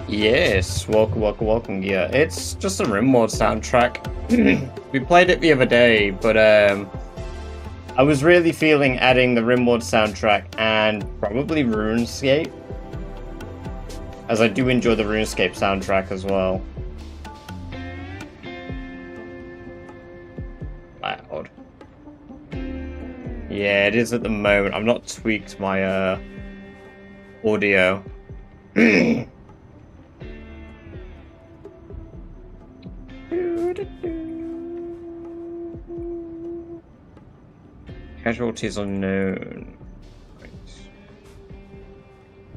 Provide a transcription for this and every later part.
Yes, welcome, yeah. It's just a RimWorld soundtrack. We played it the other day, but I was really feeling adding the RimWorld soundtrack and probably RuneScape, as I do enjoy the RuneScape soundtrack as well. Loud. Yeah, it is at the moment. I've not tweaked my audio. Casualties unknown. Right.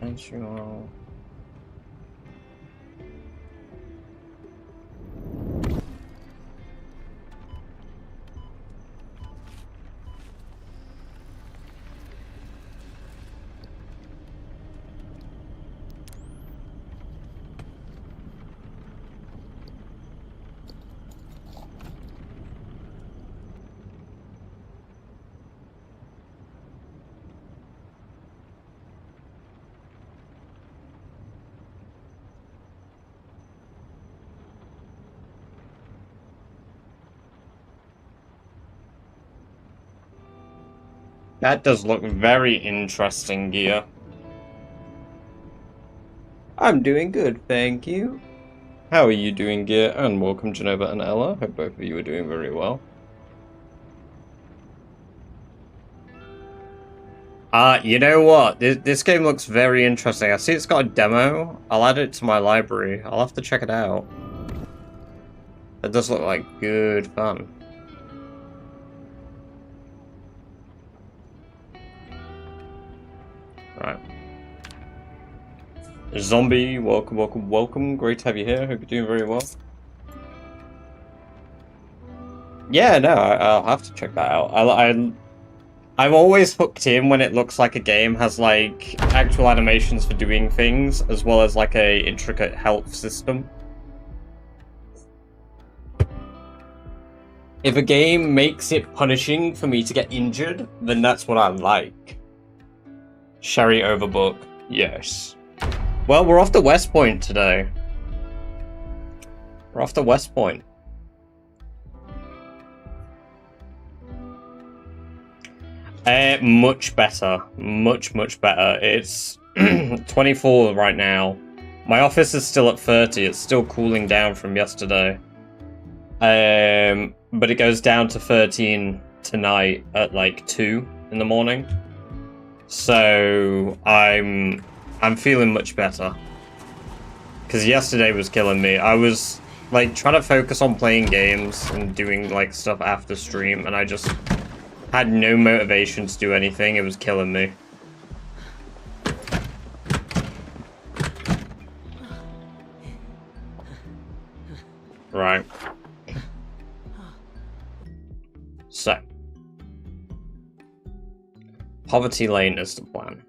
Natural. That does look very interesting, gear. I'm doing good, thank you. How are you doing, gear? And welcome, Genova and Ella. Hope both of you are doing very well. You know what? This game looks very interesting. I see it's got a demo. I'll add it to my library. I'll have to check it out. It does look like good fun. Right. Zombie, welcome. Great to have you here. Hope you're doing very well. Yeah, no, I'll have to check that out. I'm always hooked in when it looks like a game has like actual animations for doing things, as well as like a intricate health system. If a game makes it punishing for me to get injured, then that's what I like. Sherry Overbook, yes. Well, we're off to Westpoint today. We're off to Westpoint. Much better. Much better. It's 24 right now. My office is still at 30. It's still cooling down from yesterday. But it goes down to 13 tonight at like 2 in the morning. So I'm feeling much better. Because yesterday was killing me. I was like trying to focus on playing games and doing like stuff after stream, and I just had no motivation to do anything. It was killing me. Right. So. Poverty Lane is the plan.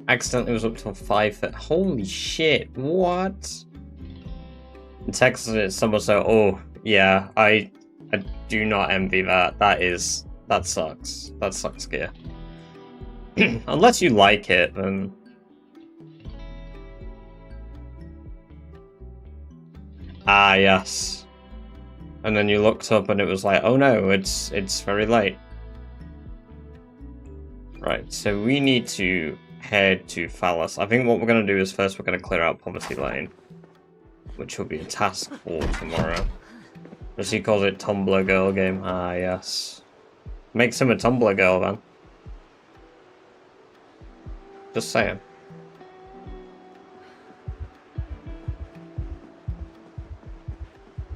Accidentally was up to 5 foot. Holy shit, what? In Texas it's someone so oh yeah, I do not envy that. That sucks. That sucks, gear. Unless you like it, then ah yes. And then you looked up and it was like, oh no, it's very late. Right, so we need to head to Phallus. I think what we're going to do is first we're going to clear out Poverty Lane, which will be a task for tomorrow. As he calls it, Tumblr Girl game. Ah, yes. Makes him a Tumblr Girl, then. Just saying.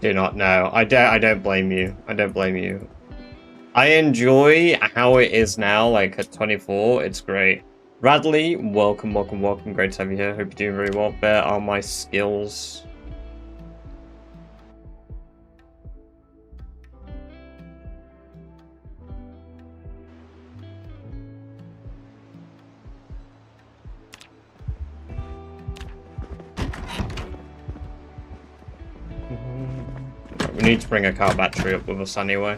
Do not know. I don't blame you. I don't blame you. I enjoy how it is now, like at 24. It's great. Radley, welcome. Great to have you here. Hope you're doing very well. There are my skills. We need to bring a car battery up with us anyway.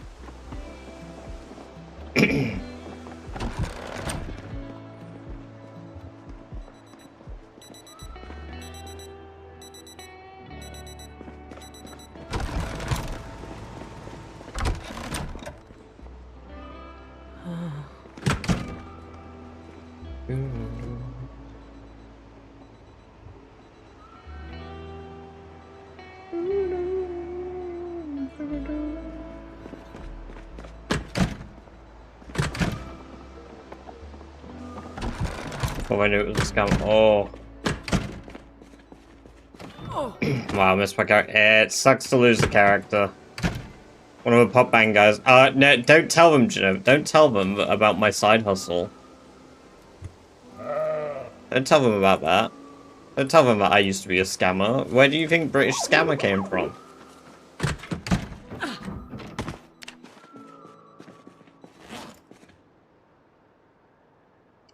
Oh, I knew it was a scam. Oh. Wow, I missed my character. It sucks to lose the character. One of the pop bang guys. No, don't tell them, don't tell them about my side hustle. Don't tell them about that. Don't tell them that I used to be a scammer. Where do you think British scammer came from?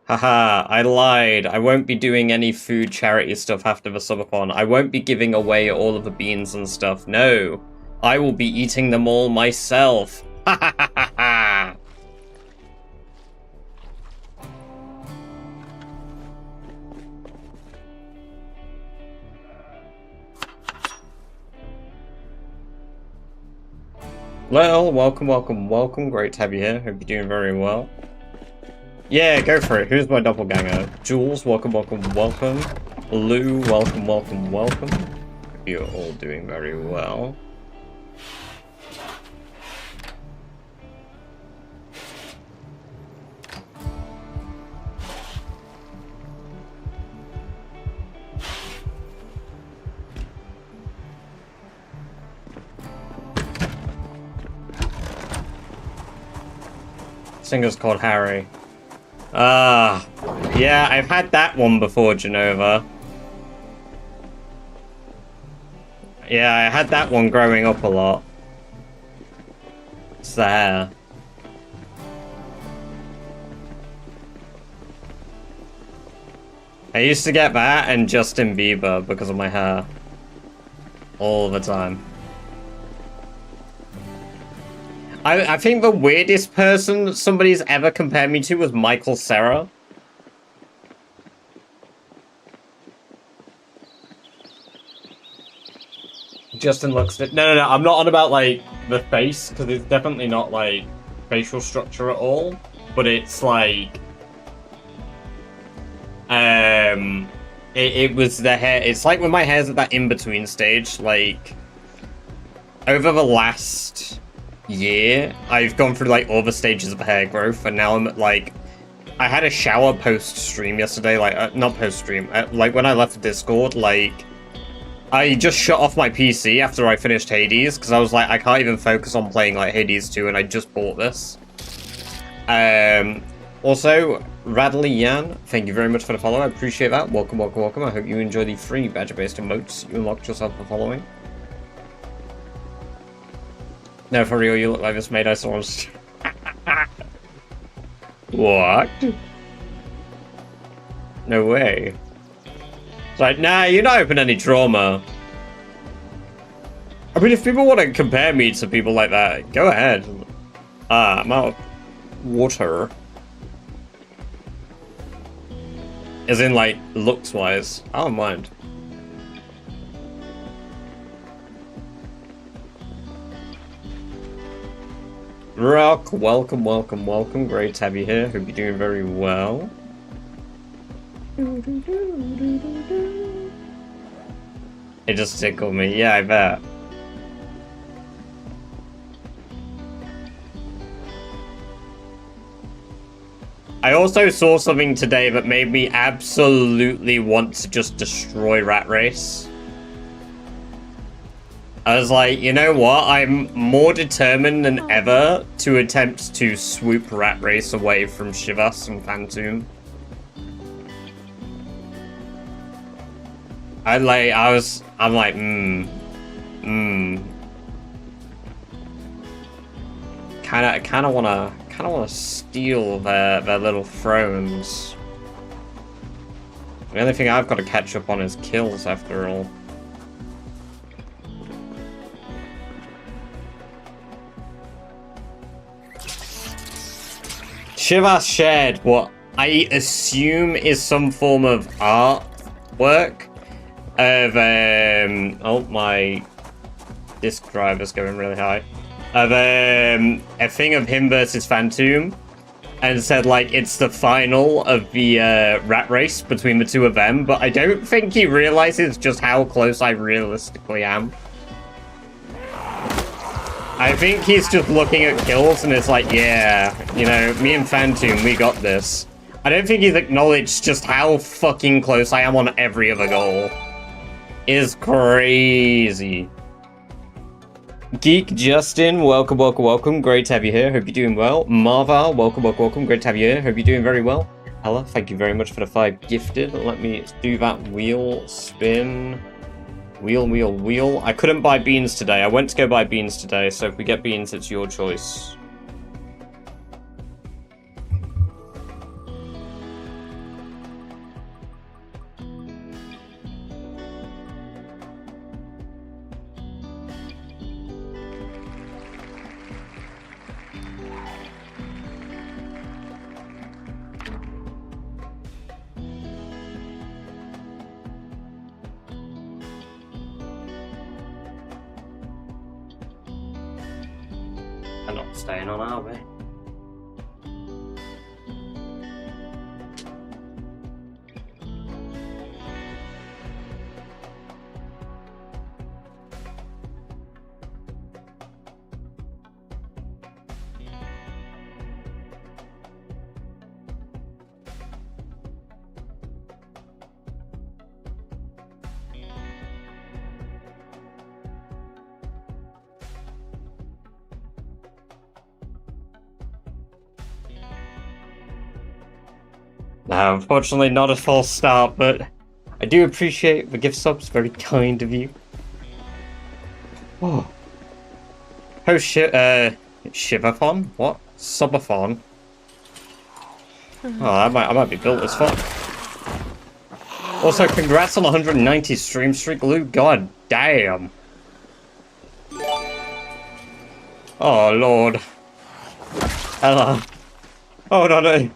Haha, I lied. I won't be doing any food charity stuff after the subathon. I won't be giving away all of the beans and stuff. No. I will be eating them all myself. Ha ha ha ha ha. Well, welcome, welcome, welcome. Great to have you here. Hope you're doing very well. Yeah, go for it. Who's my doppelganger? Jules, welcome, welcome, welcome. Lou, welcome, welcome, welcome. Hope you're all doing very well. Singer's called Harry. Yeah, I've had that one before, Genova. Yeah, I had that one growing up a lot. It's the hair. I used to get that and Justin Bieber because of my hair. All the time. I think the weirdest person somebody's ever compared me to was Michael Cera. Justin looks... No, I'm not on about, like, the face, because it's definitely not, like, facial structure at all. But it's, like... It was the hair... It's like when my hair's at that in-between stage, like... Over the last... year, I've gone through like all the stages of hair growth, and now I'm like, I had a shower post stream yesterday, like not post stream, like when I left Discord, like I just shut off my PC after I finished Hades because I was like, I can't even focus on playing like Hades 2, and I just bought this. Also, Radley Yan, thank you very much for the follow. I appreciate that. Welcome, welcome, welcome. I hope you enjoy the free badger-based emotes you unlocked yourself for following. No, for real, you look like this made sauce. What? No way. It's like, nah, you're not open any trauma. I mean, if people want to compare me to people like that, go ahead. I'm out of water. As in, like, looks-wise. I don't mind. Rock, welcome, welcome, welcome. Great to have you here. Hope you're doing very well. It just tickled me. Yeah, I bet. I also saw something today that made me absolutely want to just destroy Rat Race. I was like, you know what? I'm more determined than ever to attempt to swoop Rat Race away from Shivas and Phantom. I'm like, Kinda wanna steal their little thrones. The only thing I've got to catch up on is kills after all. Shiva shared what I assume is some form of artwork of oh, my disk drive is going really high. Of a thing of him versus Phantom, and said like it's the final of the rat race between the two of them, but I don't think he realizes just how close I realistically am. I think he's just looking at kills and it's like, yeah, you know, me and Phantom, we got this. I don't think he's acknowledged just how fucking close I am on every other goal. It is crazy. Geek Justin, welcome, welcome, welcome. Great to have you here. Hope you're doing well. Marva, welcome, welcome, welcome. Great to have you here. Hope you're doing very well. Ella, thank you very much for the 5 gifted. Let me do that wheel spin. Wheel, wheel, wheel. I couldn't buy beans today. I went to go buy beans today, so if we get beans, it's your choice. They're not staying on, are they? No, unfortunately not a false start, but I do appreciate the gift subs. Very kind of you. Oh. Shivathon? What? Subathon? Oh, I might be built as fuck. Also, congrats on 190 stream streak, Luke. God damn. Oh, Lord. Ella. Oh, no.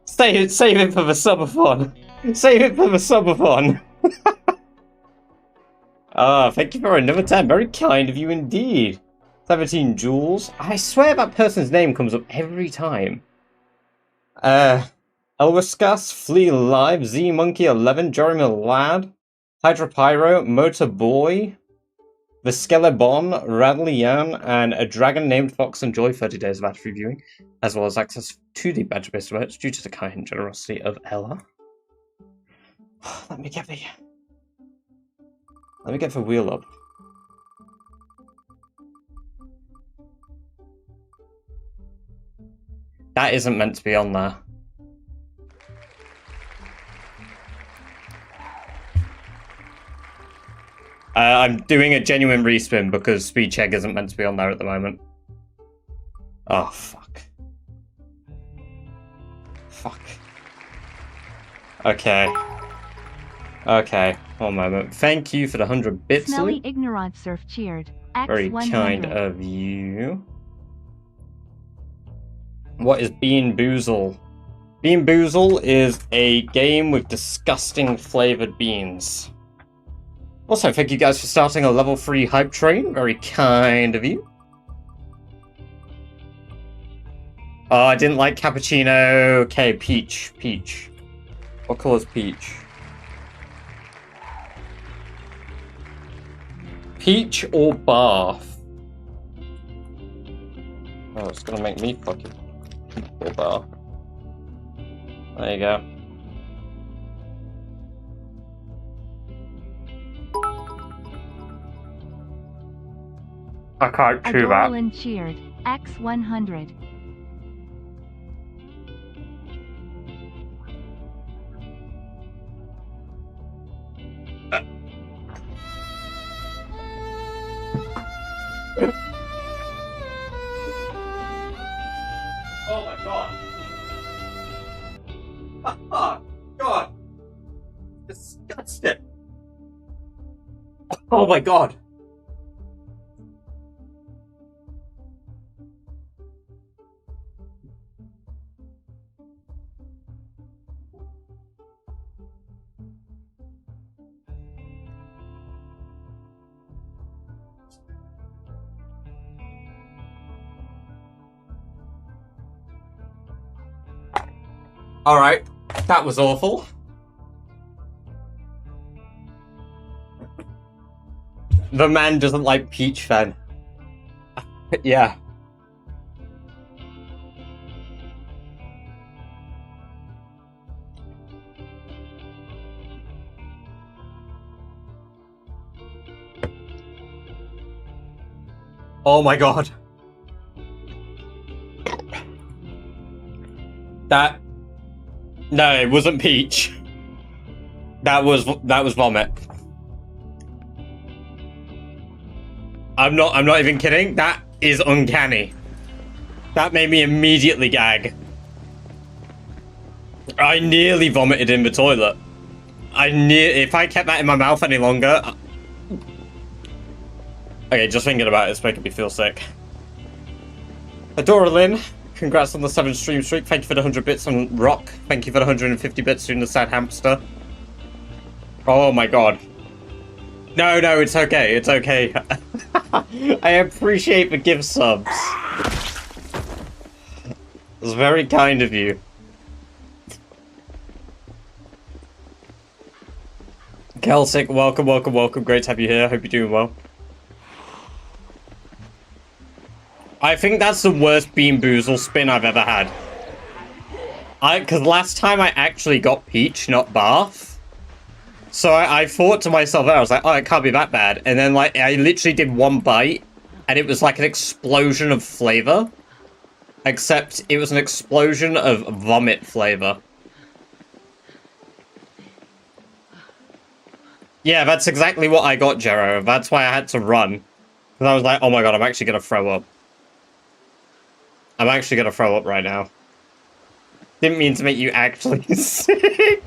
Save it for the subathon. Save it for the subathon. Thank you for another 10. Very kind of you indeed. 17 jewels. I swear that person's name comes up every time. Elwiscas, Flea Live, Z Monkey 11, Jeremy Lad, Hydropyro, Motor Boy, the Skelebon, Radley-Yan, and a dragon named Fox enjoy 30 days of ad-free viewing, as well as access to the badge-based alerts due to the kind generosity of Ella. Let me get the wheel up. That isn't meant to be on there. I'm doing a genuine respin because speed check isn't meant to be on there at the moment. Oh, fuck. Fuck. Okay. Okay, one moment. Thank you for the 100 bits. Smelly Ignorant Surf cheered. Very kind of you. What is Bean Boozle? Bean Boozle is a game with disgusting flavored beans. Also, thank you guys for starting a level 3 hype train. Very kind of you. Oh, I didn't like cappuccino. Okay, peach. Peach. What color is peach? Peach or bath? Oh, it's gonna make me fucking peach or bath. There you go. I can't do that. Adorlin cheered. X100. Oh my god. Oh god. Disgusting. Oh my god. Alright, that was awful. The man doesn't like Peach fan. Yeah. Oh my god. That... No, it wasn't Peach. That was vomit. I'm not even kidding. That is uncanny. That made me immediately gag. I nearly vomited in the toilet. If I kept that in my mouth any longer... Okay, just thinking about it's making me feel sick. Adora Lynn, congrats on the 7 stream streak. Thank you for the 100 bits on Rock. Thank you for the 150 bits doing the sad hamster. Oh my god. No, it's okay. It's okay. I appreciate the gift subs. It's very kind of you. Celtic, welcome. Great to have you here. Hope you're doing well. I think that's the worst Bean Boozle spin I've ever had. Because last time I actually got Peach, not Bath. So I thought to myself, I was like, oh, it can't be that bad. And then, like, I literally did one bite, and it was like an explosion of flavor. Except it was an explosion of vomit flavor. Yeah, that's exactly what I got, Jero. That's why I had to run. Because I was like, oh my god, I'm actually going to throw up. I'm actually going to throw up right now. Didn't mean to make you actually sick.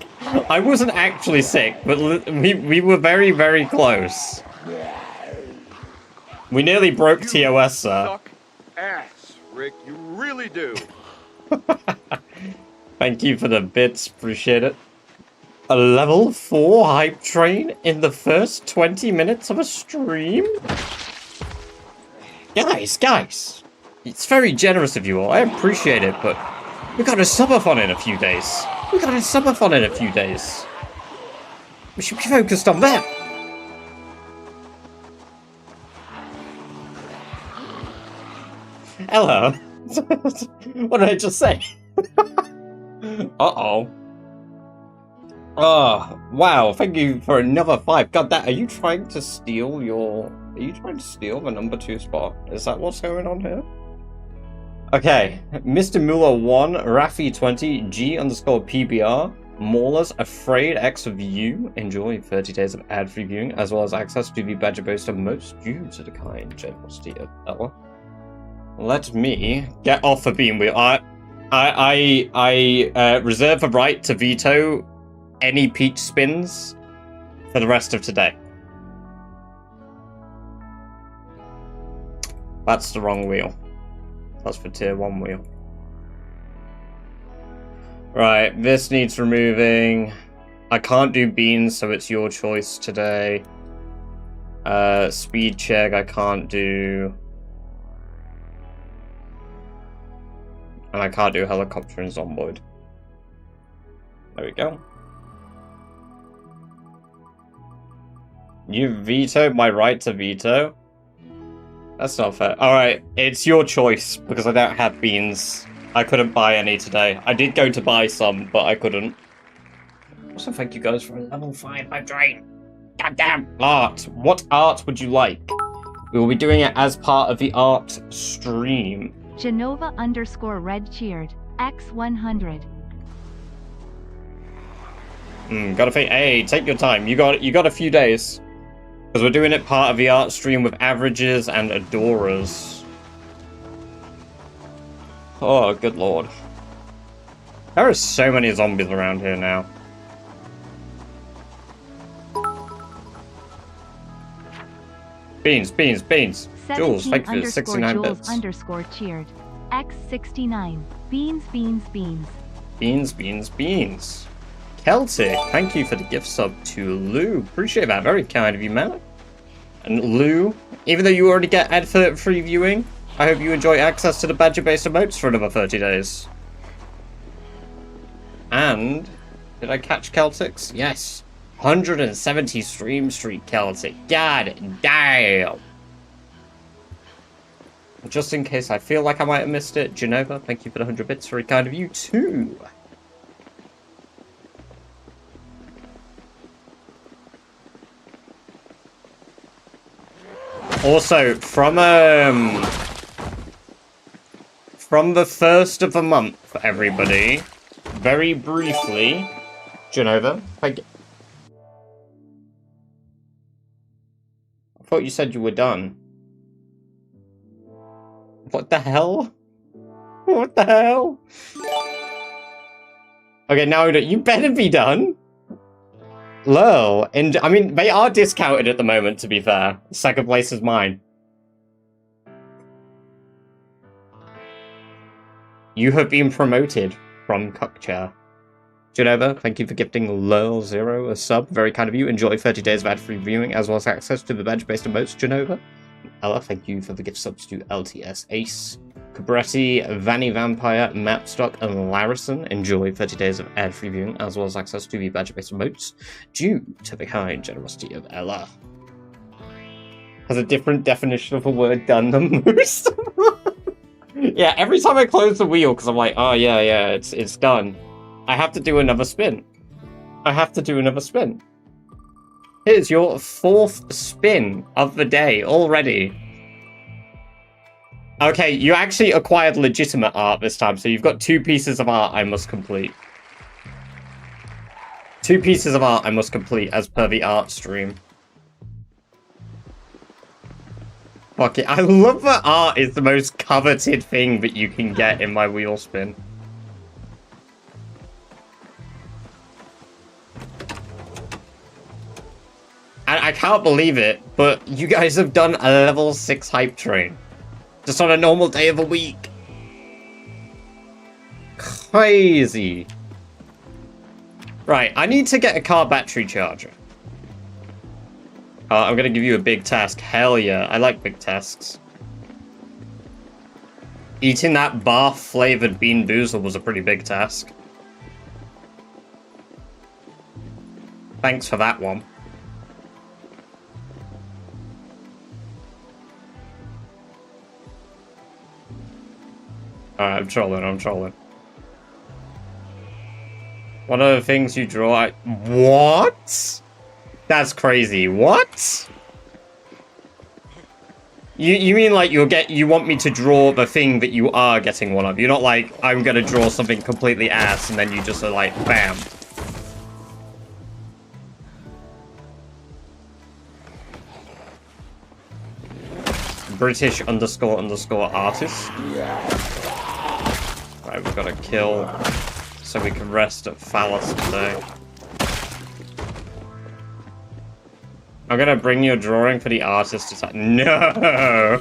I wasn't actually sick, but we were very, very close. We nearly broke TOS, sir. Suck ass, Rick. You really do. Thank you for the bits. Appreciate it. A level 4 hype train in the first 20 minutes of a stream? Guys. It's very generous of you all. I appreciate it, but we got a subathon in a few days. We should be focused on that. Hello. What did I just say? Uh-oh. Oh, wow. Thank you for another 5. God, are you trying to steal the number 2 spot? Is that what's going on here? Okay. Mr. Muller 1, Rafi 20, G_PBR, Maulers, Afraid X of You. Enjoy 30 days of ad-free viewing, as well as access to the Badger Boaster most due to the kind generosity of Ella. Let me get off the beam wheel. I reserve the right to veto any Peach spins for the rest of today. That's the wrong wheel. That's for tier 1 wheel. Right, this needs removing. I can't do beans, so it's your choice today. Speed check I can't do. And I can't do helicopter and zomboid. There we go. You vetoed my right to veto? That's not fair. Alright, it's your choice, because I don't have beans. I couldn't buy any today. I did go to buy some, but I couldn't. Also, thank you guys for a level 5 by train. Goddamn! Art. What art would you like? We will be doing it as part of the art stream. Genova_red cheered. X100. Gotta think. Hey, take your time. You got a few days. Because we're doing it part of the art stream with averages and adorers. Oh, good lord. There are so many zombies around here now. Beans. Jules, thank you for the 69 bits. _Jules_cheered. X69. Beans. Beans. Celtic, thank you for the gift sub to Lou. Appreciate that. Very kind of you, man. And Lou, even though you already get ad-free viewing, I hope you enjoy access to the Badger-based emotes for another 30 days. And did I catch Celtics? Yes. 170 stream streak Celtic. God damn. Just in case I feel like I might have missed it, Genova, thank you for the 100 bits. Very kind of you too. Also, from the 1st of the month, everybody, very briefly, Genova, I thought you said you were done. What the hell? What the hell? Okay, now you better be done. Lol, and I mean, they are discounted at the moment, to be fair. Second place is mine. You have been promoted from Cockchair. Genova, thank you for gifting Lurl0 a sub. Very kind of you. Enjoy 30 days of ad-free viewing, as well as access to the badge-based emotes, Genova. Ella, thank you for the gift subs to LTS Ace. Cabretti, Vanny Vampire, Mapstock, and Larison enjoy 30 days of ad-free viewing, as well as access to the badge-based emotes, due to the kind generosity of Ella. Has a different definition of a word done than most. Yeah, every time I close the wheel, because I'm like, oh yeah, it's done, I have to do another spin. Here's your 4th spin of the day already. Okay, you actually acquired legitimate art this time, so you've got 2 pieces of art I must complete. 2 pieces of art I must complete as per the art stream. Fuck it, I love that art is the most coveted thing that you can get in my wheel spin. And I can't believe it, but you guys have done a level 6 hype train. Just on a normal day of the week. Crazy. Right, I need to get a car battery charger. I'm gonna give you a big task. Hell yeah, I like big tasks. Eating that bar-flavored bean boozle was a pretty big task. Thanks for that one. Alright, I'm trolling. What are the things you draw? What? That's crazy. What? You mean like you want me to draw the thing that you are getting one of? You're not like, I'm gonna draw something completely ass and then you just are like, bam. British__artist. Right, we've got to kill so we can rest at Phallus today. I'm gonna bring your drawing for the artist attack. No!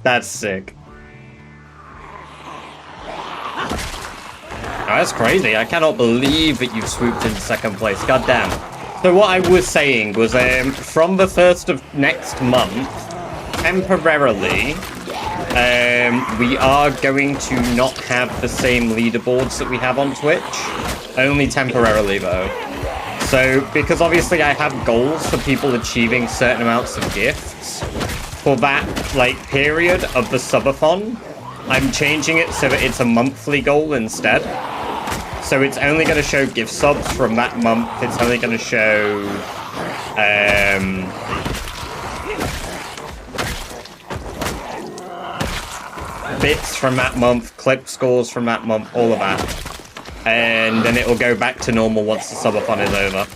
That's sick. Oh, that's crazy. I cannot believe that you've swooped into 2nd place. God damn. So what I was saying was, from the 1st of next month, temporarily, we are going to not have the same leaderboards that we have on Twitch. Only temporarily, though. So, because obviously I have goals for people achieving certain amounts of gifts, for that, like, period of the subathon, I'm changing it so that it's a monthly goal instead. So it's only going to show gift subs from that month. It's only going to show, bits from that month, clip scores from that month, all of that. And then it will go back to normal once the subathon is over.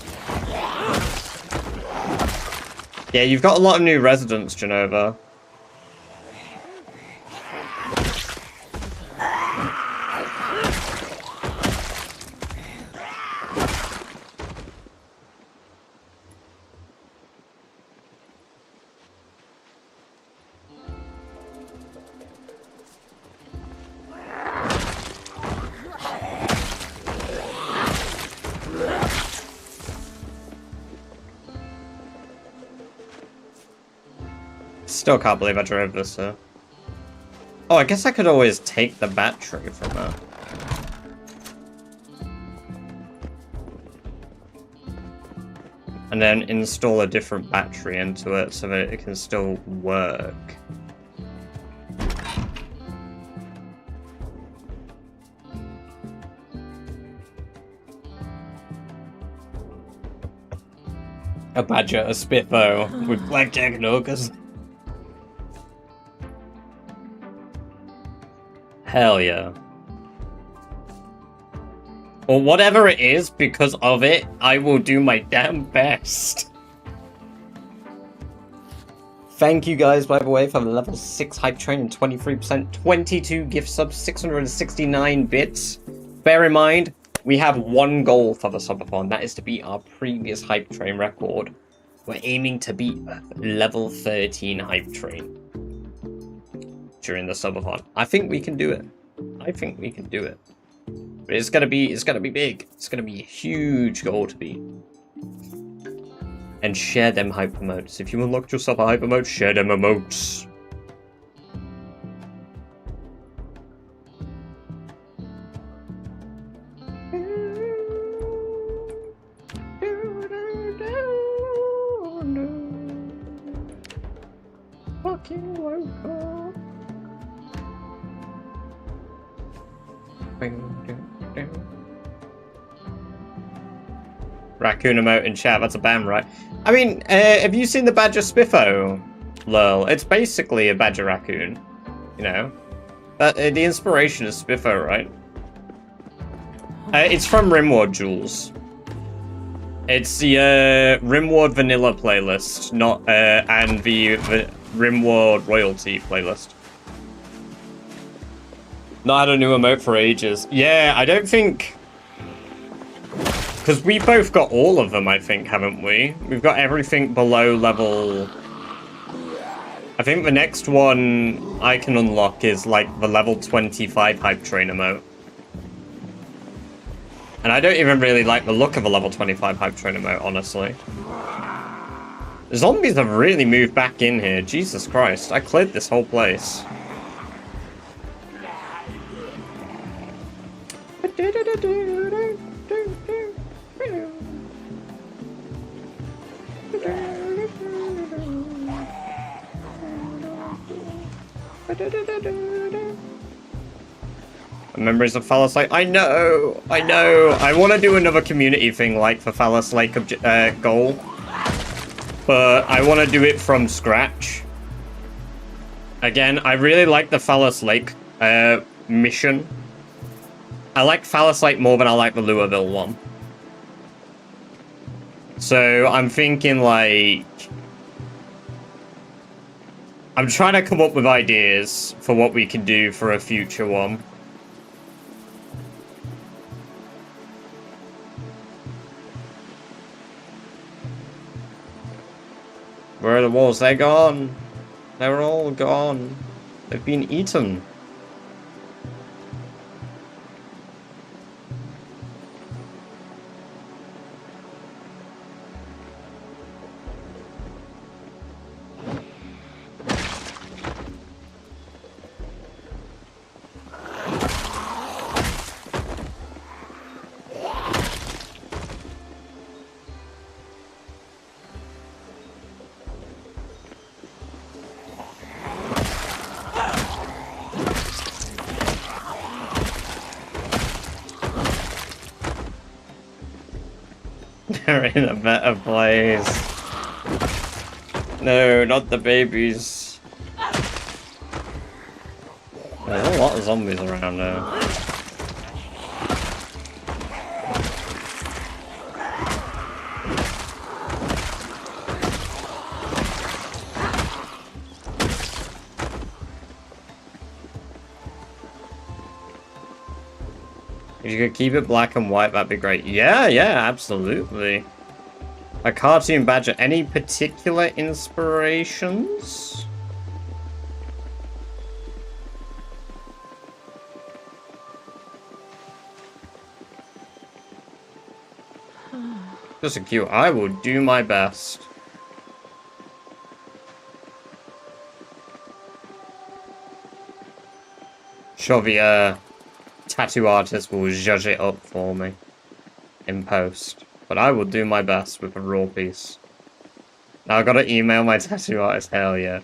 Yeah, you've got a lot of new residents, Genova. Still can't believe I drove this, sir. Oh, I guess I could always take the battery from her. And then install a different battery into it so that it can still work. A badger, a spitfire with blackjack and hookers. Hell yeah. Or whatever it is, because of it, I will do my damn best. Thank you guys, by the way, for the level 6 hype train and 23%, 22 gift subs, 669 bits. Bear in mind, we have one goal for the subathon. That is to beat our previous hype train record. We're aiming to beat level 13 hype train during the subathon. I think we can do it. I think we can do it. But it's gonna be big. It's gonna be a huge goal to beat. And share them hyper emotes. If you unlocked yourself a hyper emote, share them emotes. Fucking welcome. Raccoon emote in chat, that's a ban, right? I mean, have you seen the Badger Spiffo? Lol, it's basically a Badger Raccoon, you know? The inspiration is Spiffo, right? It's from Rimworld Jewels. It's the Rimworld Vanilla playlist, not and the Rimworld Royalty playlist. Not had a new emote for ages. Yeah, I don't think... Because we both got all of them, I think, haven't we? We've got everything below level... I think the next one I can unlock is, like, the level 25 hype train emote. And I don't even really like the look of a level 25 hype train emote, honestly. Zombies have really moved back in here. Jesus Christ, I cleared this whole place. Memories of Phallus Lake. I know. I want to do another community thing like for Phallus Lake goal, but I want to do it from scratch. Again, I really like the Phallus Lake mission. I like Phallus Lake more than I like the Louisville one. So I'm thinking like... I'm trying to come up with ideas for what we can do for a future one. Where are the wolves? They're gone. They're all gone. They've been eaten. They're in a better place. No, not the babies. There's a lot of zombies around now. If you could keep it black and white, that'd be great. Yeah, absolutely. A cartoon badger. Any particular inspirations? Just a cute. I will do my best. Sure, the tattoo artist will zhuzh it up for me in post. But I will do my best with a raw piece. Now I gotta email my tattoo artist, hell yeah.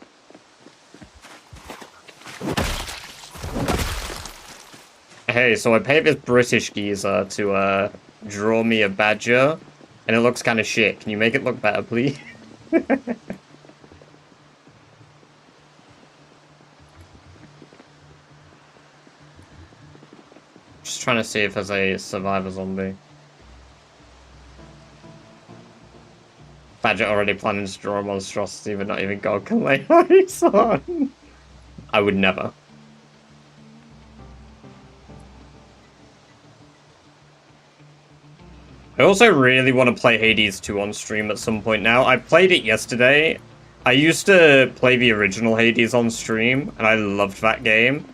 Hey, so I paid this British geezer to draw me a badger, and it looks kind of shit. Can you make it look better, please? Just trying to see if there's a survivor zombie. Badger already planning to draw a monstrosity, but not even God can lay eyes on. I would never. I also really want to play Hades 2 on stream at some point now. I played it yesterday. I used to play the original Hades on stream, and I loved that game.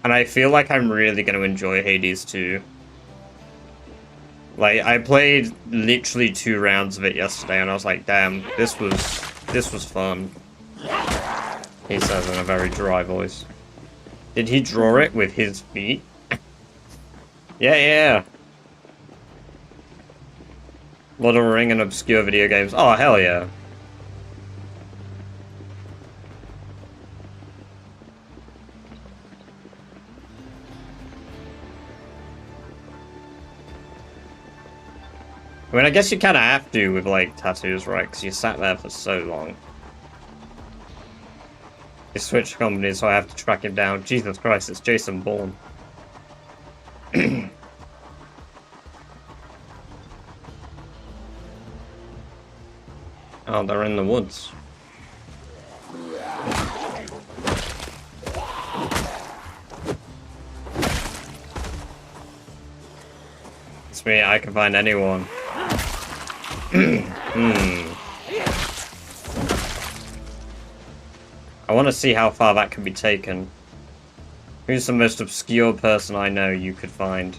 And I feel like I'm really going to enjoy Hades 2. Like, I played literally 2 rounds of it yesterday, and I was like, damn, this was fun. He says in a very dry voice. Did he draw it with his feet? Yeah. Lord of the Ring and obscure video games. Oh, hell yeah. I mean, I guess you kind of have to with, like, tattoos, right? Because you sat there for so long. He switched companies, so I have to track him down. Jesus Christ, it's Jason Bourne. Oh, they're in the woods. It's me, I can find anyone. I want to see how far that can be taken. Who's the most obscure person I know you could find?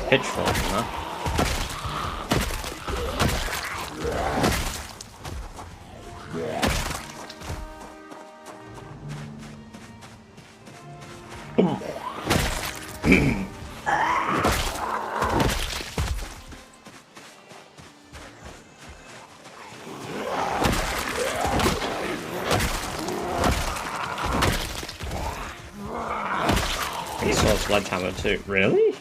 Pitchfork, huh? He saw a sledgehammer too. Really?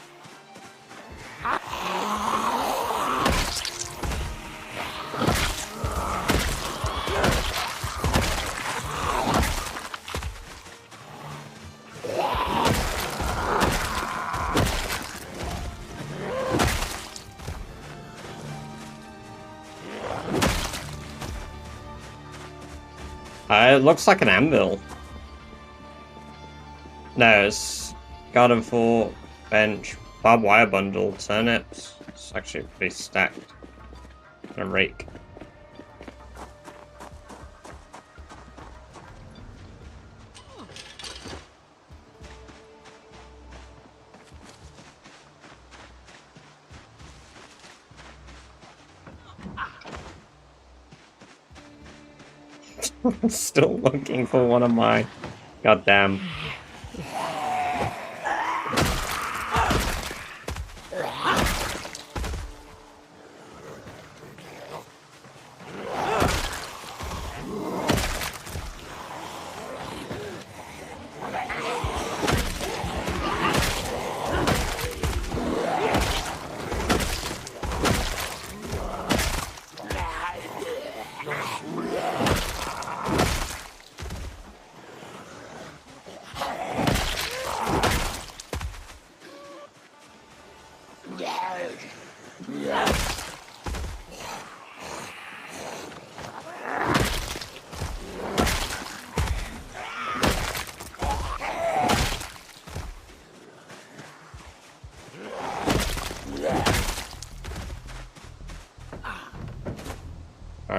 It looks like an anvil. No, it's garden fork, bench, barbed wire bundle, turnips. It's actually pretty stacked. And a rake. Still looking for one of my goddamn.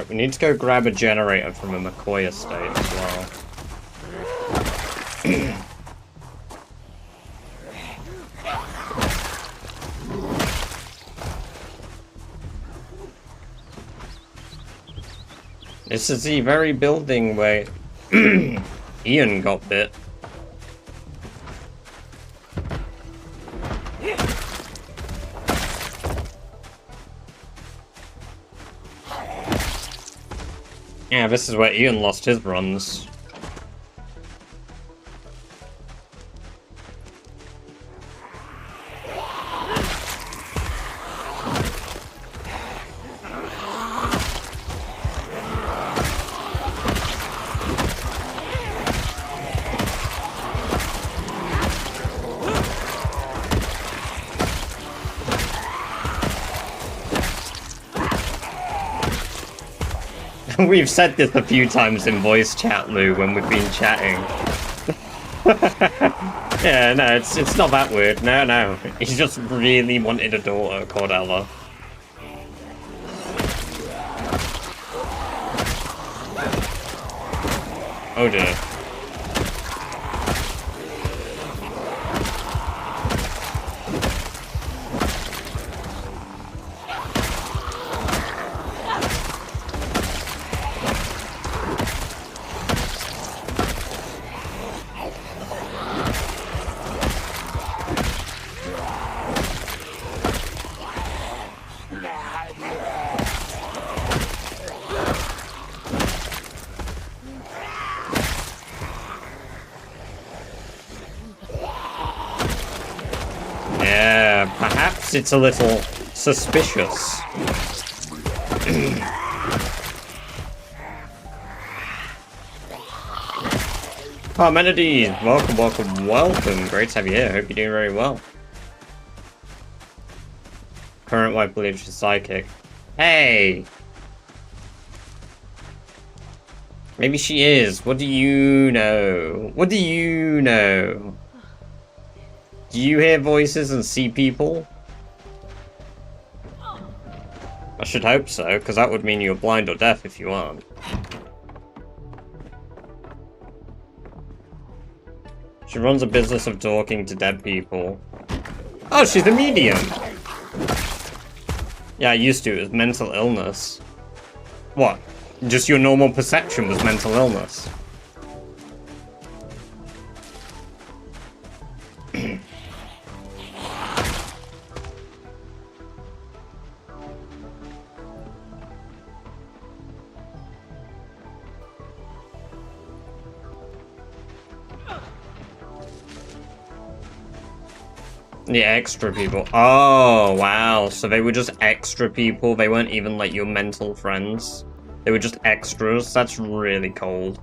Right, we need to go grab a generator from a McCoy estate as well. This is the very building where Ian got bit. Yeah, this is where Ian lost his runs. We've said this a few times in voice chat, Lou, when we've been chatting. Yeah, no, it's not that weird. No. He just really wanted a daughter called Ella. Oh dear. Yeah, perhaps it's a little suspicious. Parmenides, welcome. Great to have you here. Hope you're doing very well. Current wife believes she's psychic. Hey! Maybe she is. What do you know? What do you know? Do you hear voices and see people? I should hope so, because that would mean you're blind or deaf if you aren't. She runs a business of talking to dead people. Oh, she's a medium! Yeah, I used to. It was mental illness. What? Just your normal perception was mental illness? The extra people. Oh, wow. So they were just extra people. They weren't even like your mental friends. They were just extras. That's really cold.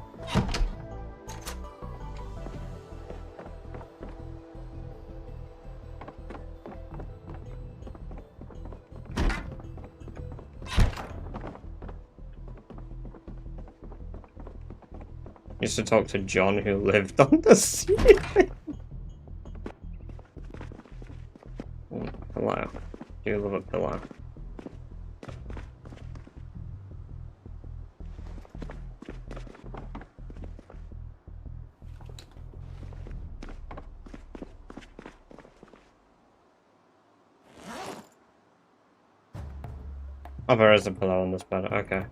Used to talk to John who lived on the ceiling. Pillow. Do love a pillow. Oh, there is a pillow on this bed. Okay.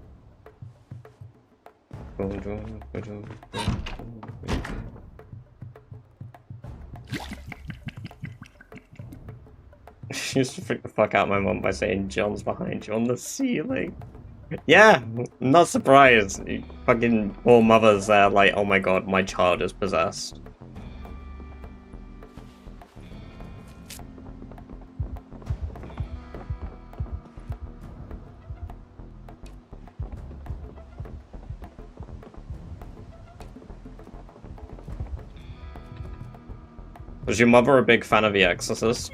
She used to freak the fuck out of my mom by saying John's behind you on the ceiling. Yeah, I'm not surprised. Fucking poor mothers there like, oh my god, my child is possessed. Was your mother a big fan of The Exorcist?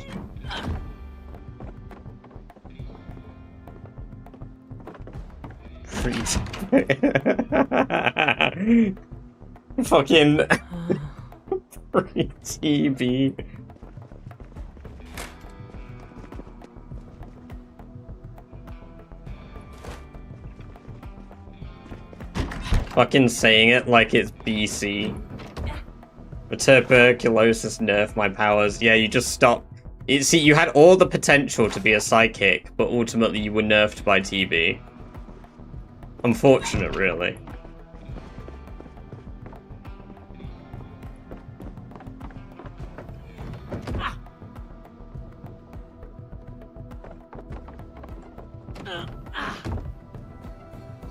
Fucking pre-TV. Fucking saying it like it's BC. The tuberculosis nerfed my powers. Yeah, you just stop. See, you had all the potential to be a psychic, but ultimately you were nerfed by TB. Unfortunate, really.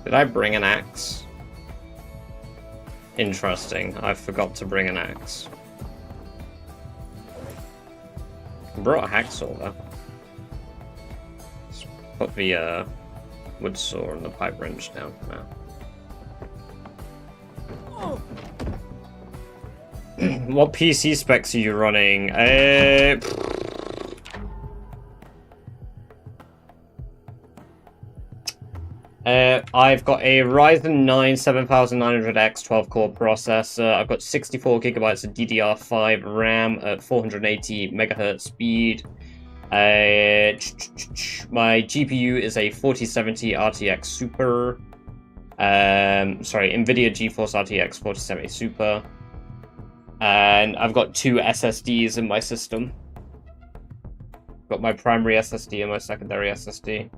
Did I bring an axe? Interesting. I forgot to bring an axe. I brought a hacksaw though. Let's put the wood saw and the pipe wrench down for now. What PC specs are you running? I've got a Ryzen 9 7900X 12-core processor. I've got 64 gigabytes of DDR5 RAM at 480 megahertz speed. My GPU is a 4070 RTX Super. Sorry, NVIDIA GeForce RTX 4070 Super. And I've got 2 SSDs in my system. Got my primary SSD and my secondary SSD.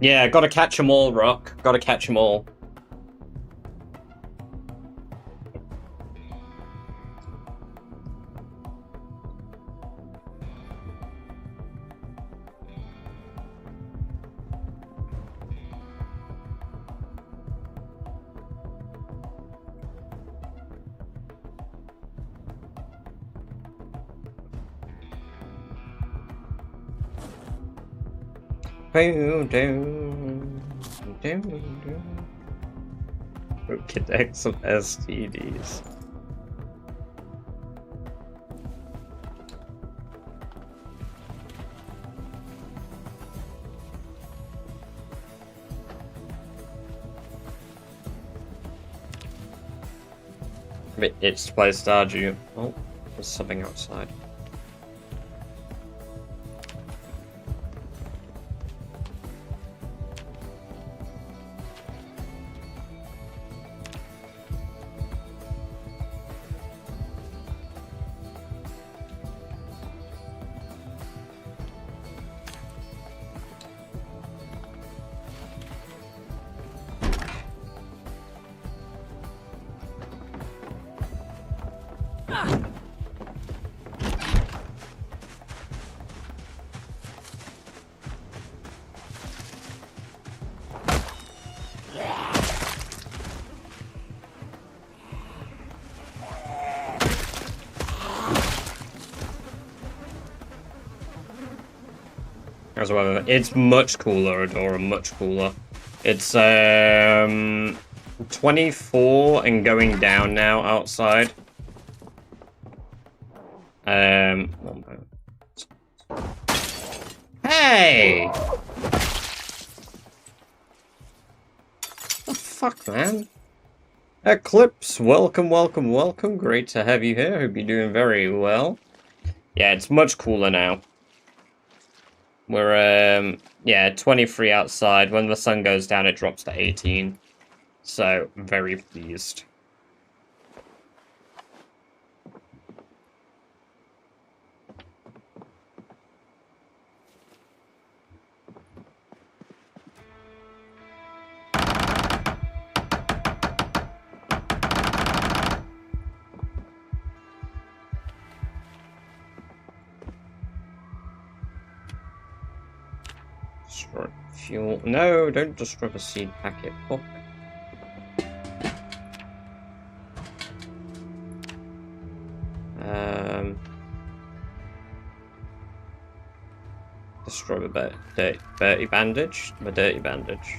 Yeah, gotta catch them all, Rock. Gotta catch them all. Pokedex of STDs. It's to play Stardew. Oh, there's something outside. As well, it's much cooler, Adora, much cooler. It's 24 and going down now outside. One moment. Hey! What the fuck, man? Eclipse, welcome, welcome, welcome. Great to have you here. Hope you're doing very well. Yeah, it's much cooler now. We're, yeah, 23 outside. When the sun goes down, it drops to 18. So, very pleased. Destroy fuel. No, don't destroy the seed packet. Oh. Destroy the dirty bandage. The dirty bandage.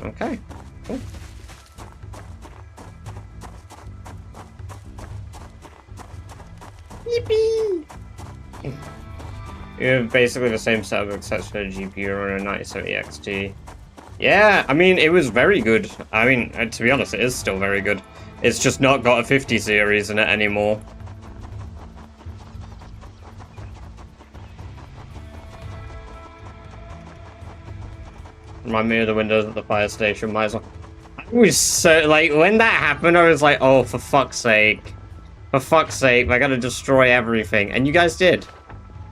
Okay. Cool. Yippee! You have basically the same setup except for the GPU on a 9070 XT. Yeah, I mean, it was very good. I mean, to be honest, it is still very good. It's just not got a 50 series in it anymore. Remind me of the windows at the fire station, might as well. I was so, like, when that happened, I was like, oh, for fuck's sake. For fuck's sake, I gotta destroy everything. And you guys did.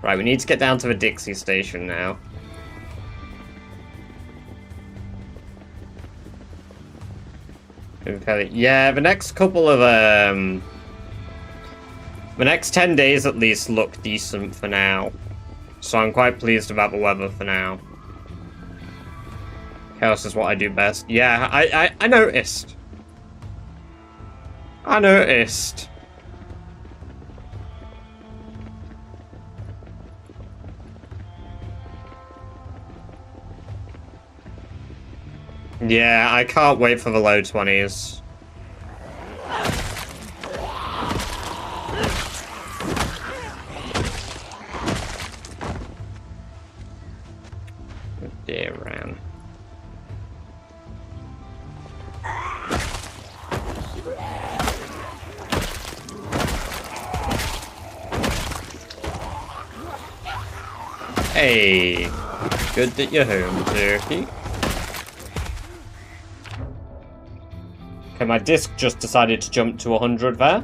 Right, we need to get down to the Dixie station now. Okay, yeah, the next couple of, the next 10 days at least look decent for now. So I'm quite pleased about the weather for now. Chaos is what I do best. Yeah, I noticed. I noticed. Yeah, I can't wait for the low 20s. Dear Ram. Hey, good that you're home, Turkey. Okay, my disc just decided to jump to 100 there.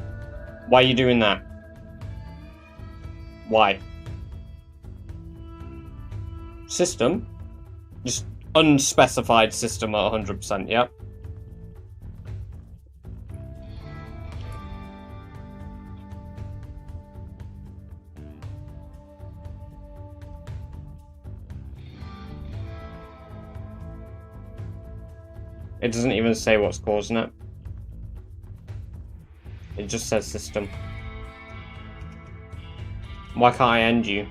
Why are you doing that? Why? System? Just unspecified system at 100%, yep. It doesn't even say what's causing it. It just says system. Why can't I end you?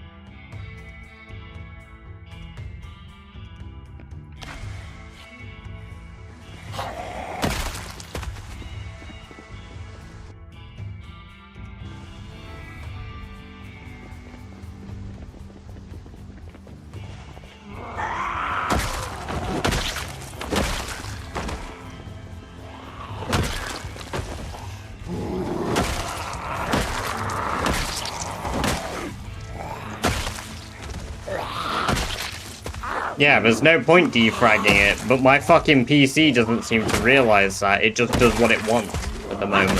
Yeah, there's no point defragging it, but my fucking PC doesn't seem to realize that. It just does what it wants at the moment.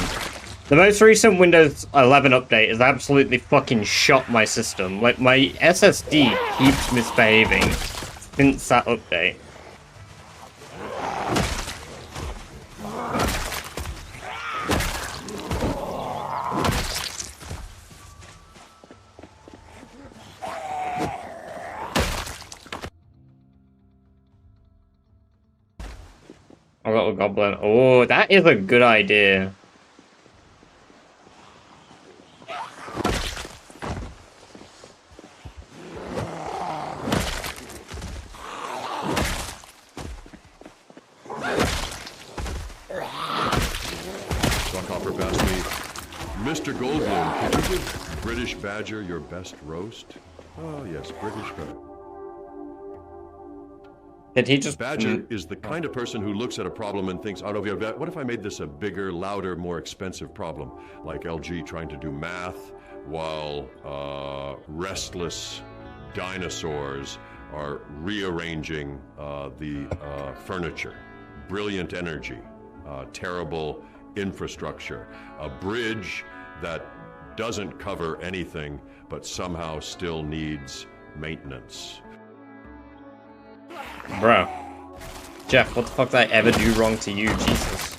The most recent Windows 11 update has absolutely fucking shot my system. Like, my SSD keeps misbehaving since that update. I got a goblin. Oh, that is a good idea. Hopper past me. Mr. Goldblum, could you give British Badger your best roast? Oh, yes, British Badger. Did he just... Badger is the kind of person who looks at a problem and thinks, oh, no, what if I made this a bigger, louder, more expensive problem? Like LG trying to do math while restless dinosaurs are rearranging the furniture. Brilliant energy, terrible infrastructure, a bridge that doesn't cover anything but somehow still needs maintenance. Bro. Jeff, what the fuck did I ever do wrong to you? Jesus.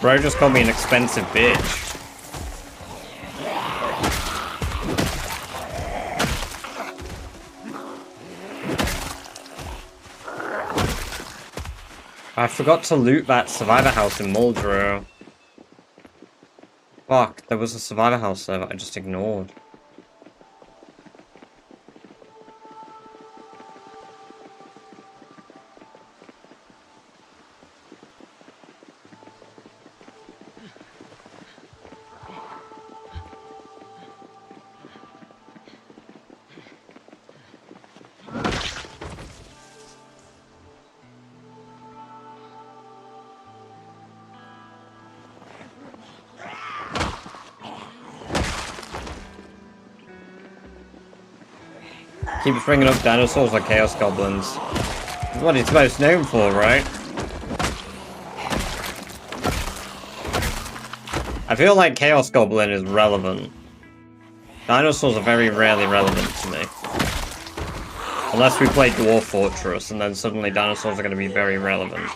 Bro just called me an expensive bitch. I forgot to loot that survivor house in Muldrow. Fuck, there was a survivor house there that I just ignored. Keeps bringing up dinosaurs or chaos goblins. That's what it's most known for, right? I feel like chaos goblin is relevant. Dinosaurs are very rarely relevant to me. Unless we play Dwarf Fortress, and then suddenly dinosaurs are going to be very relevant.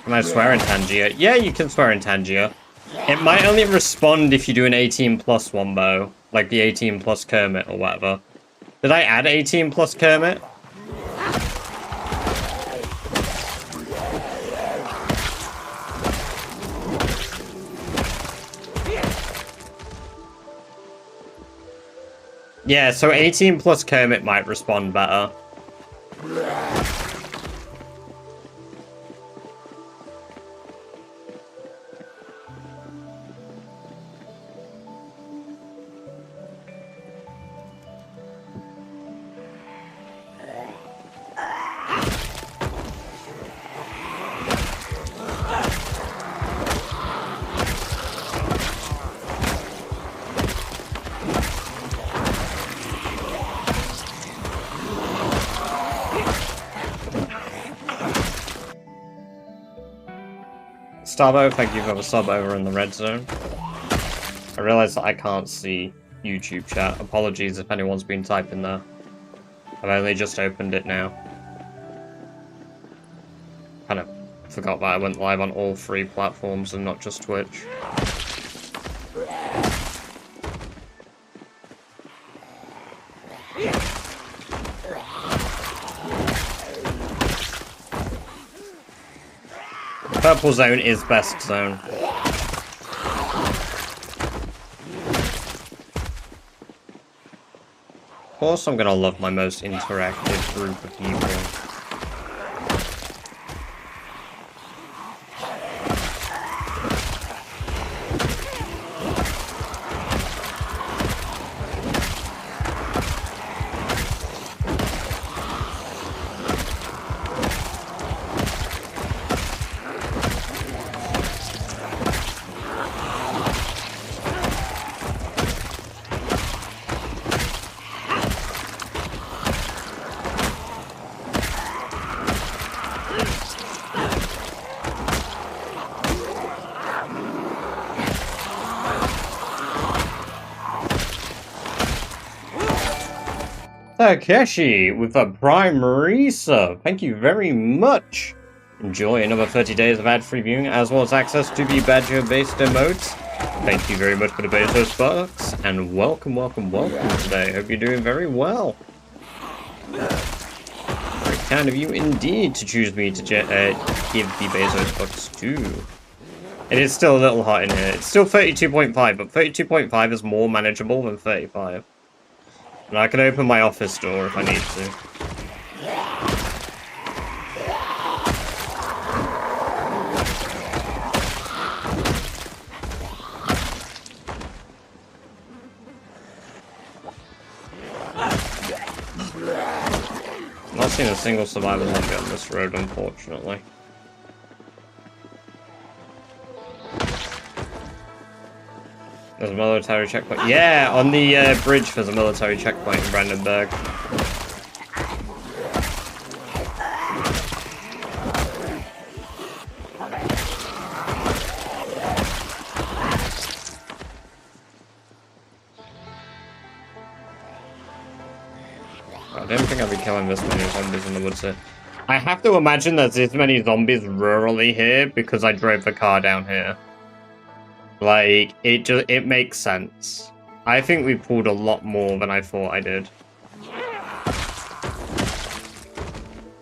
Can I swear in Tangia? Yeah, you can swear in Tangia. It might only respond if you do an 18 plus wombo, like the 18 plus Kermit or whatever. Did I add 18 plus Kermit? Yeah, so 18 plus Kermit might respond better. Starbo, thank you for the sub over in the red zone. I realise that I can't see YouTube chat. Apologies if anyone's been typing there. I've only just opened it now. Kind of forgot that I went live on all 3 platforms and not just Twitch. Purple zone is best zone. Of course I'm gonna love my most interactive group of people. Takeshi with a primary sub. Thank you very much. Enjoy another 30 days of ad-free viewing, as well as access to the Badger-based emotes. Thank you very much for the Bezos bucks, and welcome, welcome, welcome today. Hope you're doing very well. Very kind of you indeed to choose me to give the Bezos bucks too. It is still a little hot in here. It's still 32.5, but 32.5 is more manageable than 35. And I can open my office door if I need to. I'm not seeing a single survivor zombie on this road, unfortunately. There's a military checkpoint. Yeah, on the bridge there's a military checkpoint in Brandenburg. I don't think I'll be killing this many zombies in the woods here. I have to imagine there's this many zombies rurally here because I drove the car down here. Like, it makes sense. I think we pulled a lot more than I thought I did.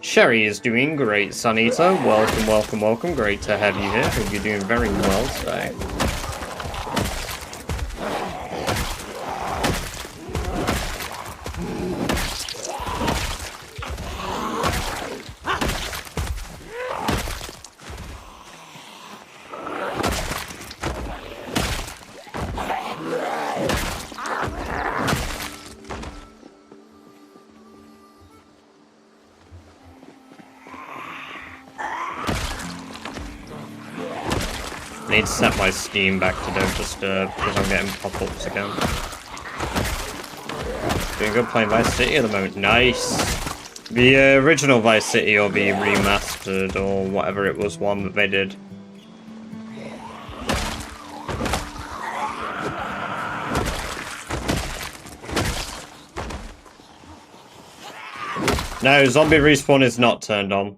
Sherry is doing great, Sunita. Welcome, welcome, welcome. Great to have you here. Hope you're doing very well today. I need to set my Steam back to don't disturb because I'm getting pop-ups again. Doing good playing Vice City at the moment. Nice. The original Vice City or the remastered or whatever it was one that they did. No, zombie respawn is not turned on.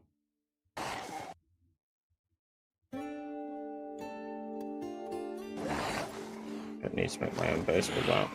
I need to make my own base with that.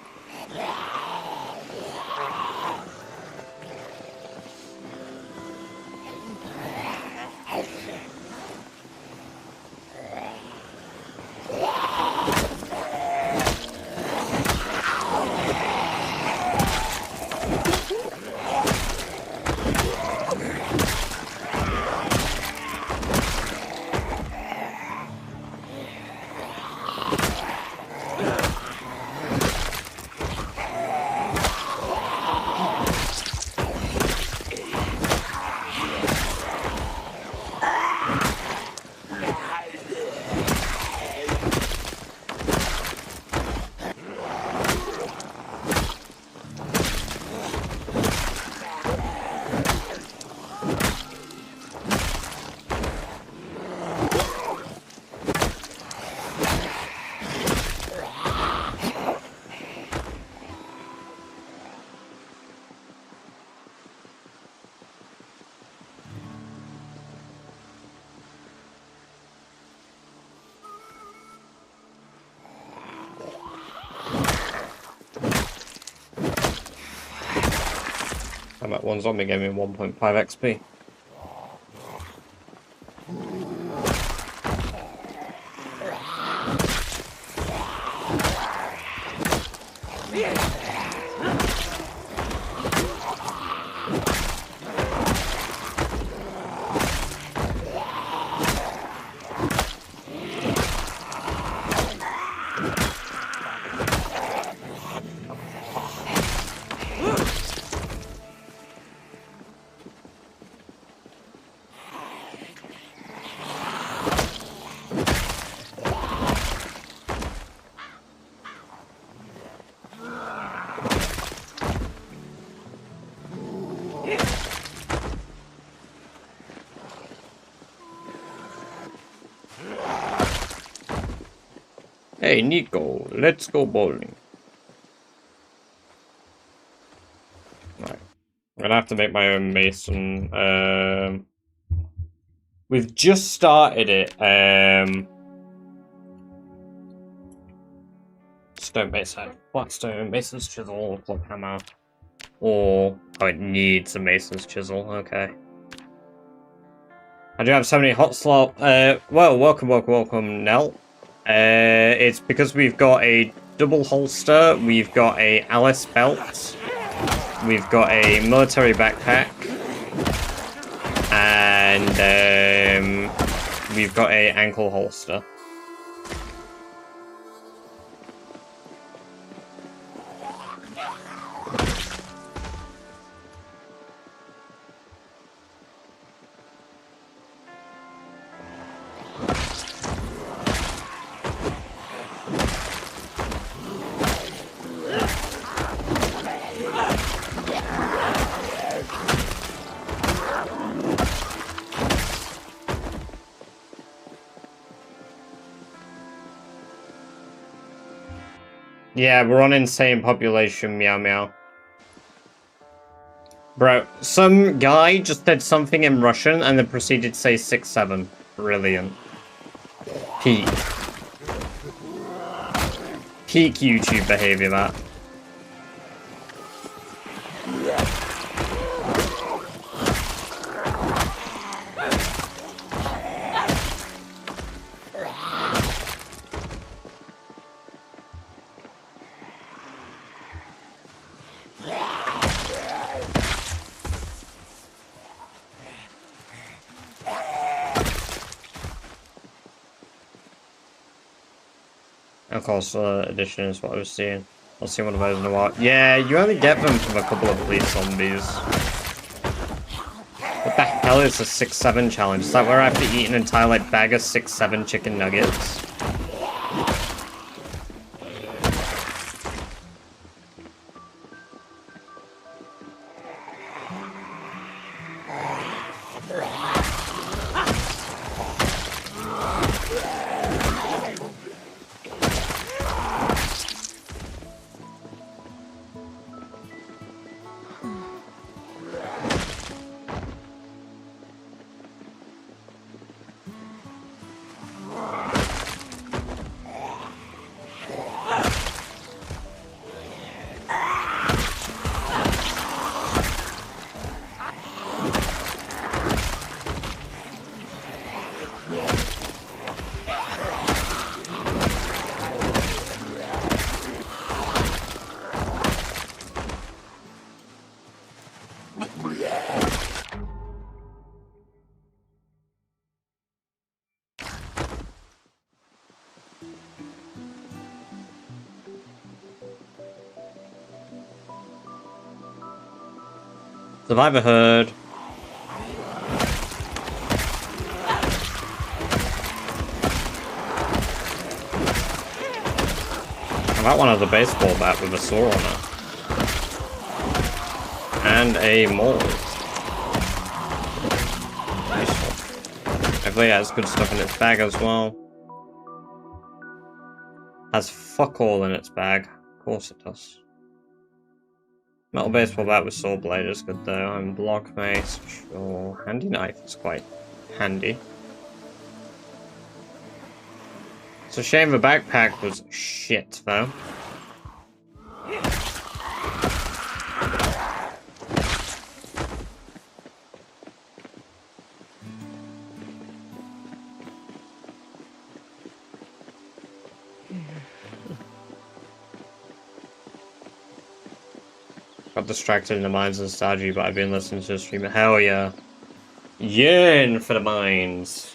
I'm at one zombie gave me 1.5 XP. Hey, Nico, let's go bowling. Right. I'm gonna have to make my own mason. We've just started it. Stone mason. What stone? Mason's chisel, club hammer. Or oh, it needs a mason's chisel. Okay. I do have so many hot slot. Well, welcome, Nell. It's because we've got a double holster, we've got a Alice belt, we've got a military backpack, and we've got a ankle holster. Yeah, we're on insane population, meow meow. Bro, some guy just said something in Russian and then proceeded to say 6-7. Brilliant. Peak. Peak YouTube behavior, that. Alcohol edition is what I was seeing. I'll see one of those in a while. Yeah, you only get them from a couple of police zombies. What the hell is a 6-7 challenge? Is that where I have to eat an entire like bag of 6-7 chicken nuggets? Survivor herd. That one has a baseball bat with a saw on it. And a mold. Hopefully it has good stuff in its bag as well. Has fuck all in its bag. Of course it does. Metal baseball bat with saw blade is good though. And block mace, sure. Handy knife is quite handy. It's a shame the backpack was shit, though. Got distracted in the mines and nostalgia, but I've been listening to the stream. Hell yeah. Yearn for the mines.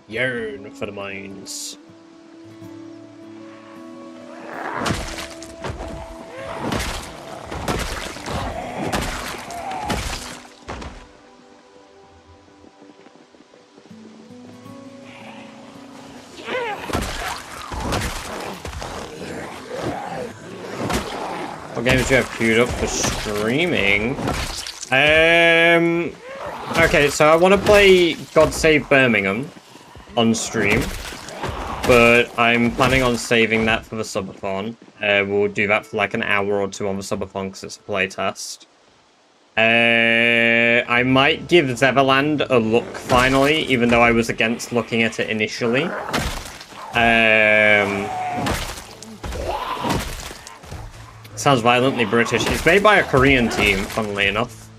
Yearn for the mines. What games do you have queued up for streaming? Okay, so I want to play God Save Birmingham on stream, but I'm planning on saving that for the subathon. We'll do that for like an hour or two on the subathon because it's a playtest. I might give Zeverland a look finally, even though I was against looking at it initially. Sounds violently British. It's made by a Korean team, funnily enough.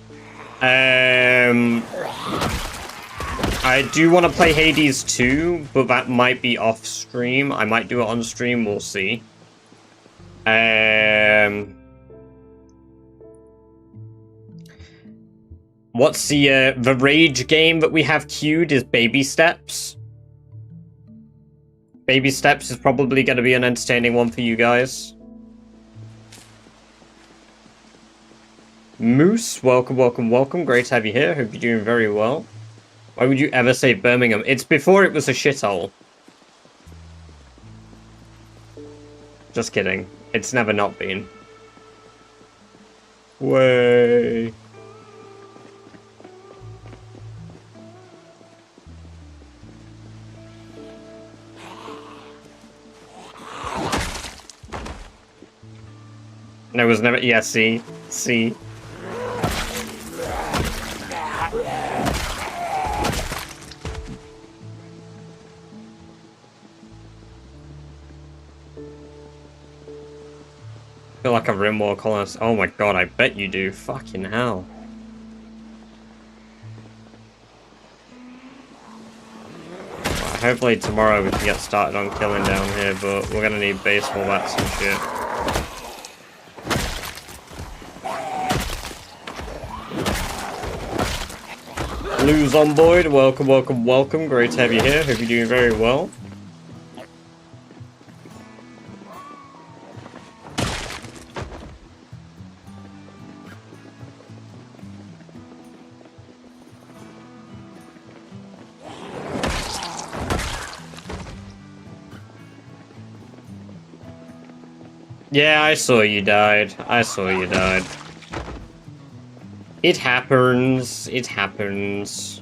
I do want to play Hades 2, but that might be off stream. I might do it on stream, we'll see. What's the rage game that we have queued is Baby Steps. Baby Steps is probably going to be an entertaining one for you guys. Moose, welcome, welcome, welcome. Great to have you here. Hope you're doing very well. Why would you ever save Birmingham? It's before it was a shithole. Just kidding. It's never not been. Way. No, it was never. Yeah, see. I feel like a Rimwall colonist. Oh my god, I bet you do. Fucking hell. Well, hopefully tomorrow we can get started on killing down here, but we're gonna need baseball bats and shit. Lou's on board. Welcome, welcome, welcome. Great to have you here. Hope you're doing very well. Yeah, I saw you died. I saw you died. It happens. It happens.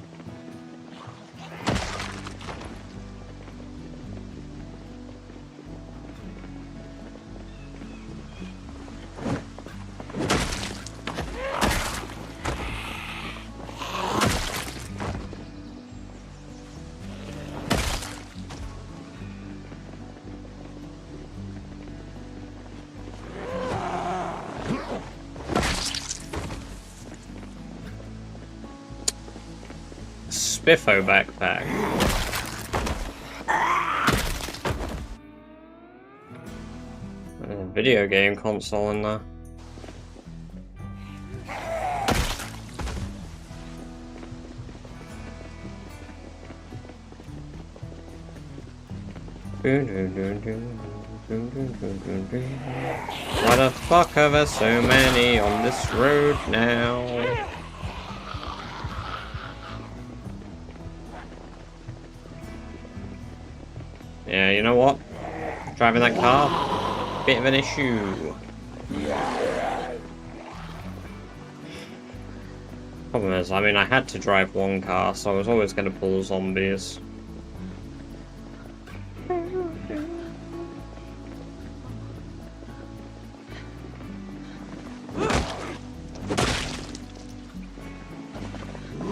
Spiffo backpack. There's a video game console in there. Why the fuck are there so many on this road now? Yeah, you know what? Driving that car, bit of an issue. Problem is, I mean, I had to drive one car, so I was always going to pull zombies.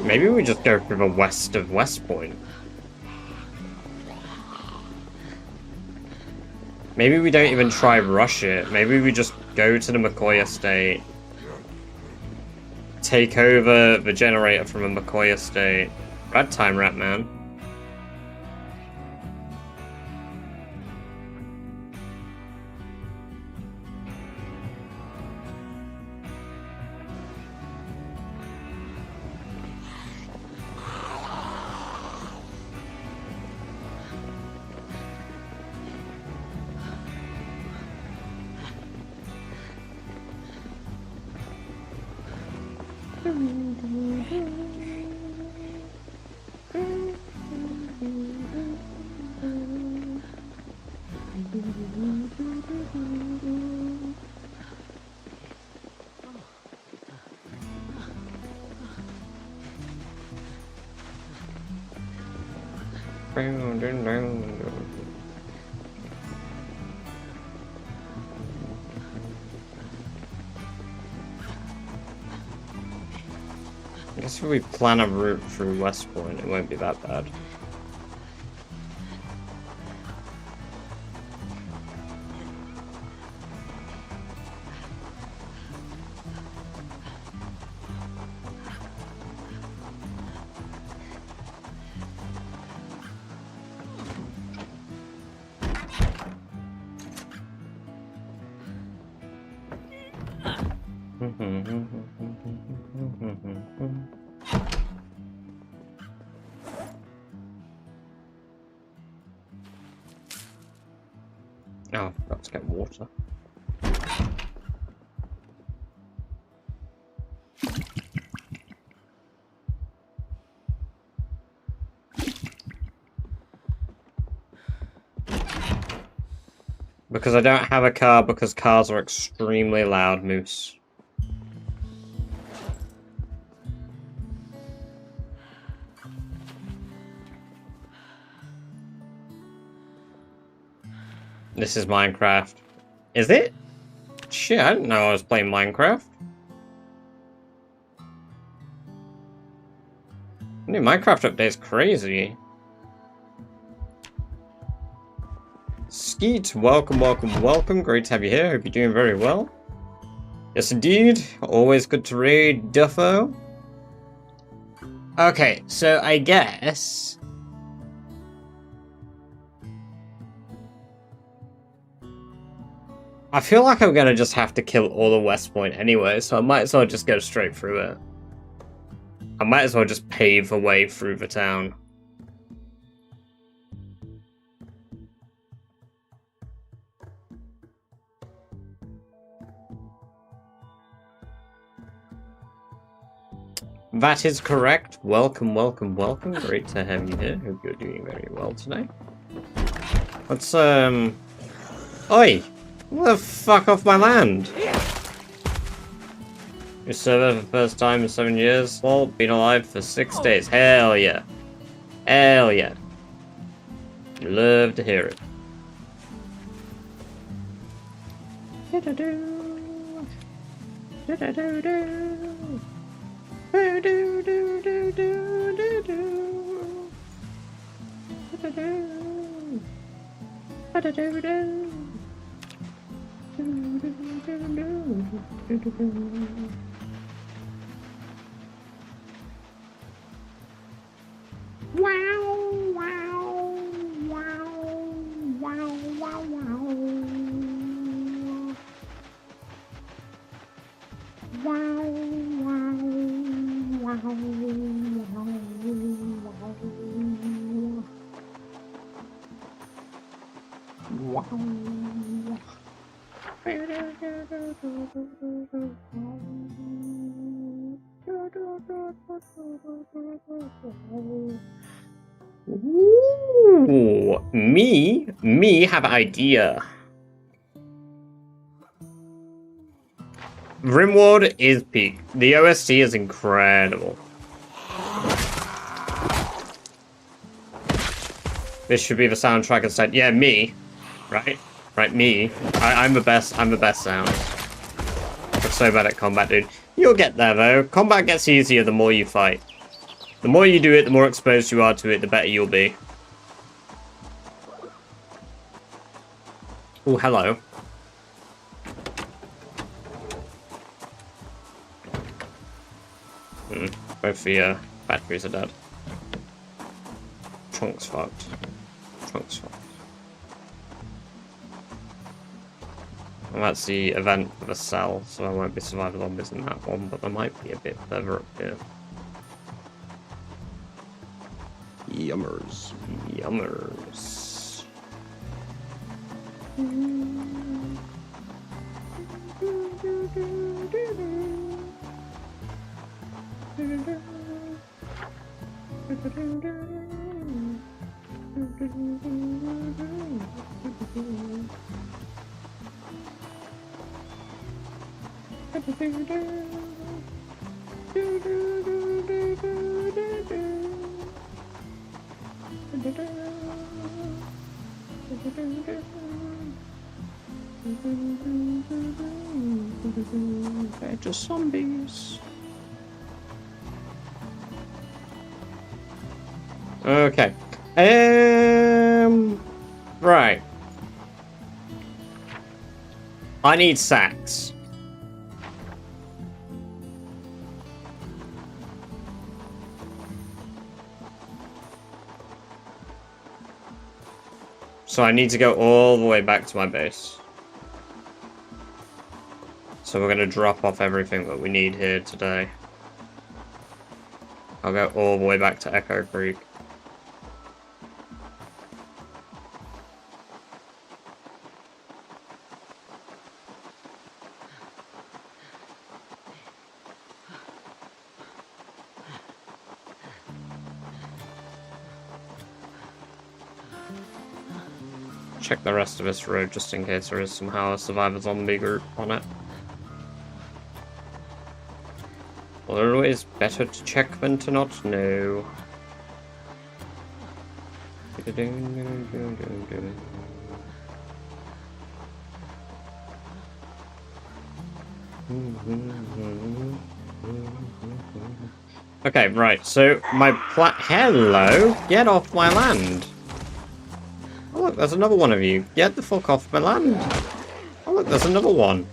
Maybe we just go through the west of Westpoint. Maybe we don't even try rush it. Maybe we just go to the McCoy estate. Take over the generator from a McCoy estate. Rad time, rat man. I guess if we plan a route through Westpoint, it won't be that bad. Oh, I forgot to get water. Because I don't have a car, because cars are extremely loud, Moose. This is Minecraft. Is it? Shit, I didn't know I was playing Minecraft. New Minecraft update's crazy. Skeet, welcome, welcome, welcome. Great to have you here. Hope you're doing very well. Yes, indeed. Always good to read, Duffo. Okay, so I guess... I feel like I'm gonna just have to kill all of Westpoint anyway, so I might as well just go straight through it. I might as well just pave a way through the town. That is correct. Welcome, welcome, welcome. Great to have you here. Hope you're doing very well today. Let's, Oi! What the fuck off my land? Your server for the first time in 7 years? Well, been alive for 6 days. Hell yeah. Hell yeah. Love to hear it. Ooh, me have idea. Rimworld is peak. The OST is incredible. This should be the soundtrack instead. Yeah, me. Right? Right, me. I'm the best. I'm the best sound. I'm so bad at combat, dude. You'll get there, though. Combat gets easier the more you fight. The more you do it, the more exposed you are to it, the better you'll be. Oh, hello. Both the batteries are dead. Trunk's fucked. Trunk's fucked. And that's the event for the cell, so there won't be survival zombies in that one, but there might be a bit further up here. Yummers. Yummers. They're just zombies. Okay. Right. I need sacks. So I need to go all the way back to my base. So we're going to drop off everything that we need here today. I'll go all the way back to Echo Creek. Check the rest of this road just in case there is somehow a survivor zombie group on it. Always better to check than to not know. Okay, right, so my hello! Get off my land! Oh look, there's another one of you. Get the fuck off my land! Oh look, there's another one.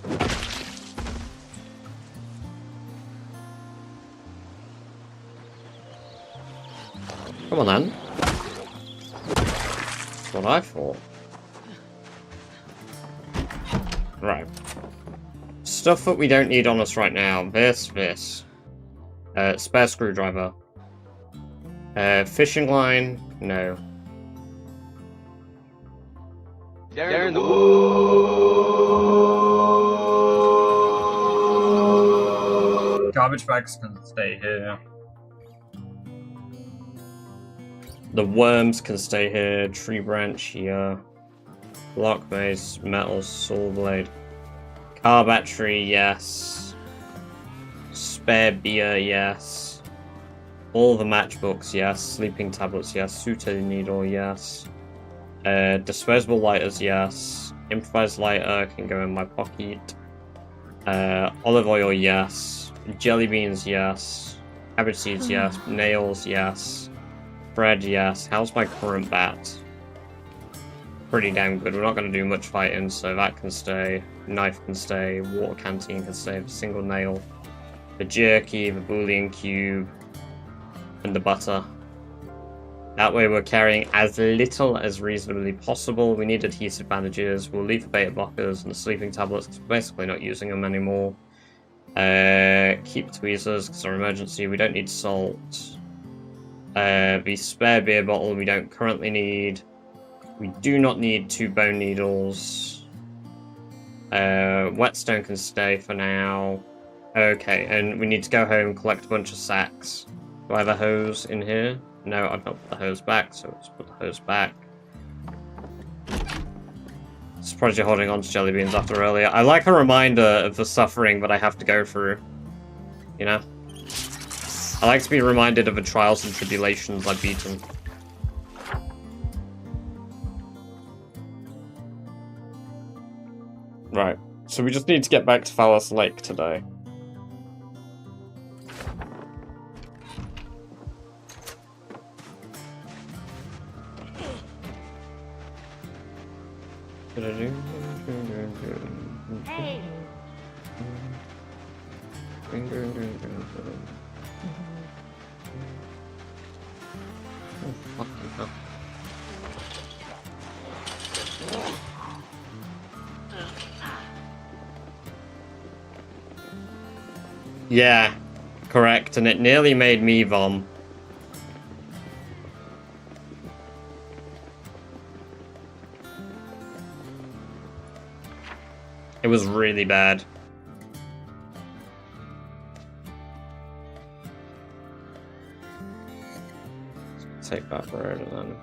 Come on then. That's what I thought. Right. Stuff that we don't need on us right now. This. Spare screwdriver. Fishing line. No. They're in the Garbage bags can stay here. The worms can stay here. Tree branch here. Block mace, metal, saw blade. Car battery, yes. Spare beer, yes. All the matchbooks, yes. Sleeping tablets, yes. Suture needle, yes. Disposable lighters, yes. Improvised lighter can go in my pocket. Olive oil, yes. Jelly beans, yes. Cabbage seeds, yes. Nails, yes. Bread, yes. How's my current bat? Pretty damn good. We're not going to do much fighting, so that can stay. Knife can stay. Water canteen can stay. The single nail. The jerky, the boolean cube, and the butter. That way we're carrying as little as reasonably possible. We need adhesive bandages. We'll leave the beta blockers and the sleeping tablets because we're basically not using them anymore. Keep tweezers because our emergency. We don't need salt. The spare beer bottle we don't currently need. We do not need 2 bone needles. Whetstone can stay for now. Okay, and we need to go home, collect a bunch of sacks. Do I have a hose in here? No, I've not put the hose back, so let's put the hose back. Surprised you're holding on to jelly beans after earlier. I like a reminder of the suffering that I have to go through. You know? I like to be reminded of the trials and tribulations I've beaten. Right, so we just need to get back to Phallus Lake today. Hey! Oh, fucking hell. Yeah, correct, and it nearly made me vom. It was really bad. Let's take that road and then...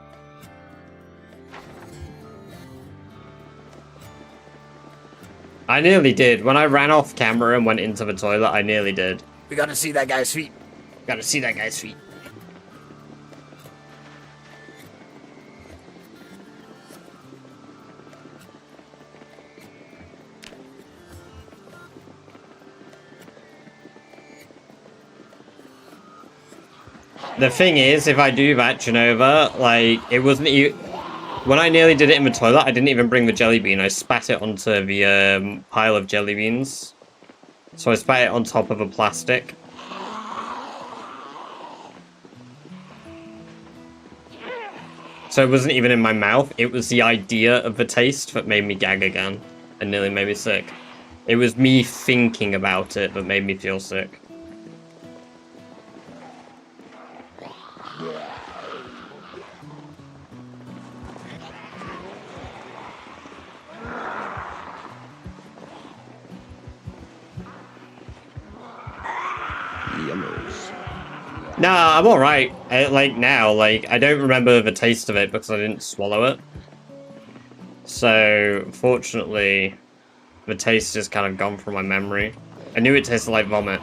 I nearly did. When I ran off camera and went into the toilet, I nearly did. We gotta see that guy's feet. Gotta see that guy's feet. The thing is, if I do that, Genova, like, it wasn't even... When I nearly did it in the toilet, I didn't even bring the jelly bean. I spat it onto the pile of jelly beans. So I spat it on top of a plastic. So it wasn't even in my mouth. It was the idea of the taste that made me gag again. And nearly made me sick. It was me thinking about it that made me feel sick. Nah, I'm alright. Like, now, like, I don't remember the taste of it because I didn't swallow it. So, fortunately, the taste is kind of gone from my memory. I knew it tasted like vomit.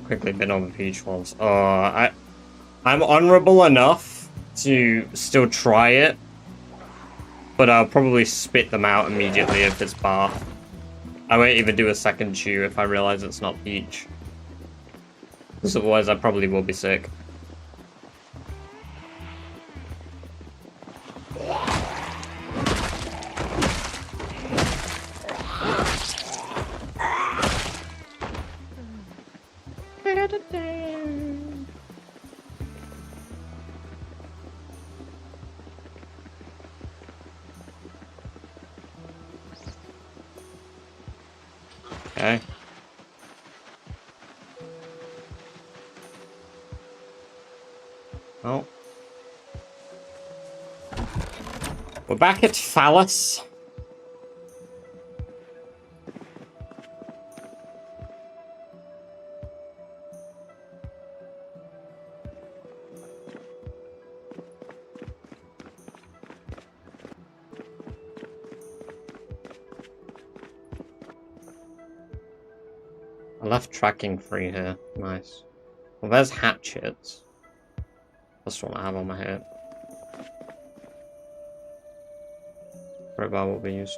Quickly been on the peach ones. Oh, I'm honorable enough to still try it, but I'll probably spit them out immediately if it's bath. I won't even do a second chew if I realize it's not peach. Because otherwise I probably will be sick. Okay. Oh. We're back at Phallus. I left tracking free here. Nice. Well, there's hatchets. That's what I have on my head. Crowbar will be used.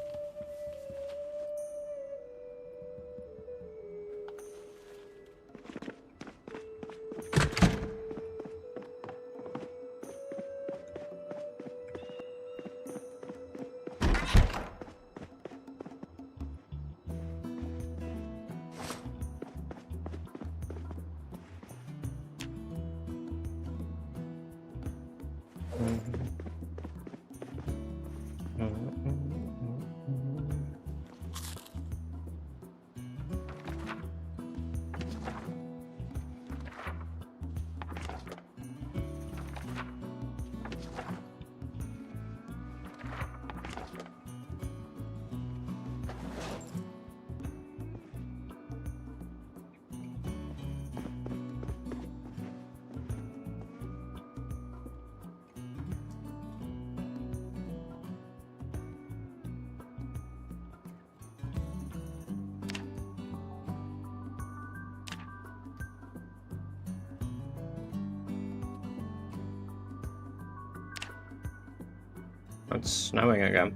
It's snowing again.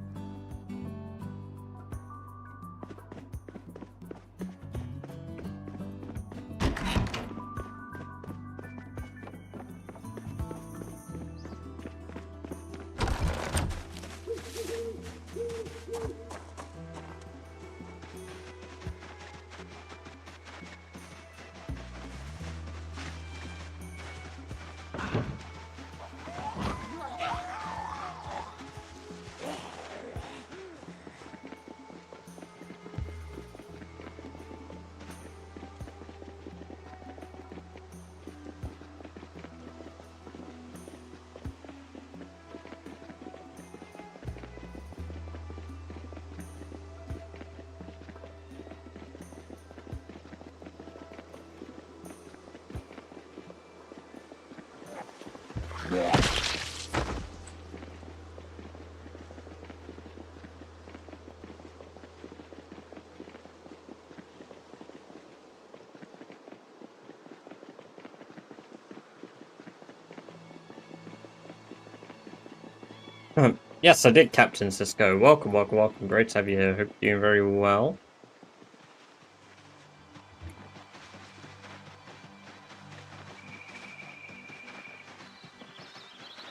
Yes, I did, Captain Cisco. Welcome, welcome, welcome. Great to have you here. Hope you're doing very well.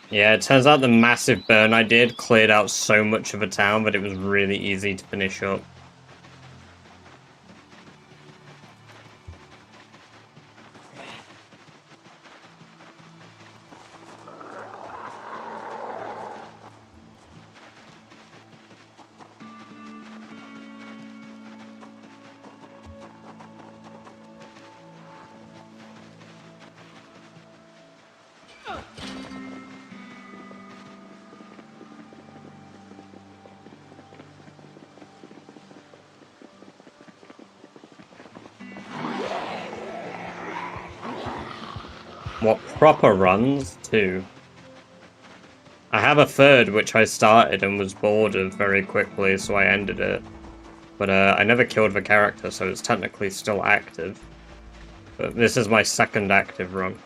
Yeah, it turns out the massive burn I did cleared out so much of a town, but it was really easy to finish up. What, proper runs, too? I have a third, which I started and was bored of very quickly, so I ended it. But I never killed the character, so it's technically still active. But this is my second active run.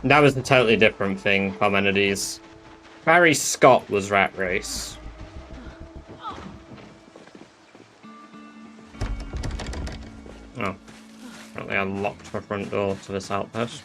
That was a totally different thing, Parmenides. Barry Scott was Rat Race. Oh. Apparently I locked my front door to this outpost.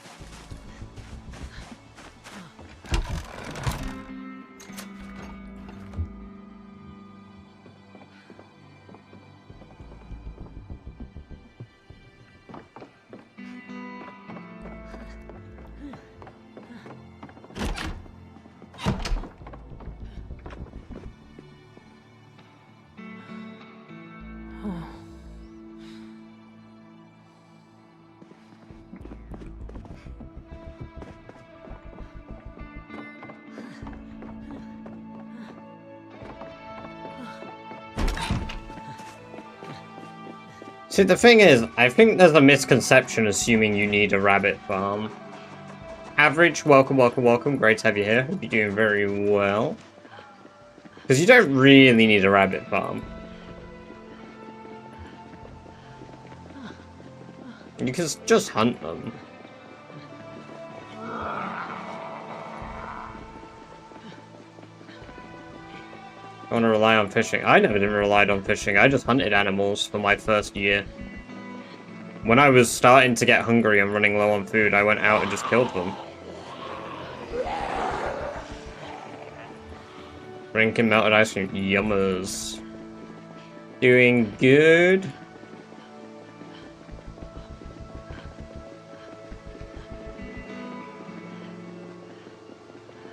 See, the thing is, I think there's a misconception assuming you need a rabbit farm. Average, welcome, welcome, welcome. Great to have you here. Hope you're doing very well. Because you don't really need a rabbit farm. You can just hunt them. I want to rely on fishing. I never did relied on fishing. I just hunted animals for my first year. When I was starting to get hungry and running low on food, I went out and just killed them. Drinking melted ice cream. Yummers. Doing good.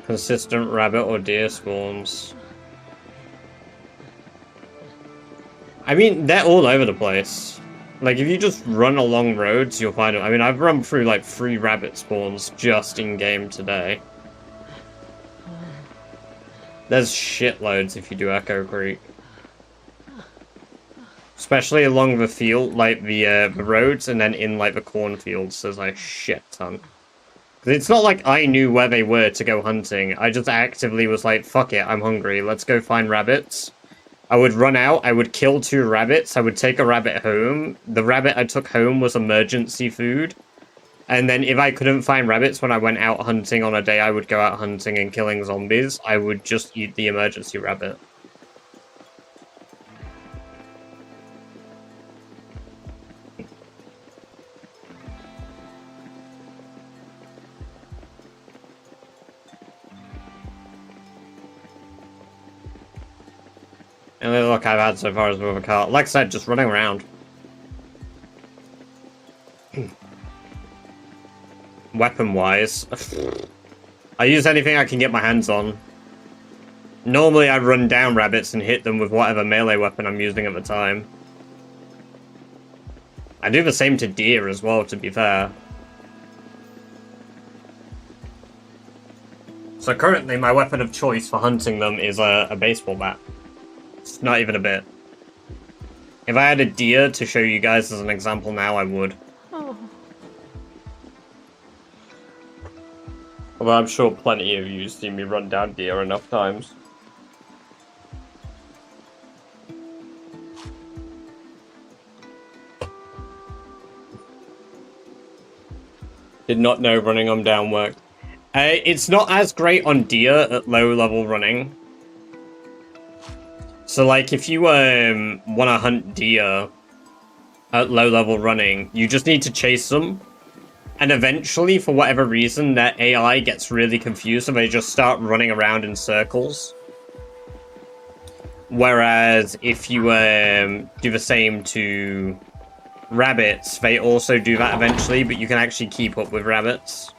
Consistent rabbit or deer spawns. I mean, they're all over the place. Like, if you just run along roads, you'll find them. I mean, I've run through, like, 3 rabbit spawns just in-game today. There's shitloads if you do Echo Creek. Especially along the field, like, the roads, and then in, like, the cornfields, there's, like, shit ton. Because it's not like I knew where they were to go hunting. I just actively was like, fuck it, I'm hungry, let's go find rabbits. I would run out, I would kill 2 rabbits, I would take a rabbit home. The rabbit I took home was emergency food. And then if I couldn't find rabbits when I went out hunting on a day I would go out hunting and killing zombies, I would just eat the emergency rabbit. And the look I've had so far is with a car. Like I said, just running around. Weapon-wise, I use anything I can get my hands on. Normally I run down rabbits and hit them with whatever melee weapon I'm using at the time. I do the same to deer as well, to be fair. So currently my weapon of choice for hunting them is a baseball bat. It's not even a bit. If I had a deer to show you guys as an example now, I would. Oh. Although I'm sure plenty of you have seen me run down deer enough times. Did not know running them down worked. It's not as great on deer at low level running. So like if you want to hunt deer at low level running, you just need to chase them. And eventually, for whatever reason, their AI gets really confused and they just start running around in circles. Whereas if you do the same to rabbits, they also do that eventually, but you can actually keep up with rabbits.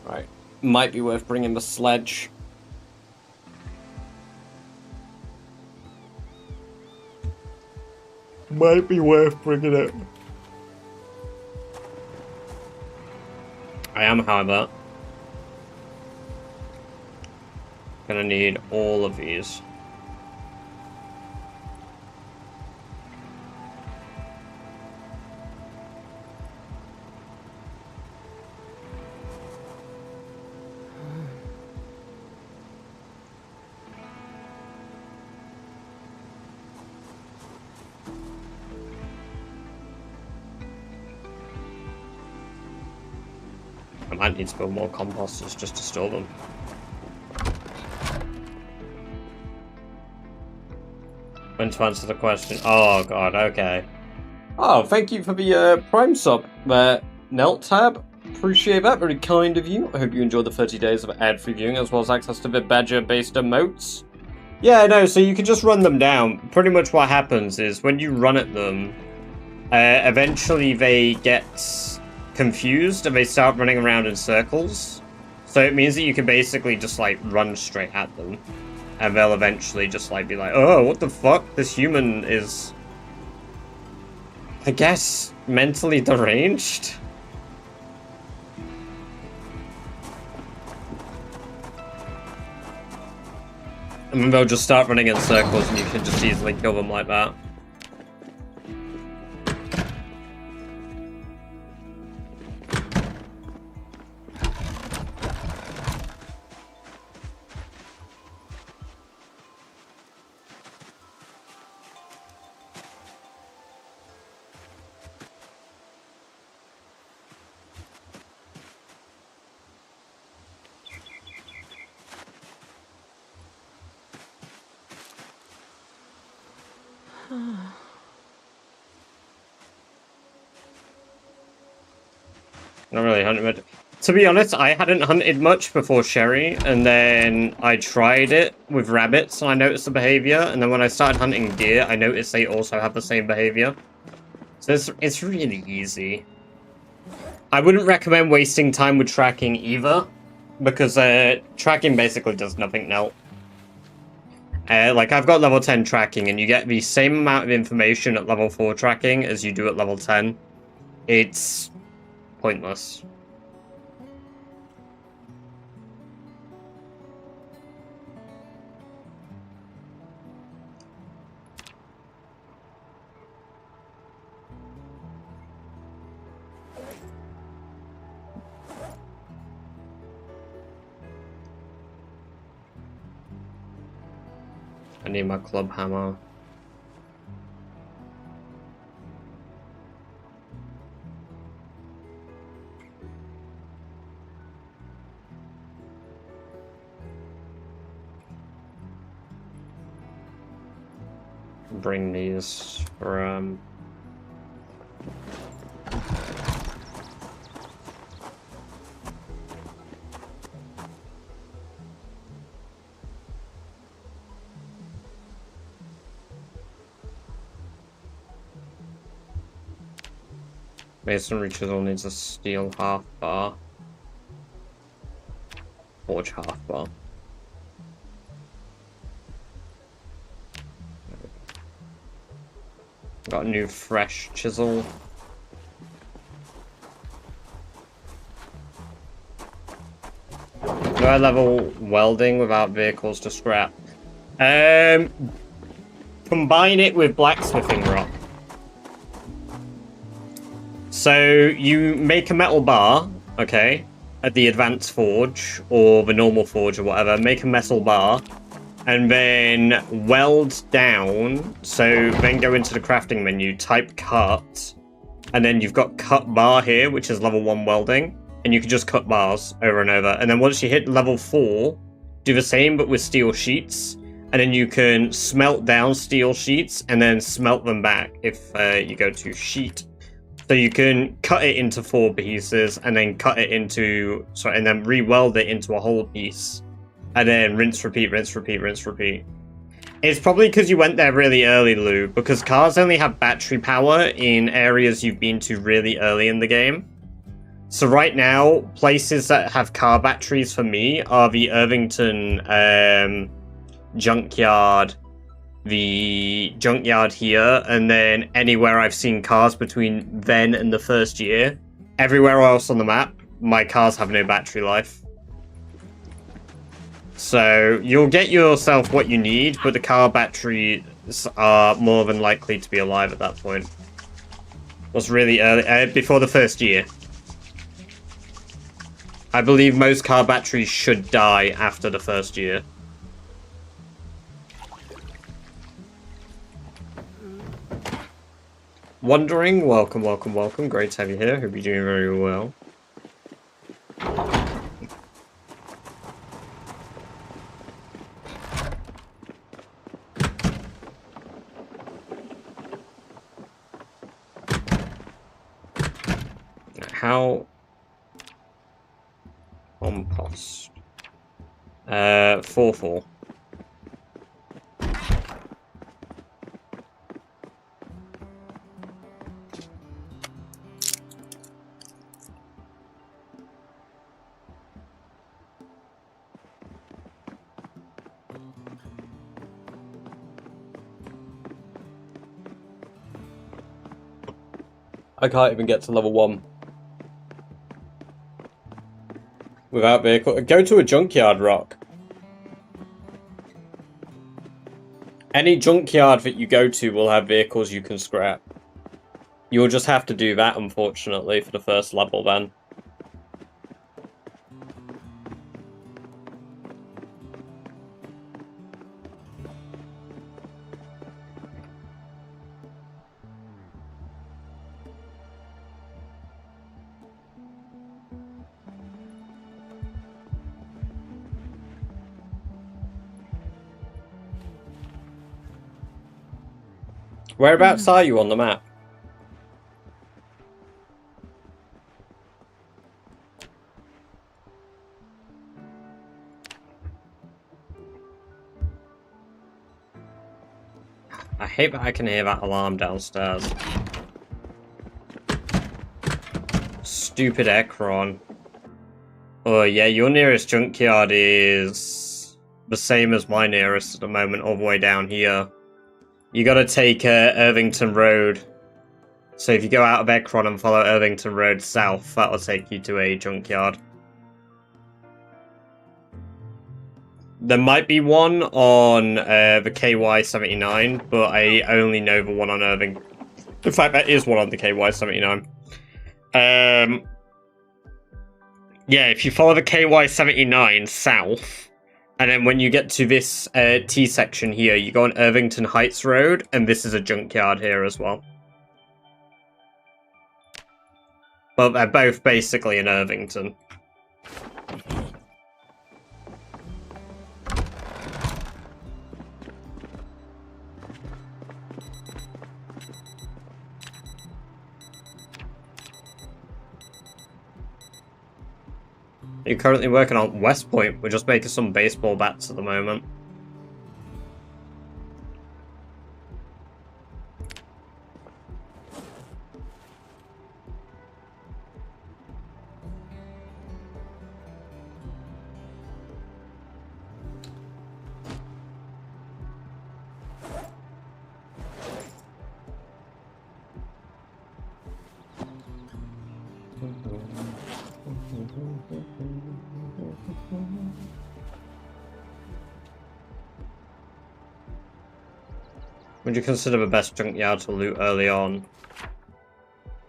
Right. Might be worth bringing the sledge. Might be worth bringing it. I am, however, gonna need all of these. I might need to build more composters just to store them. When to answer the question. Oh god, okay. Oh, thank you for the Prime sub there, Neltab. Appreciate that, very kind of you. I hope you enjoyed the 30 days of ad-free viewing as well as access to the badger-based emotes. Yeah, no, so you can just run them down. Pretty much what happens is when you run at them, eventually they get confused and they start running around in circles. So it means that you can basically just like run straight at them. And they'll eventually just like be like, oh, what the fuck? This human is, I guess, mentally deranged? And then they'll just start running in circles and you can just easily kill them like that. Not really hunting much. To be honest, I hadn't hunted much before Sherry, and then I tried it with rabbits, and I noticed the behavior, and then when I started hunting deer, I noticed they also have the same behavior. So it's really easy. I wouldn't recommend wasting time with tracking either, because tracking basically does nothing now. Like, I've got level 10 tracking, and you get the same amount of information at level 4 tracking as you do at level 10. It's pointless. I need my club hammer. Bring these for Masonry chisel needs a steel half bar. Forge half bar. Got a new fresh chisel. Do I level welding without vehicles to scrap? Combine it with blacksmithing rock. So you make a metal bar, okay, at the advanced forge or the normal forge or whatever, make a metal bar, and then weld down. So then go into the crafting menu, type cut, and then you've got cut bar here, which is level 1 welding, and you can just cut bars over and over. And then once you hit level 4, do the same but with steel sheets, and then you can smelt down steel sheets and then smelt them back if you go to sheet. So you can cut it into 4 pieces and then cut it into, sorry, and then re-weld it into a whole piece. And then rinse, repeat, rinse, repeat, rinse, repeat. It's probably because you went there really early, Lou, because cars only have battery power in areas you've been to really early in the game. So right now, places that have car batteries for me are the Irvington junkyard, the junkyard here, and then anywhere I've seen cars between then and the first year. Everywhere else on the map, my cars have no battery life. So you'll get yourself what you need, but the car batteries are more than likely to be alive at that point. Was really early, before the first year. I believe most car batteries should die after the first year. Wandering, welcome, welcome, welcome. Great to have you here. Hope you're doing very well. How? Compost. 4-4. I can't even get to level 1 without vehicle. Go to a junkyard, Rock. Any junkyard that you go to will have vehicles you can scrap. You'll just have to do that, unfortunately, for the first level then. Whereabouts are you on the map? I hate that I can hear that alarm downstairs. Stupid Ekron. Oh yeah, your nearest junkyard is the same as my nearest at the moment, all the way down here. You gotta take Irvington Road. So if you go out of Ekron and follow Irvington Road south, that'll take you to a junkyard. There might be one on the KY-79, but I only know the one on Irving. In fact, there is one on the KY-79. Yeah, if you follow the KY-79 south, and then when you get to this T section here, you go on Irvington Heights Road, and this is a junkyard here as well. But they're both basically in Irvington. You're currently working on Westpoint. We're just making some baseball bats at the moment. Would you consider the best junkyard to loot early on?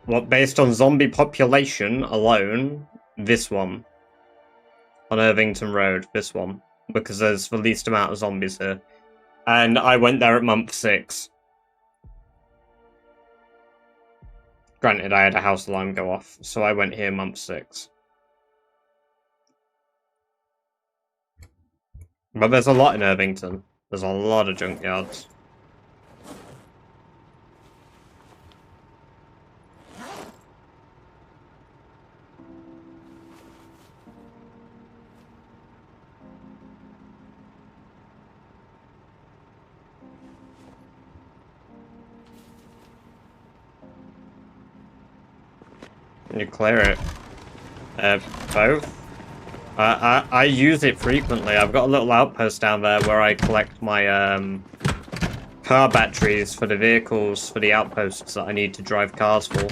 Well, based on zombie population alone, this one. On Irvington Road, this one. Because there's the least amount of zombies here. And I went there at month 6. Granted, I had a house alarm go off, so I went here month 6. But there's a lot in Irvington. There's a lot of junkyards. You clear it. Both. I use it frequently. I've got a little outpost down there where I collect my car batteries for the vehicles for the outposts that I need to drive cars for.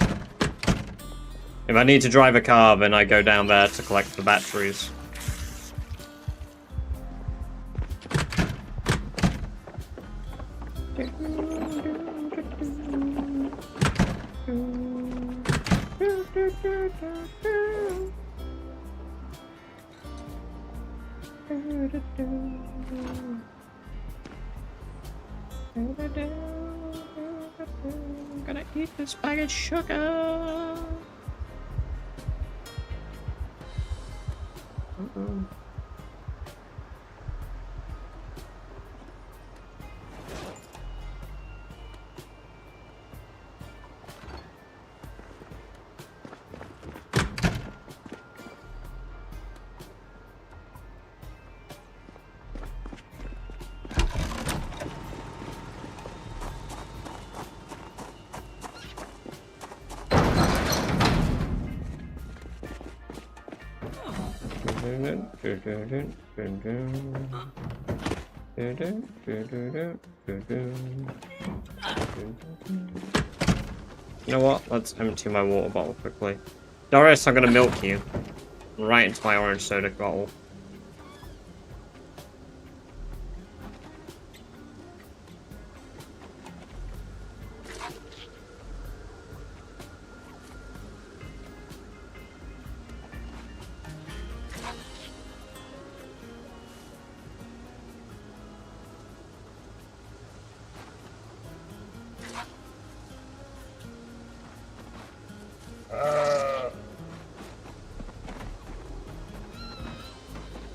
If I need to drive a car, then I go down there to collect the batteries. Gonna eat this bag of sugar. You know what? Let's empty my water bottle quickly. Doris, I'm gonna milk you. Right into my orange soda bottle.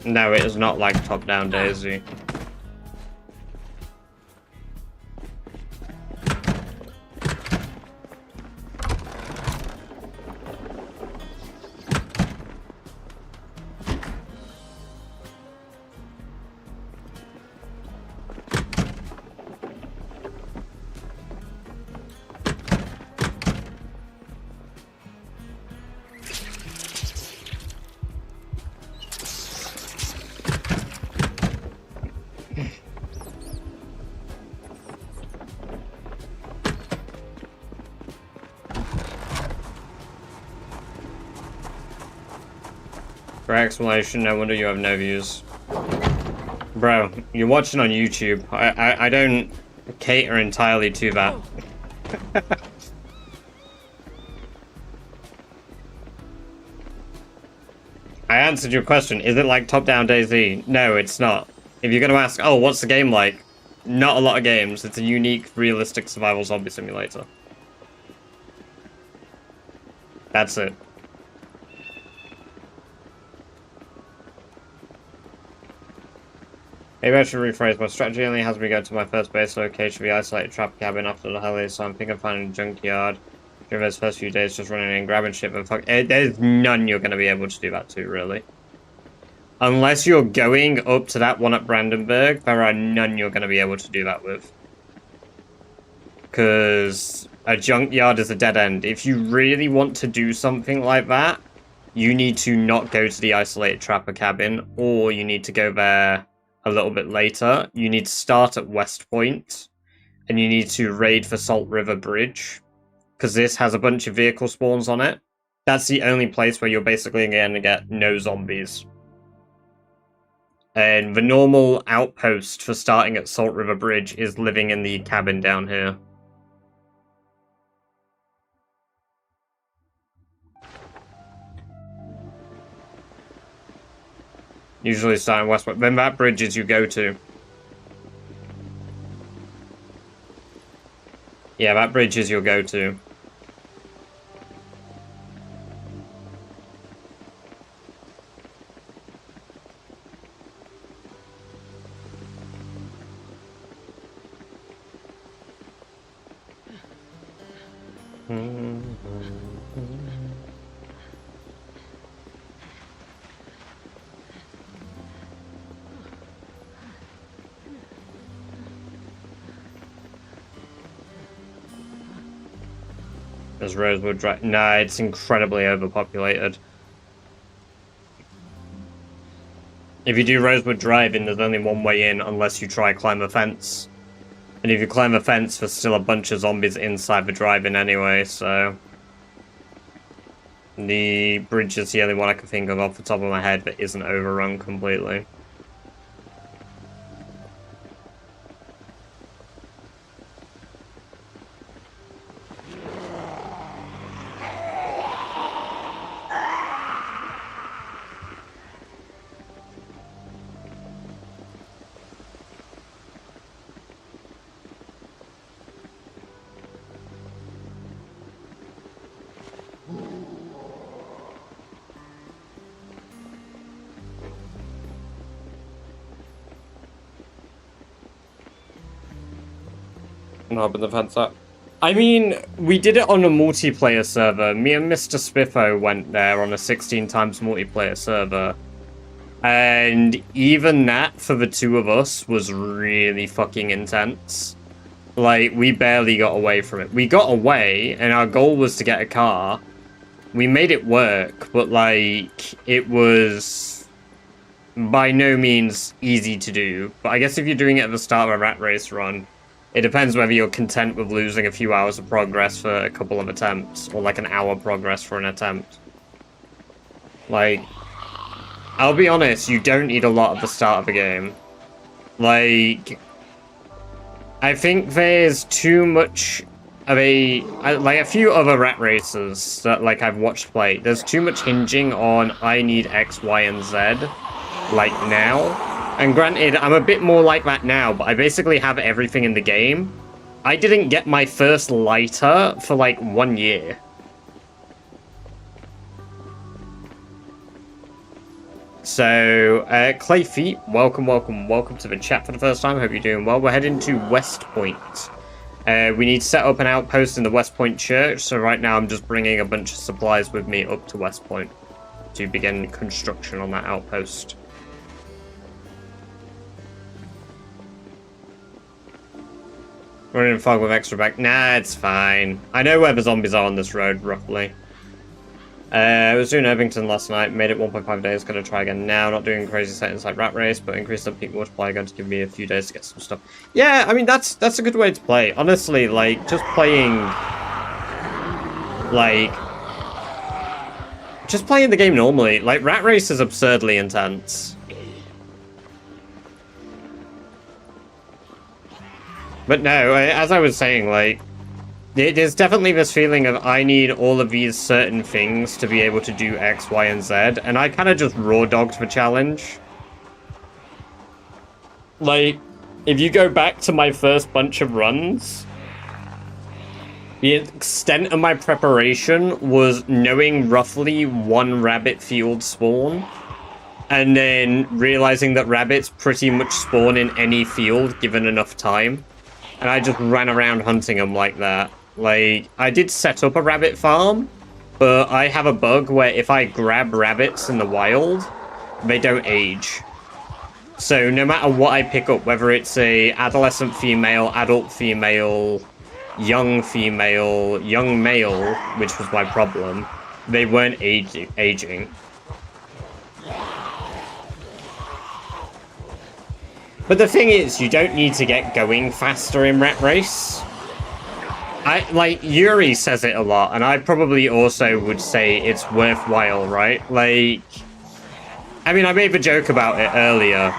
No, it is not like top-down Daisy. Great explanation, no wonder you have no views. Bro, you're watching on YouTube. I don't cater entirely to that. I answered your question. Is it like top-down DayZ? No, it's not. If you're going to ask, oh, what's the game like? Not a lot of games. It's a unique, realistic survival zombie simulator. That's it. Maybe I should rephrase. My strategy only has me go to my first base location, the isolated trap cabin after the heli, so I'm thinking of finding a junkyard. During those first few days, just running in, grabbing shit, and fuck. There's none you're going to be able to do that to, really. Unless you're going up to that one at Brandenburg, there are none you're going to be able to do that with. Because a junkyard is a dead end. If you really want to do something like that, you need to not go to the isolated trapper cabin, or you need to go there a little bit later. You need to start at Westpoint, and you need to raid for Salt River Bridge, because this has a bunch of vehicle spawns on it. That's the only place where you're basically going to get no zombies. And the normal outpost for starting at Salt River Bridge is living in the cabin down here. Usually starting Westpoint. Then that bridge is you go to. Yeah, that bridge is your go-to. There's Rosewood Drive. Nah, it's incredibly overpopulated. If you do Rosewood Drive in, there's only one way in unless you try climb a fence. And if you climb a fence, there's still a bunch of zombies inside the drive-in anyway, so... The bridge is the only one I can think of off the top of my head that isn't overrun completely. Open the fence up. I mean, we did it on a multiplayer server. Me and Mr. Spiffo went there on a 16 times multiplayer server. And even that, for the two of us, was really fucking intense. Like, we barely got away from it. We got away, and our goal was to get a car. We made it work, but, like, it was by no means easy to do. But I guess if you're doing it at the start of a rat race run, it depends whether you're content with losing a few hours of progress for a couple of attempts, or like an hour progress for an attempt. Like, I'll be honest, you don't need a lot at the start of the game. Like, I think there's too much of like a few other rat races that like I've watched play. There's too much hinging on I need X, Y, and Z, like now. And granted, I'm a bit more like that now, but I basically have everything in the game. I didn't get my first lighter for like 1 year. So, Clay Feet, welcome to the chat for the first time. Hope you're doing well. We're heading to Westpoint. We need to set up an outpost in the Westpoint church, so right now I'm just bringing a bunch of supplies with me up to Westpoint to begin construction on that outpost. We're in fog with extra back. Nah, it's fine. I know where the zombies are on this road, roughly. I was doing Irvington last night, made it 1.5 days, gonna try again now. Not doing crazy settings like Rat Race, but increased the peak multiplier, going to give me a few days to get some stuff. Yeah, I mean, that's a good way to play. Honestly, like, just playing, like, just playing the game normally. Like, Rat Race is absurdly intense. But no, as I was saying, like, there's definitely this feeling of I need all of these certain things to be able to do X, Y, and Z, and I kind of just raw dogged the challenge. Like, if you go back to my first bunch of runs, the extent of my preparation was knowing roughly one rabbit field spawn, and then realizing that rabbits pretty much spawn in any field given enough time. And I just ran around hunting them like that. Like, I did set up a rabbit farm, but I have a bug where if I grab rabbits in the wild, they don't age. So no matter what I pick up, whether it's a adolescent female, adult female, young female, young male, which was my problem, they weren't aging. But the thing is, you don't need to get going faster in Rat Race. Like, Yuri says it a lot, and I probably also would say it's worthwhile, right? Like, I mean, I made the joke about it earlier,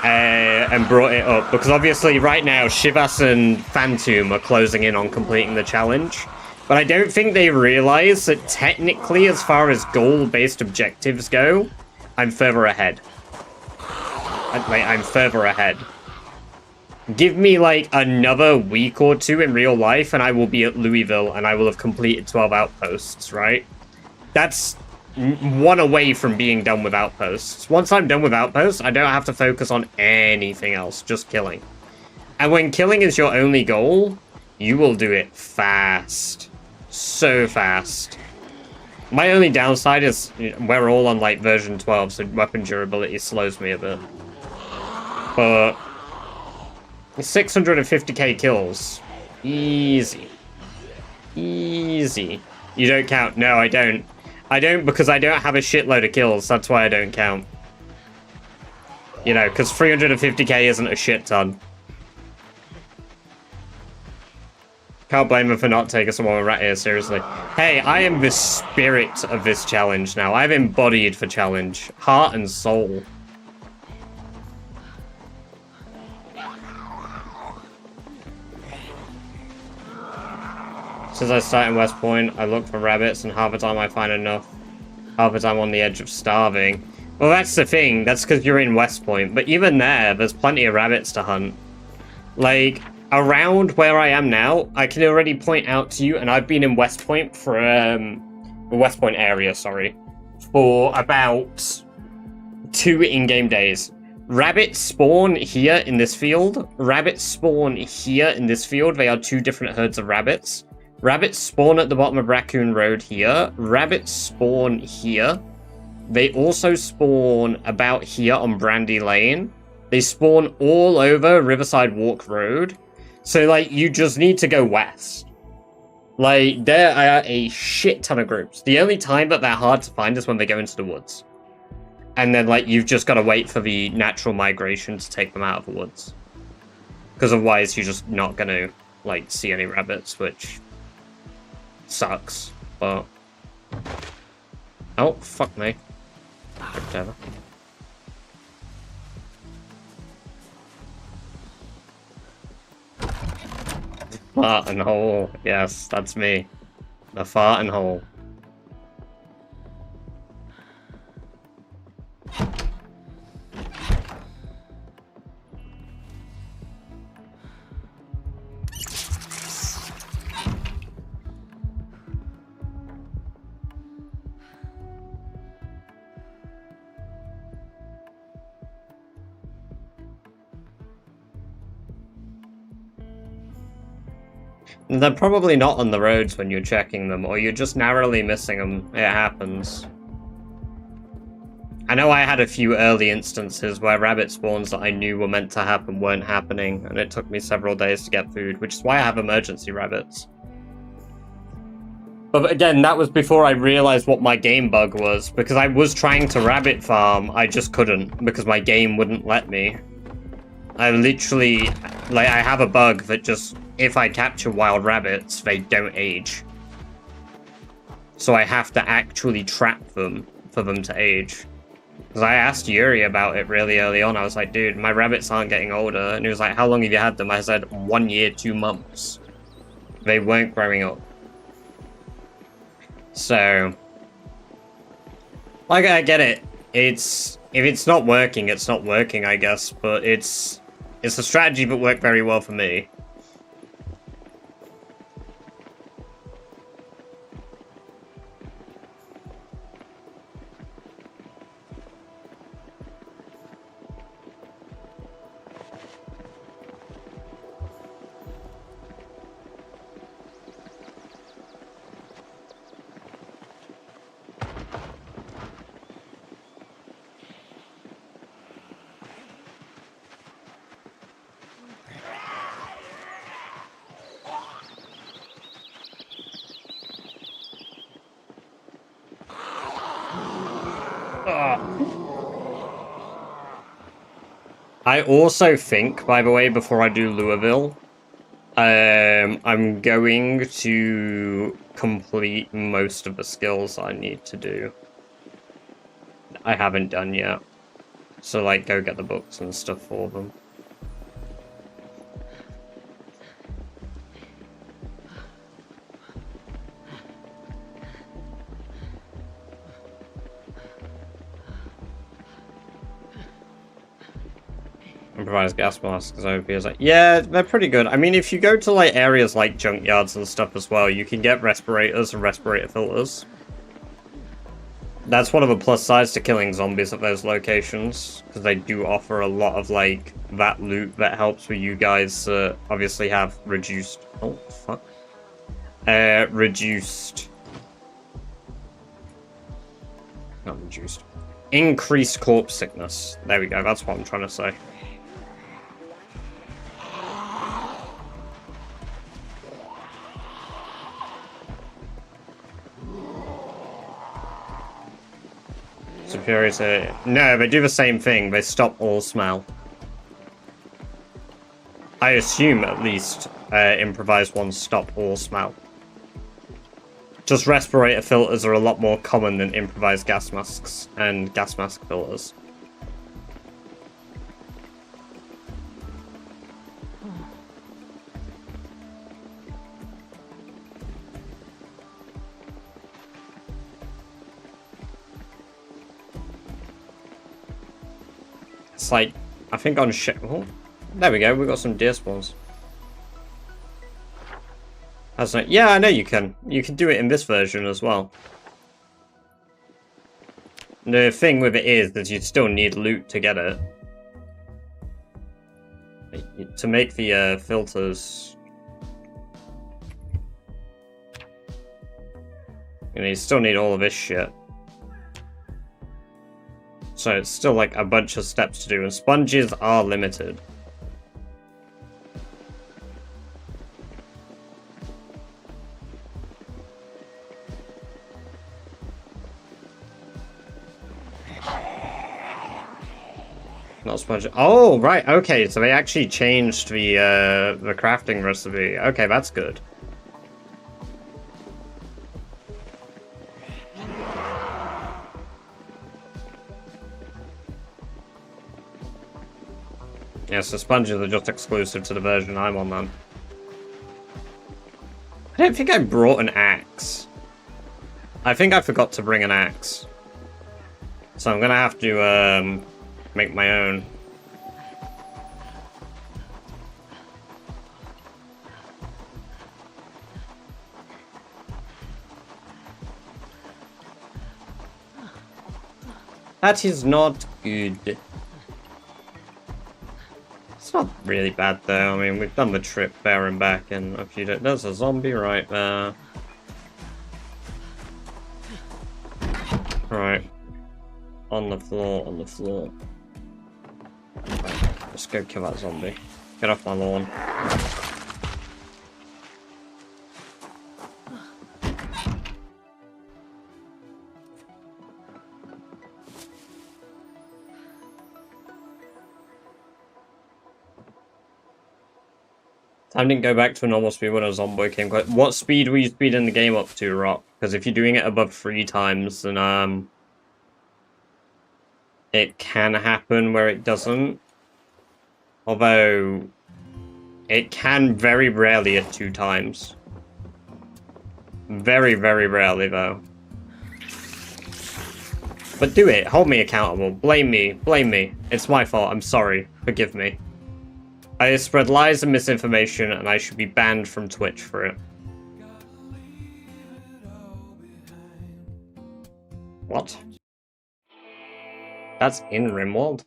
and brought it up, because obviously right now, Shivas and Phantom are closing in on completing the challenge. But I don't think they realize that technically, as far as goal-based objectives go, I'm further ahead. I'm further ahead. Give me, like, another week or two in real life, and I will be at Louisville, and I will have completed 12 outposts, right? That's one away from being done with outposts. Once I'm done with outposts, I don't have to focus on anything else, just killing. And when killing is your only goal, you will do it fast. So fast. My only downside is we're all on, like, version 12, so weapon durability slows me a bit. But 650k kills. Easy. Easy. You don't count. No, I don't. I don't because I don't have a shitload of kills. That's why I don't count. You know, because 350k isn't a shit ton. Can't blame him for not taking someone right here, seriously. Hey, I am the spirit of this challenge now. I've embodied the challenge. Heart and soul. Since I started in Westpoint, I look for rabbits, and half the time I find enough. Half the time I'm on the edge of starving. Well, that's the thing. That's because you're in Westpoint. But even there's plenty of rabbits to hunt. Like, around where I am now, I can already point out to you, and I've been in Westpoint for, the Westpoint area, sorry, for about 2 in-game days. Rabbits spawn here in this field. Rabbits spawn here in this field. They are 2 different herds of rabbits. Rabbits spawn at the bottom of Raccoon Road here. Rabbits spawn here. They also spawn about here on Brandy Lane. They spawn all over Riverside Walk Road. So, like, you just need to go west. Like, there are a shit ton of groups. The only time that they're hard to find is when they go into the woods. And then, like, you've just got to wait for the natural migration to take them out of the woods. Because otherwise, you're just not going to, like, see any rabbits, which sucks, but... Oh, fuck me. Whatever. Fart and hole. Yes, that's me. The fart and hole. They're probably not on the roads when you're checking them, or you're just narrowly missing them. It happens. I know I had a few early instances where rabbit spawns that I knew were meant to happen weren't happening, and it took me several days to get food, which is why I have emergency rabbits. But again, that was before I realized what my game bug was, because I was trying to rabbit farm, I just couldn't, because my game wouldn't let me. I literally, like, I have a bug that just, if I capture wild rabbits, they don't age. So I have to actually trap them for them to age. Because I asked Yuri about it really early on. I was like, dude, my rabbits aren't getting older. And he was like, how long have you had them? I said, 1 year, 2 months. They weren't growing up. So, like, I get it. If it's not working, it's not working, I guess. But it's a strategy that worked very well for me. I also think, by the way, before I do Louisville, I'm going to complete most of the skills I need to do. I haven't done yet. So, like, go get the books and stuff for them. Improvised gas masks OP is like, yeah, they're pretty good. I mean, if you go to like areas like junkyards and stuff as well, you can get respirators and respirator filters. That's one of the plus sides to killing zombies at those locations, because they do offer a lot of like that loot that helps with you guys obviously have reduced. Oh fuck. Reduced. Not reduced. Increased corpse sickness. There we go. That's what I'm trying to say. Superior to... No, they do the same thing. They stop all smell. I assume, at least, improvised ones stop all smell. Just respirator filters are a lot more common than improvised gas masks and gas mask filters. It's like, I think on shit. Oh, there we go. We got some deer spawns. That's like, yeah, I know you can. You can do it in this version as well. The thing with it is that you still need loot to get it. To make the filters, you still need all of this shit. So it's still like a bunch of steps to do, and sponges are limited. Not sponge. Oh, right. Okay, so they actually changed the crafting recipe. Okay, that's good. Yeah, so sponges are just exclusive to the version I'm on then. I don't think I brought an axe. I think I forgot to bring an axe. So I'm gonna have to make my own. That is not good. It's not really bad though. I mean, we've done the trip there and back in a few days. There's a zombie right there. Right. On the floor, on the floor. Right, let's go kill that zombie. Get off my lawn. I didn't go back to a normal speed when a zombie came close. What speed were you speeding the game up to, Rock? Because if you're doing it above 3 times, then it can happen where it doesn't. Although it can very rarely at 2 times. Very, very rarely though. But do it. Hold me accountable. Blame me. Blame me. It's my fault. I'm sorry. Forgive me. I spread lies and misinformation, and I should be banned from Twitch for it. What? That's in Rimworld?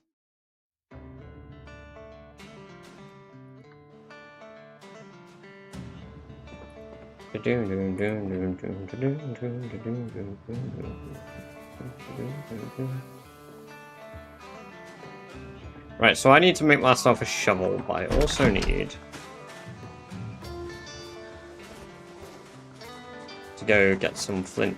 Right, so I need to make myself a shovel, but I also need to go get some flint.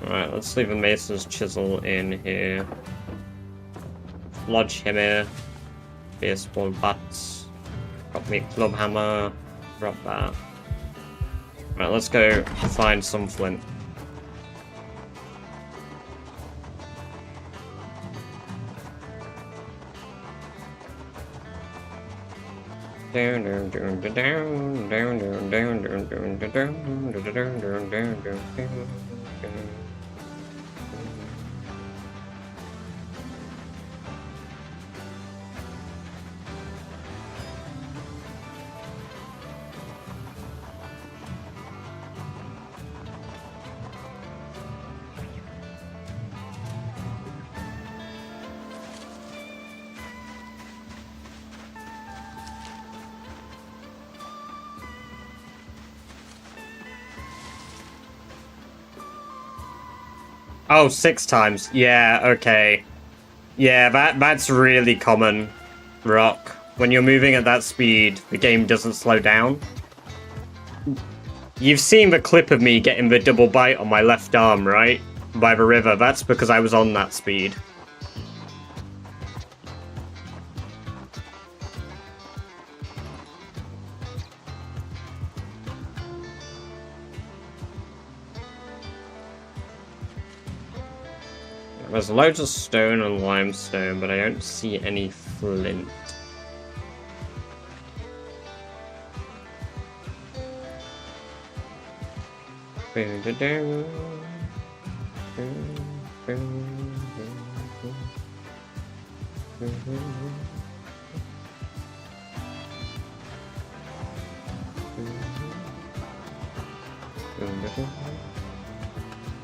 Alright, let's leave a mason's chisel in here. Lodge him here. Baseball bats. Got me a club hammer. Drop that. Right, let's go find some flint. Down, down, down, down, down, down, down, down, down, down, down, down, down, down. Oh, 6 times. Yeah, okay. Yeah, that's really common, Rock. When you're moving at that speed, the game doesn't slow down. You've seen the clip of me getting the double bite on my left arm, right? By the river. That's because I was on that speed. There's loads of stone and limestone, but I don't see any flint.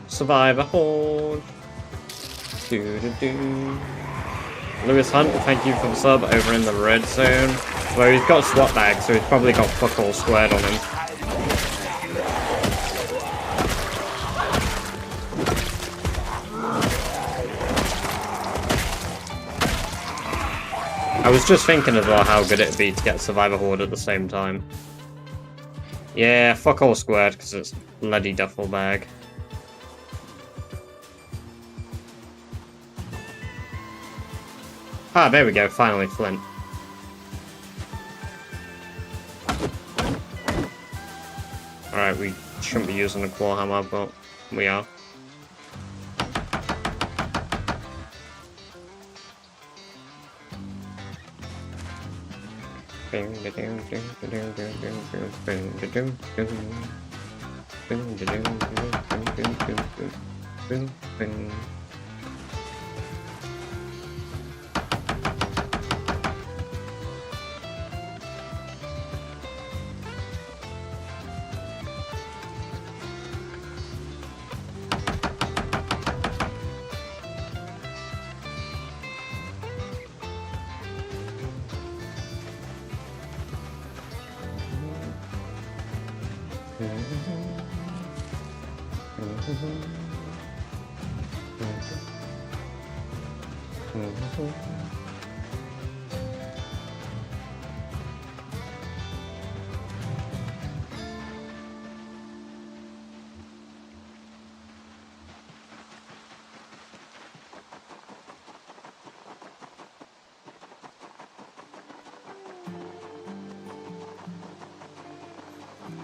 Survivor Horde. Lewis Hunt, thank you for the sub over in the red zone. Well, he's got SWAT bag, so he's probably got fuck all squared on him. I was just thinking as well how good it'd be to get Survivor Horde at the same time. Yeah, fuck all squared, because it's bloody duffel bag. Ah, there we go, finally flint. Alright, we shouldn't be using the claw hammer, but we are.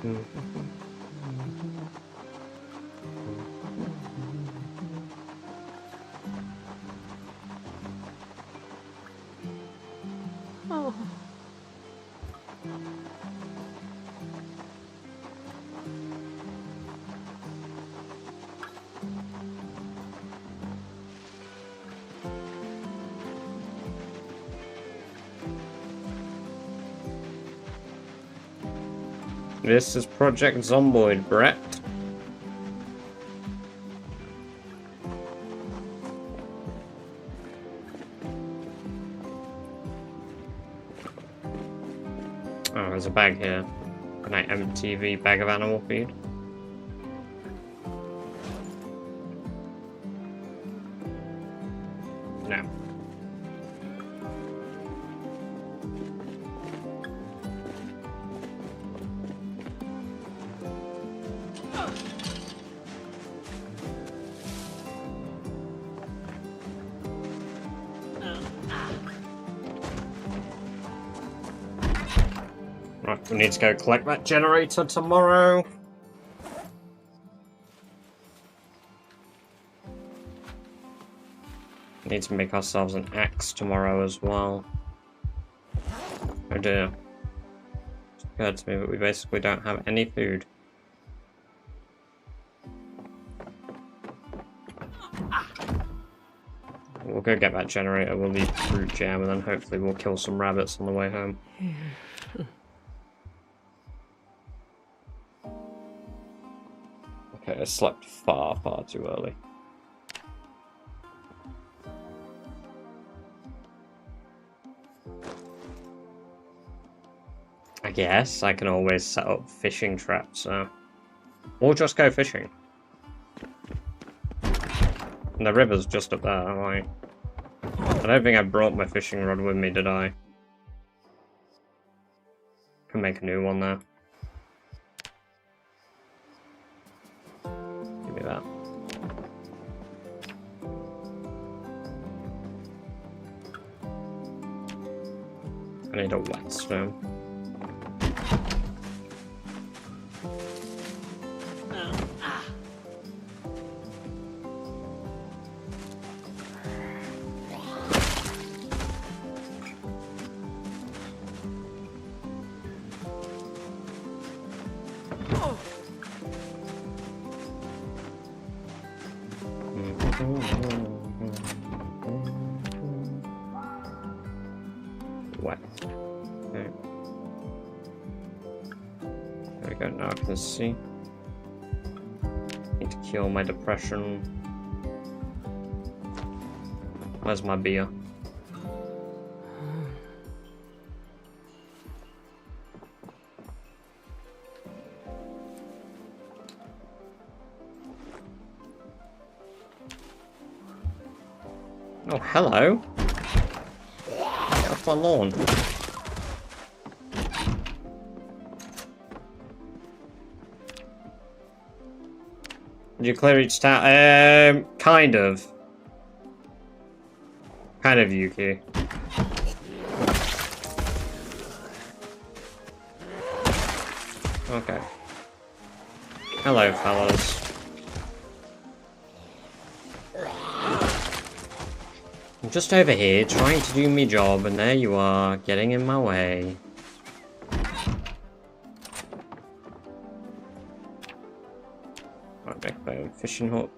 Oh. This is Project Zomboid, Brett. Oh, there's a bag here. Can I MTV bag of animal feed? No. Right, we need to go collect that generator tomorrow. Need to make ourselves an axe tomorrow as well. Oh dear. It's occurred to me that we basically don't have any food. We'll go get that generator, we'll leave fruit jam, and then hopefully we'll kill some rabbits on the way home. Okay, I slept far, far too early. I guess I can always set up fishing traps, so... Or just go fishing. And the river's just up there, like... I don't think I brought my fishing rod with me, did I? Can make a new one there. Give me that. I need a whetstone. What? Okay. There we go, now I can see. Need to cure my depression. Where's my beer? Oh, hello. Get off my lawn. Did you clear each town? Kind of. Kind of, Yuki. Okay. Hello, fellas. I'm just over here trying to do my job, and there you are, getting in my way. Right, make a fishing hook.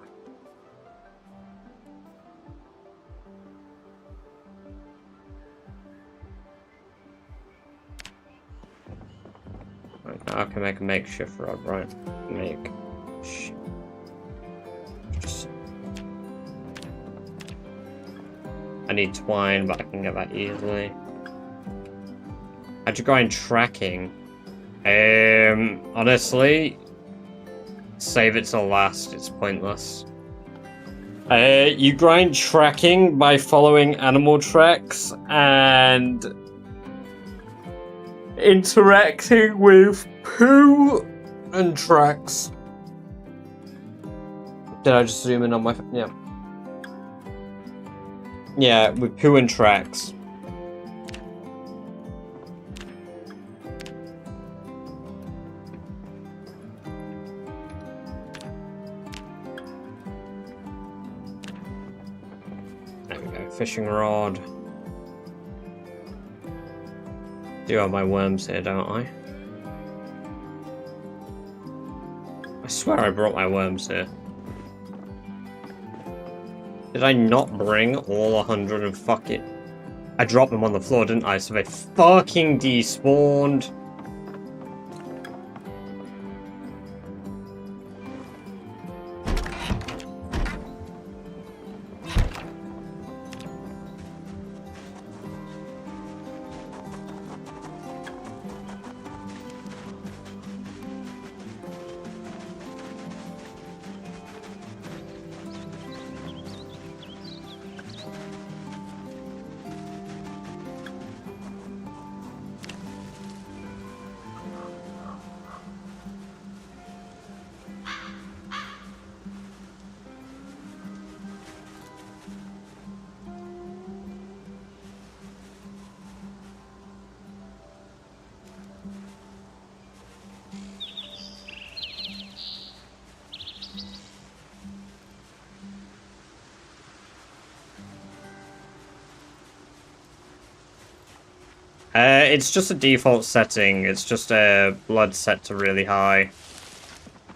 Right, now I can make a makeshift rod, right? I need twine, but I can get that easily. How'd you grind tracking? Honestly, save it till last, it's pointless. You grind tracking by following animal tracks and interacting with poo and tracks. Did I just zoom in on my... yeah. Yeah, with poo and tracks. fishing rod. Do have my worms here, don't I? I swear I brought my worms here. Did I not bring all 100 and fuck it? I dropped them on the floor, didn't I? So they fucking despawned. It's just a default setting. It's just a blood set to really high.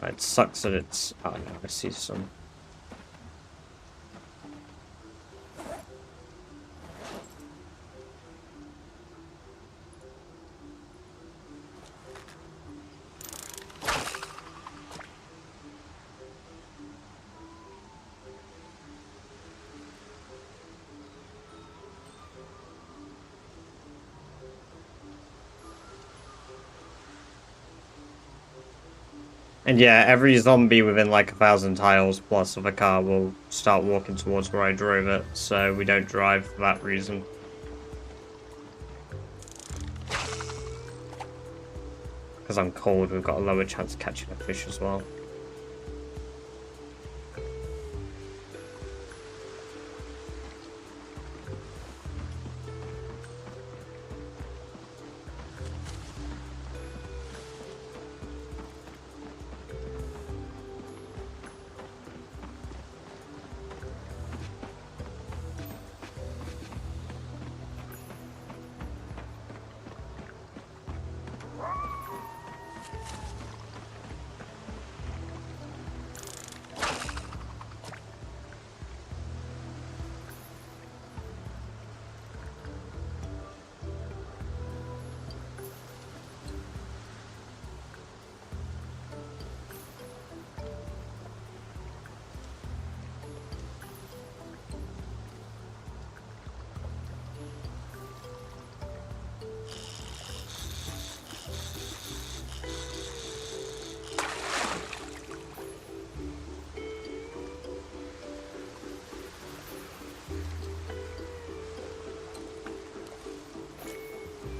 It sucks that it's... Oh no, I see some. And yeah, every zombie within like 1,000 tiles plus of a car will start walking towards where I drove it, so we don't drive for that reason. Because I'm cold, we've got a lower chance of catching a fish as well.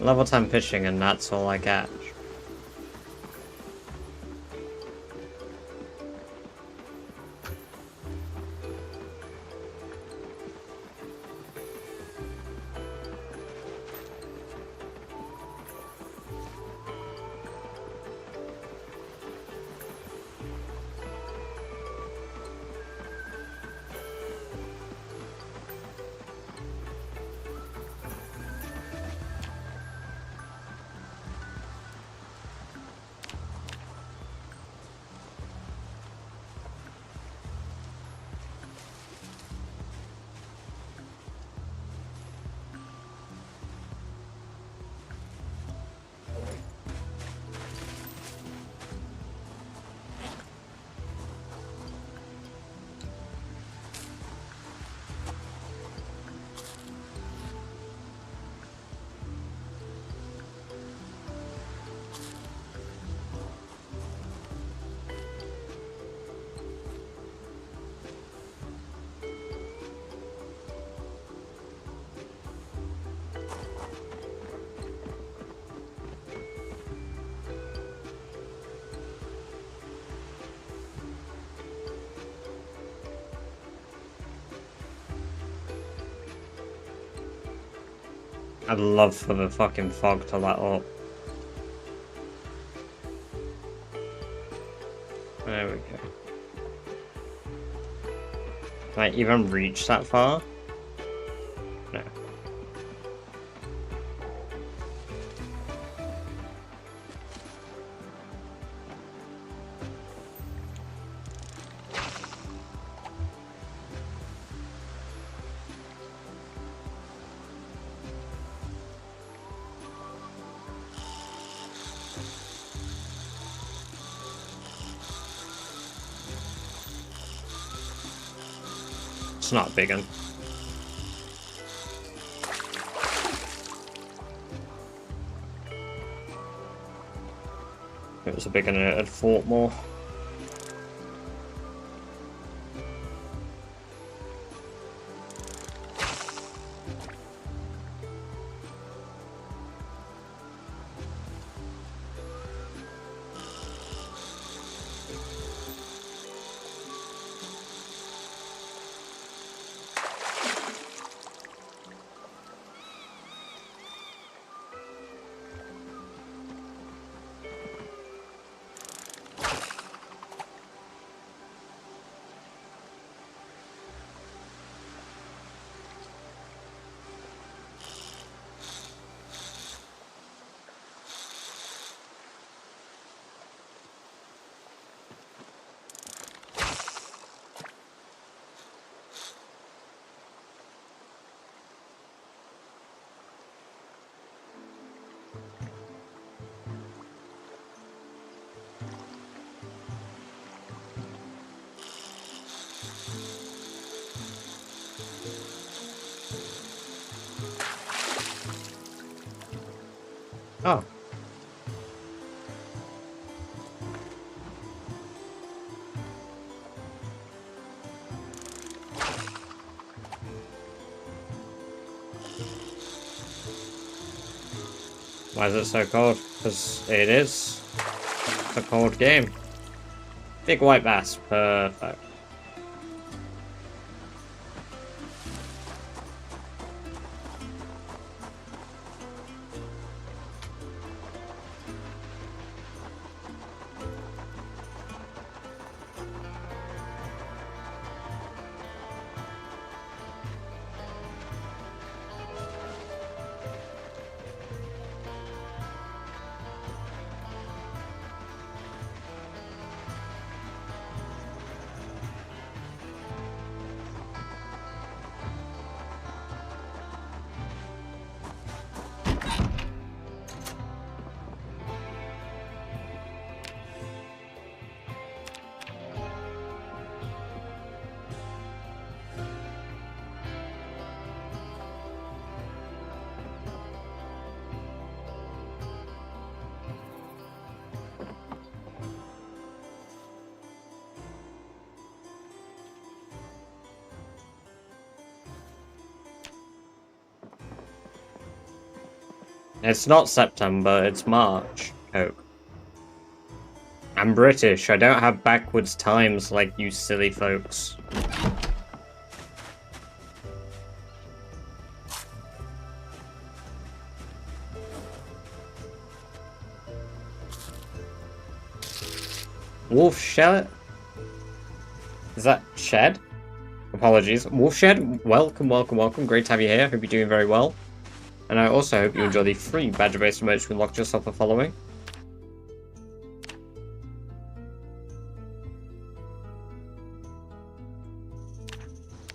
Level 10 fishing and that's all I catch. I'd love for the fucking fog to let up. There we go. Can I even reach that far? It's not a big one. It was a big one and it had fought more. Oh. Why is it so cold? Because it is a cold game. Big white bass, perfect. It's not September, it's March, Coke. I'm British, I don't have backwards times like you silly folks. Wolf Shed? Is that Shed? Apologies. Wolf Shed, welcome, welcome, welcome. Great to have you here. Hope you're doing very well. And I also hope you enjoy the free badger-based merch we locked yourself a following.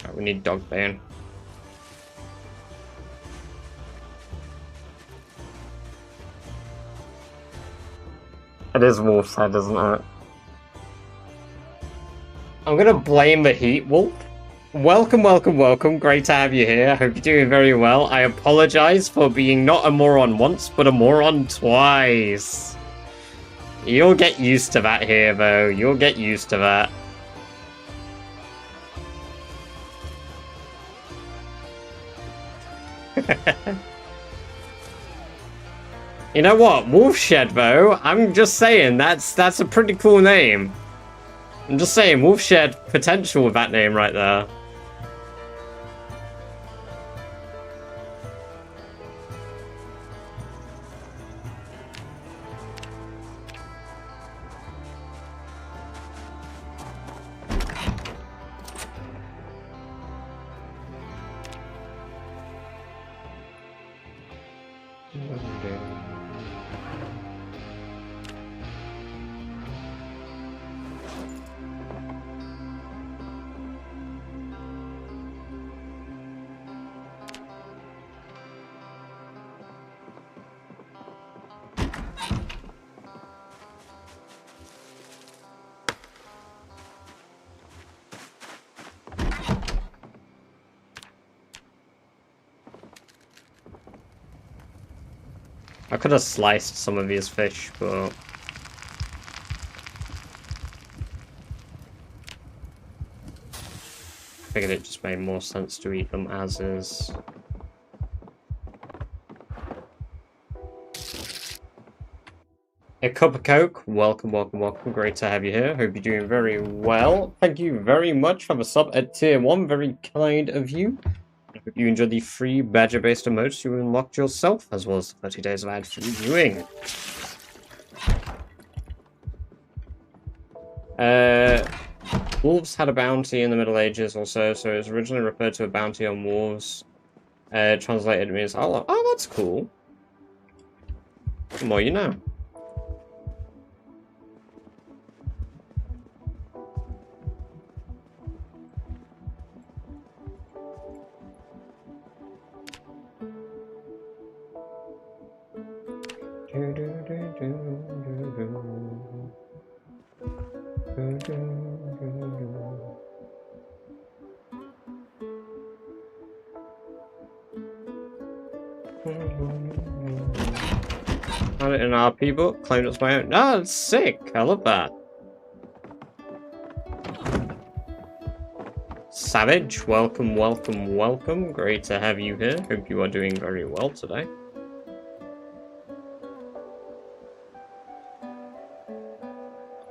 Right, we need dog bane. It is Wolf's head, isn't it? I'm gonna blame the heat, Wolf. Welcome, welcome, welcome. Great to have you here. I hope you're doing very well. I apologize for being not a moron once, but a moron twice. You'll get used to that here, though. You'll get used to that. You know what? Wolfshed, though, I'm just saying, that's a pretty cool name. I'm just saying, Wolfshed potential with that name right there. I could have sliced some of these fish, but... figured it just made more sense to eat them as is. A cup of Coke, welcome, welcome, welcome. Great to have you here. Hope you're doing very well. Thank you very much for the sub at tier 1. Very kind of you. I hope you enjoyed the free badger-based emotes you unlocked yourself, as well as 30 days of ad-free viewing. Wolves had a bounty in the Middle Ages or so it was originally referred to a bounty on wolves. Translated means, oh, that's cool. The more you know. Found it in an RP book, claimed it's my own. Oh, it's sick. I love that. Savage, welcome, welcome, welcome. Great to have you here. Hope you are doing very well today.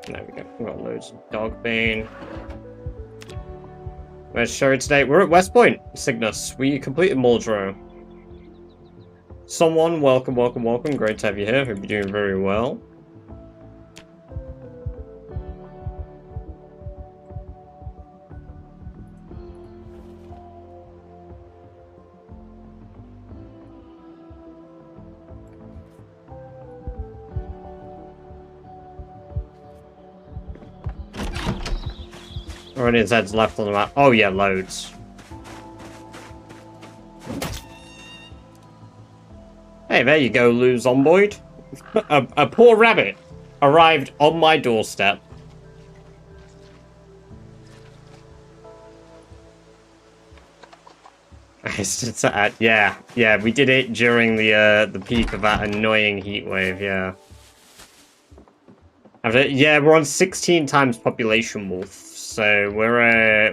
There we go. We've got loads of dog bane. Where's Sherry today? We're at Westpoint, Cygnus. We completed Muldrow. Someone, welcome, welcome, welcome. Great to have you here. Hope you're doing very well. Or his head's left on the map. Oh yeah, loads. Hey, there you go, Lou Zomboid. a poor rabbit arrived on my doorstep. Yeah, we did it during the peak of that annoying heat wave. Yeah. Yeah, we're on 16 times population wolf, so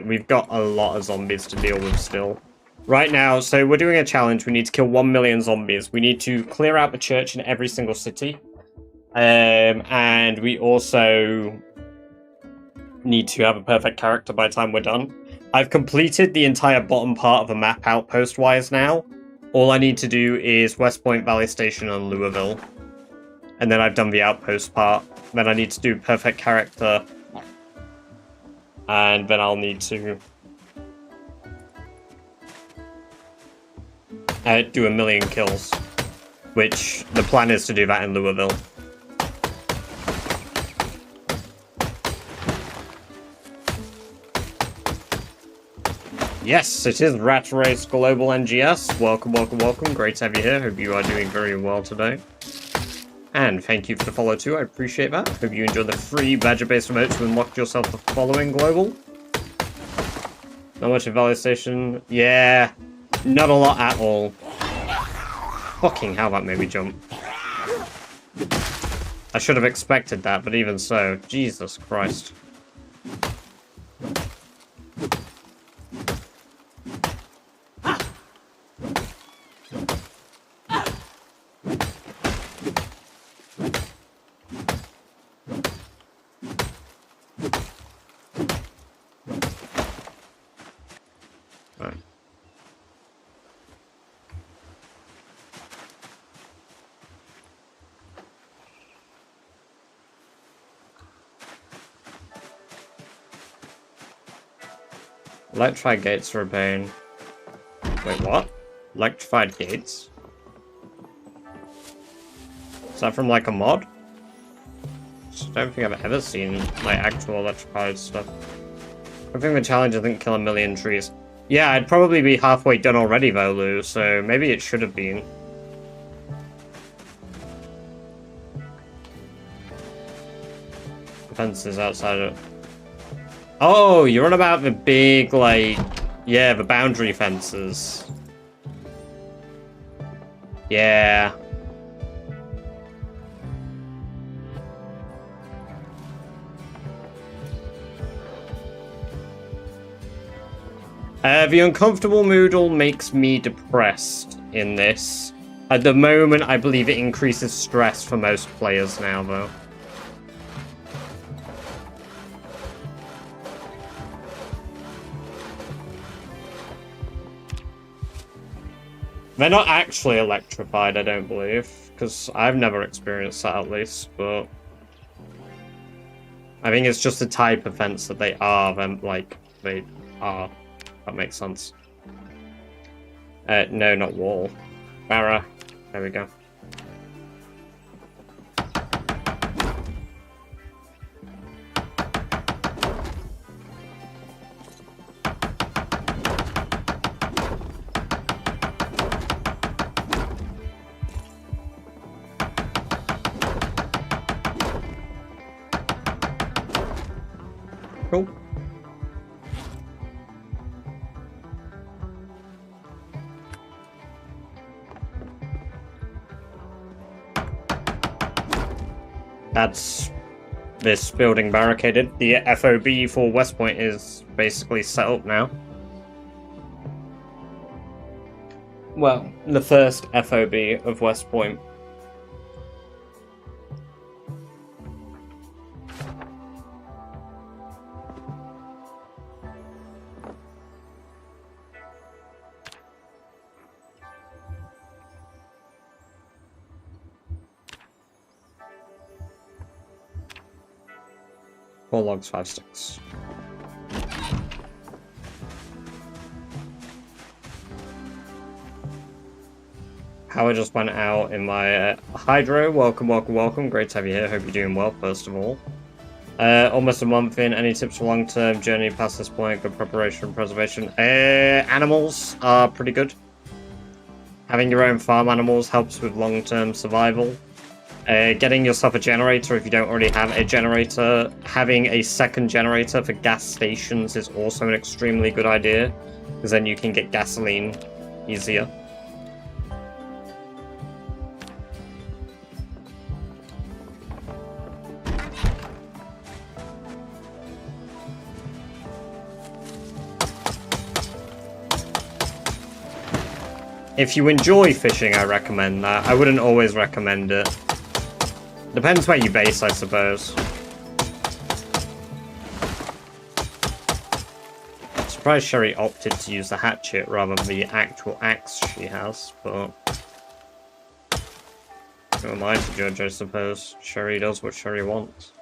we've got a lot of zombies to deal with still. Right now, so we're doing a challenge. We need to kill 1 million zombies. We need to clear out the church in every single city. And we also need to have a perfect character by the time we're done. I've completed the entire bottom part of the map outpost-wise now. All I need to do is Westpoint, Valley Station, and Louisville. And then I've done the outpost part. Then I need to do perfect character. And then I'll need to do 1 million kills, which the plan is to do that in Louisville. Yes, it is Rat Race Global NGS. Welcome, welcome, welcome. Great to have you here. Hope you are doing very well today. And thank you for the follow too. I appreciate that. Hope you enjoyed the free badger-based remote to unlock yourself the following global. Not much of Valley Station. Yeah, not a lot at all. Fucking hell, that made me jump. I should have expected that, but even so, Jesus Christ. Electrified gates are a pain. Wait, what? Electrified gates? Is that from like a mod? I don't think I've ever seen like actual electrified stuff. I think the challenge isn't kill 1 million trees. Yeah, I'd probably be halfway done already though, Lou, so maybe it should have been. The fences outside of it. Oh, you're on about the big, like, yeah, the boundary fences. Yeah. The uncomfortable moodle makes me depressed in this. At the moment, I believe it increases stress for most players now, though. They're not actually electrified, I don't believe, because I've never experienced that at least, but I think it's just the type of fence that they are, then, like, they are. That makes sense. No, not wall. Barra. There we go. Cool. That's this building barricaded. The FOB for Westpoint is basically set up now. Well, the first FOB of Westpoint. Four logs, 5 sticks. Power just went out in my hydro. Welcome, welcome, welcome. Great to have you here. Hope you're doing well, first of all. Almost a month in. Any tips for long-term journey past this point? Good preparation and preservation. Animals are pretty good. Having your own farm animals helps with long-term survival. Getting yourself a generator if you don't already have a generator. Having a second generator for gas stations is also an extremely good idea, because then you can get gasoline easier. If you enjoy fishing, I recommend that. I wouldn't always recommend it. Depends where you base, I suppose. I'm surprised Sherry opted to use the hatchet rather than the actual axe she has, but who am I to judge, I suppose? Sherry does what Sherry wants.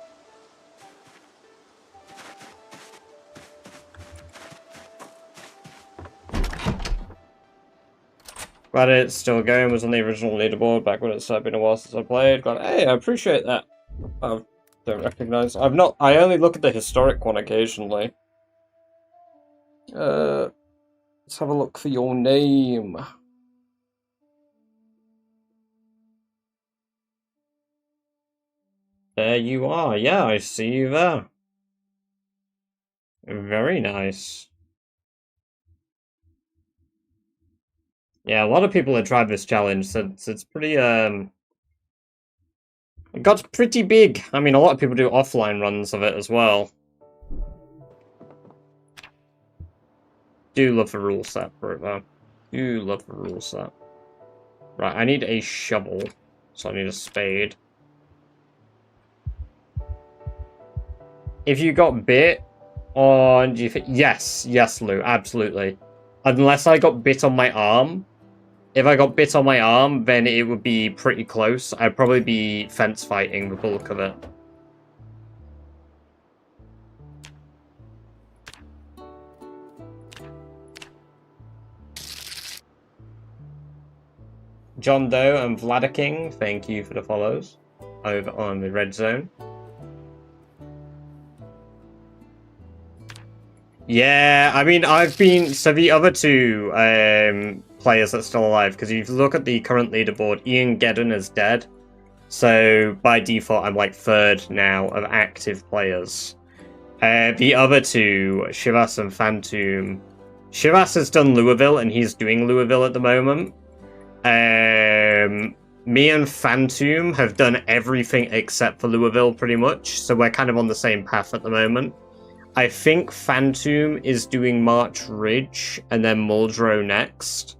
Glad it's still going. Was on the original leaderboard back when it's been a while since I played. Glad, hey, I appreciate that. I don't recognize. I only look at the historic one occasionally. Let's have a look for your name. There you are. Yeah, I see you there. Very nice. Yeah, a lot of people have tried this challenge, so it's pretty, it got pretty big. I mean, a lot of people do offline runs of it as well. Do love the rule set for it, though. Do love the rule set. Right, I need a shovel, so I need a spade. If you got bit on... Yes, Lou, absolutely. Unless I got bit on my arm. If I got bit on my arm, then it would be pretty close. I'd probably be fence fighting the bulk of it. John Doe and Vladiking, thank you for the follows over on the red zone. Yeah, I mean, so the other two players that's still alive, because if you look at the current leaderboard, Ian Geddon is dead. So by default, I'm like third now of active players. The other two, Shivas and Phantom. Shivas has done Louisville, and he's doing Louisville at the moment. Me and Phantom have done everything except for Louisville, pretty much. So we're kind of on the same path at the moment. I think Phantom is doing March Ridge and then Muldrow next.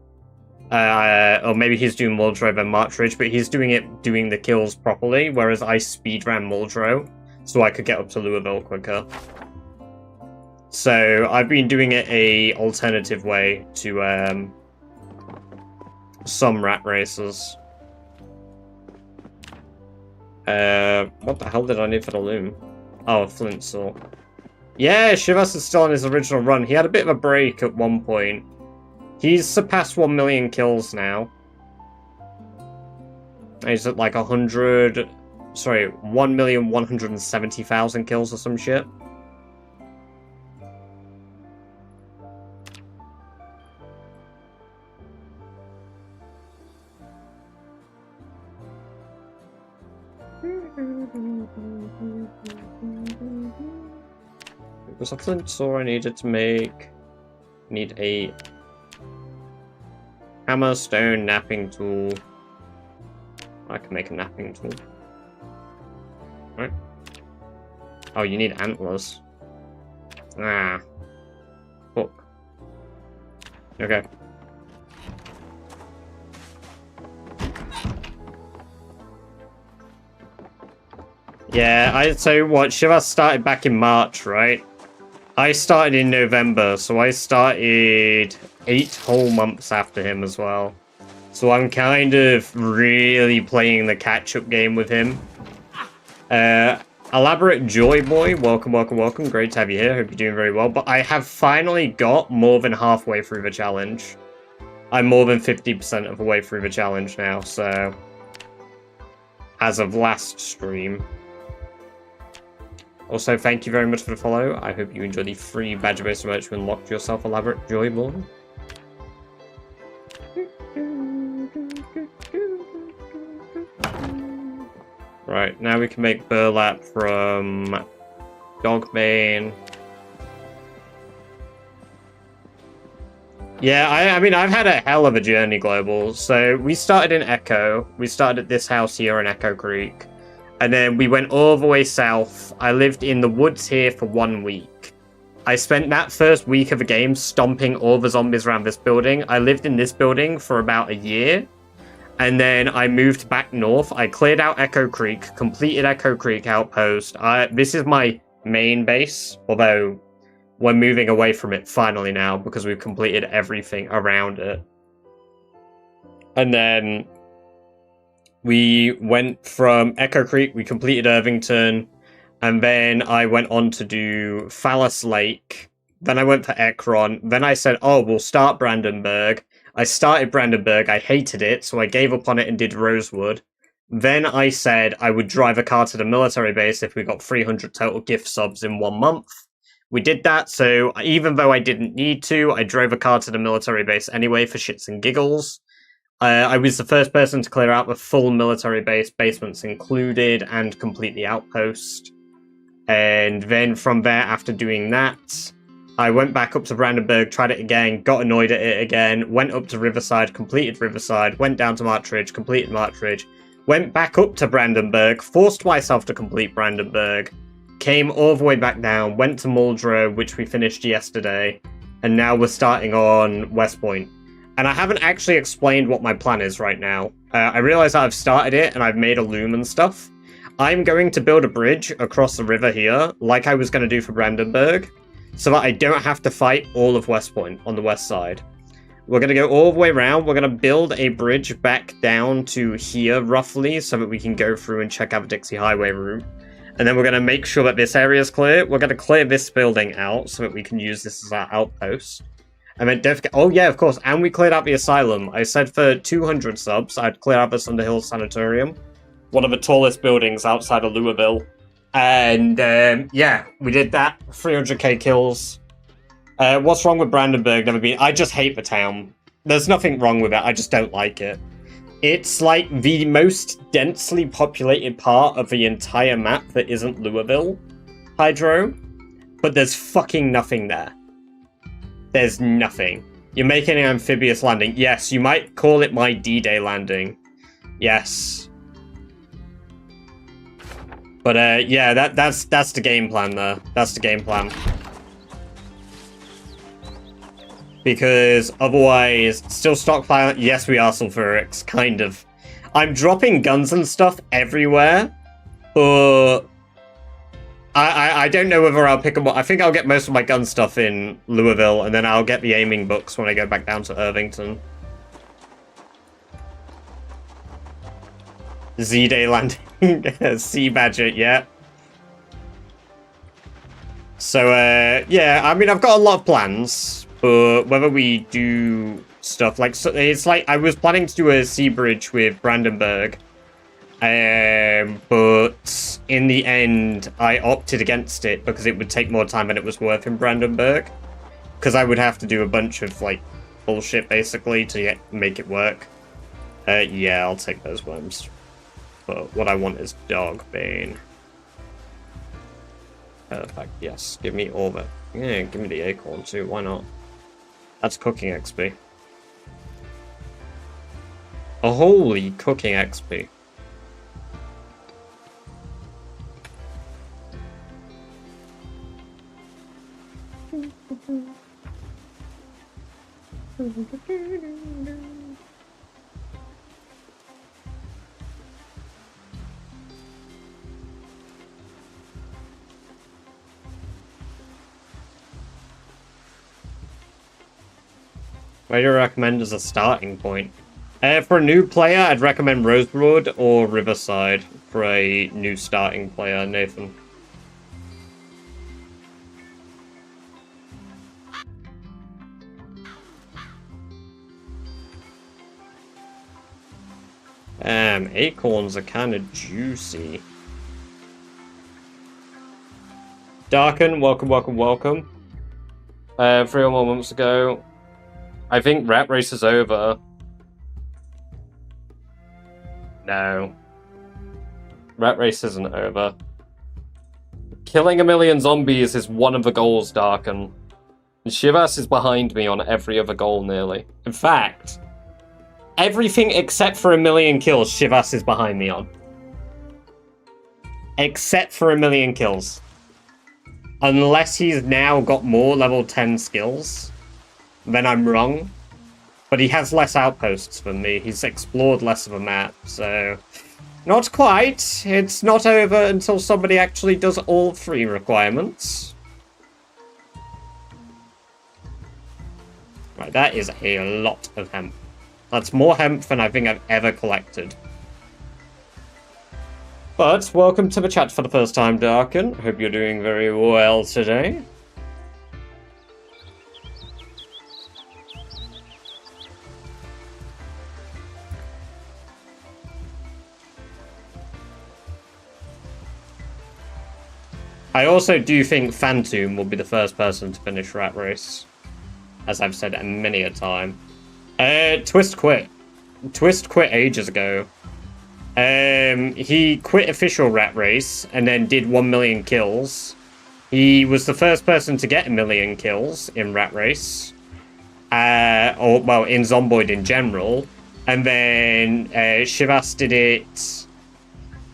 Or maybe he's doing Muldrow then March Ridge, but he's doing the kills properly, whereas I speedran Muldrow so I could get up to Louisville quicker. So I've been doing it a alternative way to some rat races. What the hell did I need for the loom? Oh, a flint saw. Yeah, Shivas is still on his original run. He had a bit of a break at one point. He's surpassed 1 million kills now. He's at like 1,170,000 kills or some shit. It was a flint saw I needed to make. Need a hammer, stone, napping tool. I can make a napping tool. Right. Oh, you need antlers. Ah. Fuck. Okay. Yeah, so what, Shivas started back in March, right? I started in November, so I started 8 whole months after him as well. So I'm kind of really playing the catch-up game with him. Elaborate Joy Boy, welcome, welcome, welcome. Great to have you here. Hope you're doing very well. But I have finally got more than halfway through the challenge. I'm more than 50% of the way through the challenge now, so... as of last stream. Also, thank you very much for the follow. I hope you enjoy the free badger-based merch you unlocked yourself, Elaborate Joy Boy. Right, now we can make burlap from Dogbane. Yeah, I mean, I've had a hell of a journey, Global. So we started in Echo. We started at this house here in Echo Creek. And then we went all the way south. I lived in the woods here for 1 week. I spent that first week of the game stomping all the zombies around this building. I lived in this building for about a year. And then I moved back north. I cleared out Echo Creek, completed Echo Creek Outpost. This is my main base, although we're moving away from it finally now because we've completed everything around it. And then we went from Echo Creek, we completed Irvington, and then I went on to do Phallus Lake. Then I went for Ekron. Then I said, oh, we'll start Brandenburg. I started Brandenburg, I hated it, so I gave up on it and did Rosewood. Then I said I would drive a car to the military base if we got 300 total gift subs in 1 month. We did that, so even though I didn't need to, I drove a car to the military base anyway for shits and giggles. I was the first person to clear out the full military base, basements included, and complete the outpost. And then from there, after doing that, I went back up to Brandenburg, tried it again, got annoyed at it again, went up to Riverside, completed Riverside, went down to March Ridge, completed March Ridge, went back up to Brandenburg, forced myself to complete Brandenburg, came all the way back down, went to Muldrow, which we finished yesterday, and now we're starting on Westpoint. And I haven't actually explained what my plan is right now. I realize I've started it and I've made a loom and stuff. I'm going to build a bridge across the river here, like I was going to do for Brandenburg, so that I don't have to fight all of Westpoint on the west side. We're going to go all the way around. We're going to build a bridge back down to here, roughly, so that we can go through and check out the Dixie Highway route. And then we're going to make sure that this area is clear. We're going to clear this building out so that we can use this as our outpost. And then don't forget, oh yeah, of course, and we cleared out the asylum. I said for 200 subs, I'd clear out the Underhill Sanatorium, one of the tallest buildings outside of Louisville. And yeah, we did that. 300k kills. What's wrong with Brandenburg? Never been. I just hate the town. There's nothing wrong with it. I just don't like it. It's like the most densely populated part of the entire map that isn't Louisville, Hydro. But there's fucking nothing there. There's nothing. You're making an amphibious landing. Yes, you might call it my D-Day landing. Yes. But yeah, that's the game plan there. That's the game plan. Because otherwise, still stockpile. Yes, we are sulfurics, kind of. I'm dropping guns and stuff everywhere, but I don't know whether I'll pick them up. I think I'll get most of my gun stuff in Louisville, and then I'll get the aiming books when I go back down to Irvington. Z-Day landing. Sea Badger, yeah. So, yeah, I mean, I've got a lot of plans, but whether we do stuff like... So it's like, I was planning to do a sea bridge with Brandenburg, but in the end, I opted against it because it would take more time than it was worth in Brandenburg. Because I would have to do a bunch of, like, bullshit, basically, to make it work. Yeah, I'll take those worms. But what I want is Dog Bane. Perfect, yes. Give me all that. Yeah, give me the acorn too, why not? That's cooking XP. A holy cooking XP. Where do you recommend as a starting point? For a new player, I'd recommend Rosewood or Riverside for a new starting player, Nathan. Acorns are kind of juicy. Darken, welcome, welcome, welcome. 3 or more months ago. I think Rat Race is over. No. Rat Race isn't over. Killing 1 million zombies is one of the goals, Darken. And Shivas is behind me on every other goal, nearly. In fact, everything except for 1 million kills, Shivas is behind me on. Except for 1 million kills. Unless he's now got more level 10 skills, then I'm wrong. But he has less outposts than me. He's explored less of a map, so... Not quite. It's not over until somebody actually does all 3 requirements. Right, that is a lot of hemp. That's more hemp than I think I've ever collected. But, welcome to the chat for the first time, Darken. Hope you're doing very well today. I also do think Phantom will be the first person to finish Rat Race. As I've said many a time. Twist quit. Twist quit ages ago. He quit official Rat Race and then did 1 million kills. He was the first person to get 1 million kills in Rat Race. Or, well, in Zomboid in general. And then Shivas did it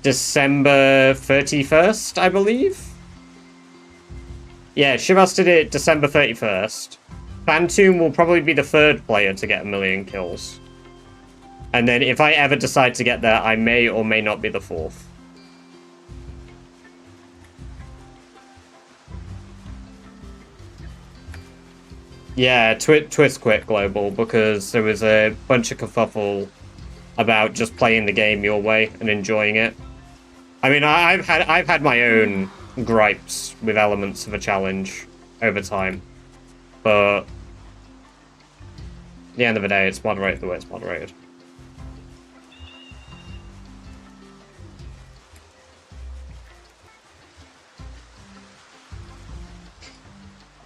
December 31st, I believe? Yeah, Shivas did it December 31st. Phantom will probably be the 3rd player to get 1 million kills. And then if I ever decide to get there, I may or may not be the 4th. Yeah, Twist quit Global because there was a bunch of kerfuffle about just playing the game your way and enjoying it. I mean, I've had my own gripes with elements of a challenge over time, but at the end of the day, it's moderated the way it's moderated.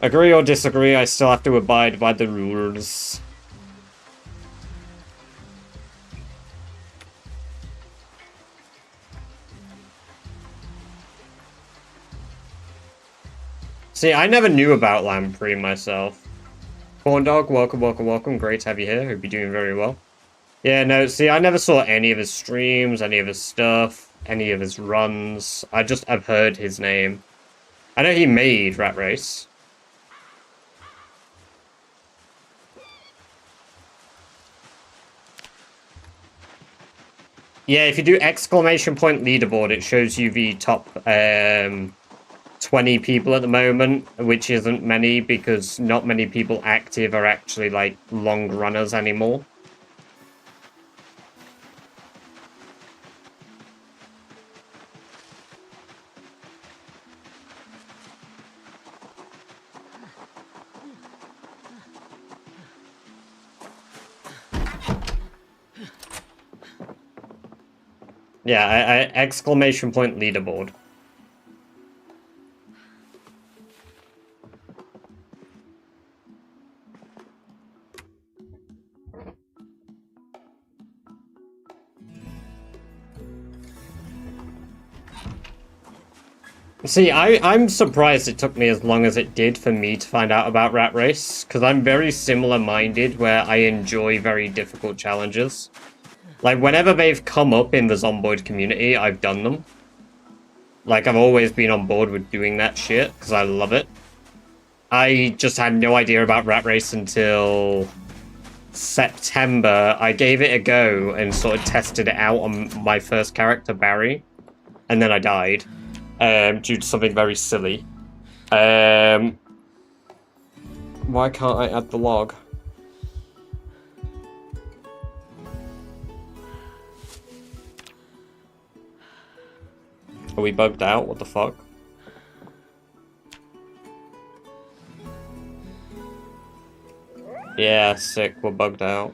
Agree or disagree, I still have to abide by the rules. See, I never knew about Lamprey myself. Corn Dog, welcome, welcome, welcome. Great to have you here. Hope you're doing very well. Yeah, no, see, I never saw any of his streams, any of his stuff, any of his runs. I've heard his name. I know he made Rat Race. Yeah, if you do exclamation point leaderboard, it shows you the top 20 people at the moment, which isn't many because not many people active are actually like long runners anymore. Yeah, exclamation point leaderboard. See, I'm surprised it took me as long as it did for me to find out about Rat Race, because I'm very similar-minded where I enjoy very difficult challenges. Like, whenever they've come up in the Zomboid community, I've done them. Like, I've always been on board with doing that shit, because I love it. I just had no idea about Rat Race until September. I gave it a go and sort of tested it out on my first character, Barry. And then I died. Due to something very silly. Why can't I add the log? Are we bugged out? What the fuck? Yeah, sick. We're bugged out.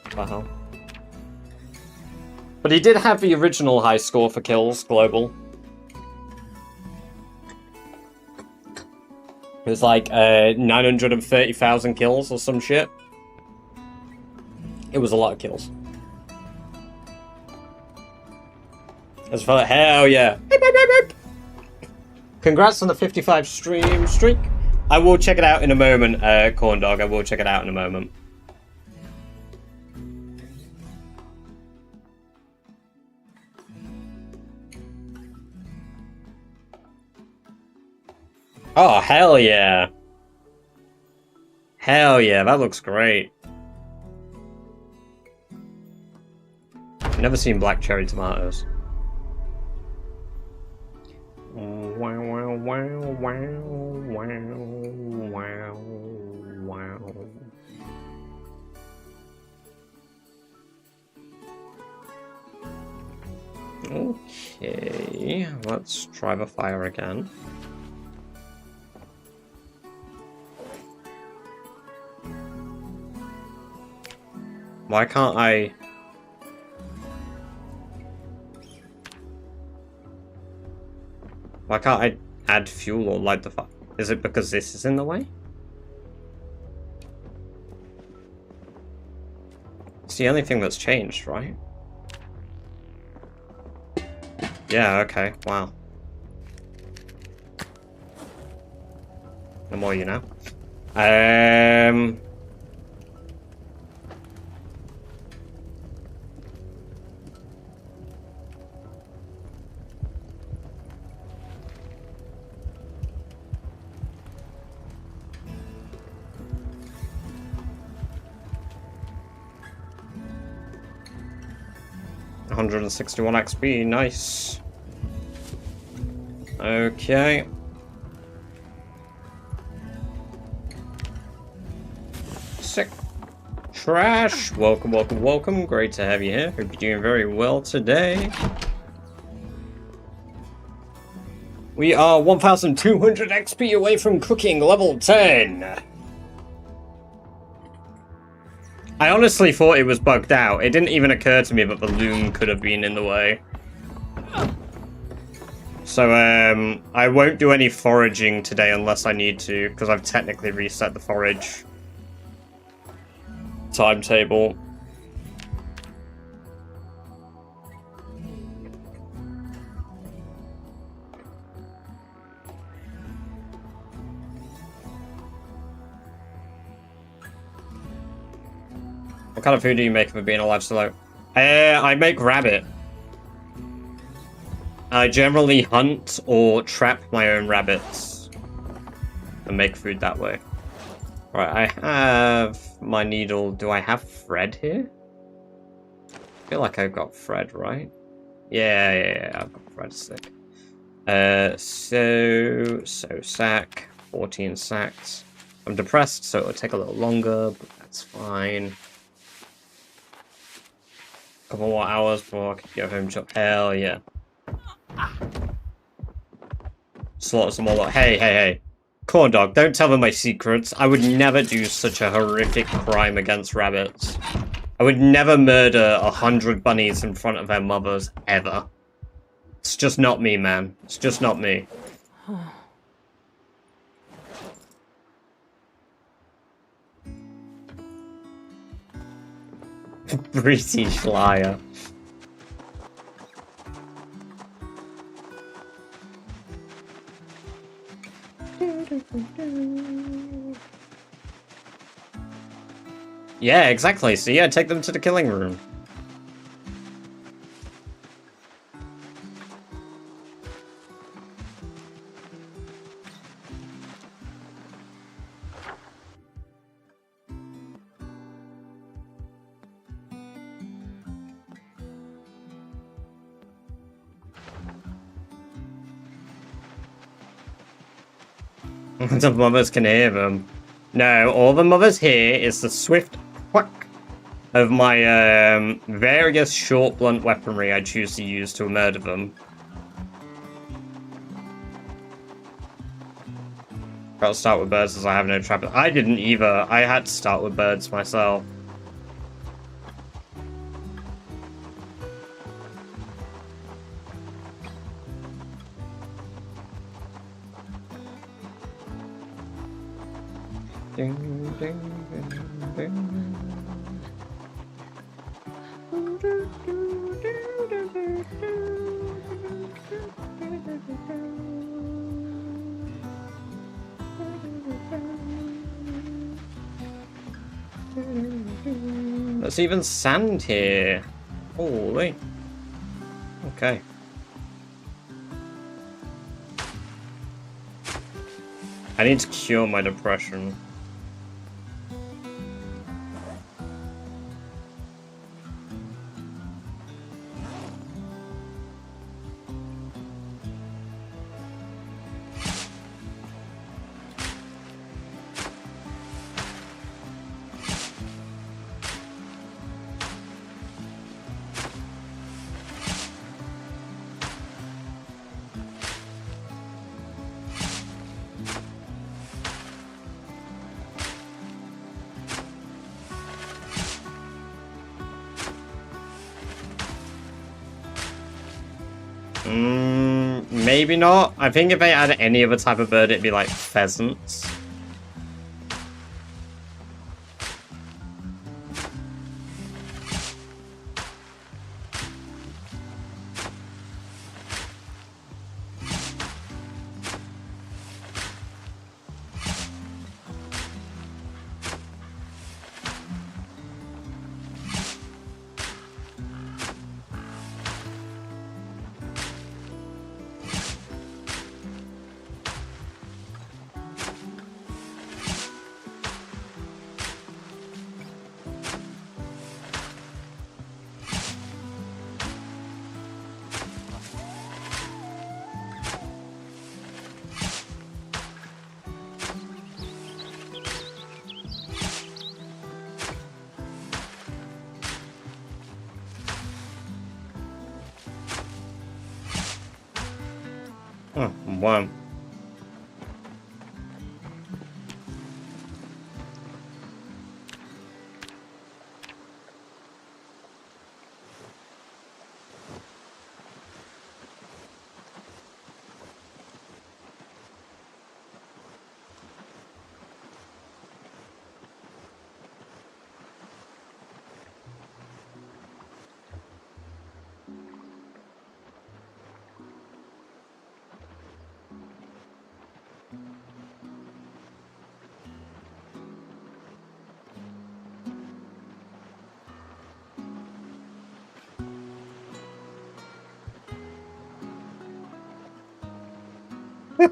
What the hell? But he did have the original high score for kills, global. It was like 930,000 kills or some shit. It was a lot of kills. As for hell yeah. Congrats on the 55 stream streak. I will check it out in a moment, Corn Dog. I will check it out in a moment. Oh, hell yeah. Hell yeah, that looks great. Never seen black cherry tomatoes. Wow, wow, wow, wow, wow, wow, wow. Okay, let's try the fire again. Why can't I... Why can't I add fuel or light the fire? Is it because this is in the way? It's the only thing that's changed, right? Yeah, okay, wow. No more you know. 161 XP, nice. Okay. Sick. Trash! Welcome, welcome, welcome. Great to have you here. Hope you're doing very well today. We are 1,200 XP away from cooking level 10. I honestly thought it was bugged out. It didn't even occur to me that the loom could have been in the way. So, I won't do any foraging today unless I need to, because I've technically reset the forage timetable. What kind of food do you make for being alive so low? I make rabbit. I generally hunt or trap my own rabbits and make food that way. Right, I have my needle. Do I have thread here? I feel like I've got thread, right? Yeah, I've got bread stick. So sack, 14 sacks. I'm depressed, so it'll take a little longer, but that's fine. Couple more hours before I can go home. Hell yeah. Slaughter some more. Hey. Corn dog, don't tell them my secrets. I would never do such a horrific crime against rabbits. I would never murder 100 bunnies in front of their mothers, ever. It's just not me, man. It's just not me. British liar. Yeah, exactly. So yeah, take them to the killing room. The mothers can hear them. No, all the mothers hear is the swift quack of my various short blunt weaponry I choose to use to murder them. Gotta start with birds as I have no trap. I didn't either. I had to start with birds myself. Ding, ding, ding, ding. There's even sand here. Holy. Okay. I need to cure my depression. Maybe not. I think if they add any other type of bird, it'd be like pheasants. Oh, wow.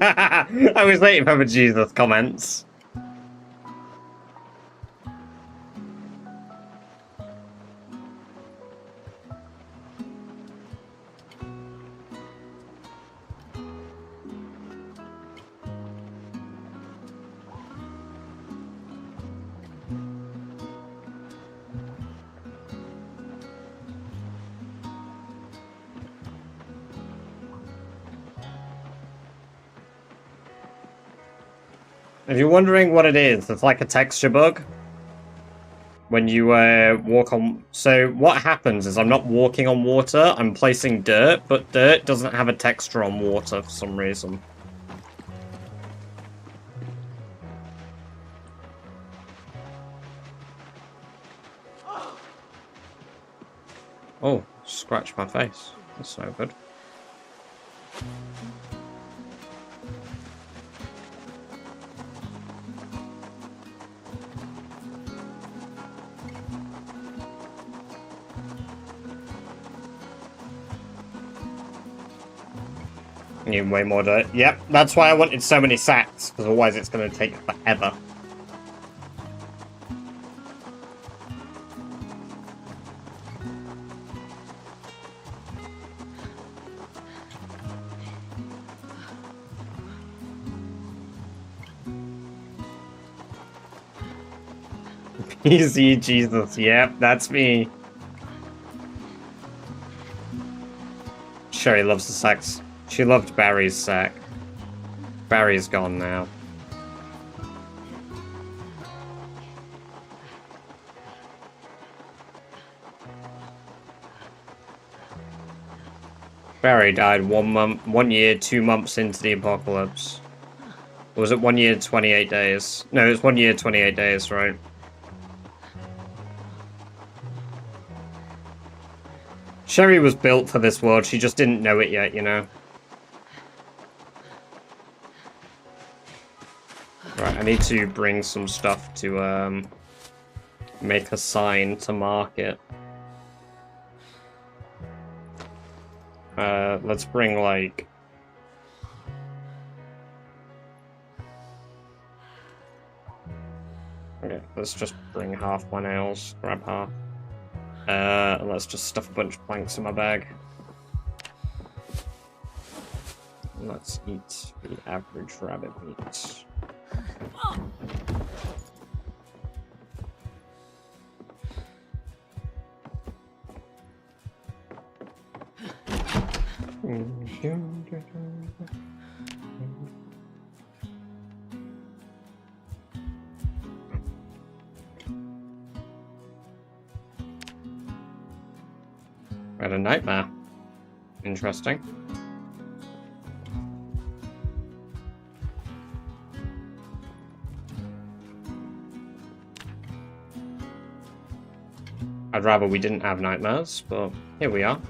I was waiting for the Jesus comments. If you're wondering what it is, it's like a texture bug. When you walk on... So what happens is I'm not walking on water, I'm placing dirt, but dirt doesn't have a texture on water for some reason. Oh, scratch my face. That's no good. Need way more dirt. Yep, that's why I wanted so many sacks, because otherwise it's going to take forever. Easy, Jesus. Yep, that's me. Sherry loves the sacks. She loved Barry's sack. Barry's gone now. Barry died 1 year, 2 months into the apocalypse. Or was it 1 year, 28 days? No, it was 1 year, 28 days, right? Sherry was built for this world, she just didn't know it yet, you know? Right, I need to bring some stuff to, make a sign to market. Let's bring, like... Okay, let's just bring half my nails, grab half. And let's just stuff a bunch of planks in my bag. Let's eat the average rabbit meat. We had a nightmare. Interesting. I'd rather we didn't have nightmares, but here we are.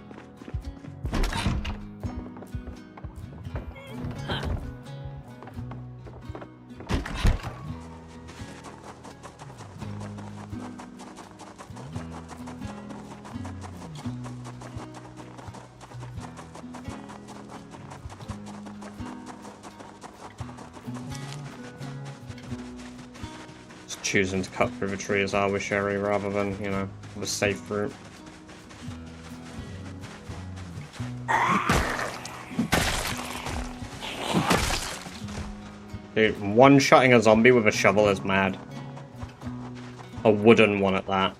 Choosing to cut through the trees are with Sherry rather than, you know, the safe route. Dude, one-shotting a zombie with a shovel is mad. A wooden one at that.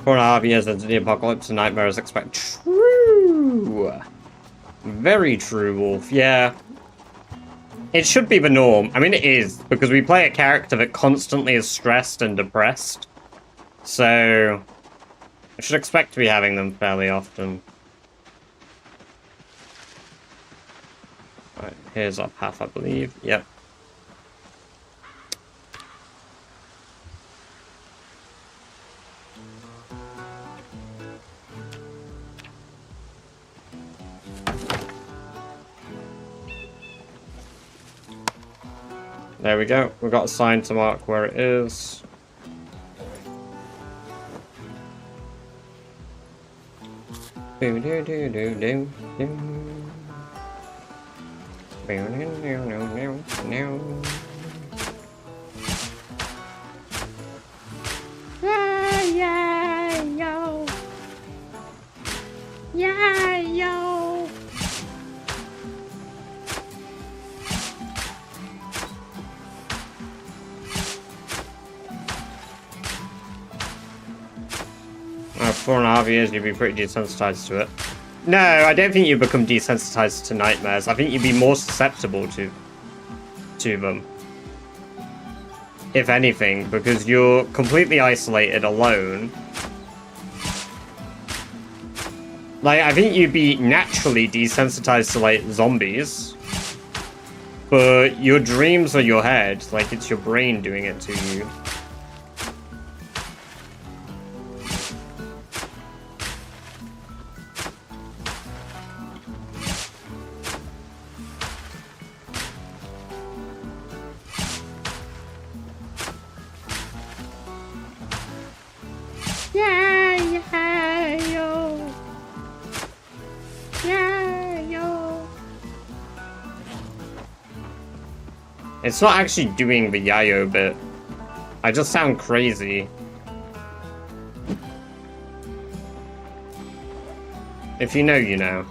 Four and a half years into the apocalypse, a nightmare is expected. True! Very true, Wolf. Yeah. It should be the norm. I mean, it is, because we play a character that constantly is stressed and depressed. So, I should expect to be having them fairly often. Right, here's our path, I believe. Yep. There we go. We've got a sign to mark where it is. Do do do do do do. Yeah, yeah, yo. Yeah, yo. Oh, 4.5 years, you'd be pretty desensitized to it. No, I don't think you become desensitized to nightmares. I think you'd be more susceptible to them. If anything, because you're completely isolated, alone. Like, I think you'd be naturally desensitized to, like, zombies. But your dreams are your head. Like, it's your brain doing it to you. It's not actually doing the yayo bit. I just sound crazy. If you know, you know.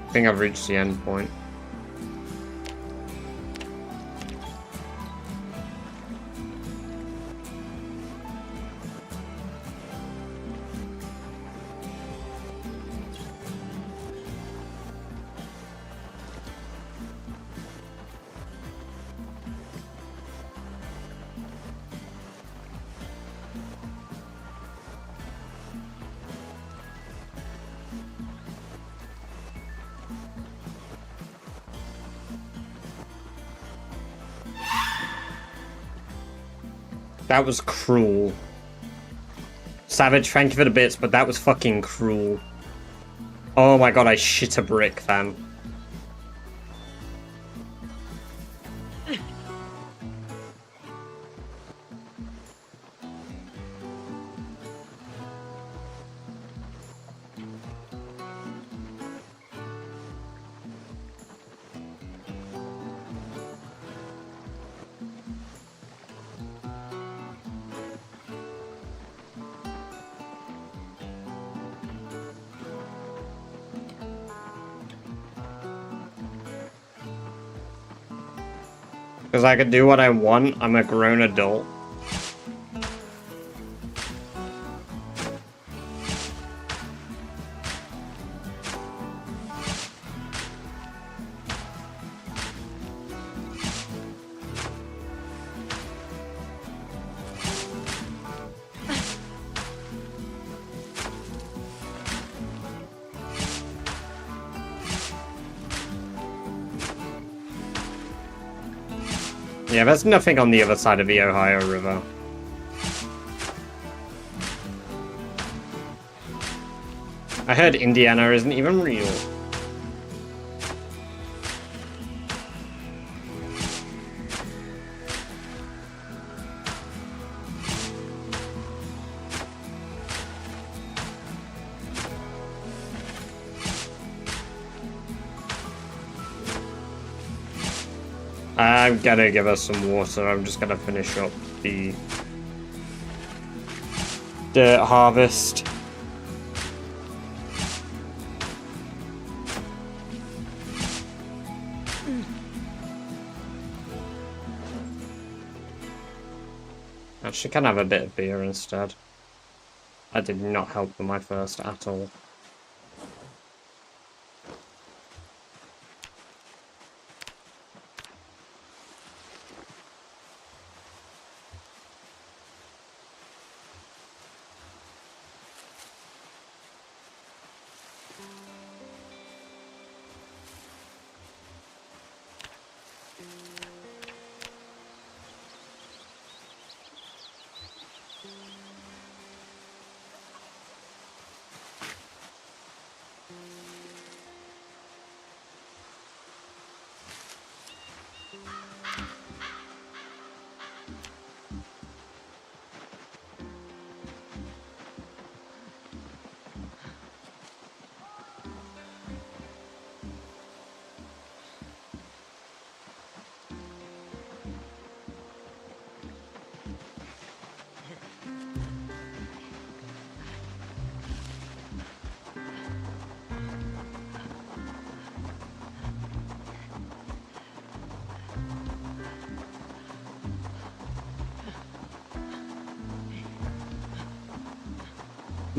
I think I've reached the end point. That was cruel. Savage, thank you for the bits, but that was fucking cruel. Oh my god, I shit a brick, fam. Because I can do what I want, I'm a grown adult. Yeah, there's nothing on the other side of the Ohio River. I heard Indiana isn't even real. I'm gonna give us some water. I'm just gonna finish up the dirt harvest. Actually, can I have a bit of beer instead? That did not help with my thirst at all.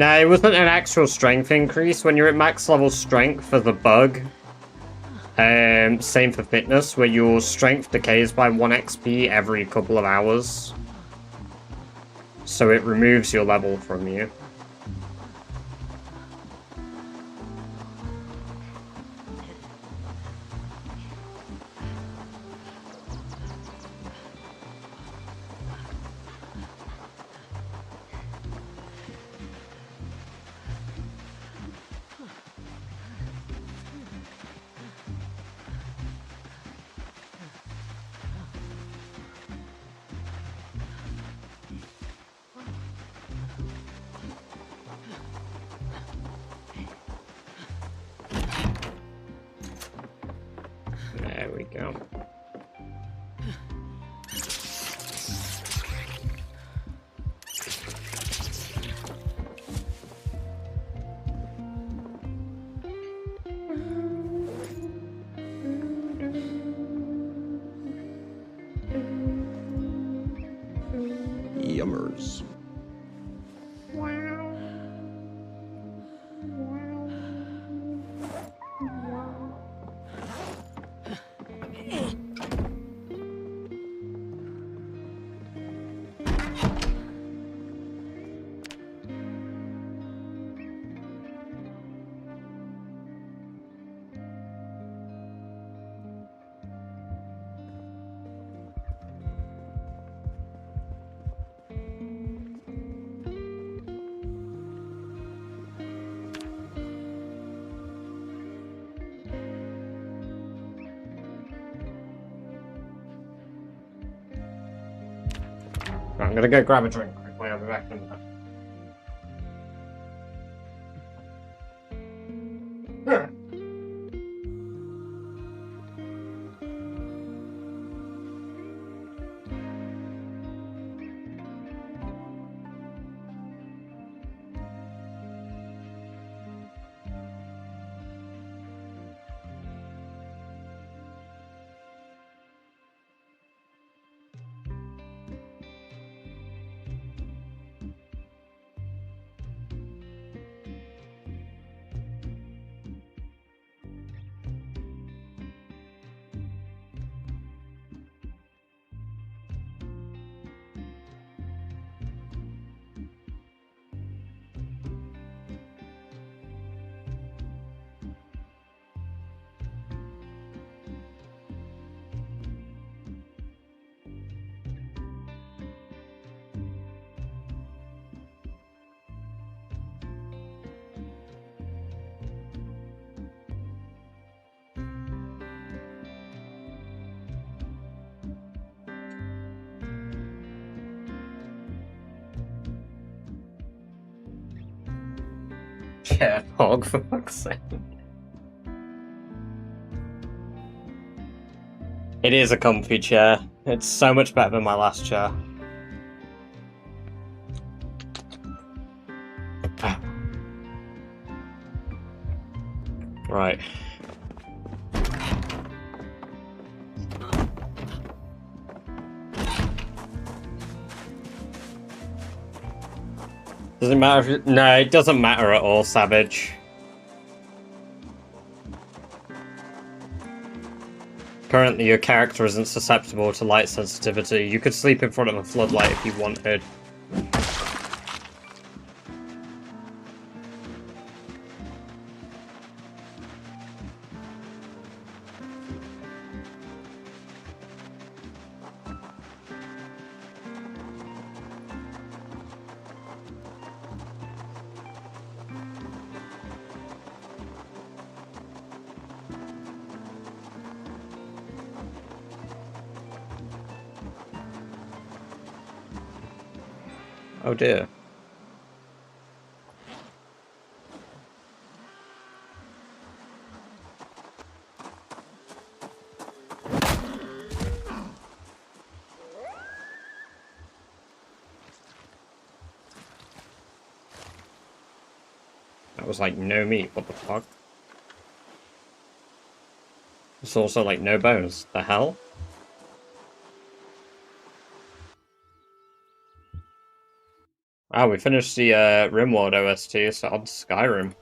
No, it wasn't an actual strength increase. When you're at max level strength for the bug, same for fitness, where your strength decays by 1 XP every couple of hours. So it removes your level from you. There we go. Yummers. Right, I'm gonna go grab a drink quickly, I'll be back in a minute. Yeah, hog for fuck's sake. It is a comfy chair. It's so much better than my last chair. Right. Doesn't matter if it... No, it doesn't matter at all, Savage. Currently, your character isn't susceptible to light sensitivity. You could sleep in front of a floodlight if you wanted. Oh dear. That was like no meat, what the fuck? It's also like no bones. The hell? Wow, we finished the RimWorld OST, so on Skyrim.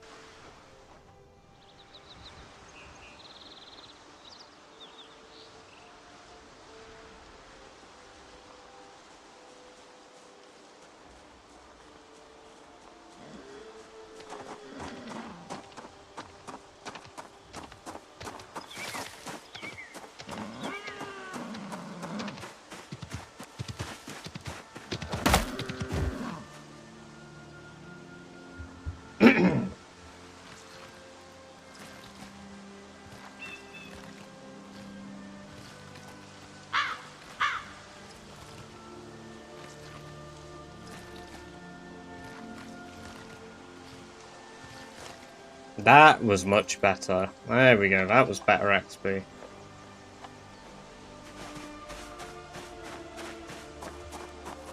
That was much better. There we go, that was better XP.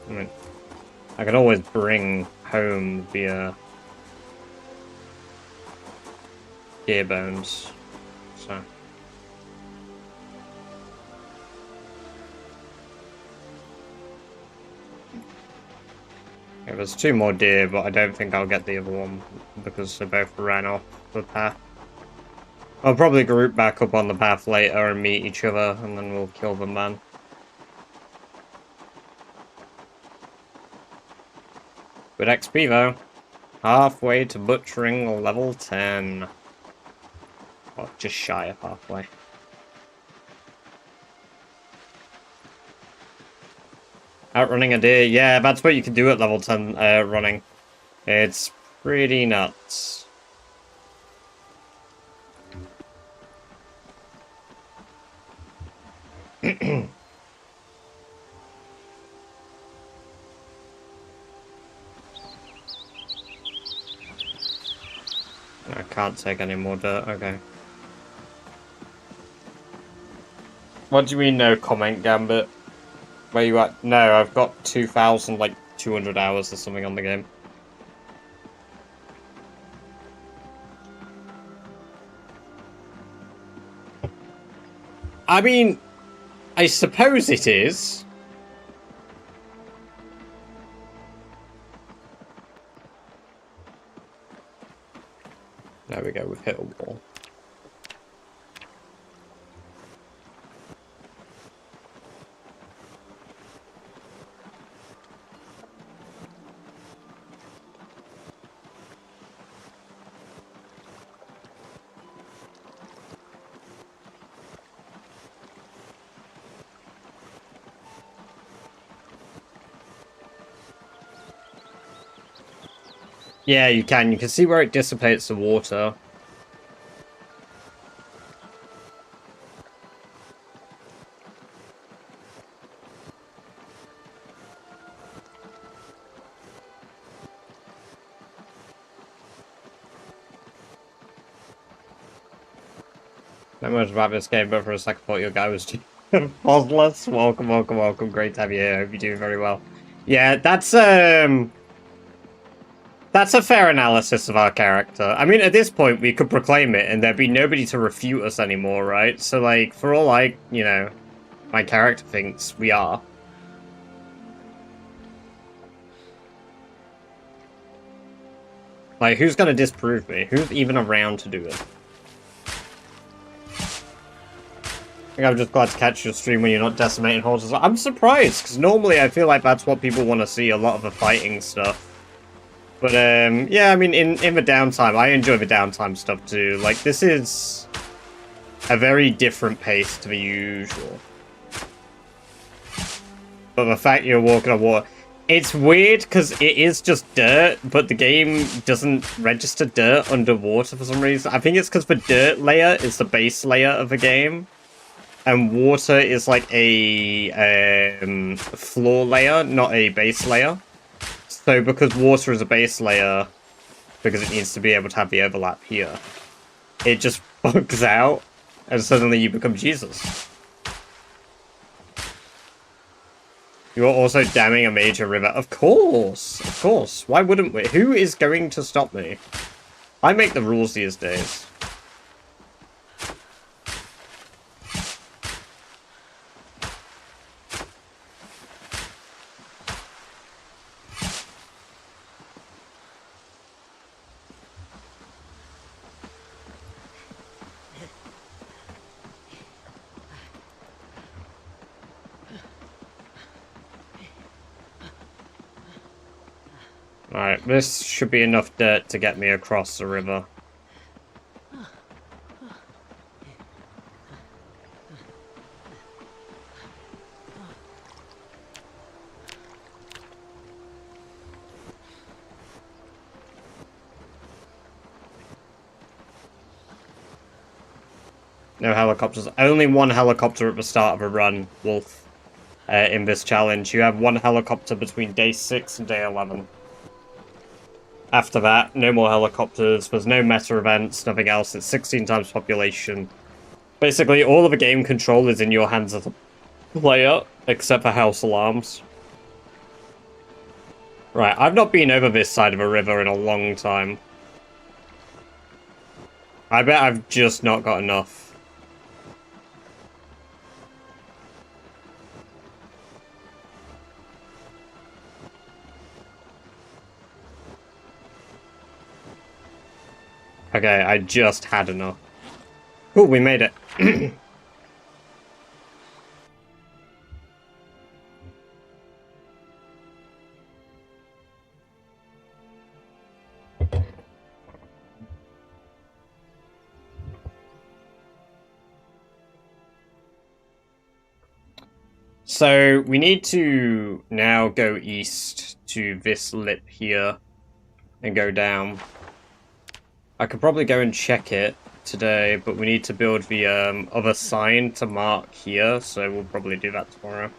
I mean, I can always bring home via gear bones, so. Yeah, there's 2 more deer, but I don't think I'll get the other one because they both ran off the path. I'll probably group back up on the path later and meet each other, and then we'll kill the man. Good XP though. Halfway to butchering level 10. Well, just shy of halfway. Outrunning a deer. Yeah, that's what you can do at level 10 running. It's pretty nuts. I can't take any more dirt, okay. What do you mean no comment, Gambit? Where you at? No, I've got 2,000, like, 200 hours or something on the game. I mean, I suppose it is. There we go, we've hit a wall. Yeah, you can. You can see where it dissipates the water. Not much about this game, but for a second thought your guy was Pozless. Welcome, welcome, welcome. Great to have you here. Hope you're doing very well. Yeah, that's a fair analysis of our character. I mean, at this point, we could proclaim it, and there'd be nobody to refute us anymore, right? So, like, for all my character thinks we are. Like, who's gonna disprove me? Who's even around to do it? I think I'm just glad to catch your stream when you're not decimating horses. I'm surprised, because normally I feel like that's what people want to see, a lot of the fighting stuff. But, yeah, I mean, in the downtime, I enjoy the downtime stuff too. Like, this is a very different pace to the usual. But the fact you're walking on water... It's weird, because it is just dirt, but the game doesn't register dirt underwater for some reason. I think it's because the dirt layer is the base layer of the game. And water is like a floor layer, not a base layer. So because water is a base layer, because it needs to be able to have the overlap here, it just bugs out, and suddenly you become Jesus. You're also damming a major river. Of course! Of course. Why wouldn't we? Who is going to stop me? I make the rules these days. Alright, this should be enough dirt to get me across the river. No helicopters. Only one helicopter at the start of a run, Wolf, in this challenge. You have one helicopter between day 6 and day 11. After that, no more helicopters. There's no meta events, nothing else. It's 16 times population. Basically, all of the game control is in your hands as a player, except for house alarms. Right, I've not been over this side of a river in a long time. I bet I've just not got enough. Okay, I just had enough. Cool, we made it. So, we need to now go east to this lip here and go down. I could probably go and check it today, but we need to build the other sign to mark here, so we'll probably do that tomorrow.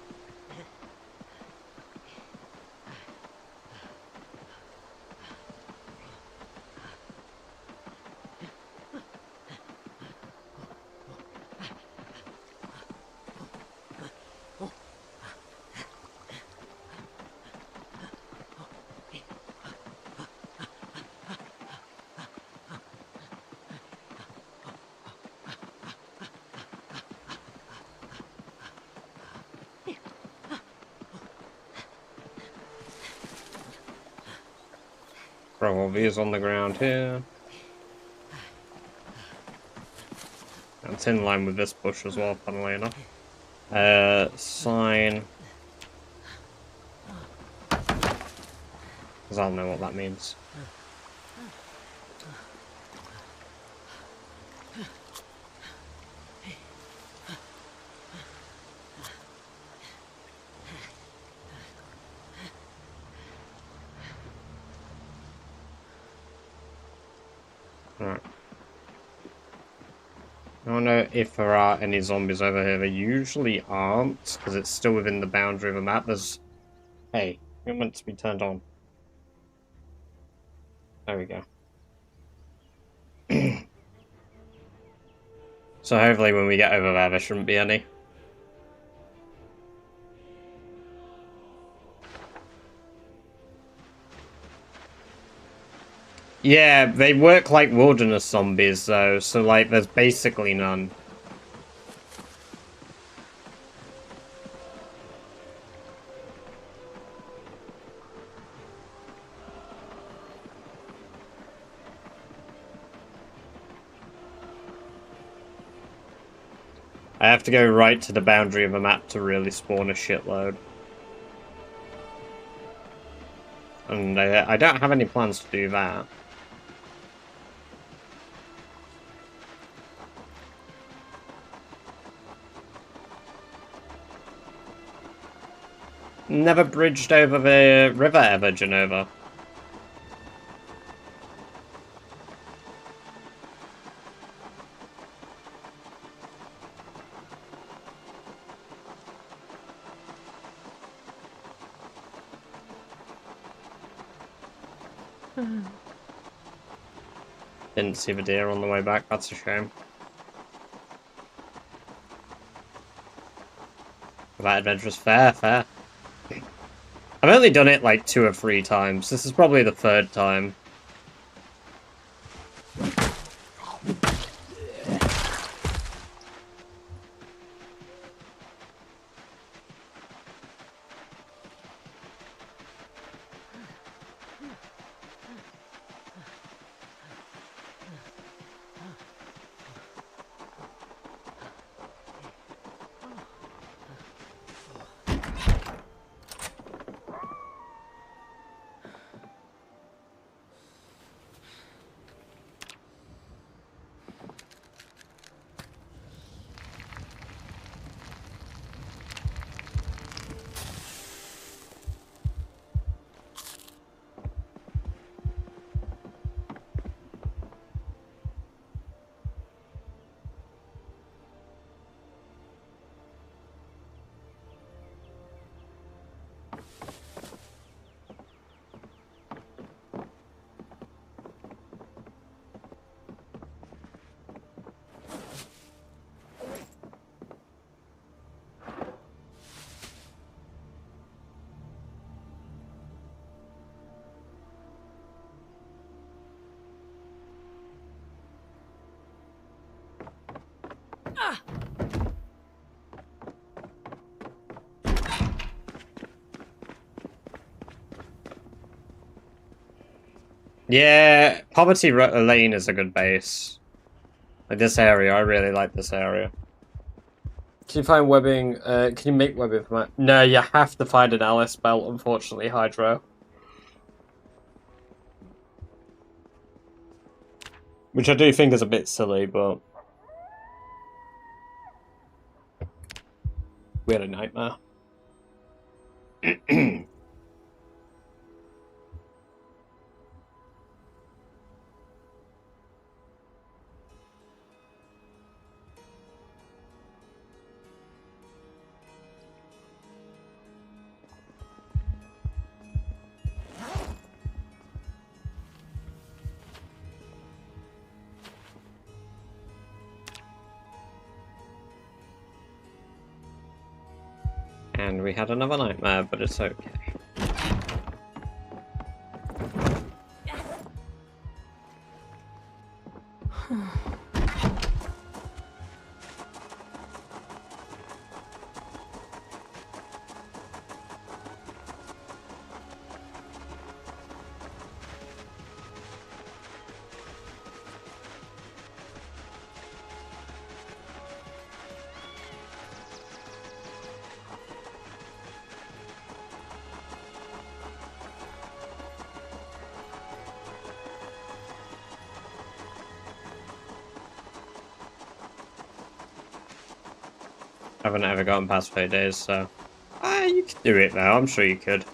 Throw all these on the ground here. And it's in line with this bush as well, funnily enough. Sign. Because I'll know what that means. Alright. I don't know if there are any zombies over here. There usually aren't, because it's still within the boundary of the map. There's... Hey, you're meant to be turned on. There we go. So hopefully when we get over there shouldn't be any. Yeah, they work like wilderness zombies, though, so, like, there's basically none. I have to go right to the boundary of the map to really spawn a shitload. And I don't have any plans to do that. Never bridged over the river ever, Genova. Didn't see the deer on the way back, that's a shame. That adventure was fair. I've only done it like 2 or 3 times. This is probably the 3rd time. Yeah, Poverty Lane is a good base. Like this area, I really like this area. Can you find webbing? Can you make webbing from it? No, you have to find an Alice belt, unfortunately, Hydro. Which I do think is a bit silly, but... we had a nightmare. And we had another nightmare, but it's okay. I haven't ever gotten past 30 days, so... you could do it now, I'm sure you could.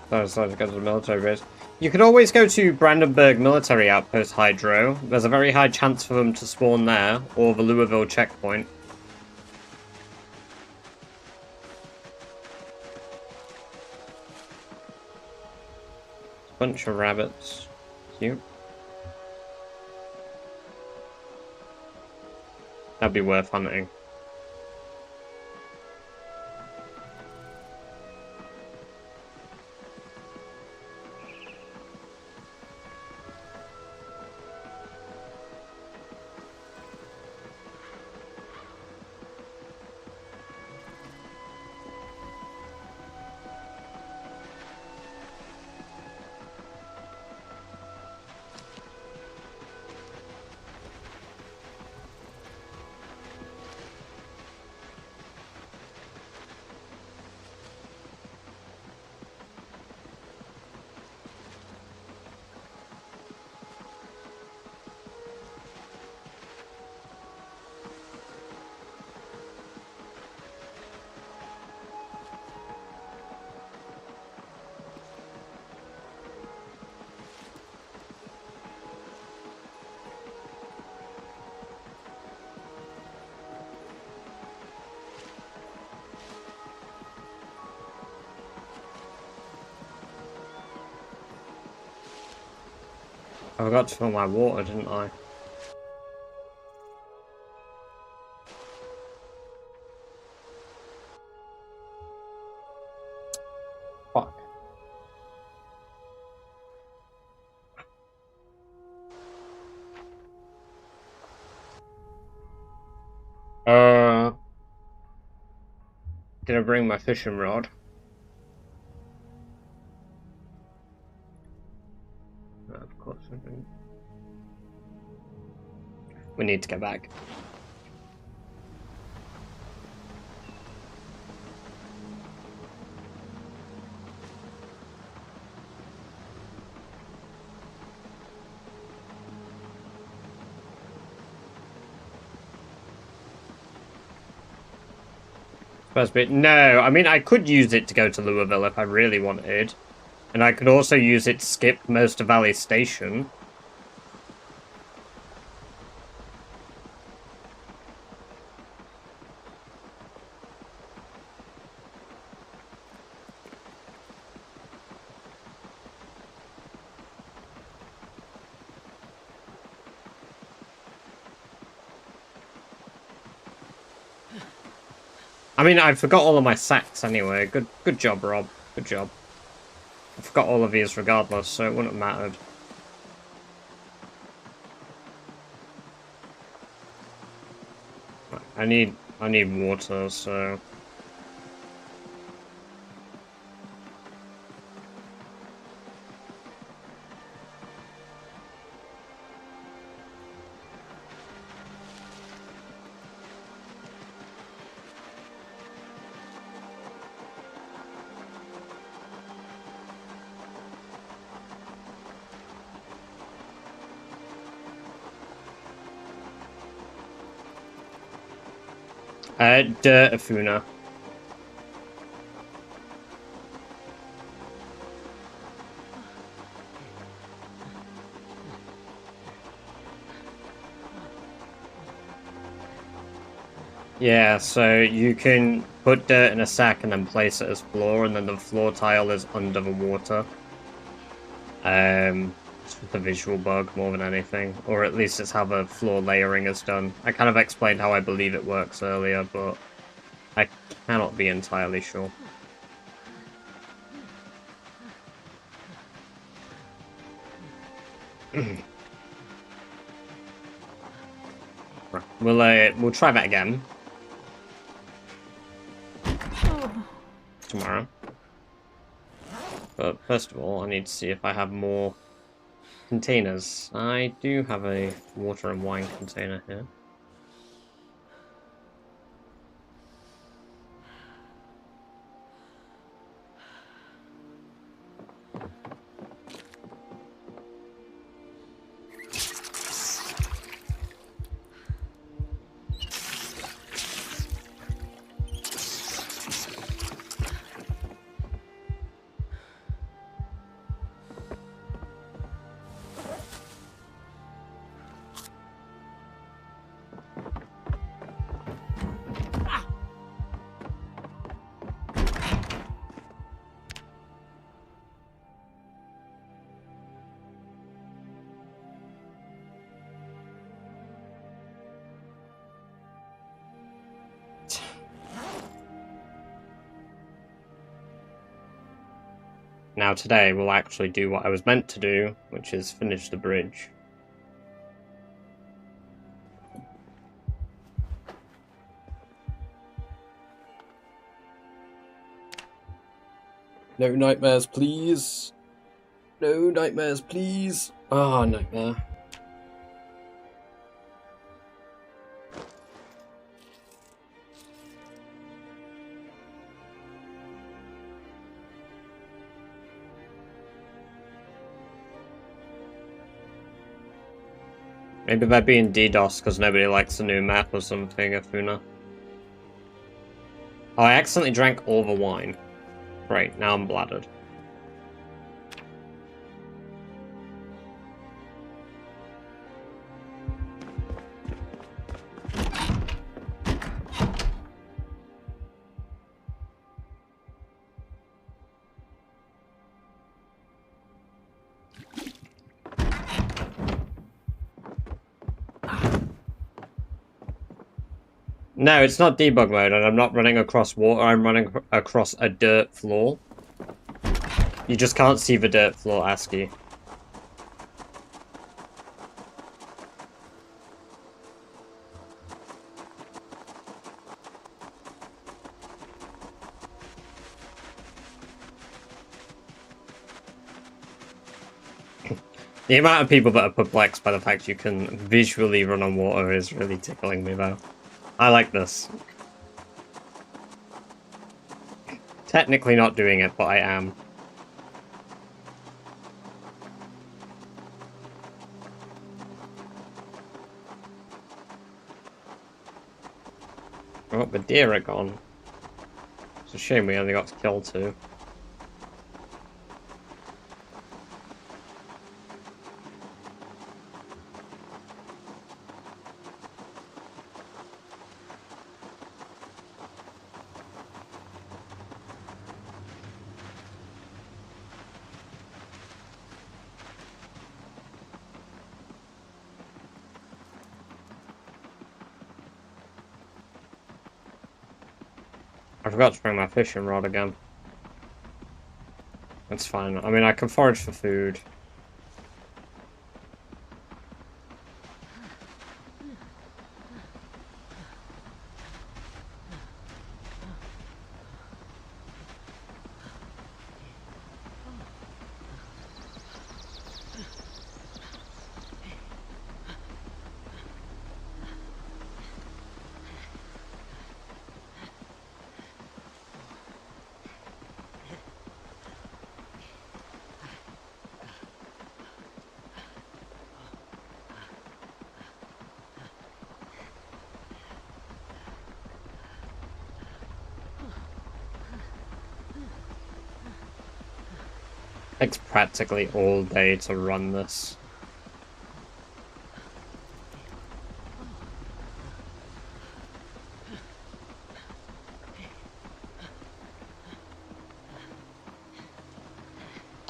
So I decided to go to the military base. You could always go to Brandenburg Military Outpost Hydro. There's a very high chance for them to spawn there, or the Louisville checkpoint. Bunch of rabbits. Cute. That'd be worth hunting. I forgot to fill my water, didn't I? Fuck. Did I bring my fishing rod? No, of course I didn't. We need to get back. First bit. No, I mean, I could use it to go to Louisville if I really wanted. And I could also use it to skip most of Valley Station. I mean, I forgot all of my sacks anyway. Good job, Rob. Good job. I forgot all of these regardless, so it wouldn't have mattered. I need water, so... Dirt Afuna. Yeah, so you can put dirt in a sack and then place it as floor, and then the floor tile is under the water. It's just a visual bug more than anything, or at least it's how the floor layering is done. I kind of explained how I believe it works earlier, but I cannot be entirely sure. We'll try that again tomorrow. But first of all, I need to see if I have more containers. I do have a water and wine container here. Now today we'll actually do what I was meant to do, which is finish the bridge. No nightmares, please. No nightmares, please. Oh, nightmare. Maybe they're being DDoS because nobody likes the new map or something, Afuna. Oh, I accidentally drank all the wine. Great, now I'm bladdered. No, it's not debug mode, and I'm not running across water, I'm running across a dirt floor. You just can't see the dirt floor, ASCII. The amount of people that are perplexed by the fact you can visually run on water is really tickling me, though. I like this. Technically not doing it, but I am. Oh, the deer are gone. It's a shame we only got to kill 2. I forgot to bring my fishing rod again. That's fine. I mean, I can forage for food. Takes practically all day to run this.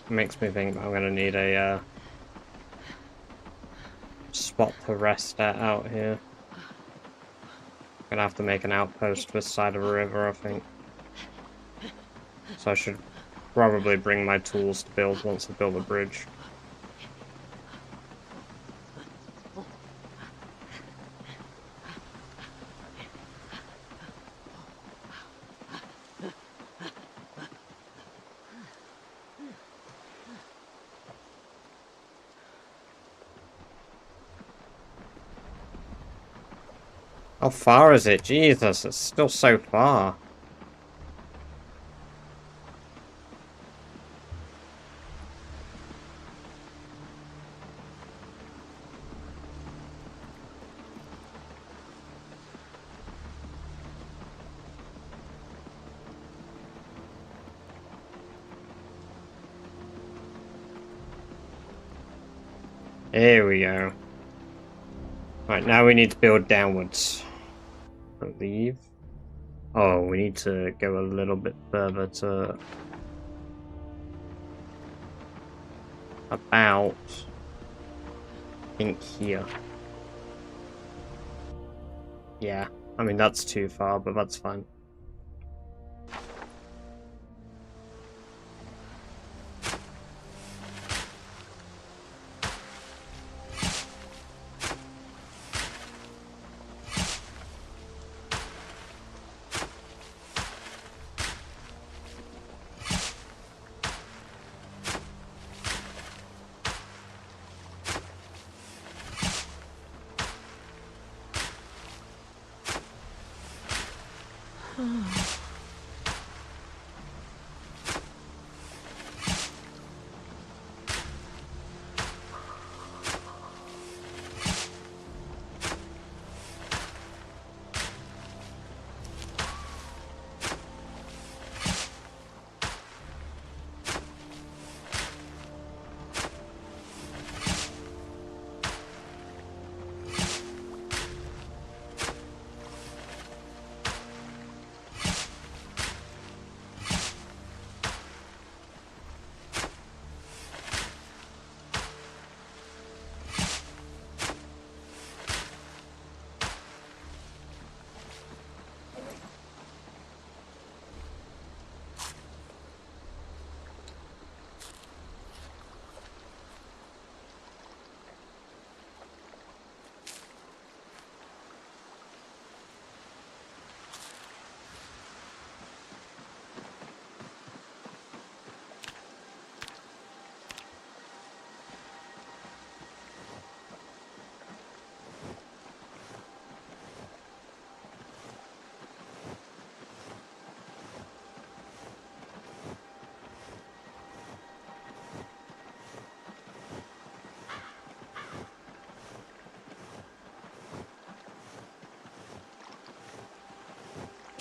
Makes me think I'm gonna need a spot to rest at out here. Gonna have to make an outpost this side of a river, I think. So I should probably bring my tools to build once I build a bridge. How far is it? Jesus, it's still so far. Here we go. Right, now we need to build downwards. I believe. Oh, we need to go a little bit further to about, I think, here. Yeah, I mean that's too far, but that's fine.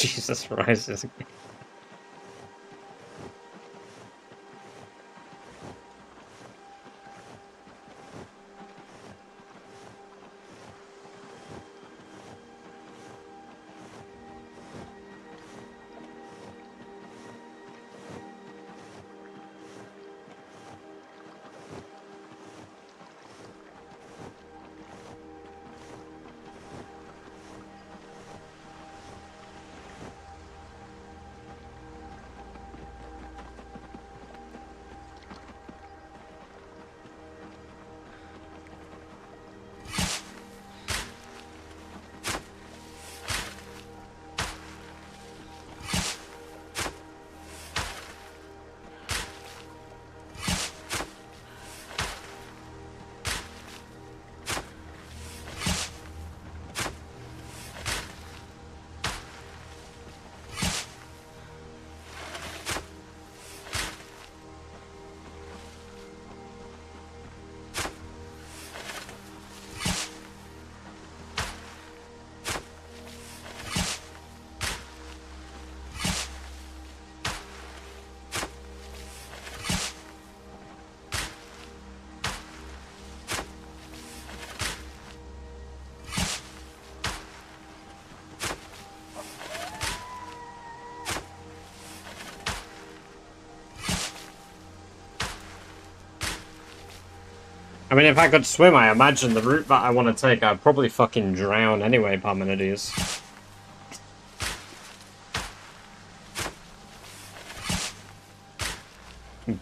Jesus rises. I mean, if I could swim, I imagine the route that I want to take, I'd probably fucking drown anyway, Parmenides.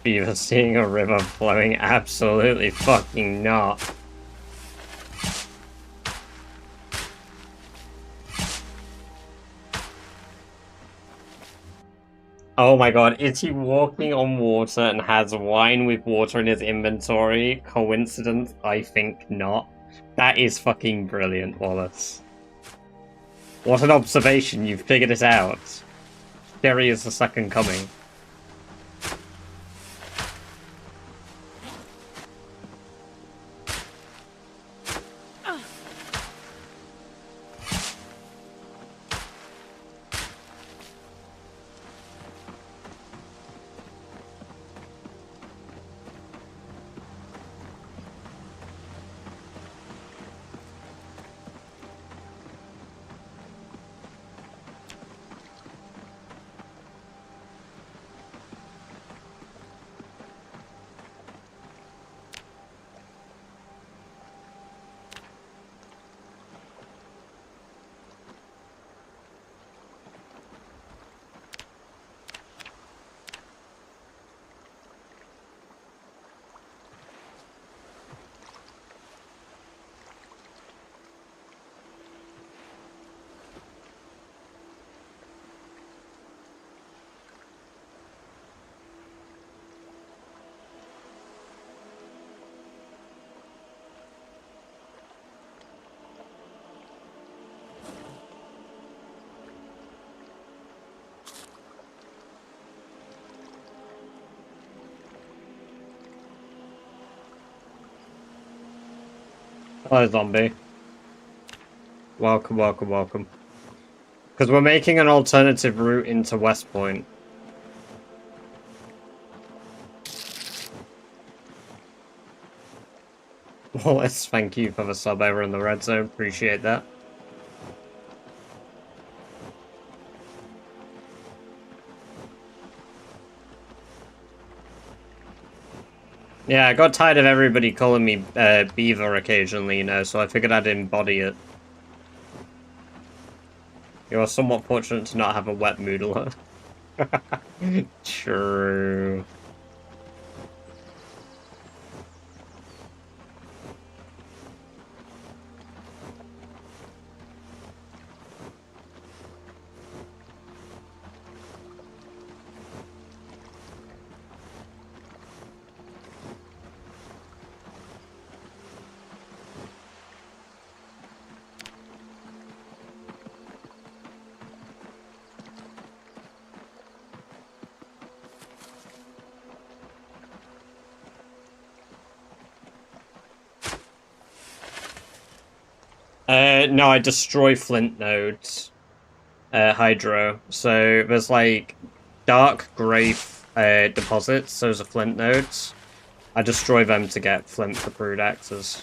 Beaver seeing a river flowing? Absolutely fucking not. Oh my god, is he walking on water and has wine with water in his inventory? Coincidence? I think not. That is fucking brilliant, Wallace. What an observation, you've figured it out. Sherry is the second coming. Hello, zombie. Welcome, welcome, welcome. Because we're making an alternative route into Westpoint. Wallace, thank you for the sub over in the red zone. Appreciate that. Yeah, I got tired of everybody calling me Beaver occasionally, you know, so I figured I'd embody it. You're somewhat fortunate to not have a wet moodler. True. No, I destroy flint nodes. Hydro. So there's like dark grey deposits, those are flint nodes. I destroy them to get flint for crude axes.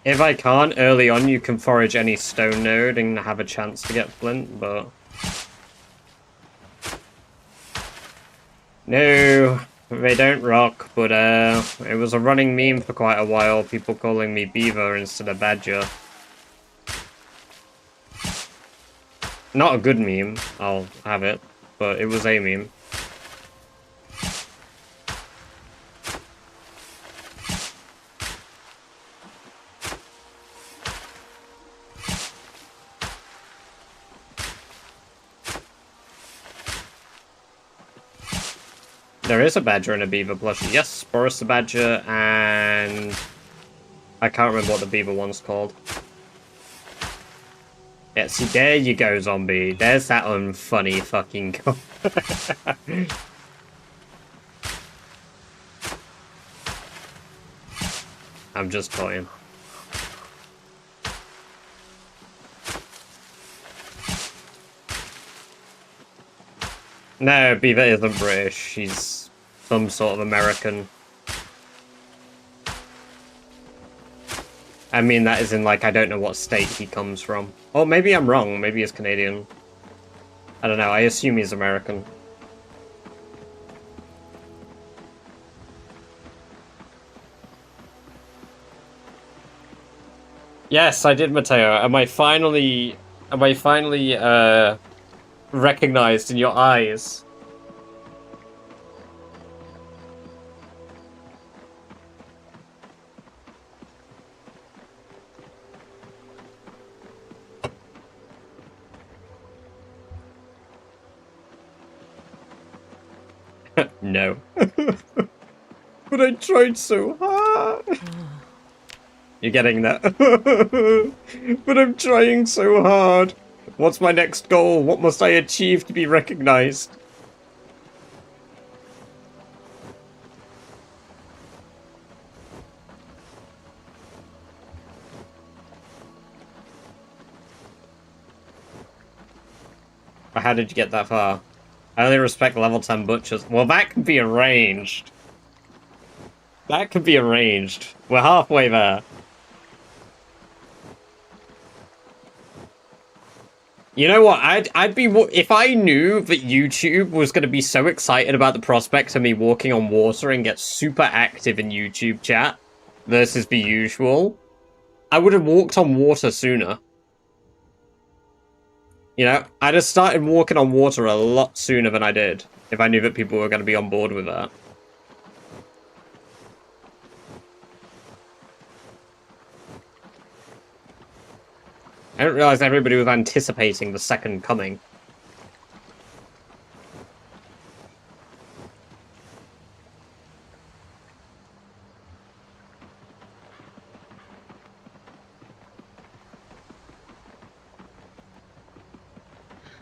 If I can't, early on you can forage any stone node and have a chance to get flint, but... No, they don't rock, but it was a running meme for quite a while, people calling me Beaver instead of Badger. Not a good meme, I'll have it, but it was a meme. There is a badger and a beaver plushie. Yes, Boris the Badger, and I can't remember what the beaver one's called. Yeah, see, there you go, zombie. There's that unfunny fucking... I'm just toying. No, Beaver isn't British. He's some sort of American. I mean, that is in, like, I don't know what state he comes from. Or maybe I'm wrong. Maybe he's Canadian. I don't know. I assume he's American. Yes, I did, Mateo. Am I finally recognized in your eyes? No. But I tried so hard. You're getting that. But I'm trying so hard. What's my next goal? What must I achieve to be recognized? But how did you get that far? I only respect level 10 butchers. Well, that can be arranged. That could be arranged. We're halfway there. You know what? I'd be if I knew that YouTube was going to be so excited about the prospect of me walking on water and get super active in YouTube chat versus the usual, I would have walked on water sooner. You know, I'd have started walking on water a lot sooner than I did if I knew that people were going to be on board with that. I didn't realize everybody was anticipating the second coming.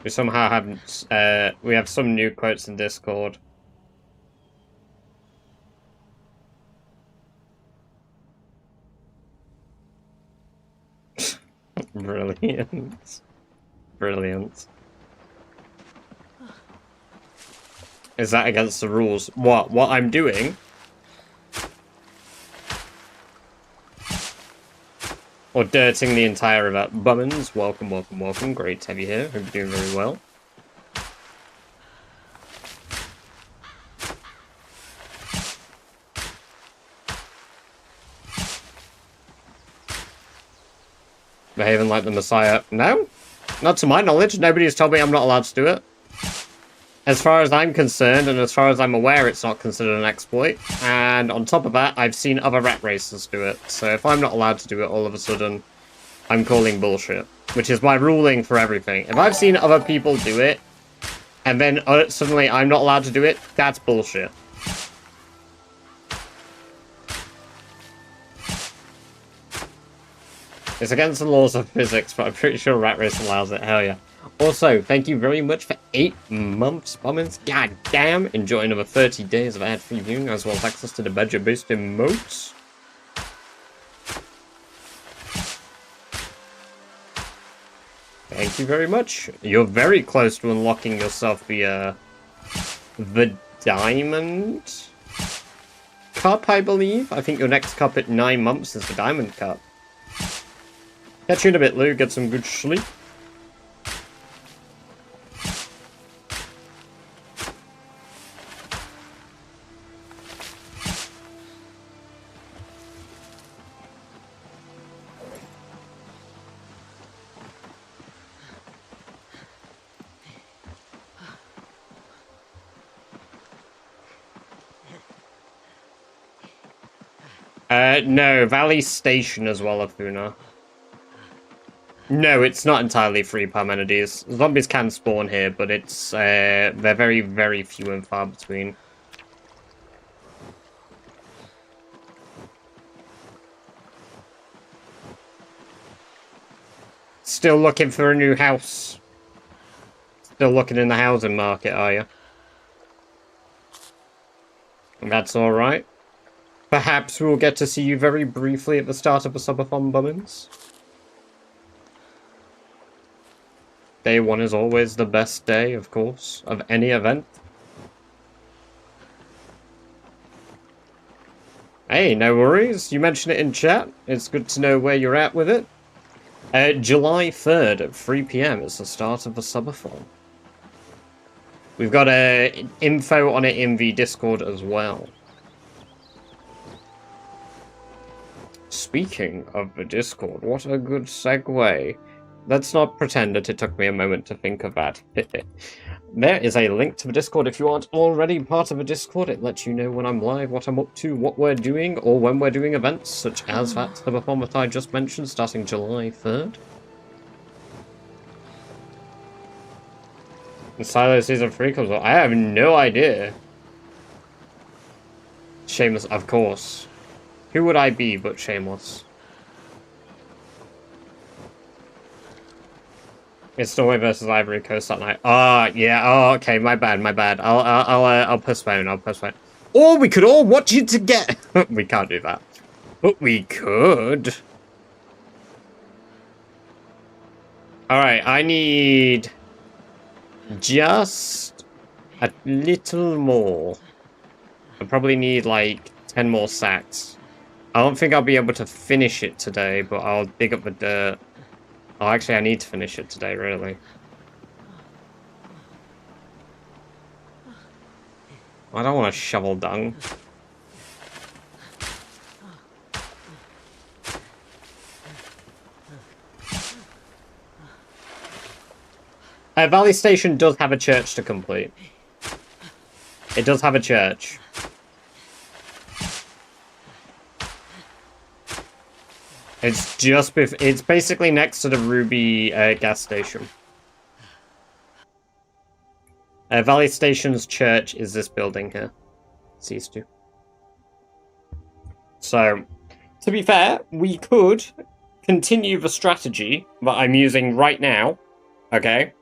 We somehow haven't, we have some new quotes in Discord. Brilliant. Brilliant. Is that against the rules? What I'm doing? Or dirting the entire event? Bummins, welcome, welcome, welcome. Great to have you here. Hope you're doing very well. Behaving like the Messiah? No? Not to my knowledge. Nobody has told me I'm not allowed to do it. As far as I'm concerned, and as far as I'm aware, it's not considered an exploit. And on top of that, I've seen other rat racers do it. So if I'm not allowed to do it, all of a sudden, I'm calling bullshit. Which is my ruling for everything. If I've seen other people do it, and then suddenly I'm not allowed to do it, that's bullshit. It's against the laws of physics, but I'm pretty sure Rat Race allows it. Hell yeah. Also, thank you very much for 8 months, Bummins. God damn. Enjoy another 30 days of ad-free viewing, as well as access to the budget-based emotes. Thank you very much. You're very close to unlocking yourself the Diamond Cup, I believe. I think your next cup at 9 months is the Diamond Cup. Catch you in a bit, Lou. Get some good sleep. No, Valley Station as well, Afuna. No, it's not entirely free, Parmenides. Zombies can spawn here, but it's, they're very, very few and far between. Still looking for a new house. Still looking in the housing market, are you? That's alright. Perhaps we'll get to see you very briefly at the start of the subathon, Bummins. Day 1 is always the best day, of course, of any event. Hey, no worries. You mentioned it in chat. It's good to know where you're at with it. July 3rd at 3 PM is the start of the subathon. We've got info on it in the Discord as well. speaking of the Discord, what a good segue. Let's not pretend that it took me a moment to think of that. There is a link to the Discord if you aren't already part of a Discord. It lets you know when I'm live, what I'm up to, what we're doing, or when we're doing events, such as that the performance I just mentioned, starting July 3rd. And Silo Season 3 comes out. I have no idea. Shameless, of course. Who would I be but Shameless? It's Norway versus Ivory Coast that night. Ah, yeah. Oh, okay. My bad. My bad. I'll postpone. I'll postpone. Or we could all watch it together. We can't do that, but we could. All right. I need just a little more. I probably need like 10 more sacks. I don't think I'll be able to finish it today, but I'll dig up the dirt. Oh, actually, I need to finish it today, really. I don't want to shovel dung. Valley Station does have a church to complete. It does have a church. It's just it's basically next to the Ruby gas station. Valley Station's church is this building here. It's these two. So, to be fair, we could continue the strategy that I'm using right now. Okay?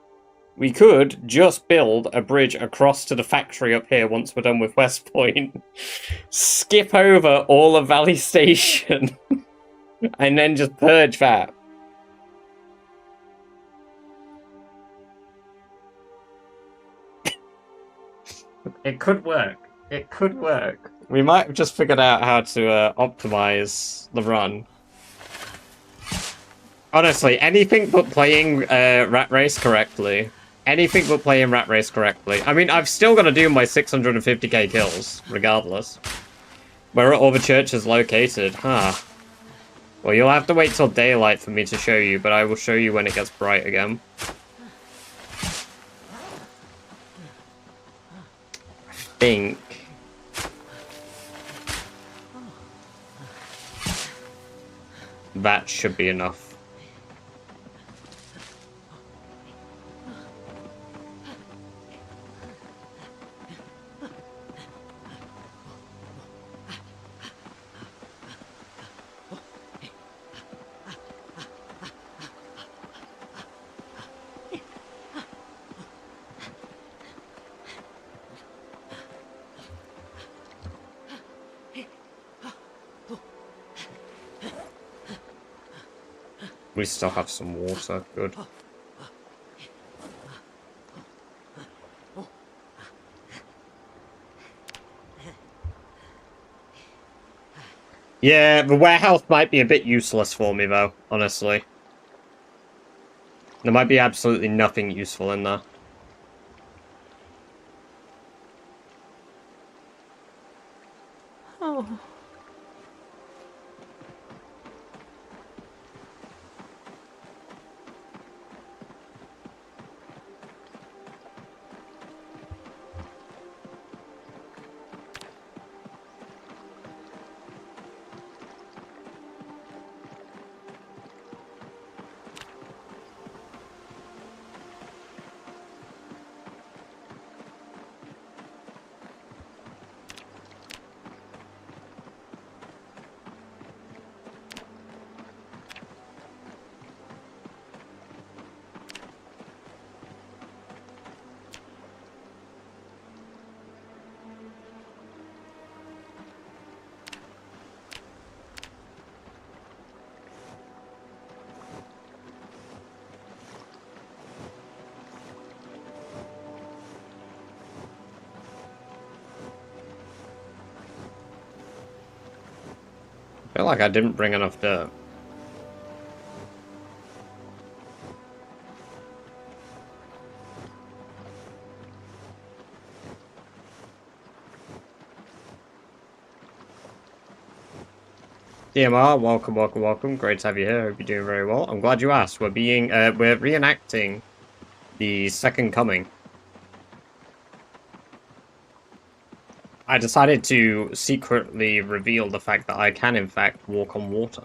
We could just build a bridge across to the factory up here once we're done with Westpoint. Skip over all of Valley Station. And then just purge that. It could work. It could work. We might have just figured out how to optimize the run. Honestly, anything but playing Rat Race correctly. Anything but playing Rat Race correctly. I mean, I've still got to do my 650k kills, regardless. Where are all the churches located? Huh. Well, you'll have to wait till daylight for me to show you, but I will show you when it gets bright again. I think... that should be enough. We still have some water, good. Yeah, the warehouse might be a bit useless for me though, honestly. There might be absolutely nothing useful in there. Oh. I feel like I didn't bring enough dirt. DMR, welcome, welcome, welcome. Great to have you here. Hope you're doing very well. I'm glad you asked. We're reenacting the Second Coming. I decided to secretly reveal the fact that I can, in fact, walk on water.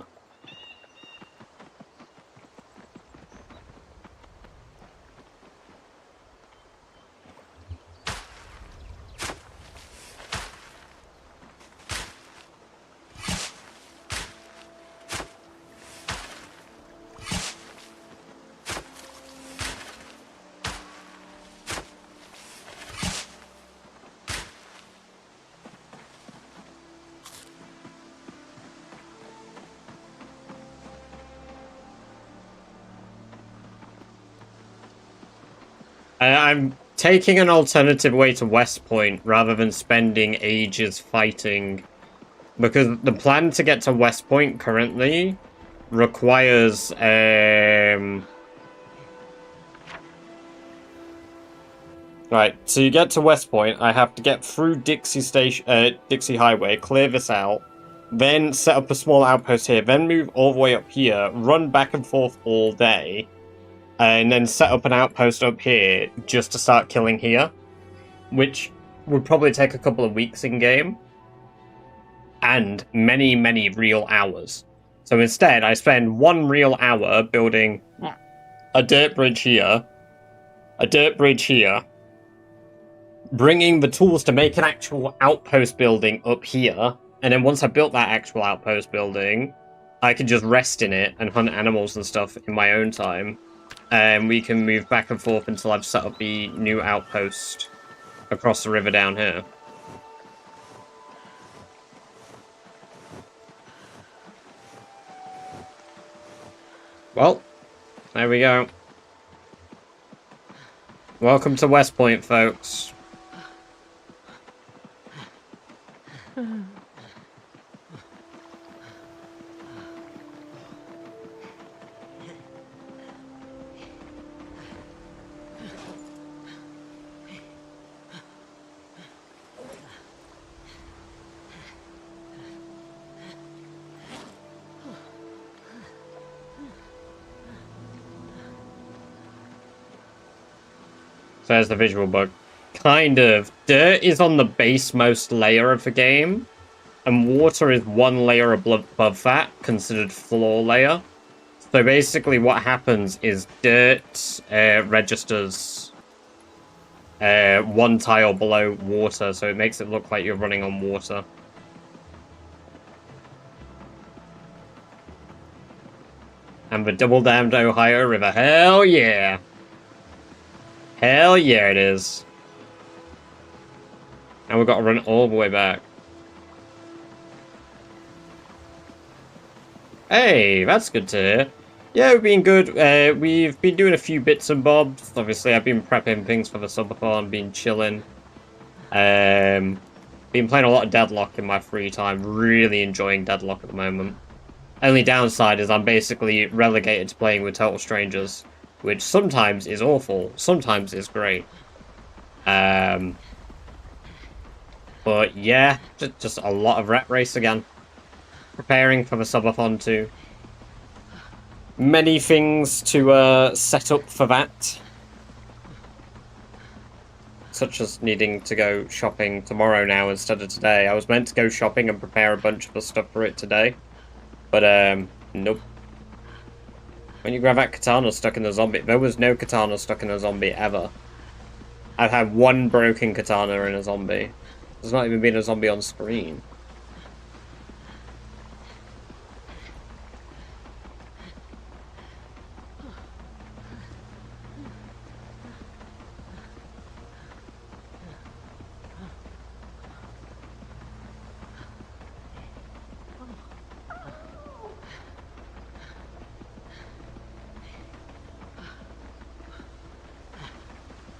I'm taking an alternative way to Westpoint rather than spending ages fighting, because the plan to get to Westpoint currently requires right, to get to Westpoint, I have to get through Dixie Highway, clear this out, then set up a small outpost here, then move all the way up here, run back and forth all day, and then set up an outpost up here just to start killing here, which would probably take a couple of weeks in game, and many, many real hours. So instead, I spend 1 real hour building a dirt bridge here, a dirt bridge here, bringing the tools to make an actual outpost building up here, and then once I built that actual outpost building, I can just rest in it and hunt animals and stuff in my own time. And we can move back and forth until I've set up the new outpost across the river down here. Well, there we go. Welcome to Westpoint, folks. So there's the visual bug. Kind of. Dirt is on the basemost layer of the game, and water is 1 layer above that, considered floor layer. So basically what happens is dirt registers 1 tile below water, so it makes it look like you're running on water. And the double damned Ohio River, hell yeah! Hell yeah, it is. And we've got to run all the way back. Hey, that's good to hear. Yeah, we've been good. We've been doing a few bits and bobs. Obviously, I've been prepping things for the subathon, been chilling. Been playing a lot of Deadlock in my free time. Really enjoying Deadlock at the moment. Only downside is I'm basically relegated to playing with total strangers, which sometimes is awful, sometimes is great. But yeah, just a lot of rat race again. Preparing for the subathon too. Many things to set up for that. Such as needing to go shopping tomorrow now instead of today. I was meant to go shopping and prepare a bunch of the stuff for it today. But, nope. When you grab that katana stuck in the zombie, there was no katana stuck in a zombie ever. I've had 1 broken katana in a zombie. There's not even been a zombie on screen.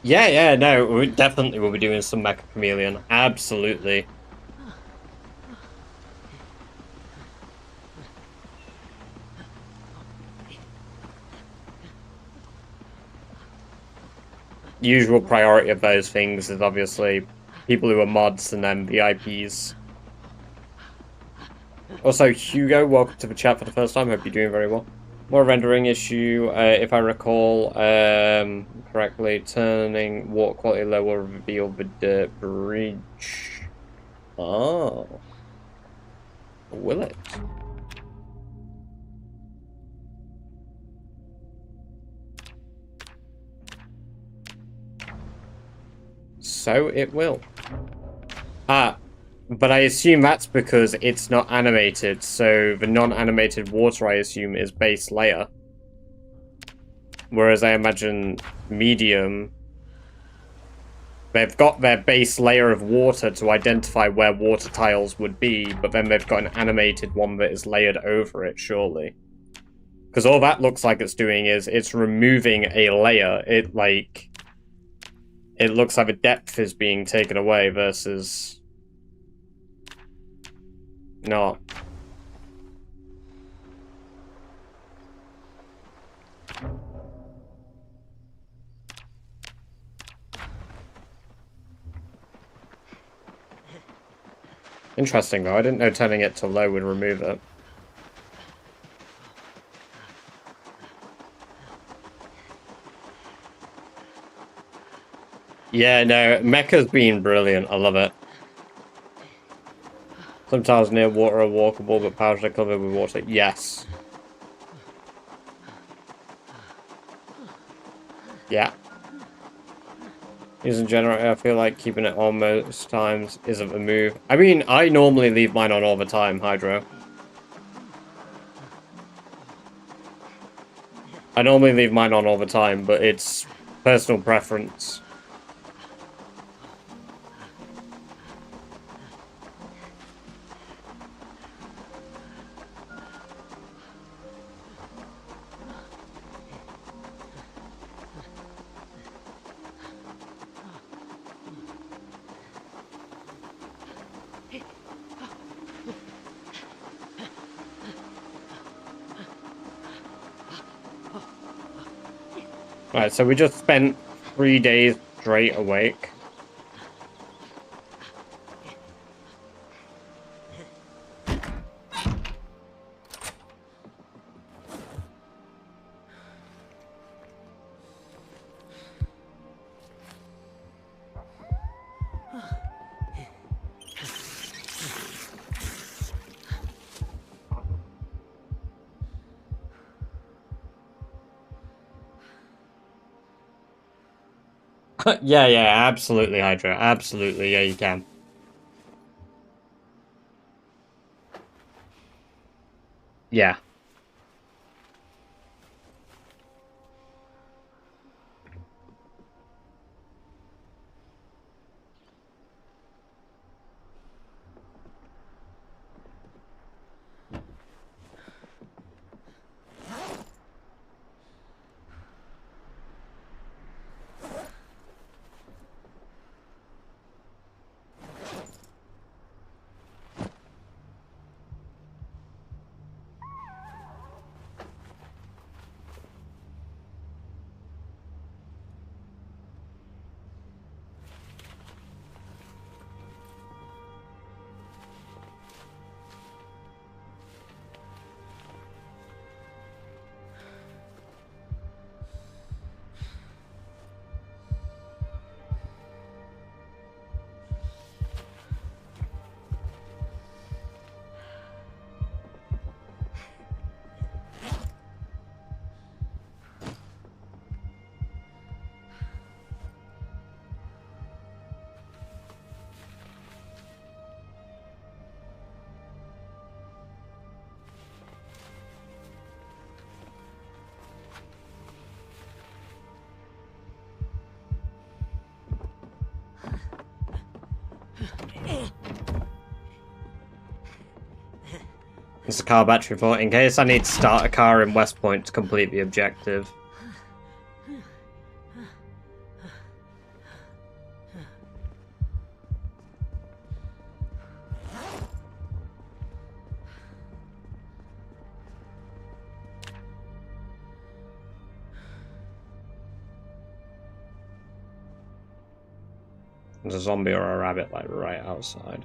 Yeah, no, we definitely will be doing some Mecha Chameleon. Absolutely. Usual priority of those things is obviously people who are mods and then VIPs. Also, Hugo, welcome to the chat for the first time. Hope you're doing very well. More rendering issue, if I recall correctly, turning water quality low will reveal the dirt bridge. Oh. Will it? So it will. Ah, but I assume that's because it's not animated, so the non-animated water, I assume, is base layer. Whereas I imagine medium, they've got their base layer of water to identify where water tiles would be, but then they've got an animated one that is layered over it, surely. Because all that looks like it's doing is it's removing a layer. It looks like the depth is being taken away versus not. Interesting though, I didn't know turning it to low would remove it. Yeah, no, Mecha's been brilliant, I love it. Sometimes near water are walkable, but partially covered with water. Yes. Yeah. Using generator, I feel like keeping it on most times isn't the move. I mean, I normally leave mine on all the time, Hydro. I normally leave mine on all the time, but it's personal preference. Right, so we just spent 3 days straight awake. Yeah, yeah, absolutely, Hydra. Absolutely, yeah, you can. Yeah. It's a car battery fault. In case I need to start a car in Westpoint to complete the objective. There's a zombie or a rabbit, like, right outside.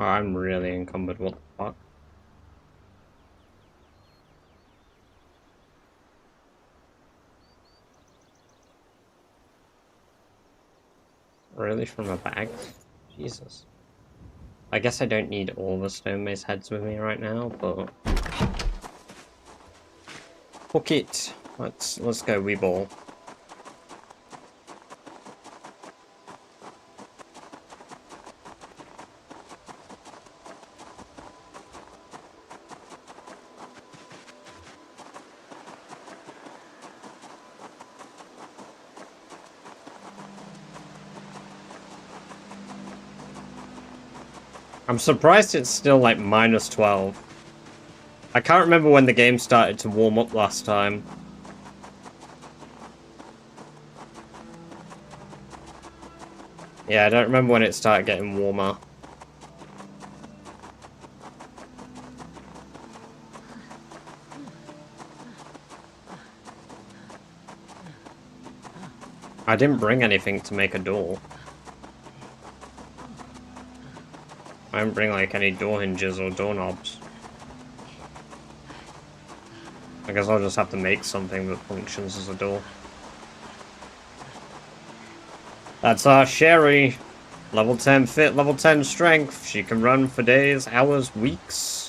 Oh, I'm really encumbered, what the fuck? Really, from a bag? Jesus. I guess I don't need all the stone mace heads with me right now, but... Fuck it! Let's go, we ball. I'm surprised it's still like minus 12. I can't remember when the game started to warm up last time. Yeah, I don't remember when it started getting warmer. I didn't bring anything to make a door. I didn't bring like any door hinges or doorknobs. I guess I'll just have to make something that functions as a door. That's our Sherry. Level 10 fit, level 10 strength. She can run for days, hours, weeks.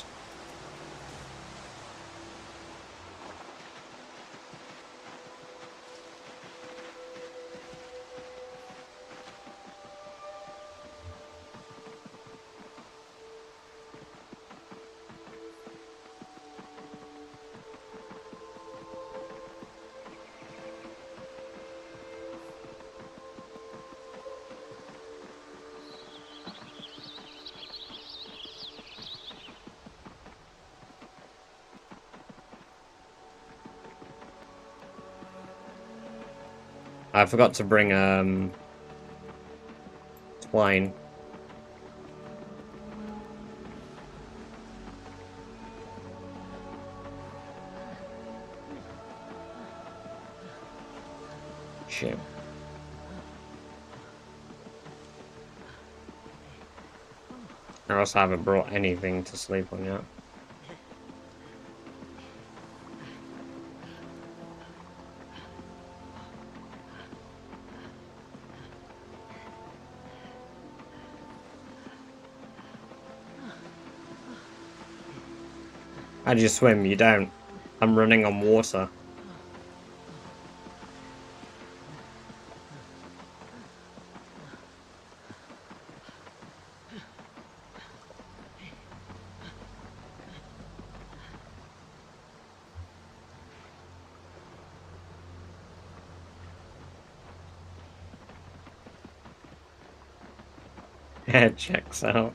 I forgot to bring twine. Shit. I also haven't brought anything to sleep on yet. How do you swim? You don't. I'm running on water. It checks out.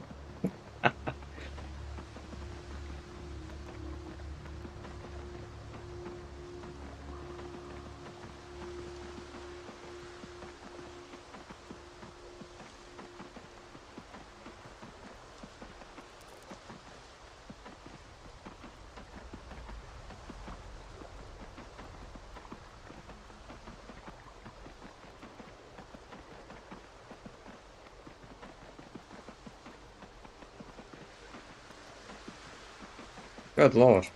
Good lord.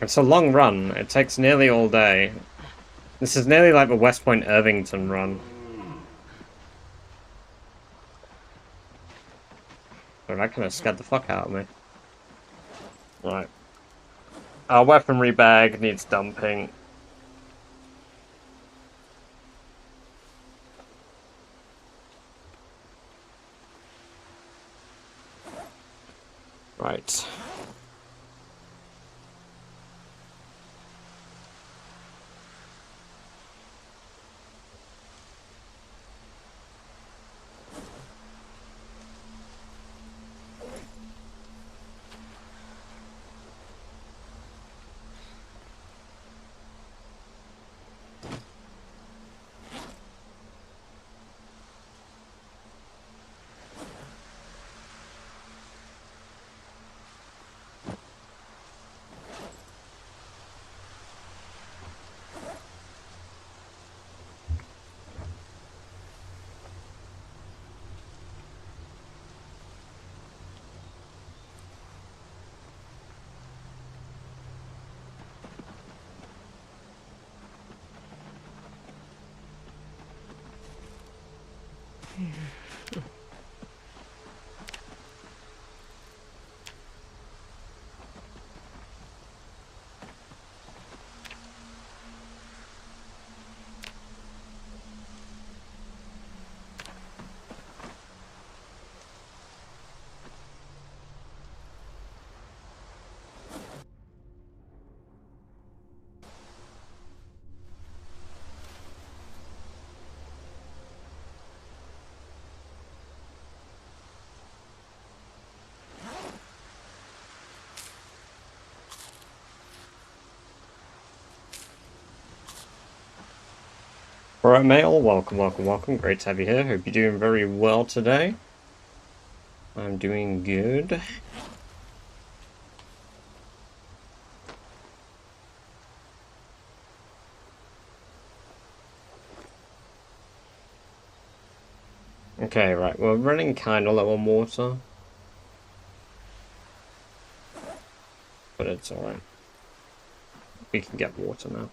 It's a long run. It takes nearly all day. This is nearly like the Westpoint Irvington run. But that kind of scared the fuck out of me. Right. Our weaponry bag needs dumping. Right. Alright, Mail, welcome, welcome, welcome. Great to have you here. Hope you're doing very well today. I'm doing good. Okay, right, we're running kind of low on water. But it's alright. We can get water now.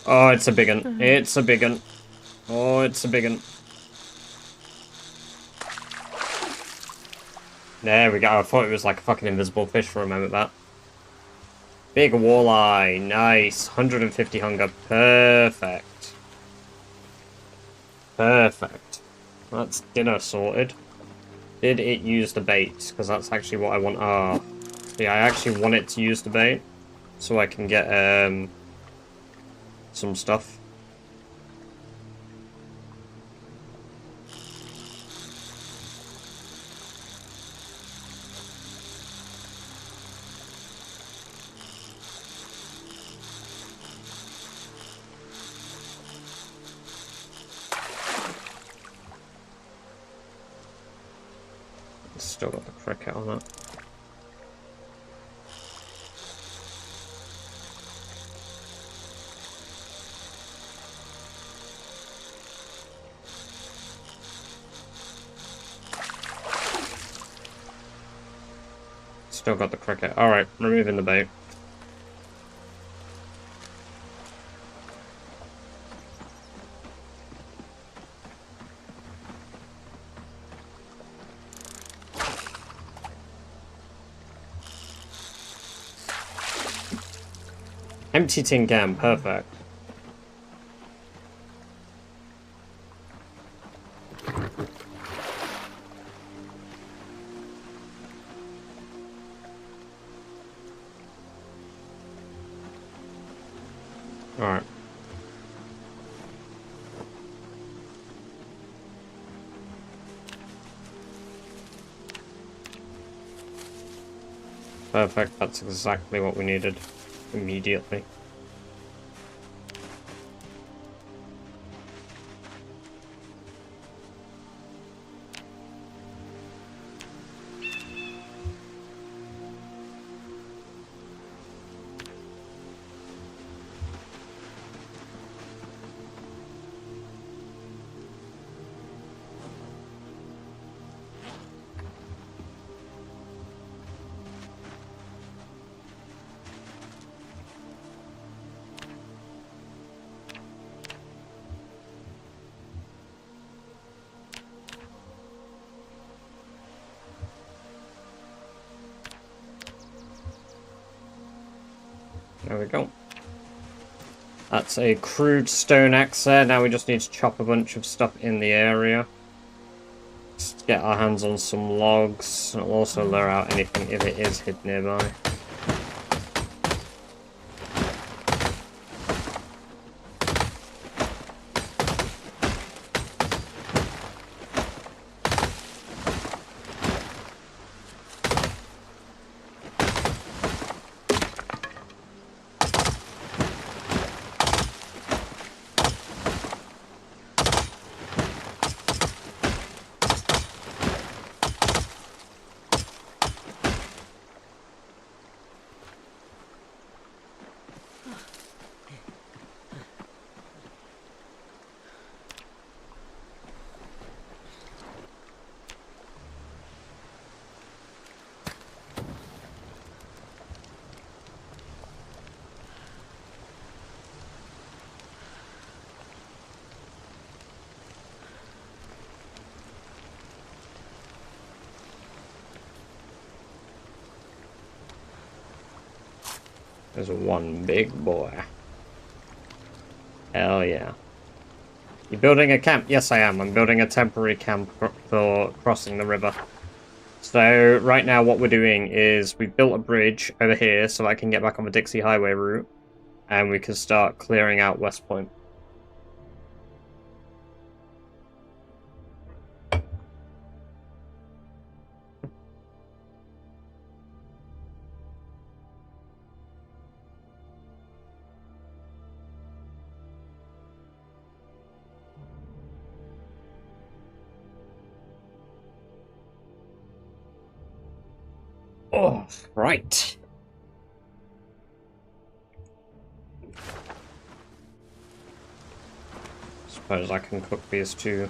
Oh, it's a big one. It's a big one. Oh, it's a big one. There we go. I thought it was like a fucking invisible fish for a moment, that. Big walleye. Nice. 150 hunger. Perfect. Perfect. That's dinner sorted. Did it use the bait? Because that's actually what I want. Ah. Yeah, I actually want it to use the bait. So I can get, some stuff. Still got the cricket on that. Still got the cricket. Alright, removing the bait. Empty tin can, perfect. Alright. Perfect, that's exactly what we needed immediately. There we go. That's a crude stone axe there. Now we just need to chop a bunch of stuff in the area. Just get our hands on some logs. And it'll also lure out anything if it is hid nearby. There's one big boy. Hell yeah. You building a camp? Yes, I am. I'm building a temporary camp for crossing the river. So right now what we're doing is we've built a bridge over here so I can get back on the Dixie Highway route. And we can start clearing out Westpoint. Oh, right. Suppose I can cook these two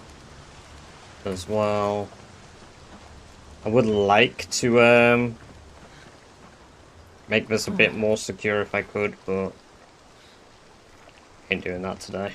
as well. I would like to make this a bit more secure if I could, but ain't doing that today.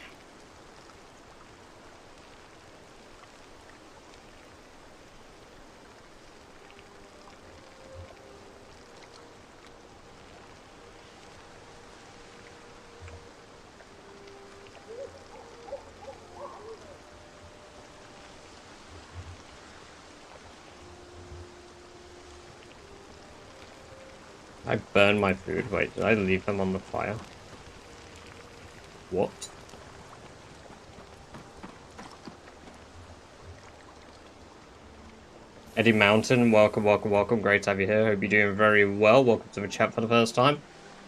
I burned my food. Wait, did I leave them on the fire? What? Eddie Mountain, welcome, welcome, welcome. Great to have you here. Hope you're doing very well. Welcome to the chat for the first time.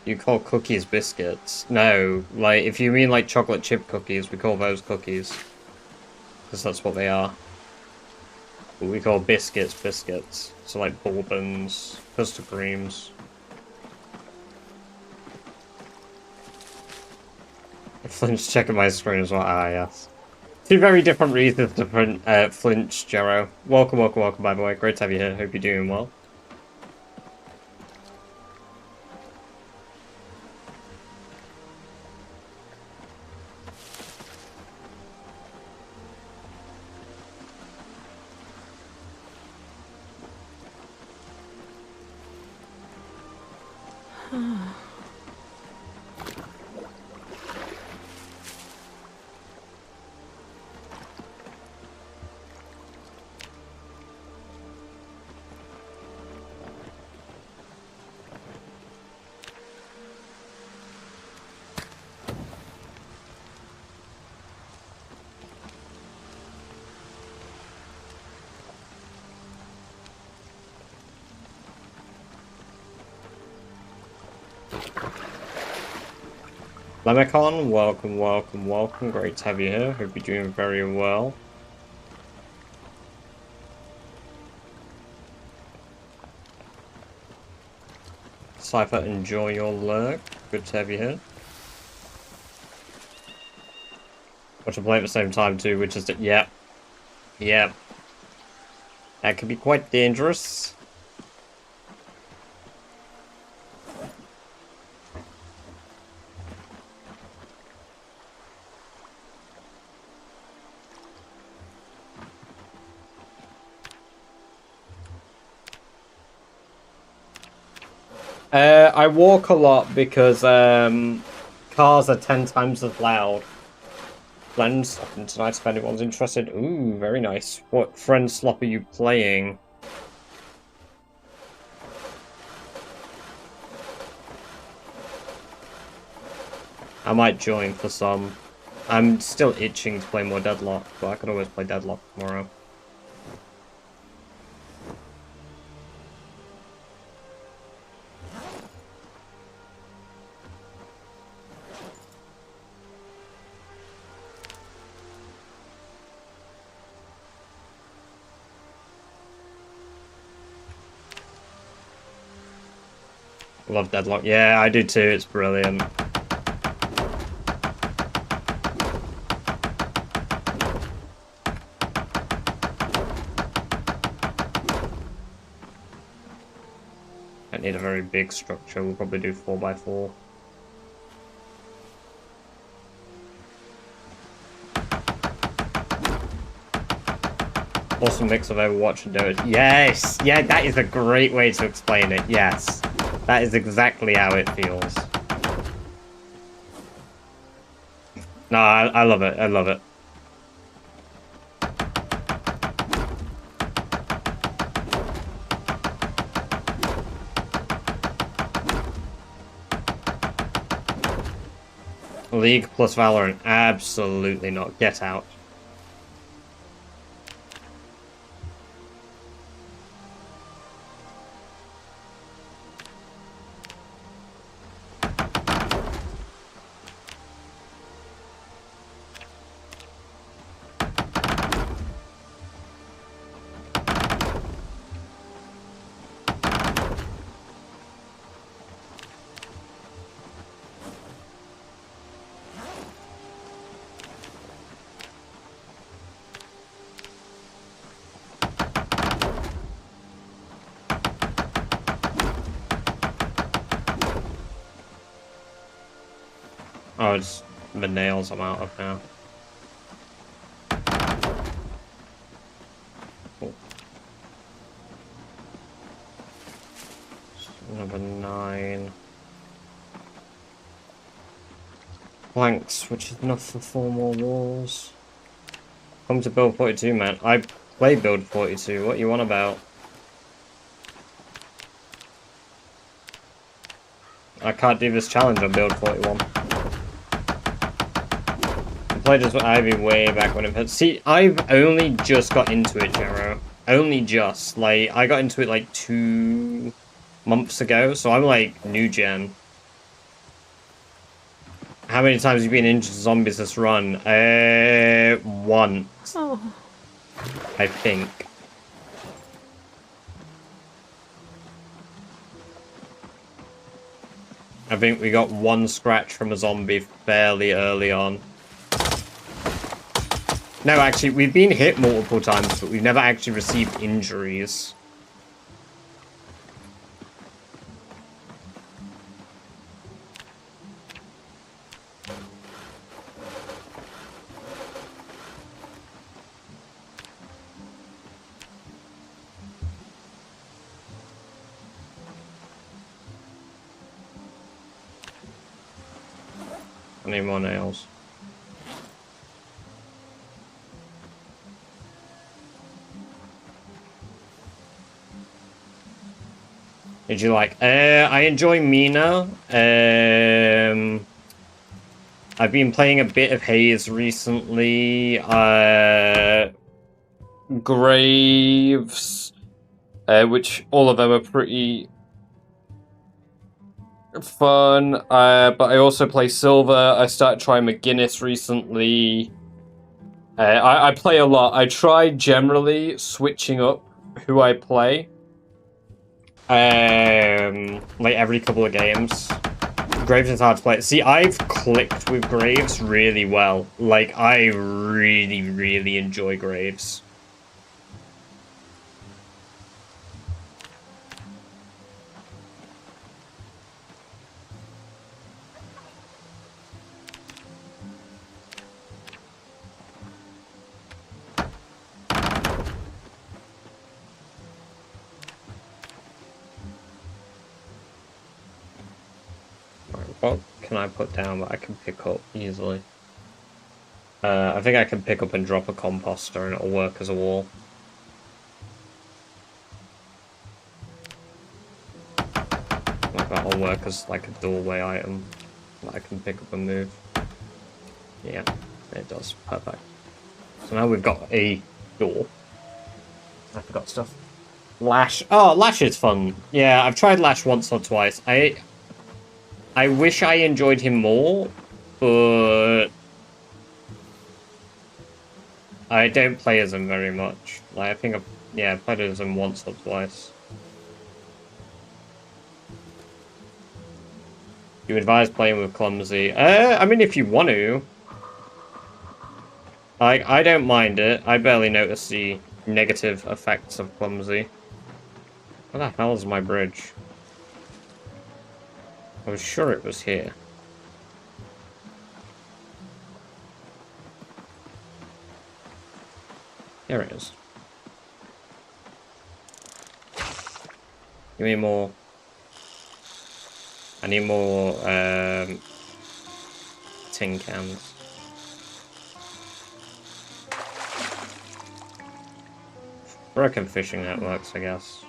You call cookies biscuits? No, like, if you mean like chocolate chip cookies, we call those cookies. Because that's what they are. But we call biscuits biscuits. So like bourbons, custard creams. Flinch checking my screen as well. Ah, yes. Two very different reasons to flinch, Jero. Welcome, welcome, welcome, by the way. Great to have you here. Hope you're doing well. Lemicon, welcome, welcome, welcome. Great to have you here. Hope you're doing very well. Cypher, enjoy your lurk. Good to have you here. Watch and play at the same time too, which is, yeah. Yeah. That could be quite dangerous. I walk a lot because cars are 10 times as loud. Friends Slopping tonight if anyone's interested. Ooh, very nice. What Friend Slop are you playing? I might join for some. I'm still itching to play more Deadlock, but I could always play Deadlock tomorrow. Love Deadlock. Yeah, I do too. It's brilliant. Don't need a very big structure. We'll probably do 4x4. Awesome mix of Overwatch and Dota. Yes! Yeah, that is a great way to explain it. Yes. That is exactly how it feels. No, I love it. I love it. League plus Valorant. Absolutely not. Get out. Oh, it's the nails I'm out of now. Cool. Number 9. Planks, which is enough for 4 more walls. Come to build 42, man. I play build 42. What you on about? I can't do this challenge on build 41. I played this with Ivy way back when it had. See, I've only just got into it, Jero. Only just. Like, I got into it like 2 months ago, so I'm like new gen. How many times have you been into zombies this run? Once. Oh. I think. I think we got 1 scratch from a zombie fairly early on. No, actually, we've been hit multiple times, but we've never actually received injuries. I need more nails. Did you like? I enjoy Mina. I've been playing a bit of Haze recently. Graves, which all of them are pretty fun. But I also play Silver. I started trying McGinnis recently. I play a lot. I try generally switching up who I play. Like every couple of games. Graves is hard to play. See, I've clicked with Graves really well. Like, I really, really enjoy Graves. What can I put down that I can pick up easily? I think I can pick up and drop a composter and it'll work as a wall. Like that'll work as like a doorway item that I can pick up and move. Yeah, it does. Perfect. So now we've got a door. I forgot stuff. Lash. Oh, Lash is fun. Yeah, I've tried Lash once or twice. I wish I enjoyed him more, but I don't play as him very much. Like, I think I've played as him once or twice. You advise playing with Clumsy? I mean, if you want to. Like, I don't mind it. I barely notice the negative effects of Clumsy. Where the hell is my bridge? I was sure it was here. There it is. Give me more. I need more tin cans. reckon fishing net works, I guess.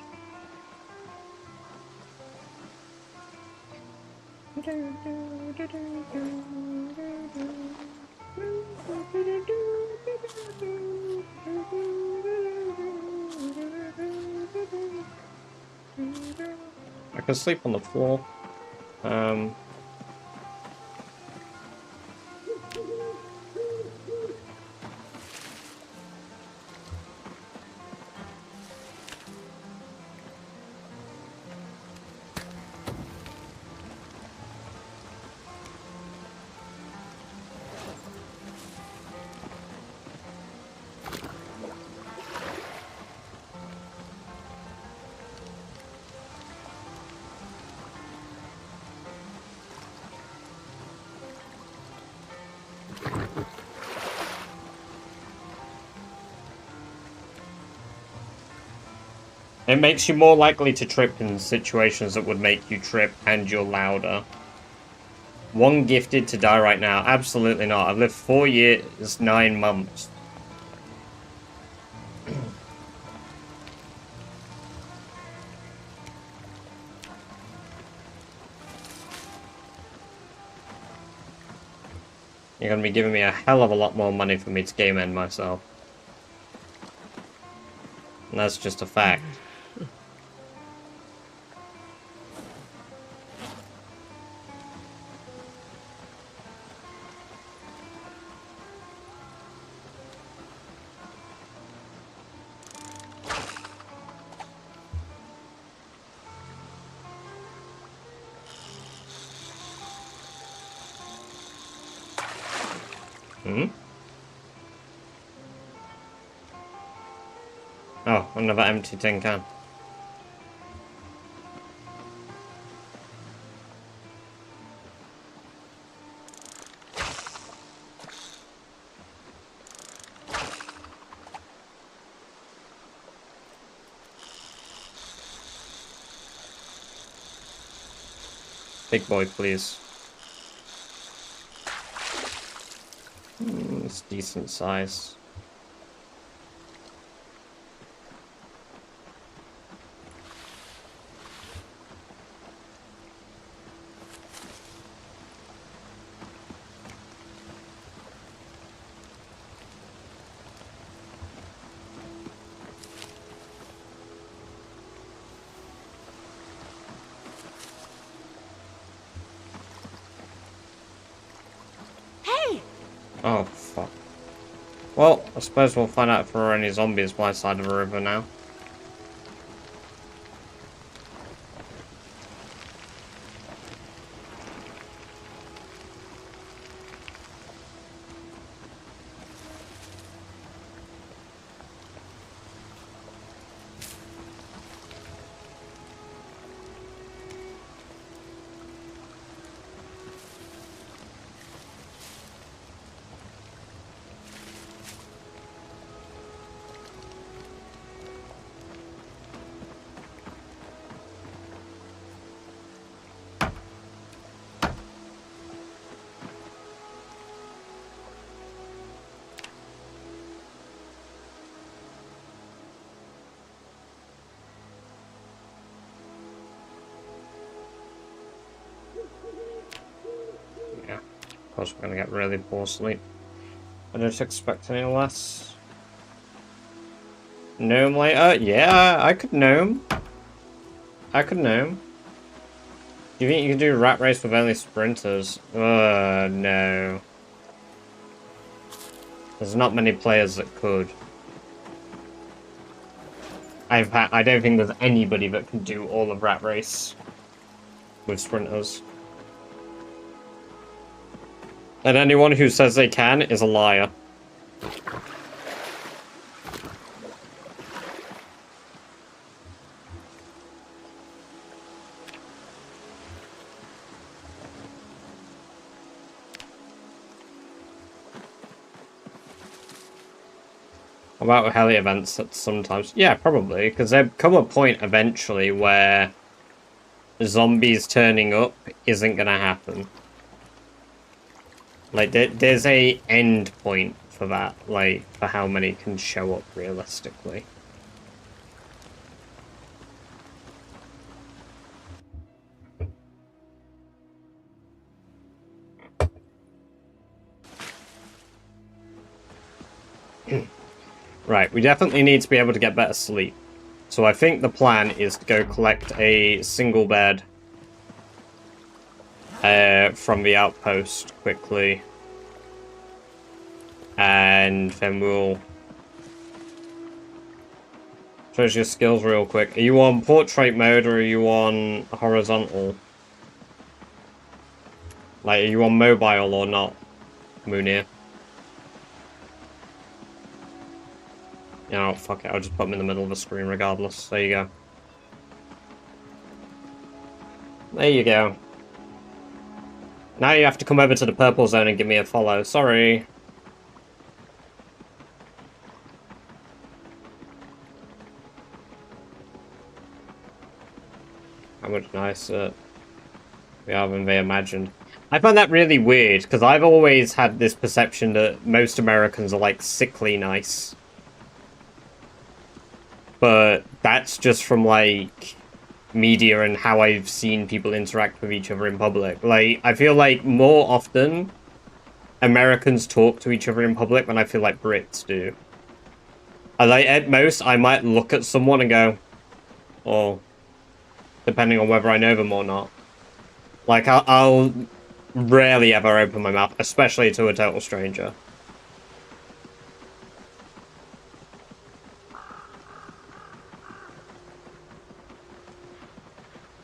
I can sleep on the floor. It makes you more likely to trip in situations that would make you trip, and you're louder. One gifted to die right now? Absolutely not. I've lived 4 years, 9 months. You're gonna be giving me a hell of a lot more money for me to game end myself. And that's just a fact. Hmm? Oh, another empty tin can. Big boy, please. It's decent size. Oh, fuck. Well, I suppose we'll find out if there are any zombies my side of the river now. Yeah, of course we're gonna get really poor sleep. I don't expect any less. Gnome later? Yeah, I could gnome. I could gnome. Do you think you can do rat race with only sprinters? No. There's not many players that could. I don't think there's anybody that can do all of rat race with sprinters. And anyone who says they can is a liar. About heli events that sometimes... Yeah, probably, because there come a point eventually where zombies turning up isn't going to happen. Like, there's a end point for that, like, for how many can show up realistically. Right, we definitely need to be able to get better sleep. So I think the plan is to go collect a single bed from the outpost quickly. And then we'll... Shows your skills real quick. Are you on portrait mode or are you on horizontal? Like, are you on mobile or not, Munir? Yeah, oh, fuck it. I'll just put them in the middle of the screen regardless. There you go. There you go. Now you have to come over to the purple zone and give me a follow. Sorry. How much nicer we are than they imagined. I find that really weird, because I've always had this perception that most Americans are, like, sickly nice. But that's just from, like, media and how I've seen people interact with each other in public. Like, I feel like more often Americans talk to each other in public than I feel like Brits do. Like, at most, I might look at someone and go, oh, depending on whether I know them or not. Like, I'll rarely ever open my mouth, especially to a total stranger.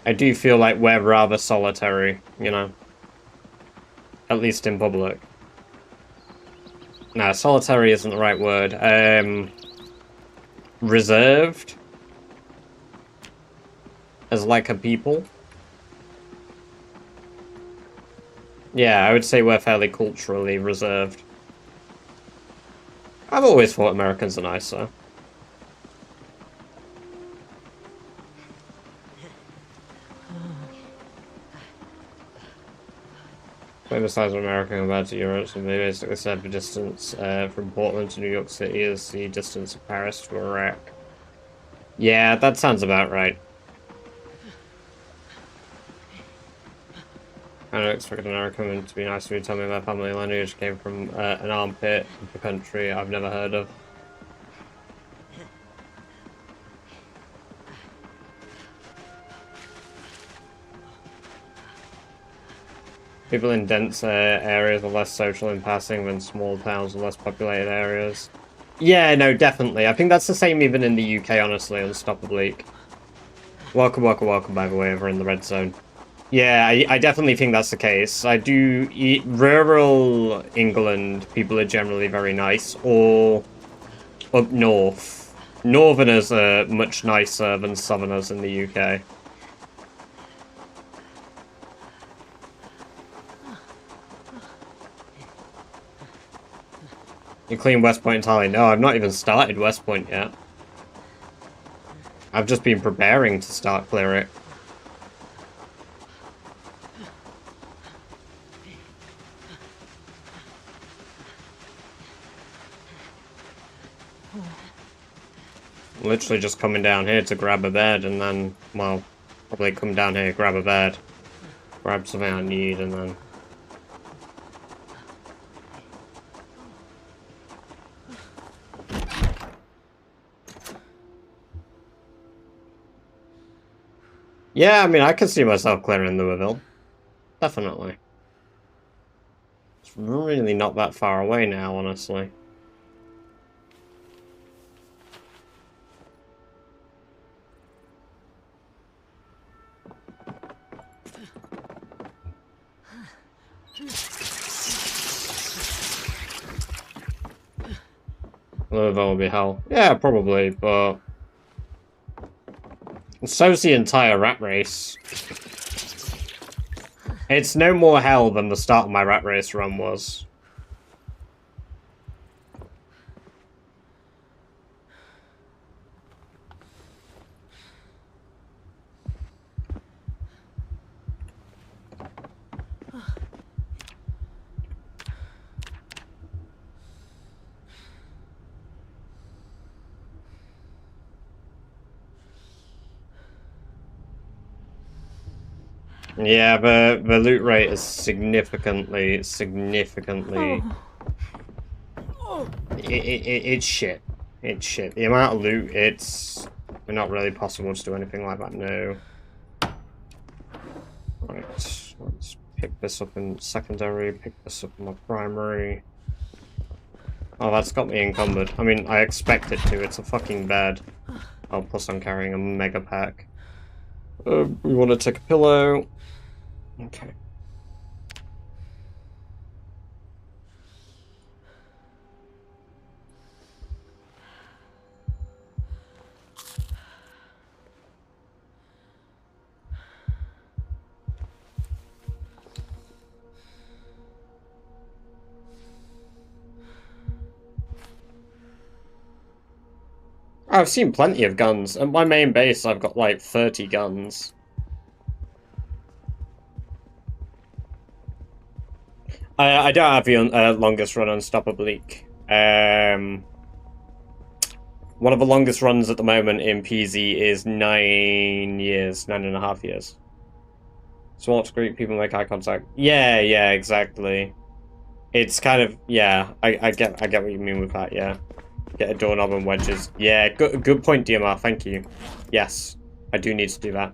I do feel like we're rather solitary, you know? At least in public. No, solitary isn't the right word. Reserved? As like a people? Yeah, I would say we're fairly culturally reserved. I've always thought Americans are nicer. Where the size of America compared to Europe, so they basically said the distance from Portland to New York City is the distance of Paris to Iraq. Yeah, that sounds about right. I don't expect an American to be nice to me, tell me my family lineage came from an armpit of a country I've never heard of. People in dense areas are less social in passing than small towns and less populated areas. Yeah, no, definitely. I think that's the same even in the UK, honestly, on Stop a Bleak. Welcome, welcome, welcome, by the way, over in the red zone. Yeah, I definitely think that's the case. I do... Rural England, people are generally very nice, or up north. Northerners are much nicer than southerners in the UK. You clean Westpoint entirely? No, I've not even started Westpoint yet. I've just been preparing to start clear it. Literally just coming down here to grab a bed and then, well, probably come down here, grab a bed, grab something I need, and then... Yeah, I mean, I can see myself clearing Louisville. Definitely. It's really not that far away now, honestly. Louisville will be hell. Yeah, probably, but... so's the entire rat race. It's no more hell than the start of my rat race run was. Yeah, the loot rate is significantly... It's shit. It's shit. The amount of loot, it's not really possible to do anything like that, no. Right, let's pick this up in secondary, pick this up in my primary. Oh, that's got me encumbered. I mean, I expect it to. It's a fucking bed. Oh, plus I'm carrying a mega pack. We want to take a pillow. Okay. I've seen plenty of guns. At my main base, I've got like 30 guns. I don't have the longest run on Stop Oblique. One of the longest runs at the moment in PZ is 9 years, 9.5 years. Swat's great, people make eye contact. Yeah, exactly. It's kind of, yeah, I get what you mean with that, yeah. Get a doorknob and wedges. Yeah, good point, DMR, thank you. Yes, I do need to do that.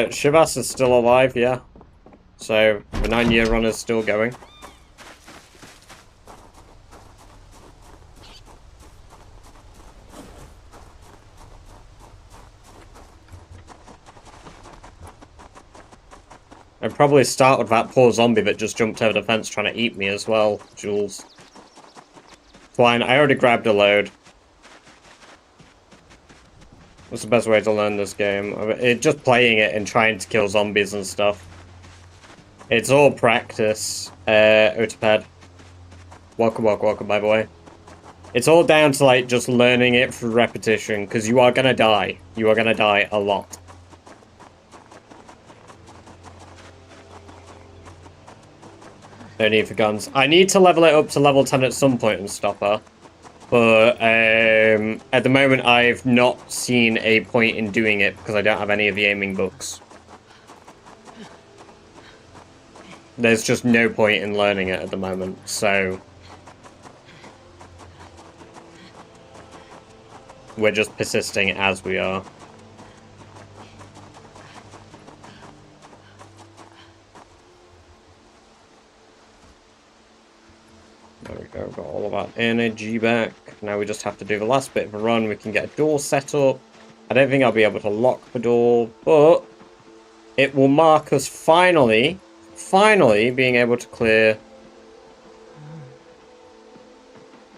Shivas is still alive, yeah. So, the 9-year run is still going. I'd probably start with that poor zombie that just jumped over the fence trying to eat me as well, Jules. Fine, I already grabbed a load. What's the best way to learn this game? Just playing it and trying to kill zombies and stuff. It's all practice, Otaped. Welcome, by the way. It's all down to, like, just learning it through repetition, because you are gonna die. You are gonna die a lot. No need for guns. I need to level it up to level 10 at some point and stop her. But at the moment, I've not seen a point in doing it because I don't have any of the aiming books. There's just no point in learning it at the moment, so we're just persisting as we are. There we go, got all of our energy back. Now we just have to do the last bit of a run. We can get a door set up. I don't think I'll be able to lock the door, but it will mark us finally being able to clear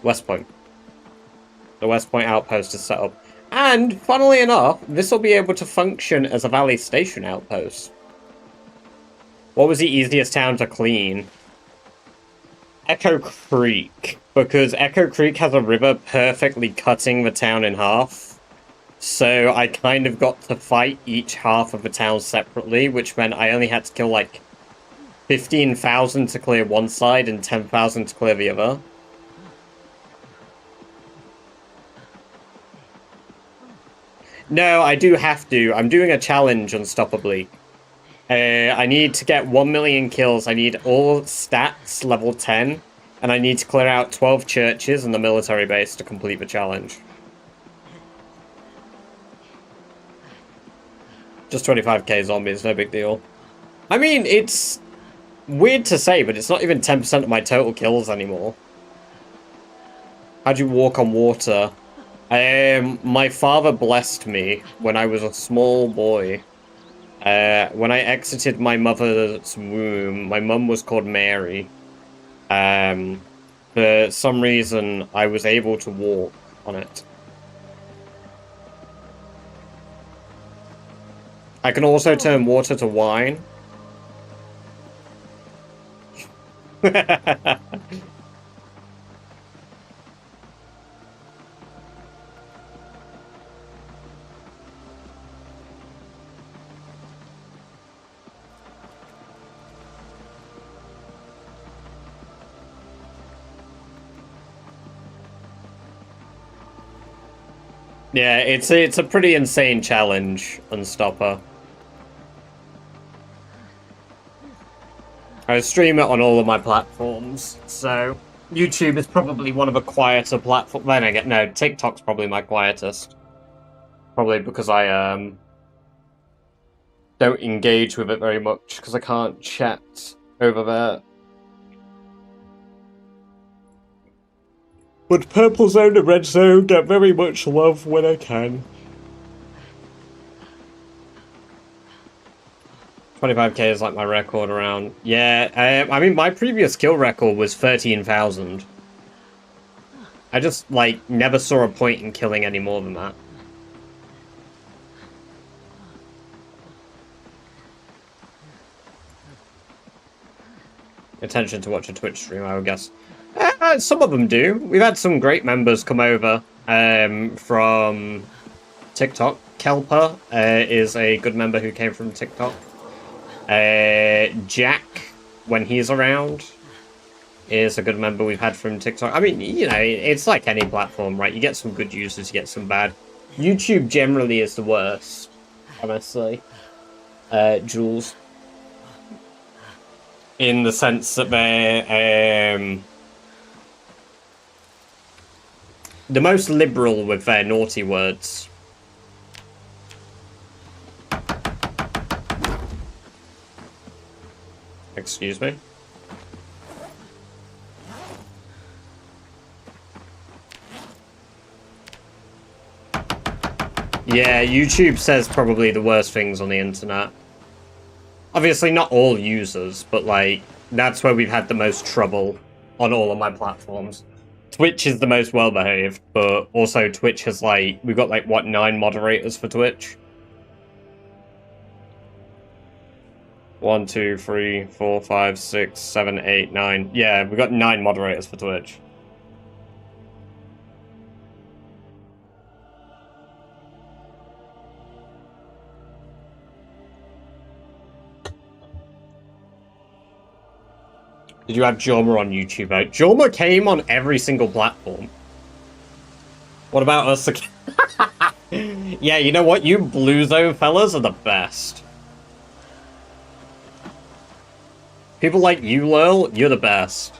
Westpoint. The Westpoint outpost is set up. And, funnily enough, this will be able to function as a Valley Station outpost. What was the easiest town to clean? Echo Creek, because Echo Creek has a river perfectly cutting the town in half. So I kind of got to fight each half of the town separately, which meant I only had to kill like 15,000 to clear one side and 10,000 to clear the other. No, I do have to. I'm doing a challenge unstoppably. I need to get 1 million kills. I need all stats level 10. And I need to clear out 12 churches and the military base to complete the challenge. Just 25k zombies, no big deal. I mean, it's weird to say, but it's not even 10% of my total kills anymore. How'd you walk on water? My father blessed me when I was a small boy. When I exited my mother's womb, my mum was called Mary. For some reason, I was able to walk on it. I can also turn water to wine. Yeah, it's a pretty insane challenge, Unstopper. I stream it on all of my platforms, so YouTube is probably one of the quieter platforms. Then again, no, TikTok's probably my quietest. Probably because I don't engage with it very much because I can't chat over there. But Purple Zone and Red Zone get very much love when I can. 25k is like my record around. Yeah, I mean, my previous kill record was 13,000. I just, like, never saw a point in killing any more than that. Attention to watch a Twitch stream, I would guess. Some of them do. We've had some great members come over from TikTok. Kelper is a good member who came from TikTok. Jack, when he's around, is a good member we've had from TikTok. I mean, you know, it's like any platform, right? You get some good users, you get some bad. YouTube generally is the worst, honestly. Jules. In the sense that they're the most liberal with their naughty words. Excuse me. Yeah, YouTube says probably the worst things on the internet. Obviously not all users, but like, that's where we've had the most trouble on all of my platforms. Twitch is the most well-behaved, but also Twitch has like, we've got like, what, 9 moderators for Twitch? 1, 2, 3, 4, 5, 6, 7, 8, 9. Yeah, we've got 9 moderators for Twitch. Did you have Jorma on YouTube out? Jorma came on every single platform. What about us? Yeah, you know what? You Blue Zone fellas are the best. People like you, Lil, you're the best.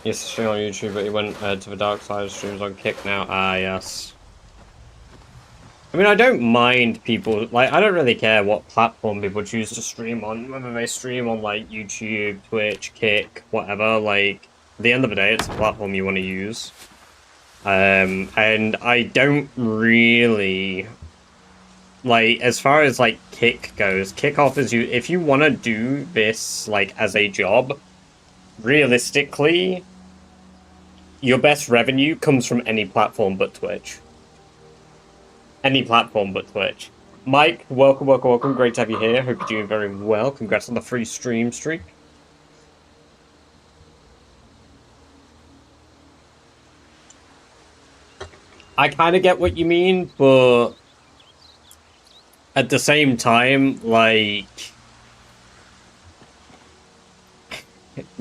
He used to stream on YouTube, but he went to the dark side of streams on Kick now. Ah, yes. I mean, I don't mind people, like, I don't really care what platform people choose to stream on, whether they stream on, like, YouTube, Twitch, Kick, whatever, like, at the end of the day, it's a platform you want to use. And I don't really, like, as far as, like, Kick goes, Kick offers you, if you want to do this, like, as a job, realistically, your best revenue comes from any platform but Twitch. Any platform but Twitch. Mike, welcome, welcome, welcome. Great to have you here. Hope you're doing very well. Congrats on the free stream streak. I kind of get what you mean, but at the same time, like,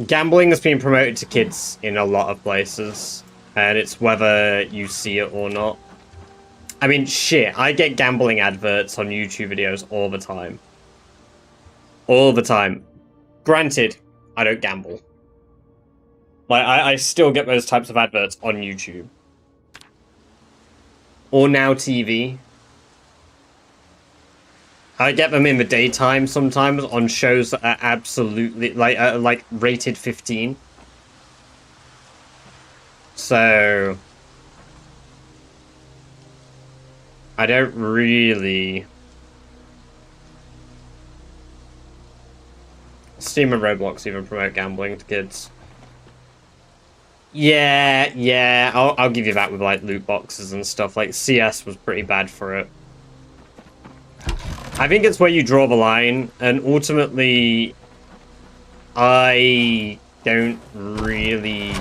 gambling is being promoted to kids in a lot of places, and it's whether you see it or not. I mean, shit, I get gambling adverts on YouTube videos all the time. All the time. Granted, I don't gamble. Like, I still get those types of adverts on YouTube. Or Now TV. I get them in the daytime sometimes on shows that are absolutely like rated 15. So I don't really. Steam and Roblox even promote gambling to kids. Yeah, I'll give you that with like loot boxes and stuff. Like CS was pretty bad for it. I think it's where you draw the line, and ultimately, I don't really.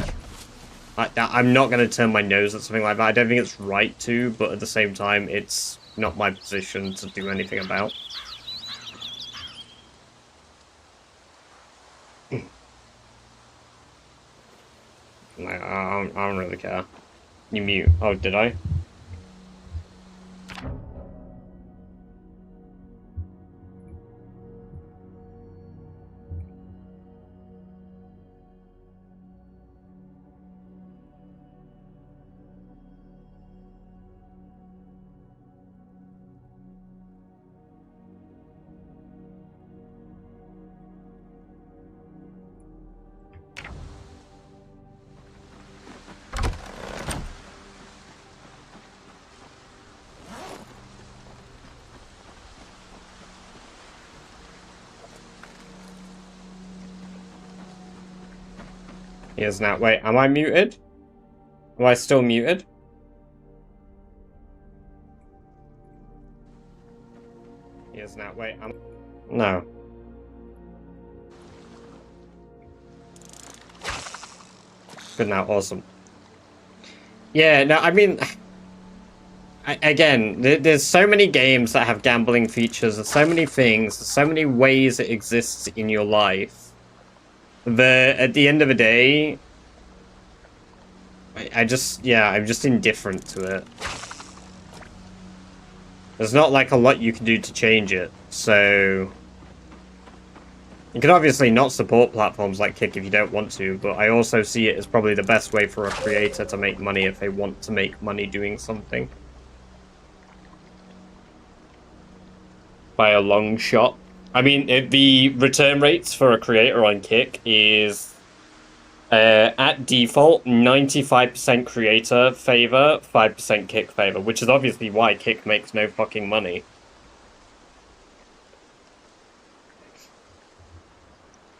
I'm not going to turn my nose at something like that. I don't think it's right to, but at the same time, it's not my position to do anything about. I don't really care. You mute. Oh, did I? He is now. Wait, am I muted? Am I still muted? He is now. Wait, no. Good now, awesome. Yeah, no, I mean, again, there's so many games that have gambling features, there's so many things, there's so many ways it exists in your life. That at the end of the day, I'm just indifferent to it. There's not like a lot you can do to change it, so you can obviously not support platforms like Kick if you don't want to, but I also see it as probably the best way for a creator to make money if they want to make money doing something. By a long shot. I mean, the return rates for a creator on Kick is at default 95% creator favor, 5% Kick favor, which is obviously why Kick makes no fucking money.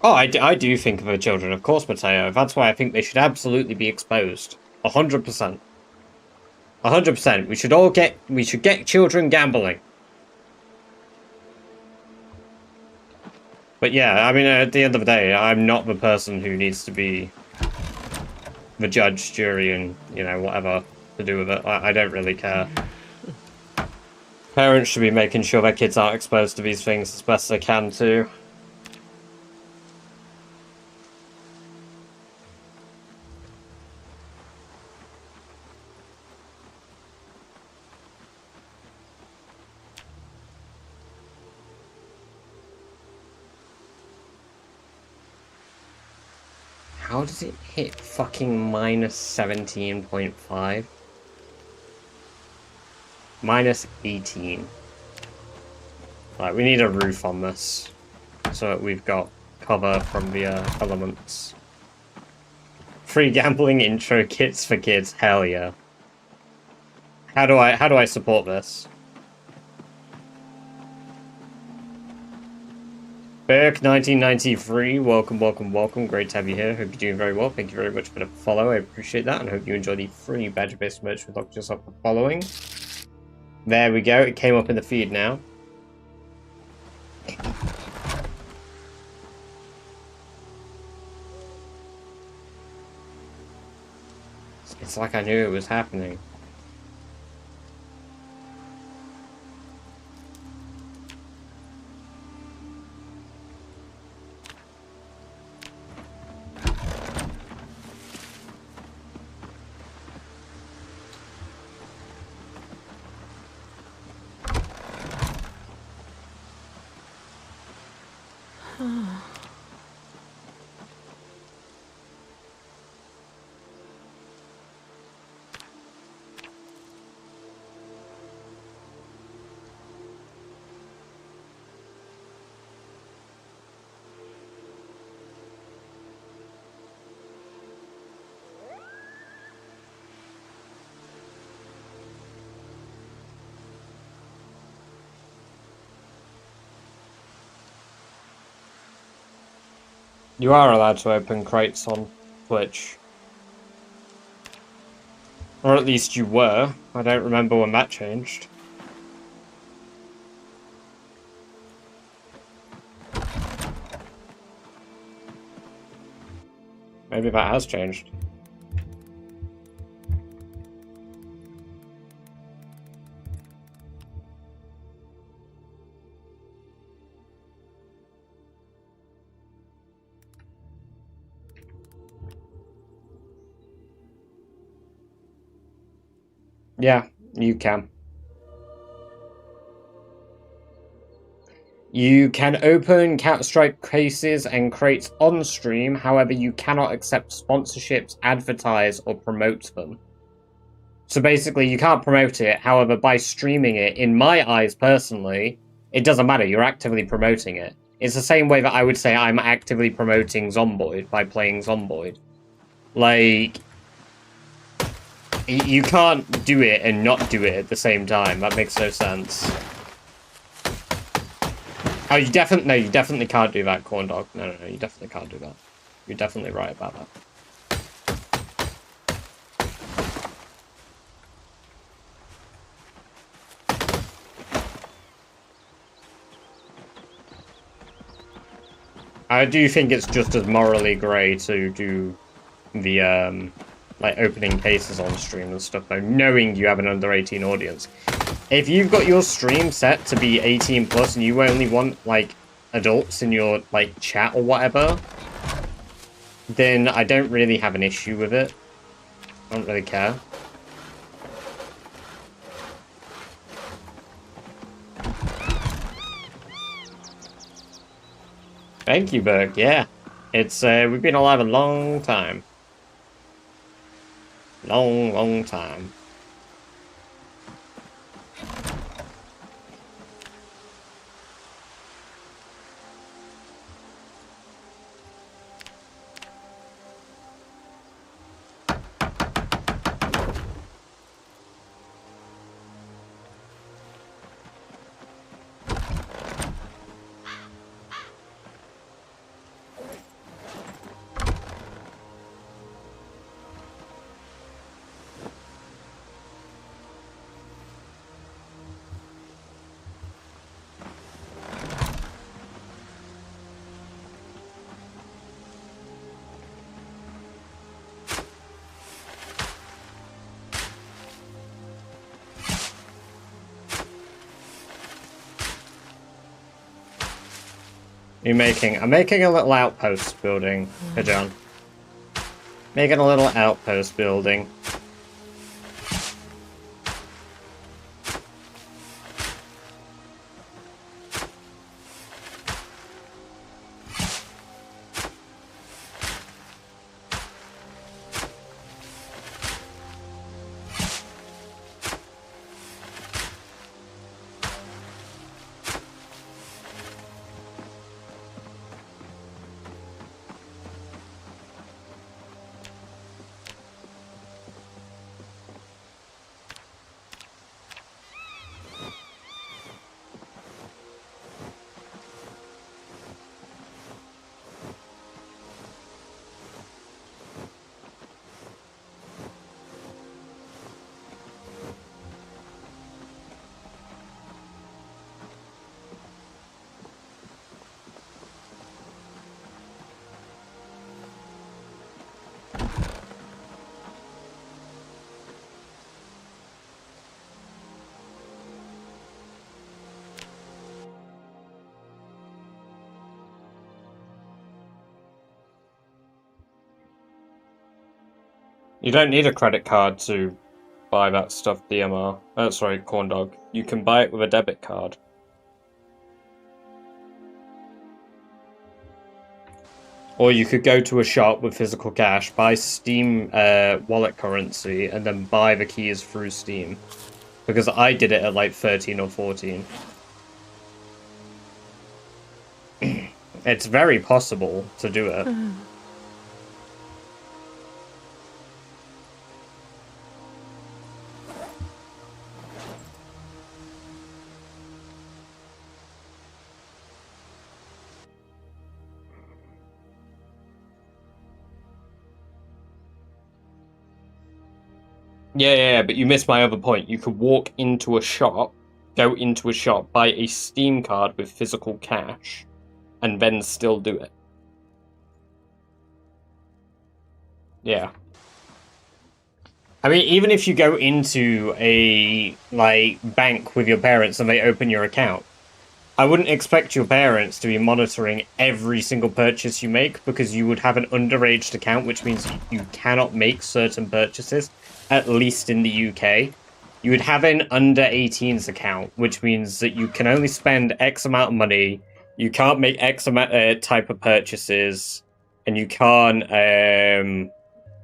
Oh, I do think of the children, of course, Mateo. That's why I think they should absolutely be exposed. 100%. 100%. We should get children gambling. But yeah, I mean, at the end of the day, I'm not the person who needs to be the judge, jury, and, you know, whatever to do with it. I don't really care. Parents should be making sure their kids aren't exposed to these things as best they can, too. How does it hit fucking minus 17.5? Minus 18. Right, we need a roof on this, so that we've got cover from the elements. Free gambling intro kits for kids, hell yeah. How do I support this? Berk 1993, welcome. Great to have you here. Hope you're doing very well. Thank you very much for the follow. I appreciate that, and hope you enjoy the free badger-based merch with locked yourself for following. There we go. It came up in the feed now. It's like I knew it was happening. You are allowed to open crates on Twitch. Or at least you were. I don't remember when that changed. Maybe that has changed. Yeah, you can. You can open Counter-Strike cases and crates on stream, however you cannot accept sponsorships, advertise, or promote them. So basically, you can't promote it, however, by streaming it, in my eyes personally, it doesn't matter, you're actively promoting it. It's the same way that I would say I'm actively promoting Zomboid by playing Zomboid. Like, you can't do it and not do it at the same time. That makes no sense. Oh, you definitely can't do that, Corn Dog. No, you definitely can't do that. You're definitely right about that. I do think it's just as morally grey to do the, like, opening cases on stream and stuff, though, knowing you have an under 18 audience. If you've got your stream set to be 18 plus and you only want, like, adults in your, like, chat or whatever, then I don't really have an issue with it. I don't really care. Thank you, Burke. Yeah. It's, we've been alive a long time. Long time. I'm making a little outpost building, Kajan. Making a little outpost building. You don't need a credit card to buy that stuff, DMR. Oh, sorry, Corn Dog. You can buy it with a debit card. Or you could go to a shop with physical cash, buy Steam wallet currency, and then buy the keys through Steam. Because I did it at like 13 or 14. It's very possible to do it. Yeah, but you missed my other point. You could walk into a shop, go into a shop, buy a Steam card with physical cash, and then still do it. Yeah. I mean, even if you go into a, like, bank with your parents and they open your account, I wouldn't expect your parents to be monitoring every single purchase you make, because you would have an underaged account, which means you cannot make certain purchases, at least in the UK. You would have an under 18s account, which means that you can only spend X amount of money, you can't make X amount type of purchases, and you can't,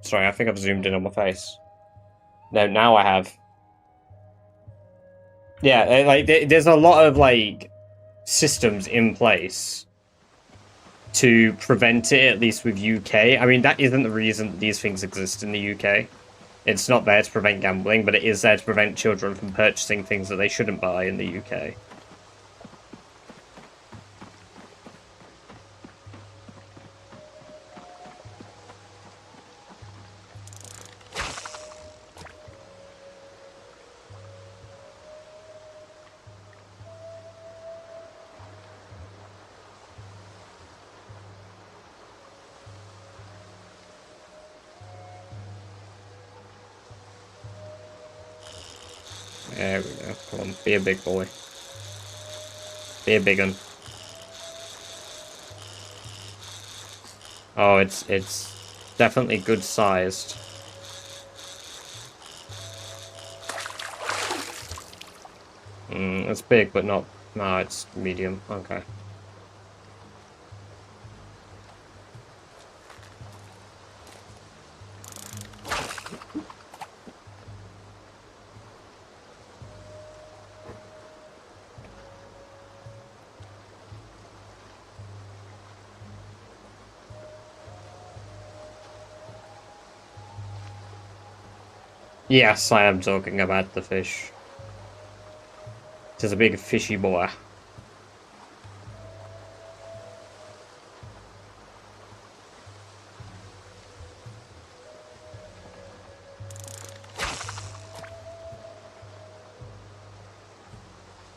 sorry, I think I've zoomed in on my face. No, now I have. Yeah, like, there's a lot of, like, systems in place to prevent it, at least with UK. I mean, that isn't the reason that these things exist in the UK. It's not there to prevent gambling, but it is there to prevent children from purchasing things that they shouldn't buy in the UK. There we go. Come on, be a big boy. Be a big un. Oh, it's definitely good sized. It's big, but not. No, it's medium. Okay. Yes, I am talking about the fish. It is a big fishy boy.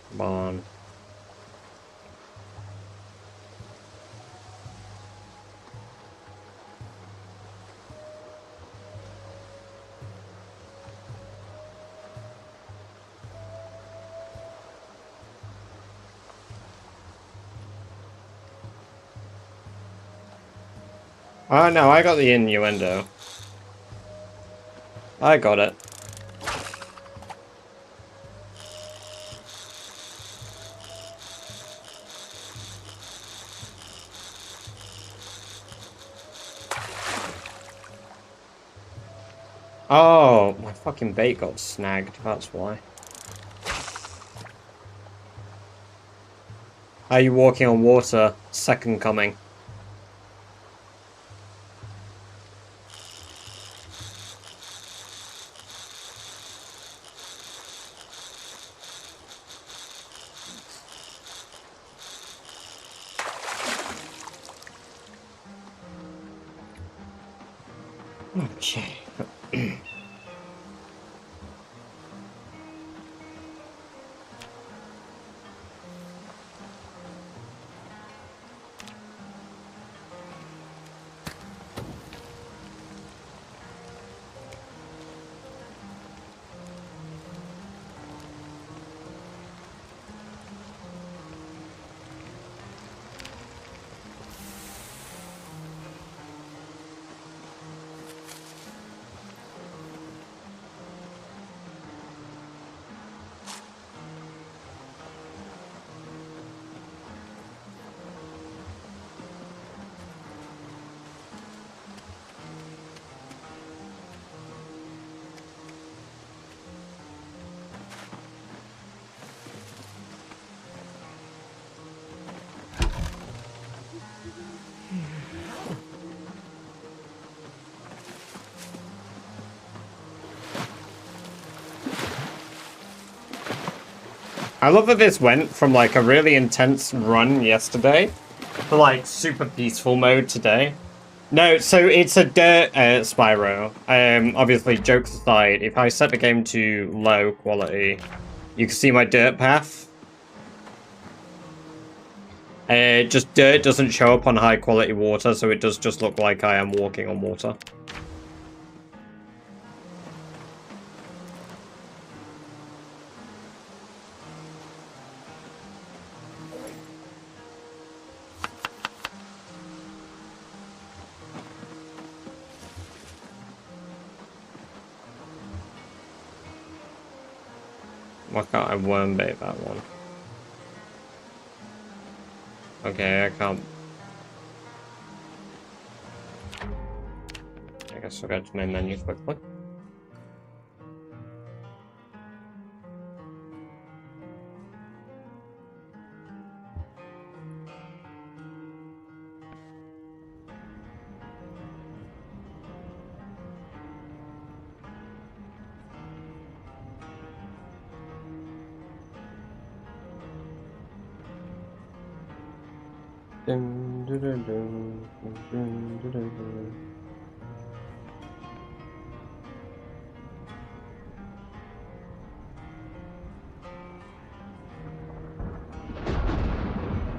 Come on. Oh no, I got the innuendo. I got it. Oh, my fucking bait got snagged, that's why. Are you walking on water? Second coming. Okay. I love that this went from, like, a really intense run yesterday to, like, super peaceful mode today. No, so it's a dirt Spyro. Obviously, jokes aside, if I set the game to low quality, you can see my dirt path. Just dirt doesn't show up on high quality water, so it does just look like I am walking on water. Why can't I worm bait that one? Okay, I can't. I guess I'll go to my menu quickly. Dun, dun, dun, dun, dun, dun, dun, dun.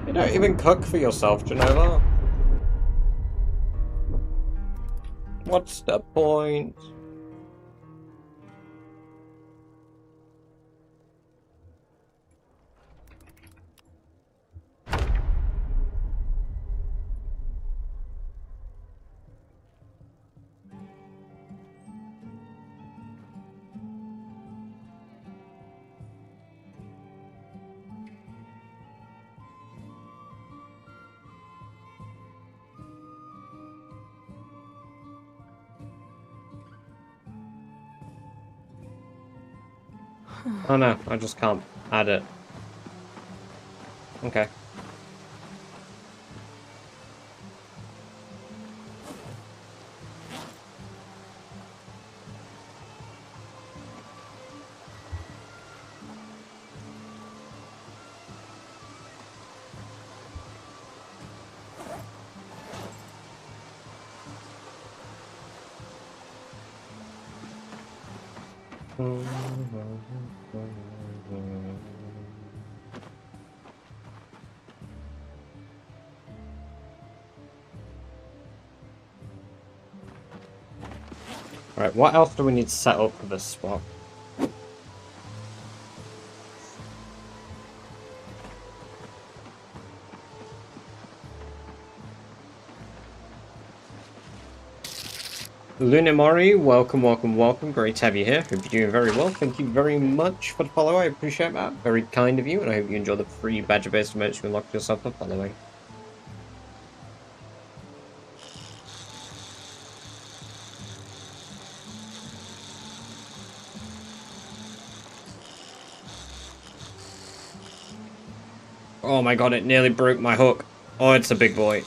You don't even cook for yourself, Genova. What's the point? Oh no, I just can't add it. Okay. Right, what else do we need to set up for this spot? Lunimori, welcome, welcome, welcome. Great to have you here. Hope you're doing very well. Thank you very much for the follow. I appreciate that. Very kind of you, and I hope you enjoy the free badger-based merch you unlocked yourself for following. Oh my god, it nearly broke my hook. Oh, it's a big boy.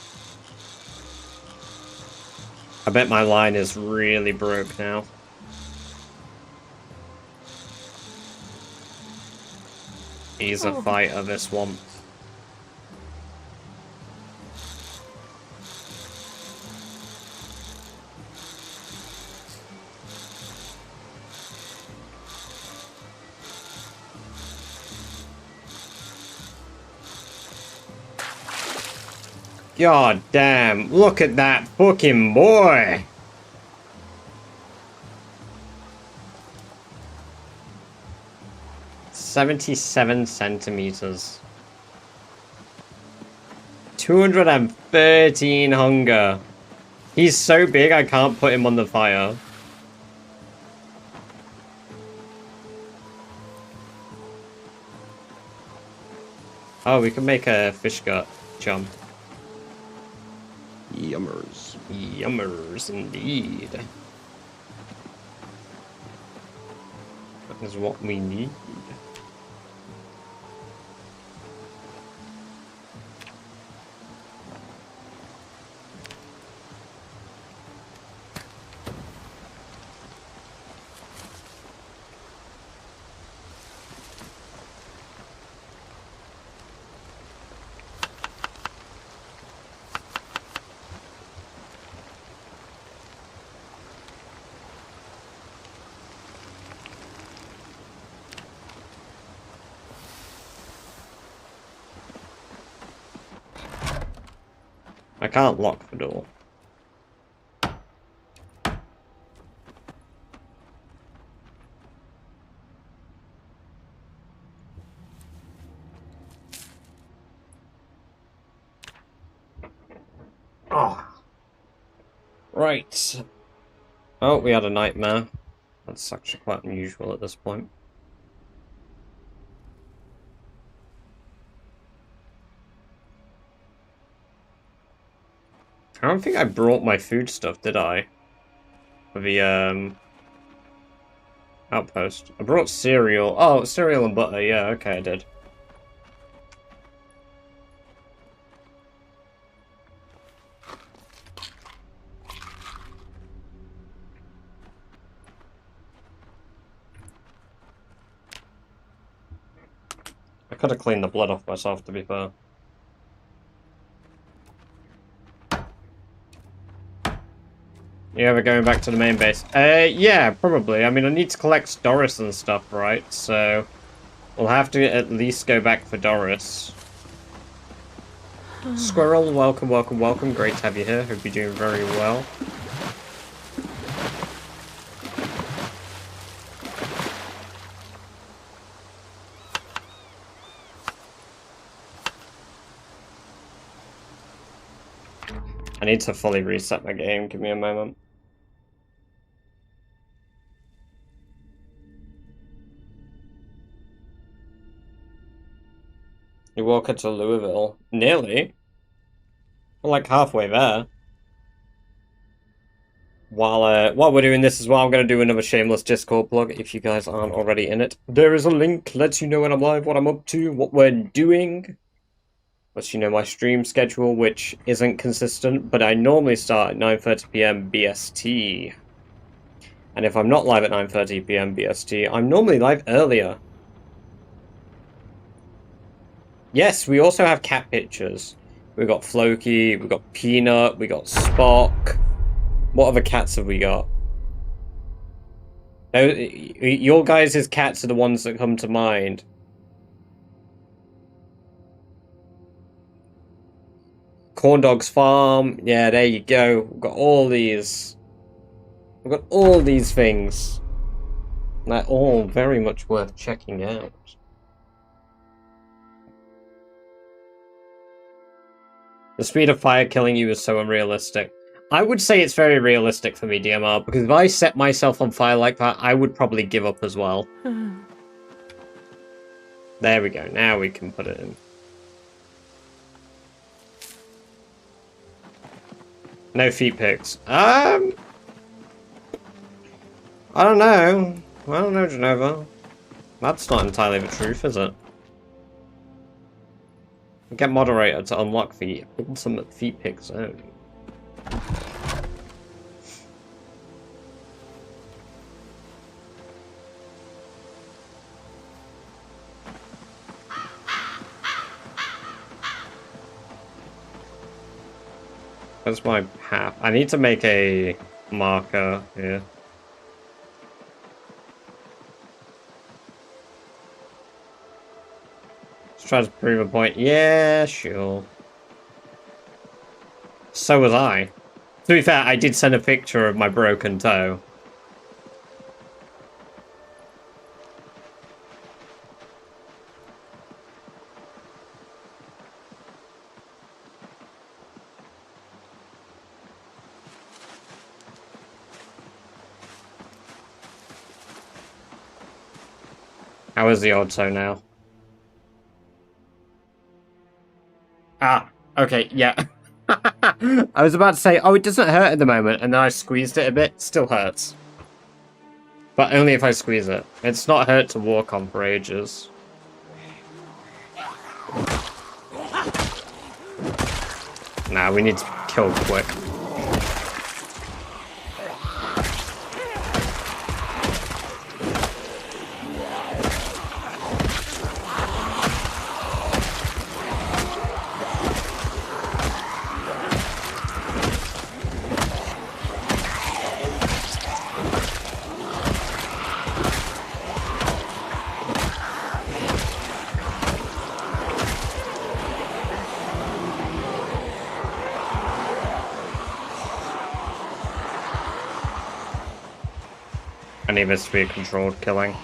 I bet my line is really broke now. He's a fighter, this one. God damn, look at that fucking boy! $77 centimeters. 213 hunger. He's so big I can't put him on the fire. Oh, we can make a fish gut chum. Yummers. Yummers indeed. That is what we need. I can't lock the door. Oh. Right. Oh, we had a nightmare. That's actually quite unusual at this point. I don't think I brought my food stuff, did I? For the, outpost. I brought cereal. Oh, cereal and butter. Yeah, okay, I did. I could have cleaned the blood off myself, to be fair. You ever going back to the main base? Yeah, probably. I mean, I need to collect Doris and stuff, right? So, we'll have to at least go back for Doris. Squirrel, welcome, welcome, welcome. Great to have you here. Hope you're doing very well. I need to fully reset my game. Give me a moment. You walk into Louisville. Nearly. We're like halfway there. While we're doing this as well, I'm going to do another shameless Discord plug if you guys aren't already in it. There is a link, lets you know when I'm live, what I'm up to, what we're doing. Lets you know my stream schedule, which isn't consistent, but I normally start at 9:30 PM BST. And if I'm not live at 9:30 PM BST, I'm normally live earlier. Yes, we also have cat pictures. We've got Floki, we've got Peanut, we got Spock. What other cats have we got? Your guys' cats are the ones that come to mind. Corn Dog's Farm. Yeah, there you go. We've got all these. We've got all these things. They're all very much worth checking out. The speed of fire killing you is so unrealistic. I would say it's very realistic for me, DMR, because if I set myself on fire like that, I would probably give up as well. There we go. Now we can put it in. No feet pics. I don't know. I don't know, Genova. That's not entirely the truth, is it? Get moderator to unlock the ultimate feet pic zone. That's my path. I need to make a marker here. Let's try to prove a point. Yeah, sure. So was I. To be fair, I did send a picture of my broken toe. How is the old toe now? Ah, okay, yeah. I was about to say, oh, it doesn't hurt at the moment, and then I squeezed it a bit. Still hurts. But only if I squeeze it. It's not hurt to walk on for ages. Nah, we need to kill quick. any of this to be a controlled killing.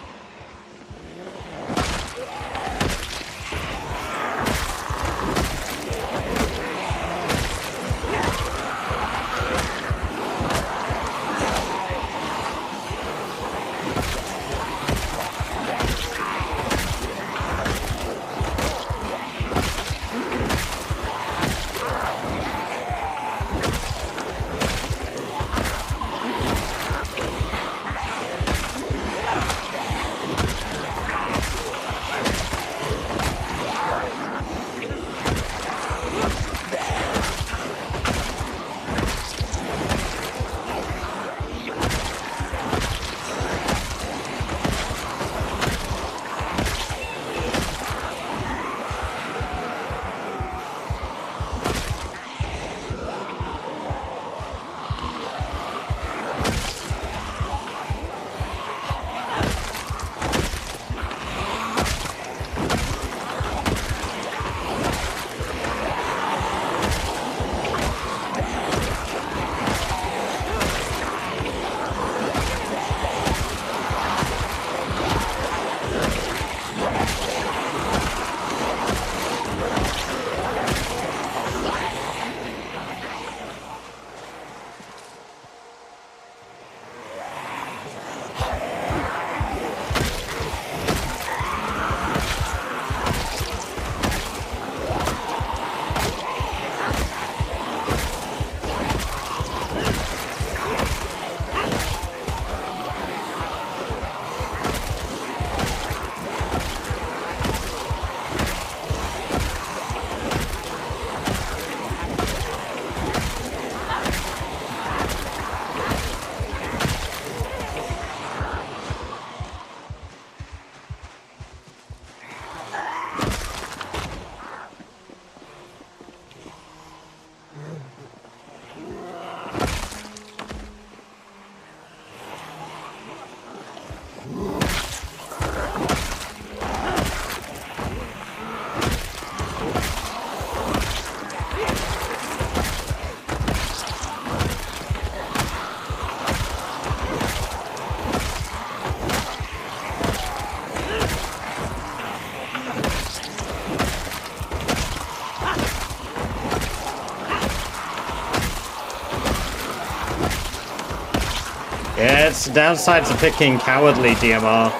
Yeah, it's the downsides of picking cowardly DMR.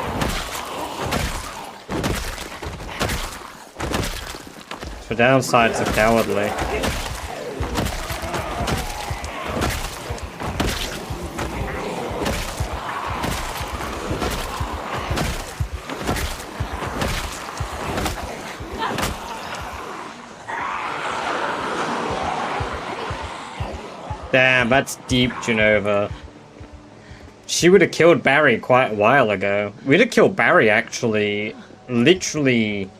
It's the downsides of cowardly. Damn, that's deep, Genova. She would have killed Barry quite a while ago. We'd have killed Barry, actually, literally...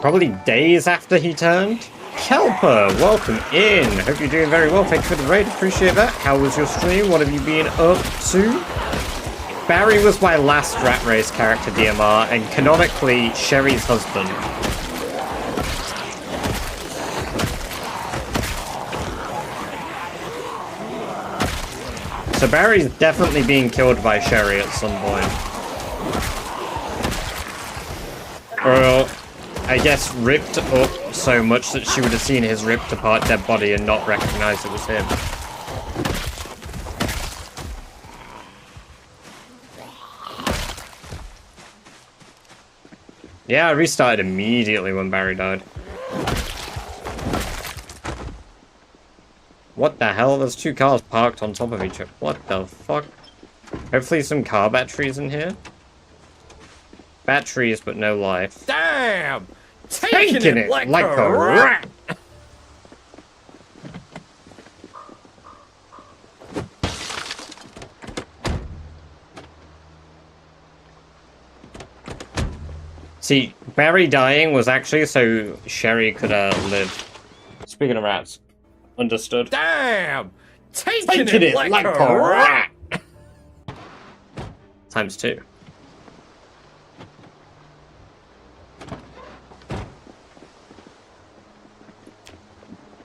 probably days after he turned. Kelper, welcome in. Hope you're doing very well. Thank you for the raid. Appreciate that. How was your stream? What have you been up to? Barry was my last Rat Race character, DMR, and canonically, Sherry's husband. So Barry's definitely being killed by Sherry at some point. Or, I guess, ripped up so much that she would have seen his ripped apart dead body and not recognized it was him. Yeah, I restarted immediately when Barry died. What the hell? There's two cars parked on top of each other. What the fuck? Hopefully some car batteries in here. Batteries, but no life. Damn! Taking it like a rat! See, Barry dying was actually so Sherry could live. Speaking of rats. Understood. Damn! Taking it like a rat! Times 2.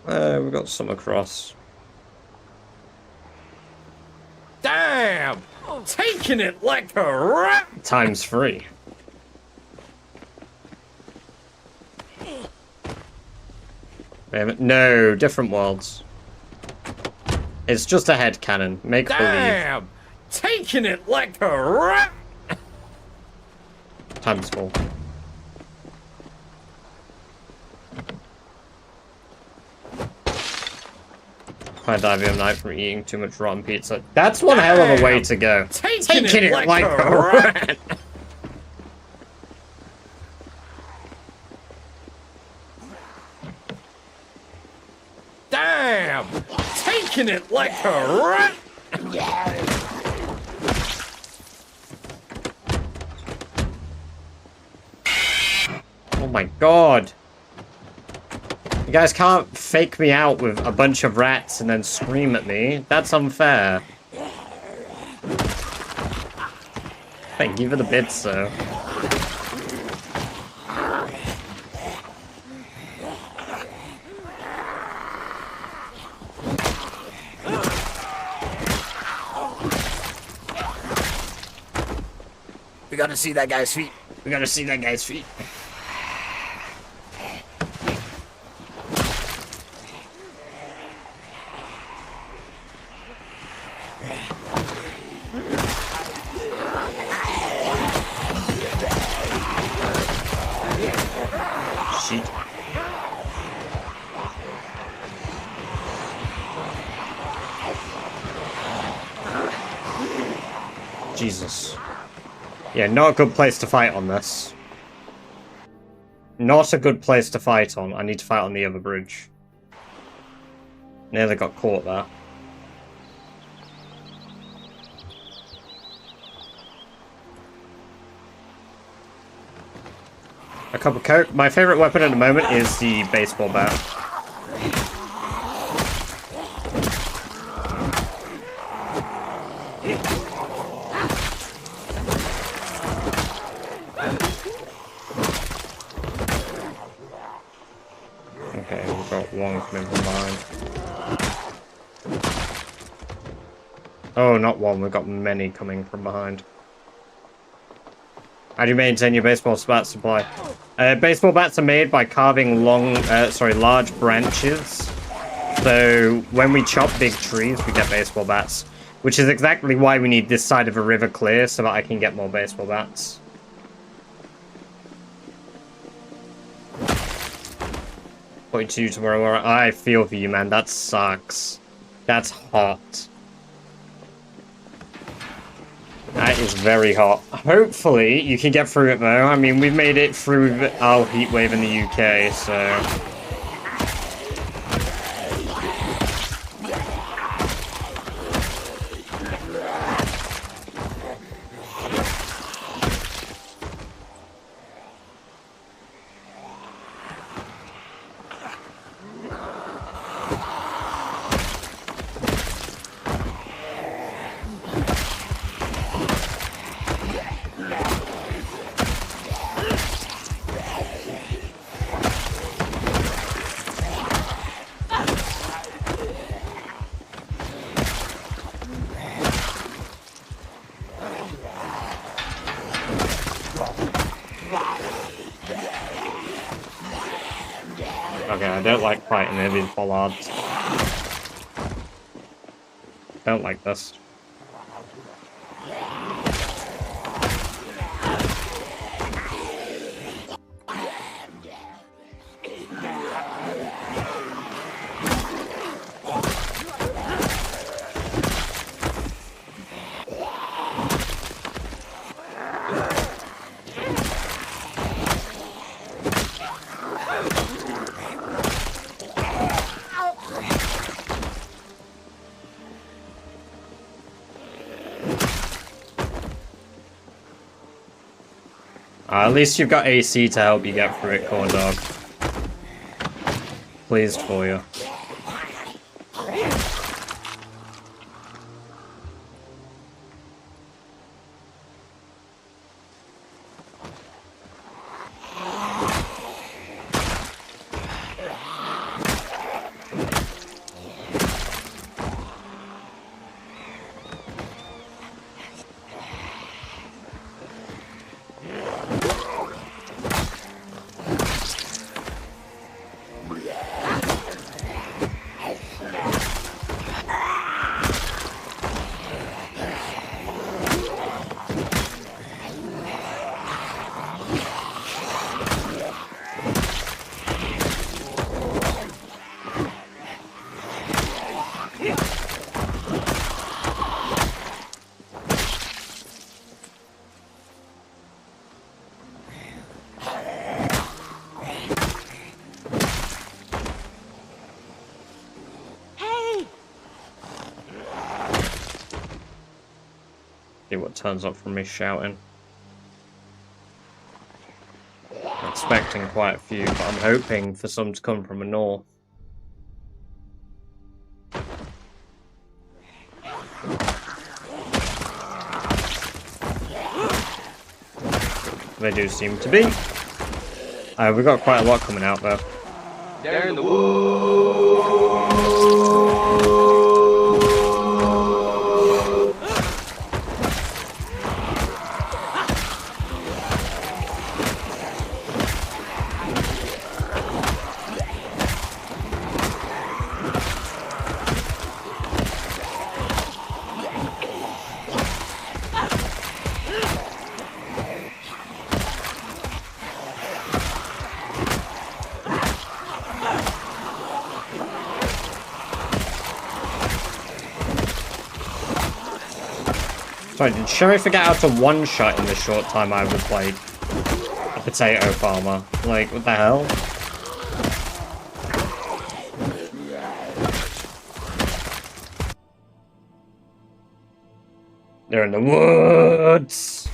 We got some across. Taking it like a rat! Times 3. No, different worlds. It's just a head cannon. Make believe. Damn! Taking it like a rat! Times 4. Divium night from eating too much rotten pizza. That's one hell of a way to go. Taking it like a rat! Damn! Taking it like a rat! Oh my god. You guys can't fake me out with a bunch of rats and then scream at me. That's unfair. Thank you for the bits, though. We gotta see that guy's feet. We gotta see that guy's feet. Shit. Jesus. Yeah, not a good place to fight on this. Not a good place to fight on. I need to fight on the other bridge. Nearly got caught there. A cup of coke. My favorite weapon at the moment is the baseball bat. Okay, we've got one coming from behind. Oh, not one. We've got many coming from behind. How do you maintain your baseball bat supply? Baseball bats are made by carving large branches. So when we chop big trees, we get baseball bats. Which is exactly why we need this side of a river clear, so that I can get more baseball bats. .2 tomorrow. I feel for you, man. That sucks. That's hot. That is very hot. Hopefully, you can get through it, though. I mean, we've made it through our heat wave in the UK, so... Okay, I don't like fighting heavy bollards. Don't like this. At least you've got AC to help you get through it, Corn Dog. Pleased for you. See what turns up from me shouting. I'm expecting quite a few, but I'm hoping for some to come from the north. They do seem to be. We've got quite a lot coming out though. They're in the woods. Sorry, did Sherry forget how to one-shot in the short time I was, like, a potato farmer? Like, what the hell? They're in the woods!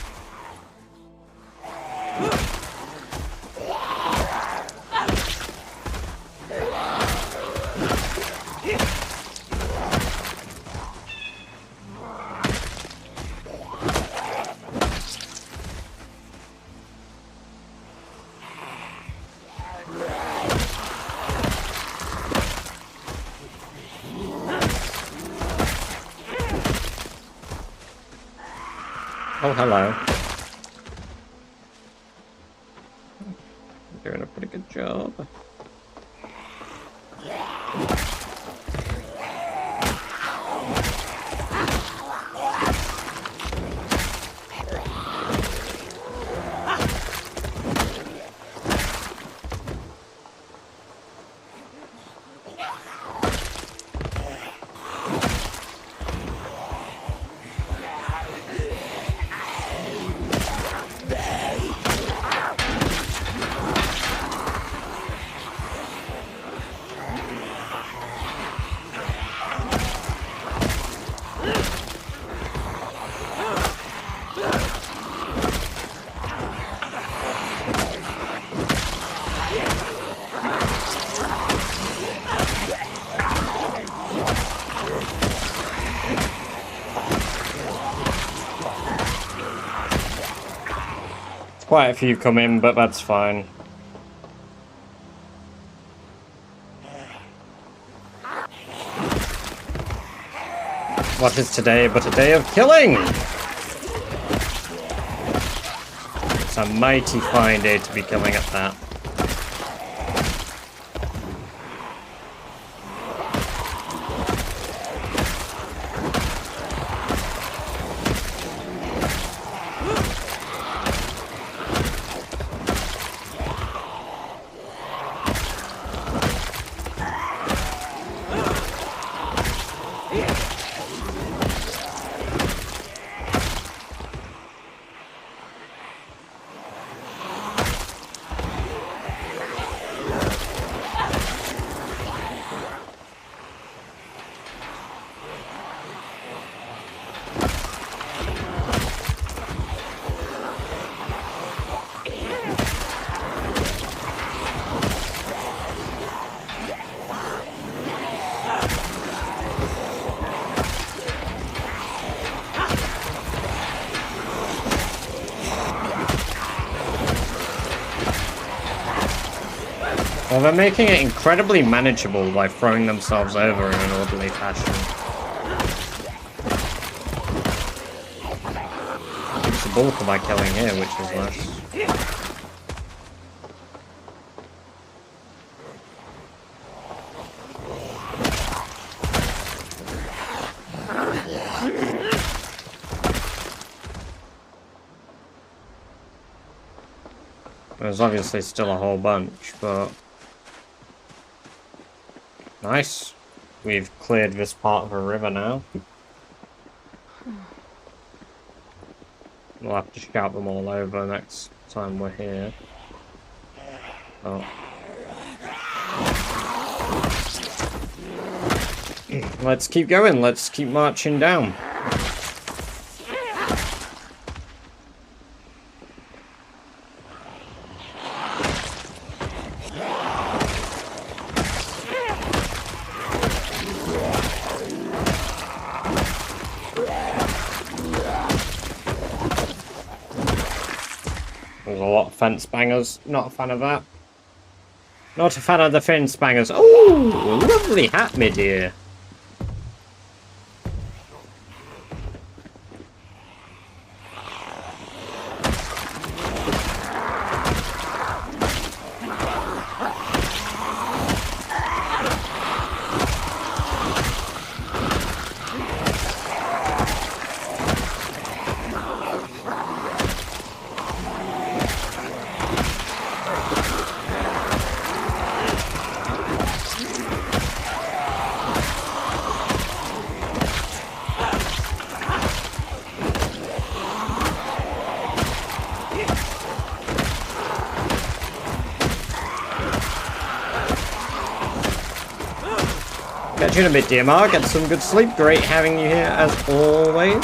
Oh, hello. You're doing a pretty good job. Quite a few come in, but that's fine. What is today but a day of killing? It's a mighty fine day to be killing at that. Well, they're making it incredibly manageable by throwing themselves over in an orderly fashion. It's the bulk of my killing here, which is nice. There's obviously still a whole bunch, but... Nice. We've cleared this part of a river now. We'll have to shout them all over next time we're here. Oh. Let's keep going. Let's keep marching down. fence bangers. Not a fan of that. Not a fan of the fence bangers. Oh, lovely hat, my dear. Catch you in a bit, DMR. Get some good sleep. Great having you here, as always.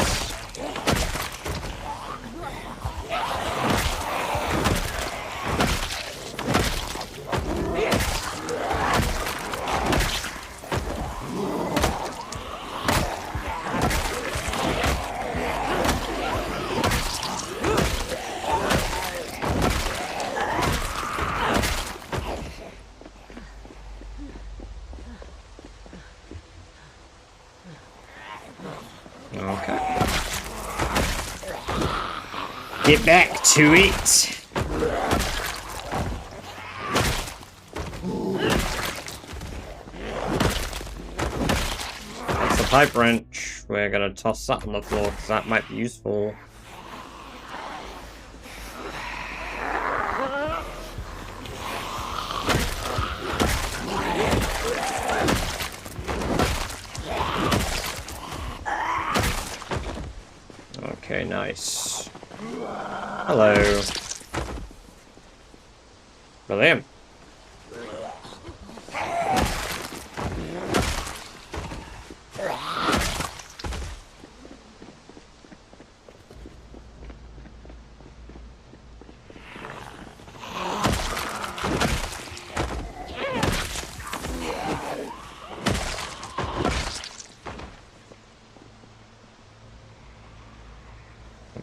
Okay. Get back to it. That's the pipe wrench. We're gonna toss that on the floor because that might be useful. Okay, nice. Hello. Brilliant.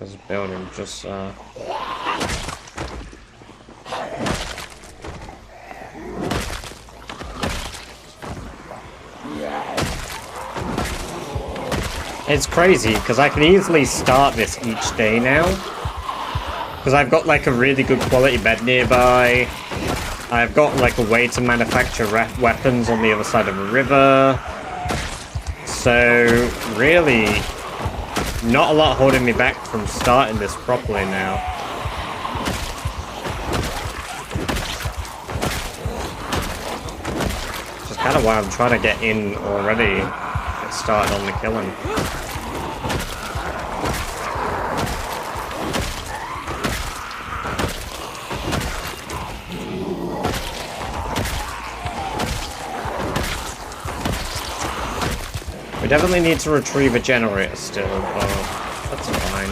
This building just It's crazy because I can easily start this each day now because I've got like a really good quality bed nearby. I've got like a way to manufacture weapons on the other side of a river, so really not a lot holding me back from starting this properly now. Which is kind of why I'm trying to get in already, get started on the killing. We definitely need to retrieve a generator still, but that's fine.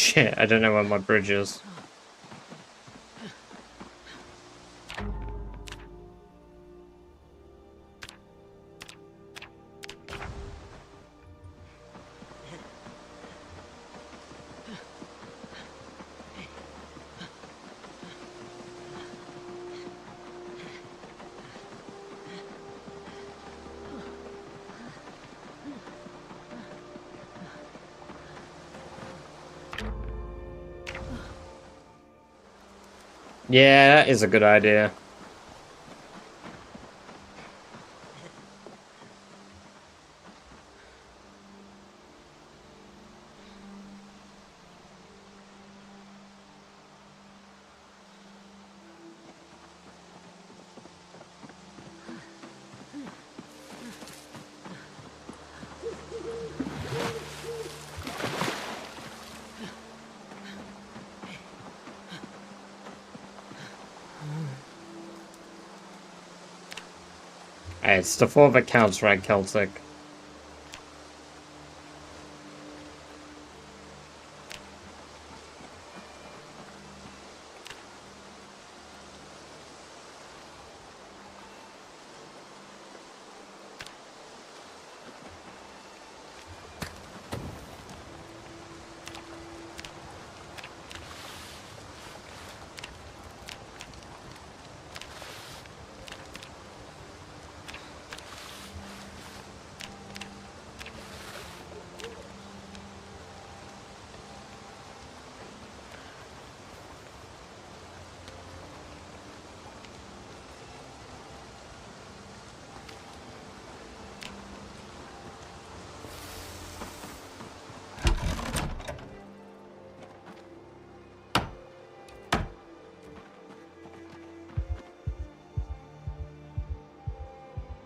Shit, I don't know where my bridge is. Yeah, that is a good idea. Hey, it's the 4 that counts, right, Celtic?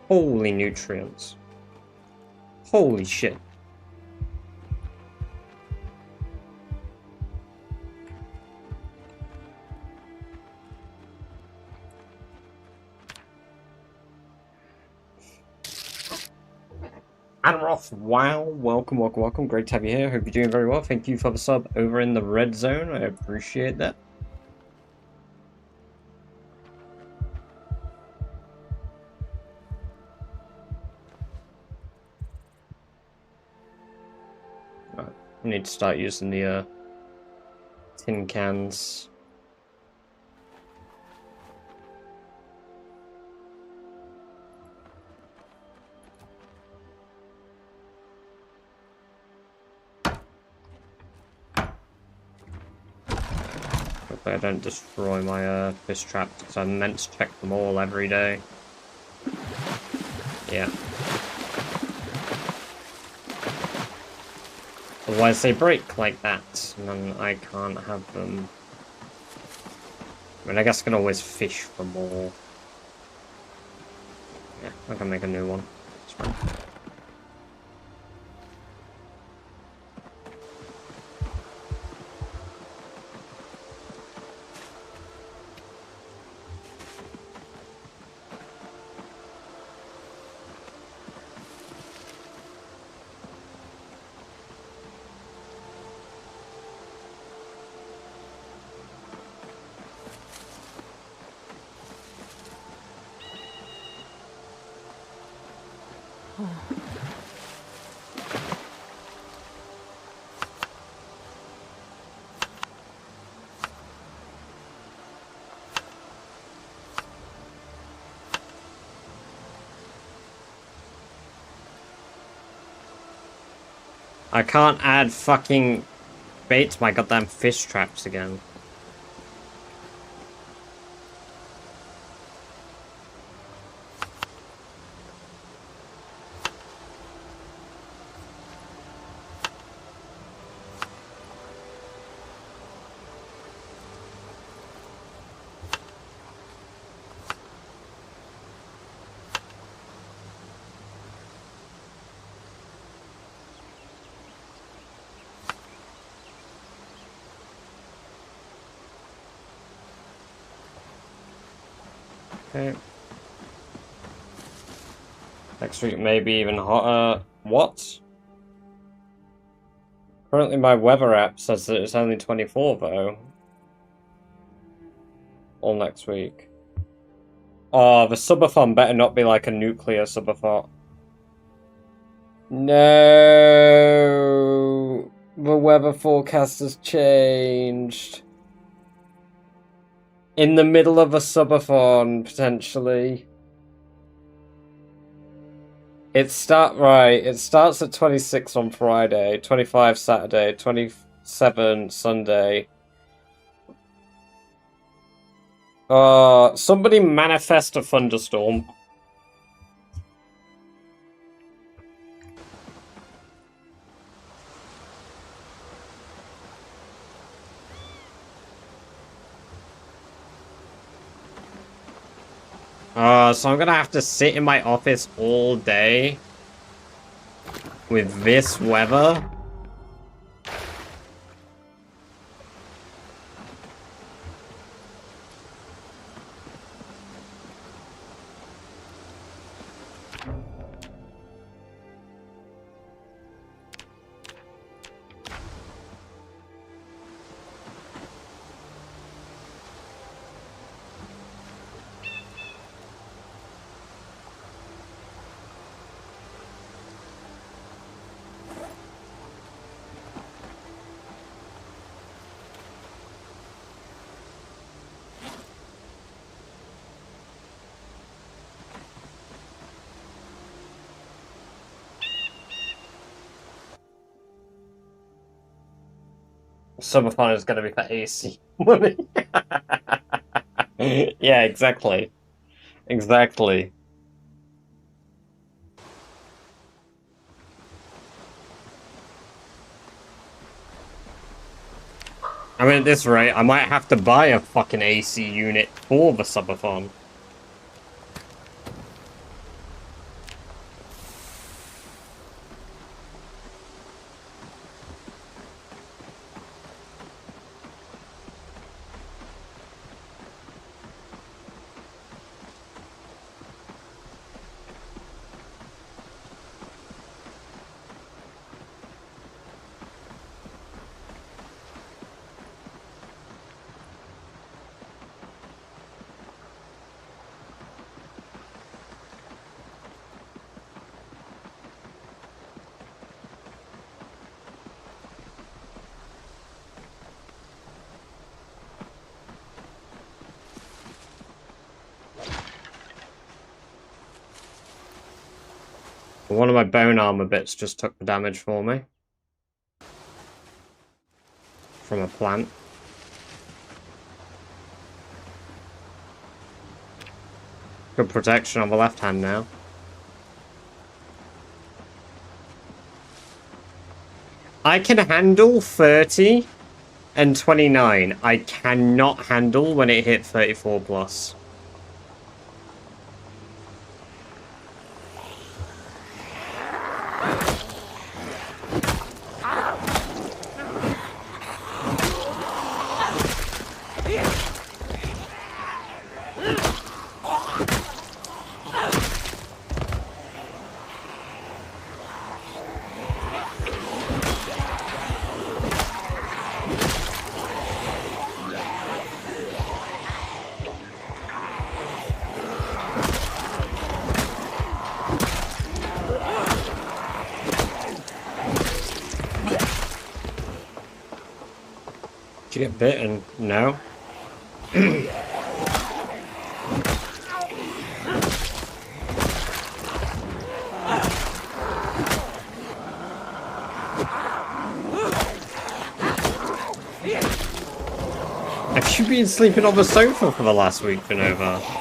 Holy nutrients. Holy shit. Admiroth, wow, welcome, welcome, welcome. Great to have you here. Hope you're doing very well. Thank you for the sub over in the red zone. I appreciate that. Right, I need to start using the tin cans. Hopefully I don't destroy my fish traps, because I'm meant to check them all every day. Yeah. Otherwise they break like that, and then I can't have them. I mean, I guess I can always fish for more. Yeah, I can make a new one. It's fine. I can't add fucking bait to my goddamn fish traps again. Okay. Next week maybe even hotter. What? Currently my weather app says that it's only 24 though. All next week. Oh, the subathon better not be like a nuclear subathon. No, the weather forecast has changed. In the middle of a subathon, potentially. It starts at 26 on Friday, 25 Saturday, 27 Sunday. Somebody manifest a thunderstorm. So I'm gonna have to sit in my office all day with this weather. Subathon is going to be for AC money. Yeah, exactly. Exactly. I mean, at this rate, I might have to buy a fucking AC unit for the subathon. One of my bone armor bits just took the damage for me. From a plant. Good protection on the left hand now. I can handle 30 and 29. I cannot handle when it hit 34 plus. Did you get bitten? No. Have you been sleeping on the sofa for the last week, Vinova?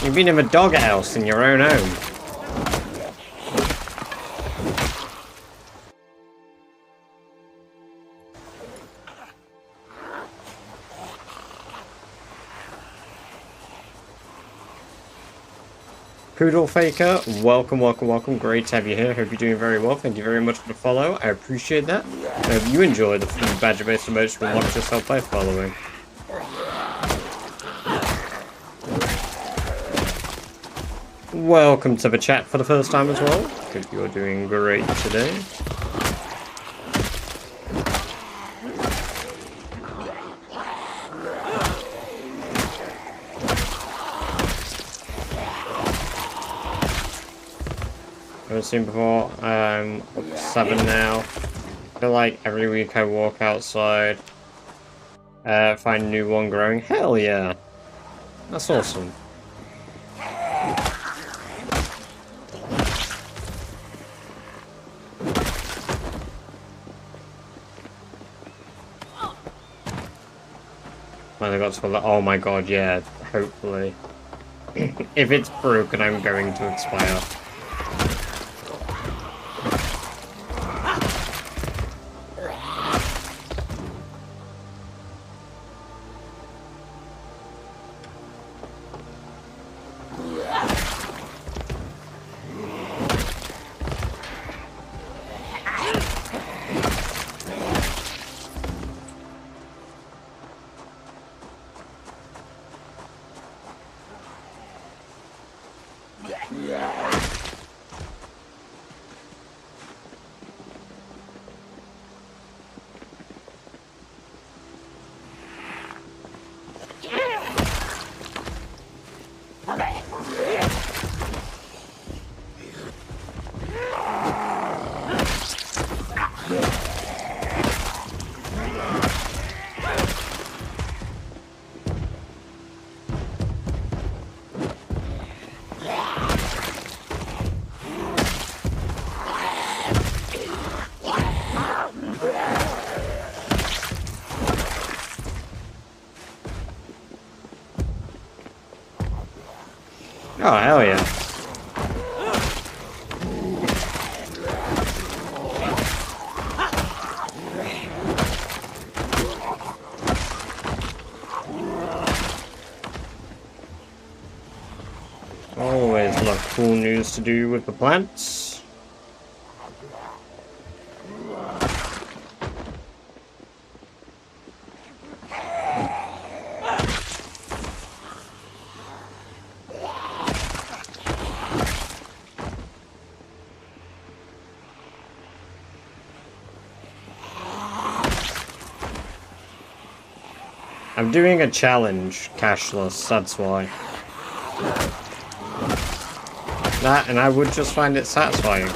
You've been in the doghouse in your own home. Poodle Faker, welcome, welcome, welcome. Great to have you here. Hope you're doing very well. Thank you very much for the follow. I appreciate that. I hope you enjoy the badger-based emotion and watch yourself by following. welcome to the chat for the first time as well. Hope you're doing great today. Haven't seen before. I'm up to 7 now. I feel like every week I walk outside, find a new one growing. Hell yeah! That's awesome. When I got to the, oh my god, yeah, hopefully. If it's broken, I'm going to expire. Oh, hell yeah. Always love cool news to do with the plants. I'm doing a challenge, cashless, that's why. That, and I would just find it satisfying.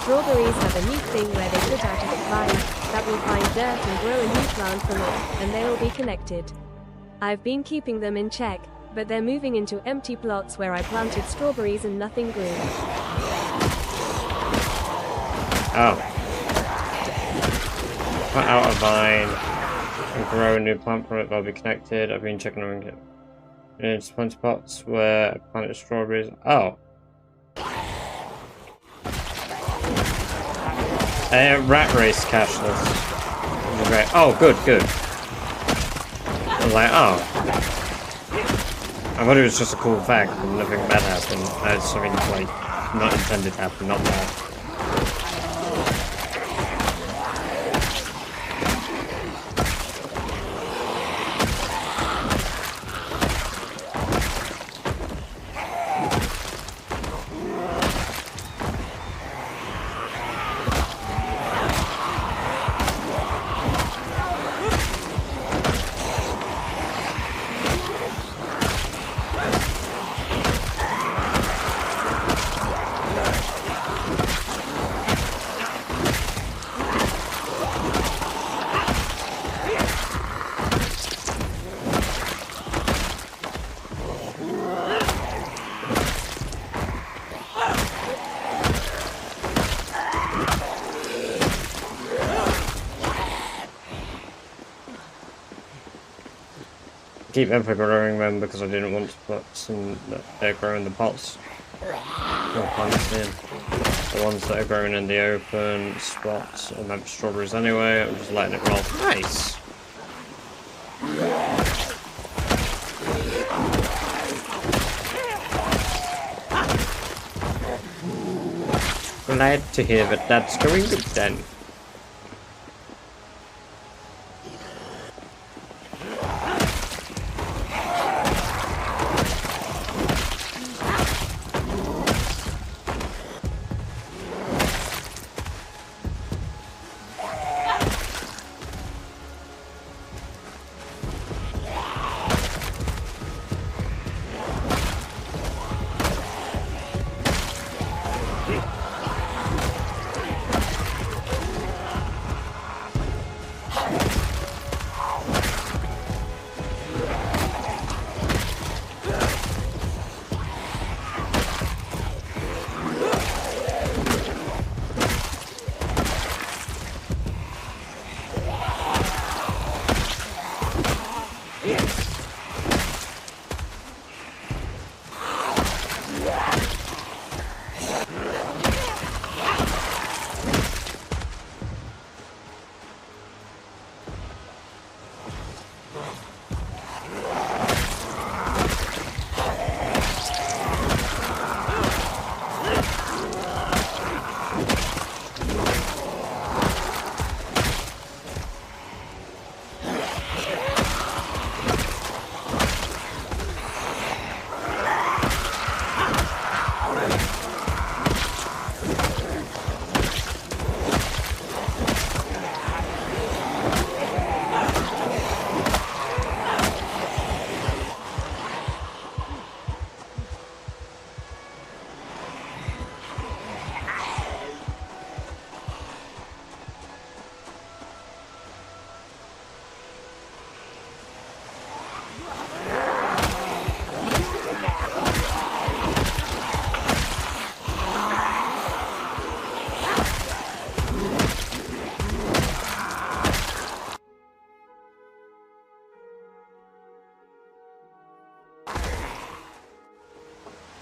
Strawberries have a neat thing where they put out a vine that will find dirt and grow a new plant from it, and they will be connected. I've been keeping them in check, but they're moving into empty plots where I planted strawberries and nothing grew. Oh. Put out a vine and grow a new plant from it, they'll be connected. I've been checking on it. It's plenty spots where I planted strawberries. Oh. Rat race cashless. Oh, good, good. I was like, oh. I thought it was just a cool fact and nothing bad happened. Something like not intended to happen, not bad. Keep ever growing them because I didn't want to put some that they're growing the pots. More plants in. The ones that are growing in the open spots are meant for strawberries anyway. I'm just letting it roll. Nice! Glad to hear that that's going good then.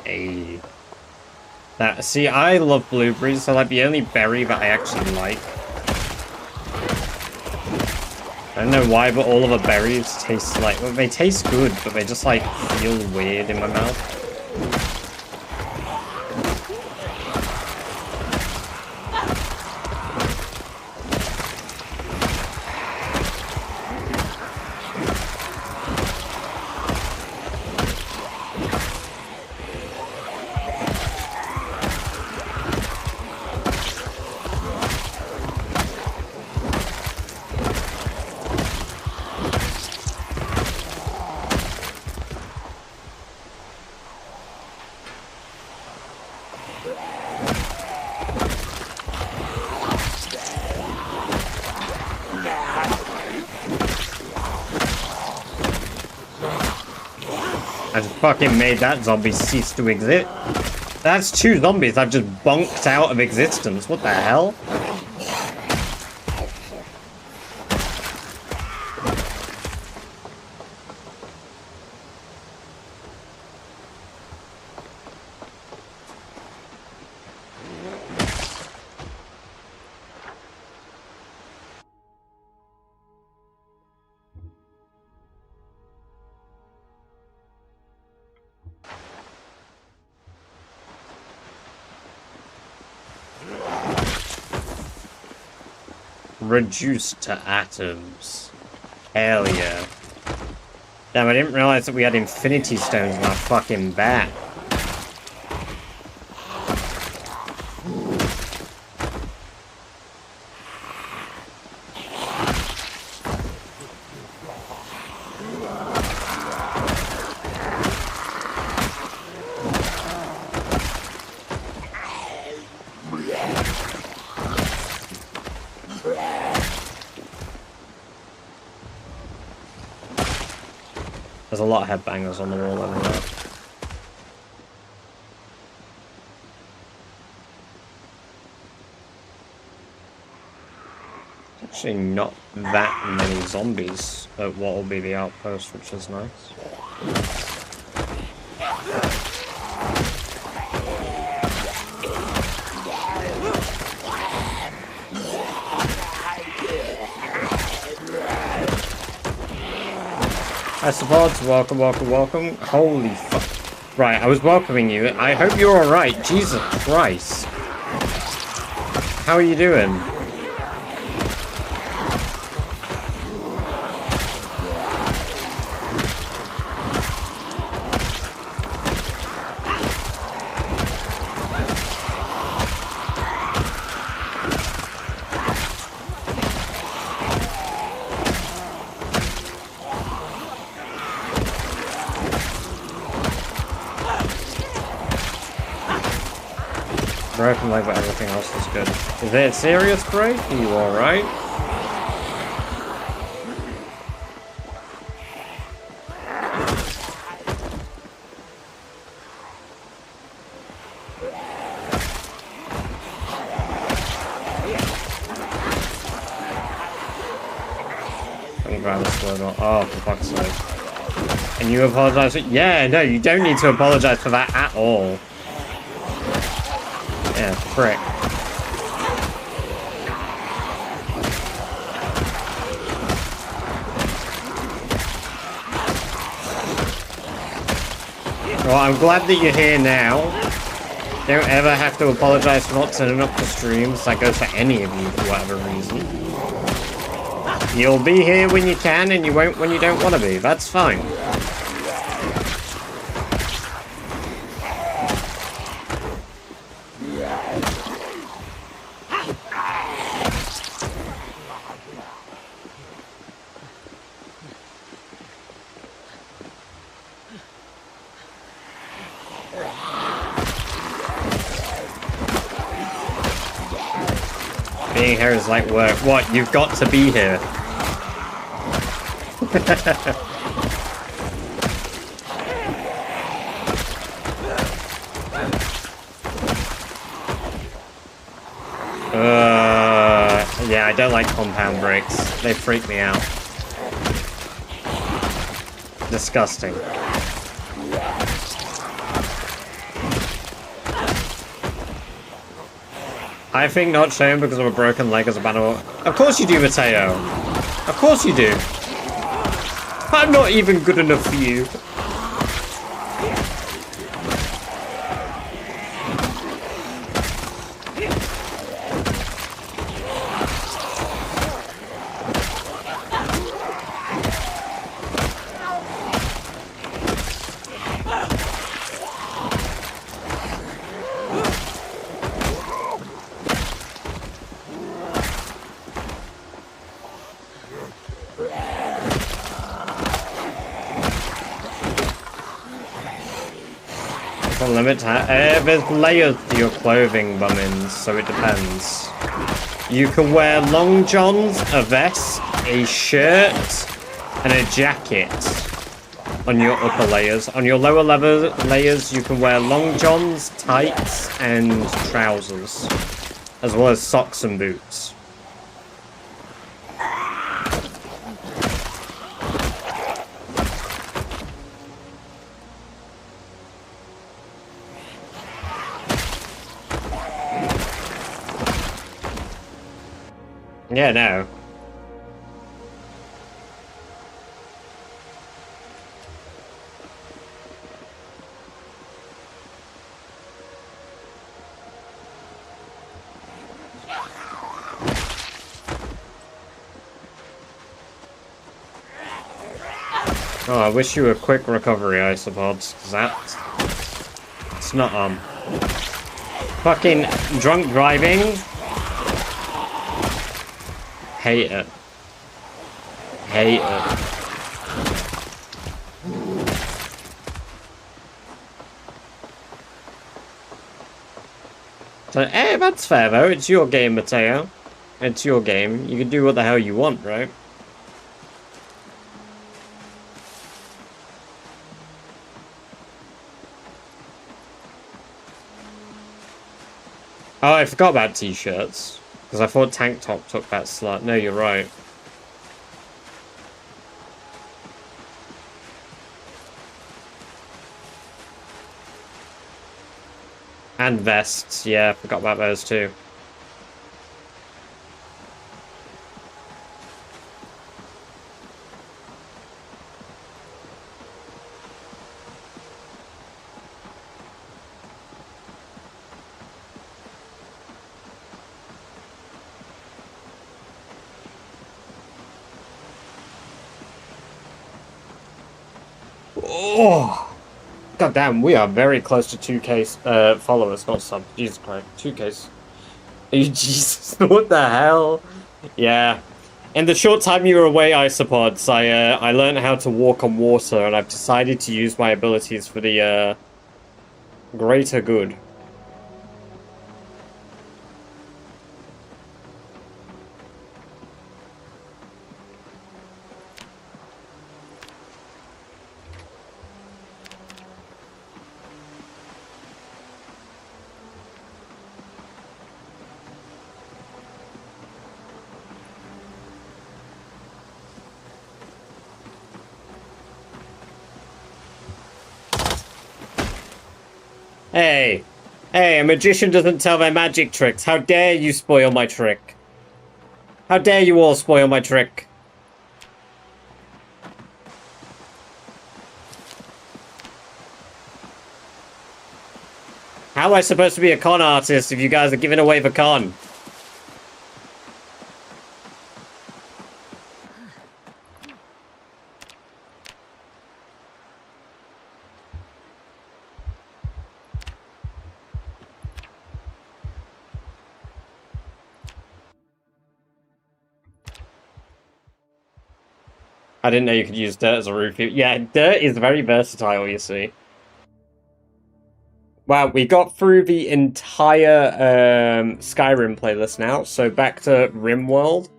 Hey. That, see, I love blueberries, so like the only berry that I actually like. I don't know why, but all of the berries taste like, well, they taste good, but they just like feel weird in my mouth. I just fucking made that zombie cease to exist. That's 2 zombies I've just bonked out of existence. What the hell? Reduced to atoms. Hell yeah. Damn, I didn't realize that we had infinity stones in our fucking bat. There's a lot of headbangers on the wall everywhere. Actually not that many zombies at what will be the outpost, which is nice. I suppose. Welcome, welcome, welcome. Holy fuck. Right, I was welcoming you. I hope you're alright. Jesus Christ. How are you doing? Broken leg, but everything else is good. Is it a serious break? Are you alright? I'm glad it's slow down. Oh, for fuck's sake. And you apologize for— yeah, no, you don't need to apologize for that at all. Yeah, prick. Well, I'm glad that you're here now. Don't ever have to apologize for not turning up to streams. That goes for any of you for whatever reason. You'll be here when you can, and you won't when you don't want to be. That's fine. Being here is like work. What? You've got to be here. Yeah, I don't like compound breaks. They freak me out. Disgusting. I think not shown because of a broken leg as a banner. Of course you do, Mateo. Of course you do. I'm not even good enough for you. Limit there's layers to your clothing, bummins, so it depends. You can wear long johns, a vest, a shirt, and a jacket on your upper layers. On your lower layers, you can wear long johns, tights, and trousers, as well as socks and boots. Yeah, no. Oh, I wish you a quick recovery, isopods, because it's not fucking drunk driving. Hate it. Hate it. So, hey, that's fair though. It's your game, Mateo. It's your game. You can do what the hell you want, right? Oh, I forgot about t-shirts. Because I thought tank top took that slot. No, you're right. And vests. Yeah, forgot about those too. Oh, god damn, we are very close to 2k followers, not sub. Jesus Christ, 2k. Jesus, what the hell? Yeah. In the short time you were away, Isopods, I learned how to walk on water, and I've decided to use my abilities for the greater good. Hey! Hey, a magician doesn't tell their magic tricks. How dare you spoil my trick? How dare you all spoil my trick? How am I supposed to be a con artist if you guys are giving away the con? I didn't know you could use dirt as a roof. Yeah, dirt is very versatile, you see. Wow, we got through the entire Skyrim playlist now, so back to RimWorld.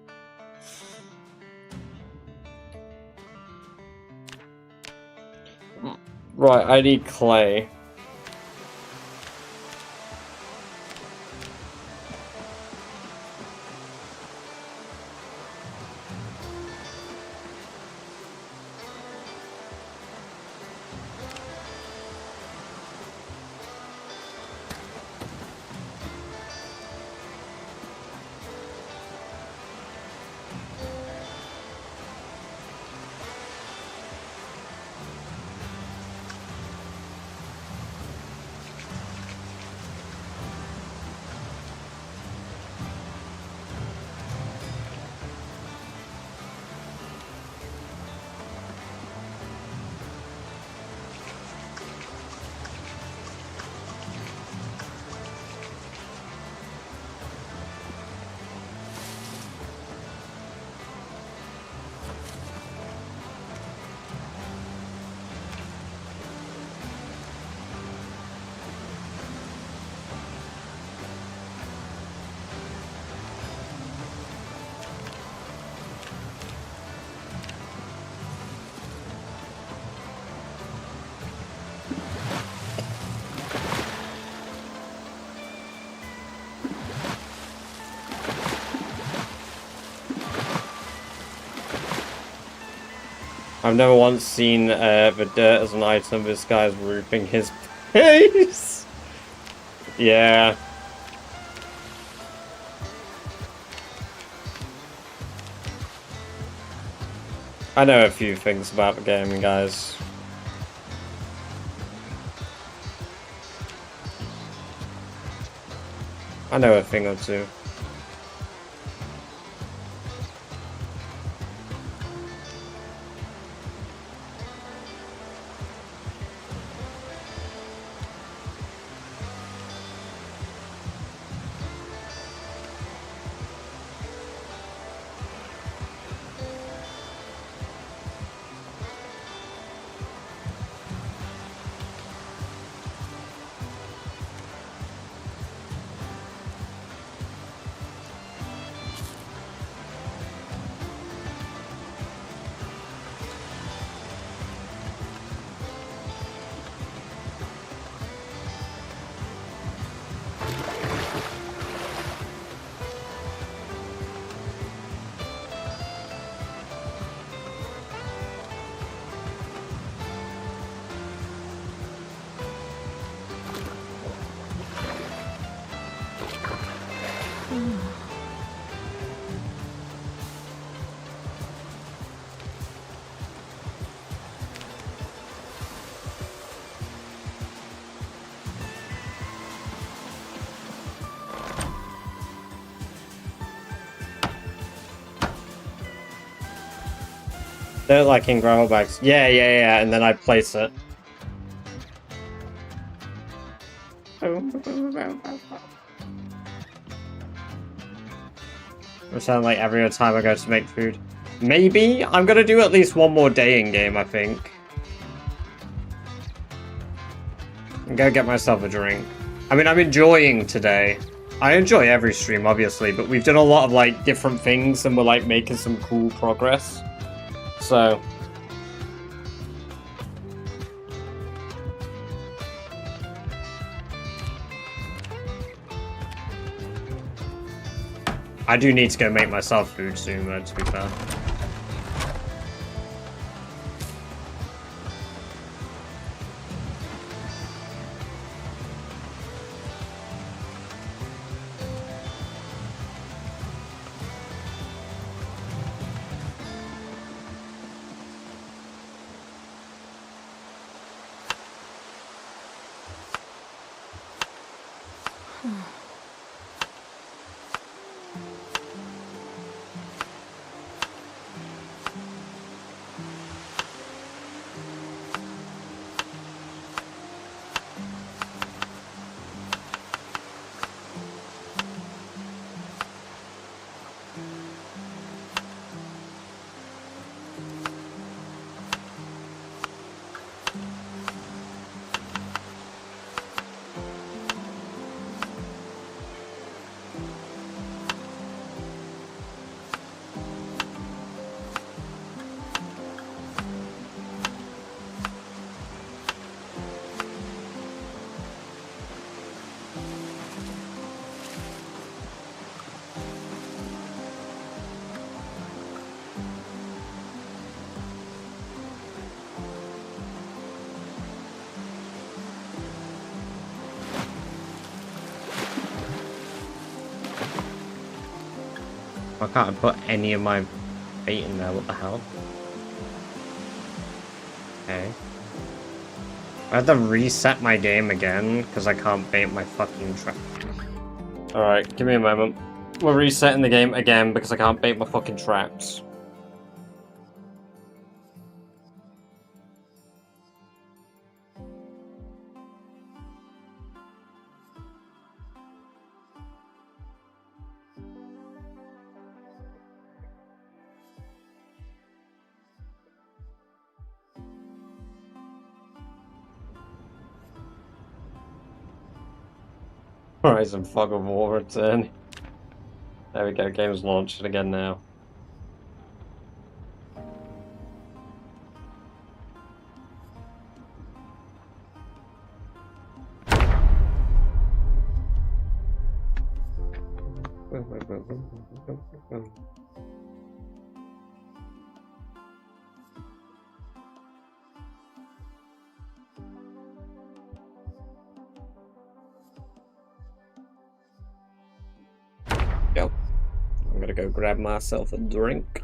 Right, I need clay. I've never once seen the dirt as an item. This guy's roofing his face. Yeah. I know a few things about the game, guys. I know a thing or two. They're like in gravel bags. Yeah, and then I place it. It sounds like every other time I go to make food. Maybe I'm gonna do at least one more day in game, I think. And go get myself a drink. I mean, I'm enjoying today. I enjoy every stream, obviously, but we've done a lot of like different things and we're like making some cool progress. So I do need to go make myself food soon, though, to be fair. Why can't I put any of my bait in there? What the hell? Okay. I have to reset my game again because I can't bait my fucking trap. Alright, give me a moment. We're resetting the game again because I can't bait my fucking traps. Horizon Fog of War return. There we go, game's launching again now. Yep. I'm gonna go grab myself a drink.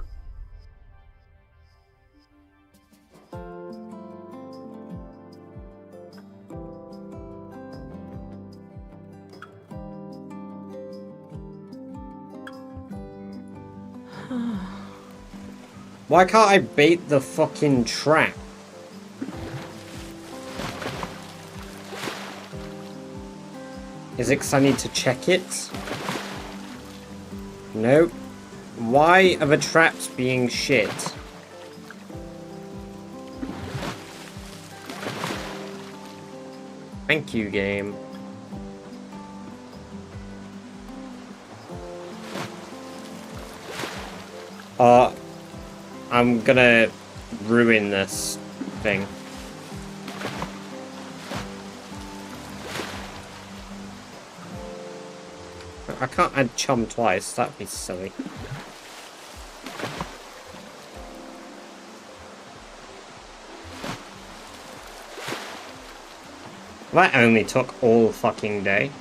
Why can't I bait the fucking trap? Is it 'cause I need to check it? Nope. Why are the traps being shit? Thank you, game. I'm gonna ruin this thing. I can't add chum twice, that'd be silly. That only took all fucking day.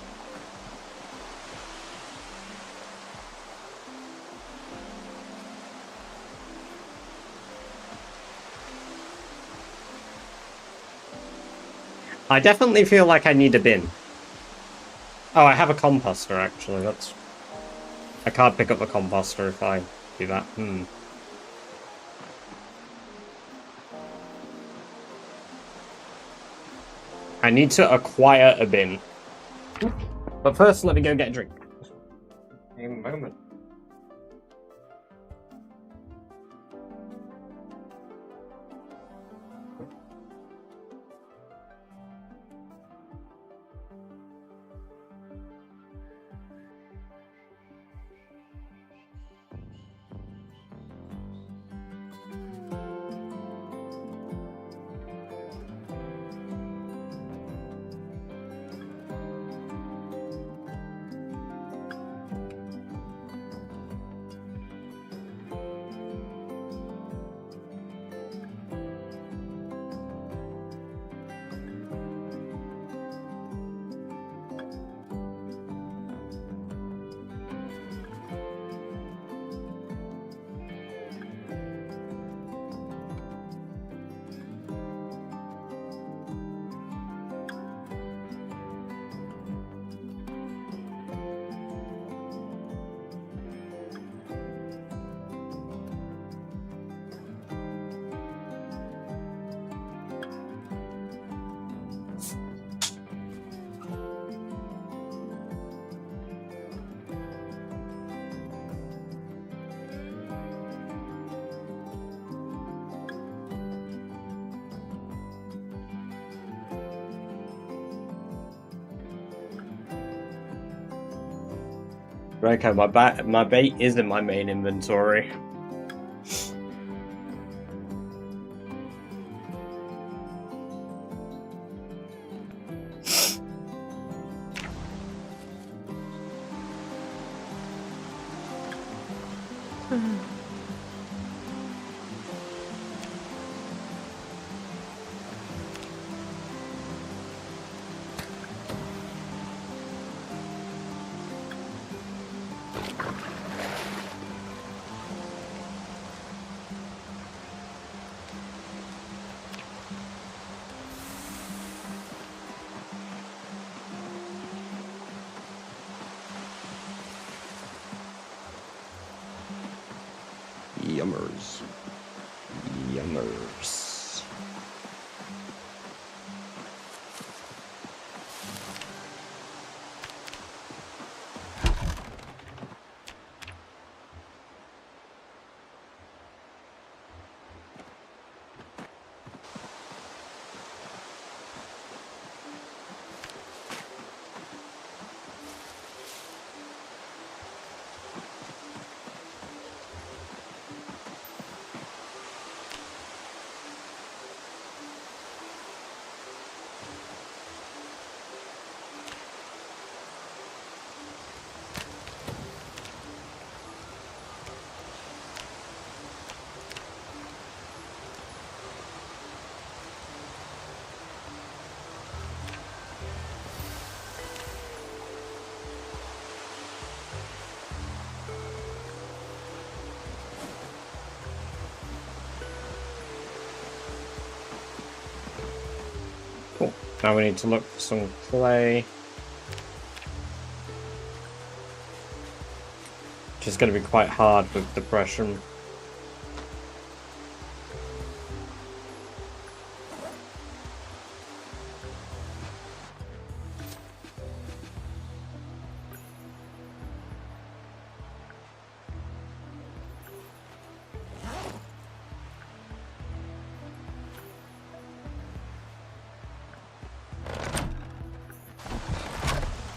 I definitely feel like I need a bin. Oh, I have a composter, actually. That's... I can't pick up the composter if I do that. I need to acquire a bin. But first, let me go get a drink. A moment. Okay, my bait is in my main inventory. Yummers. Yummers. Cool. Now we need to look for some clay. Which is going to be quite hard with depression.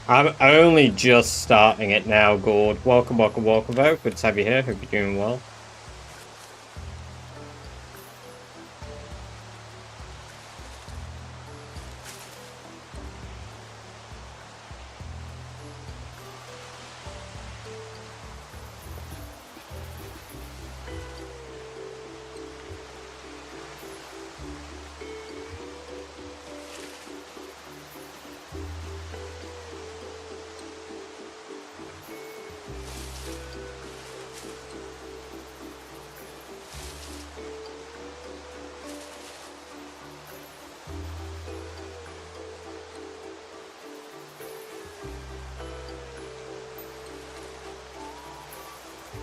I'm only just starting it now, Gord. Welcome, welcome, welcome out. Good to have you here. Hope you're doing well.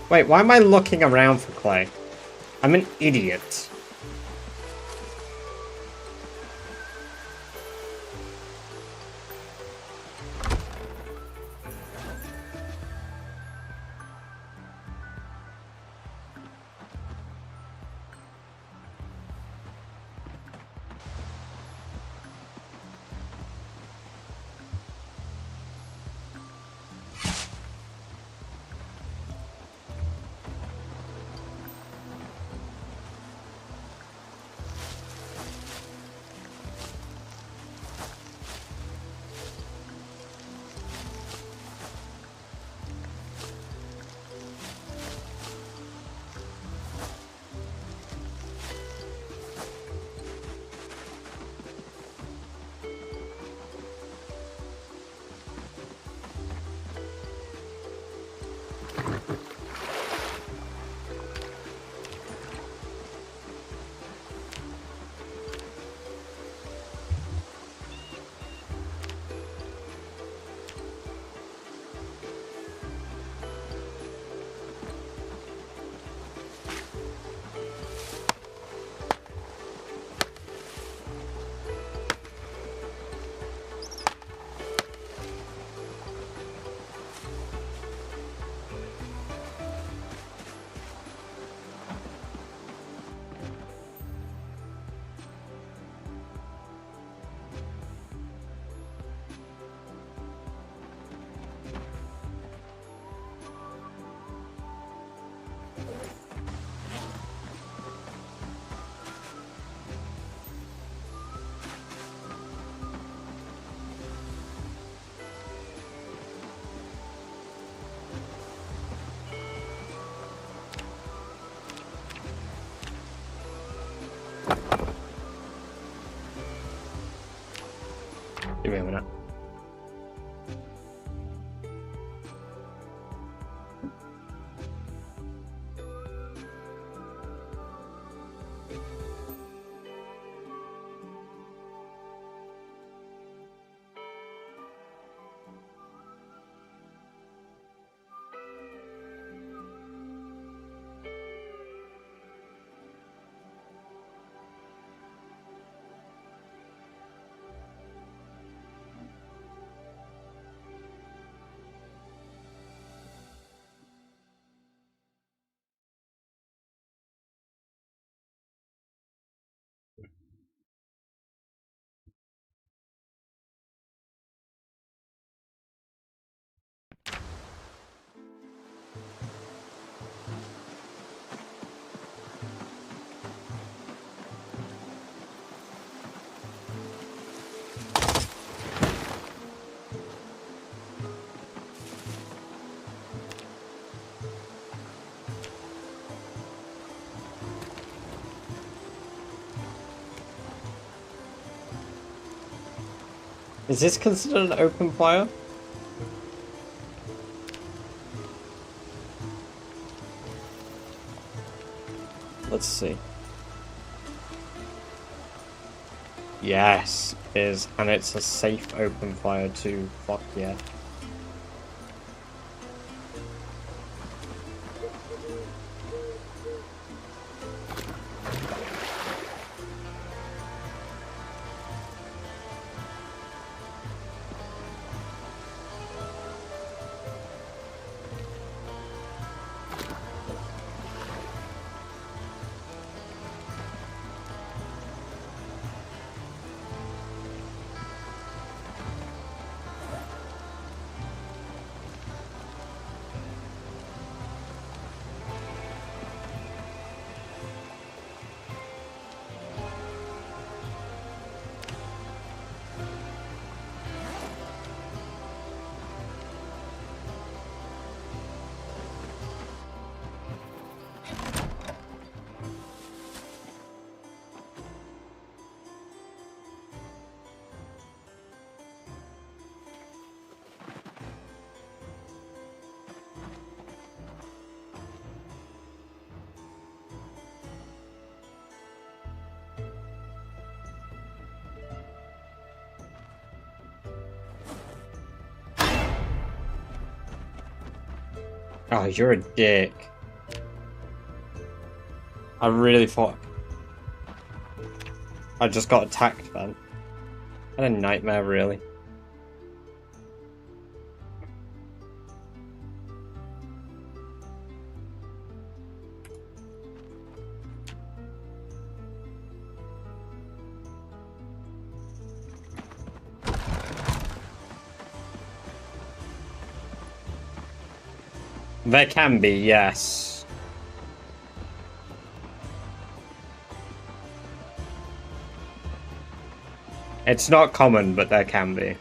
Wait, why am I looking around for clay? I'm an idiot. Is this considered an open fire? Let's see. Yes, it is, and it's a safe open fire too. Fuck yeah. Oh, you're a dick. I really thought I just got attacked, man. I had a nightmare, really. There can be, yes. It's not common, but there can be.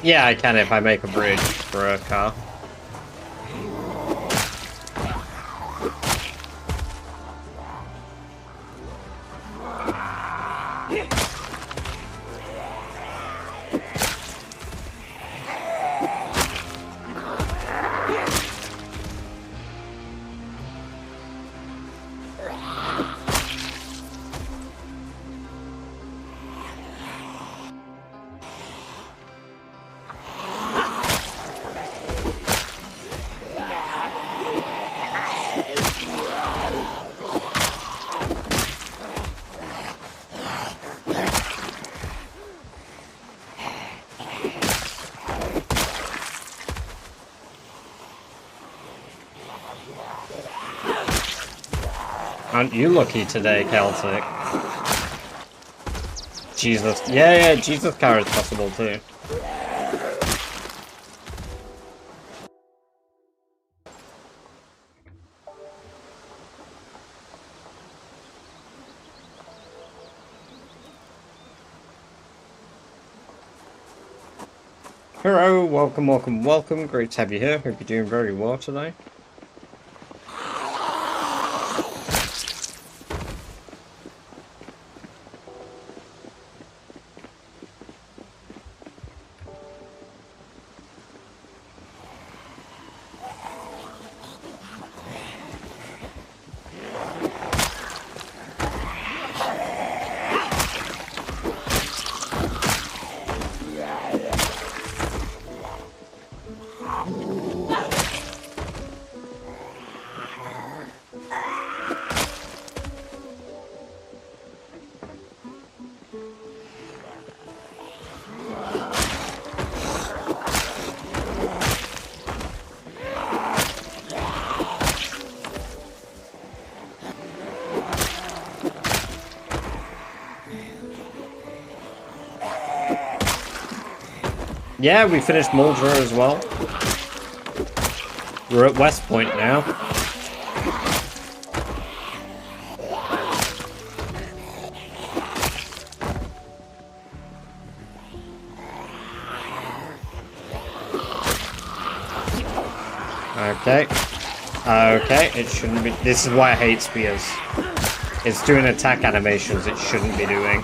Yeah, I can if I make a bridge for a car. Aren't you lucky today, Celtic? Jesus. Yeah, Jesus car is possible too. Hello, welcome, welcome, welcome. Great to have you here. Hope you're doing very well today. Yeah, we finished Muldra as well. We're at Westpoint now. Okay. Okay, it shouldn't be. This is why I hate spears. It's doing attack animations it shouldn't be doing.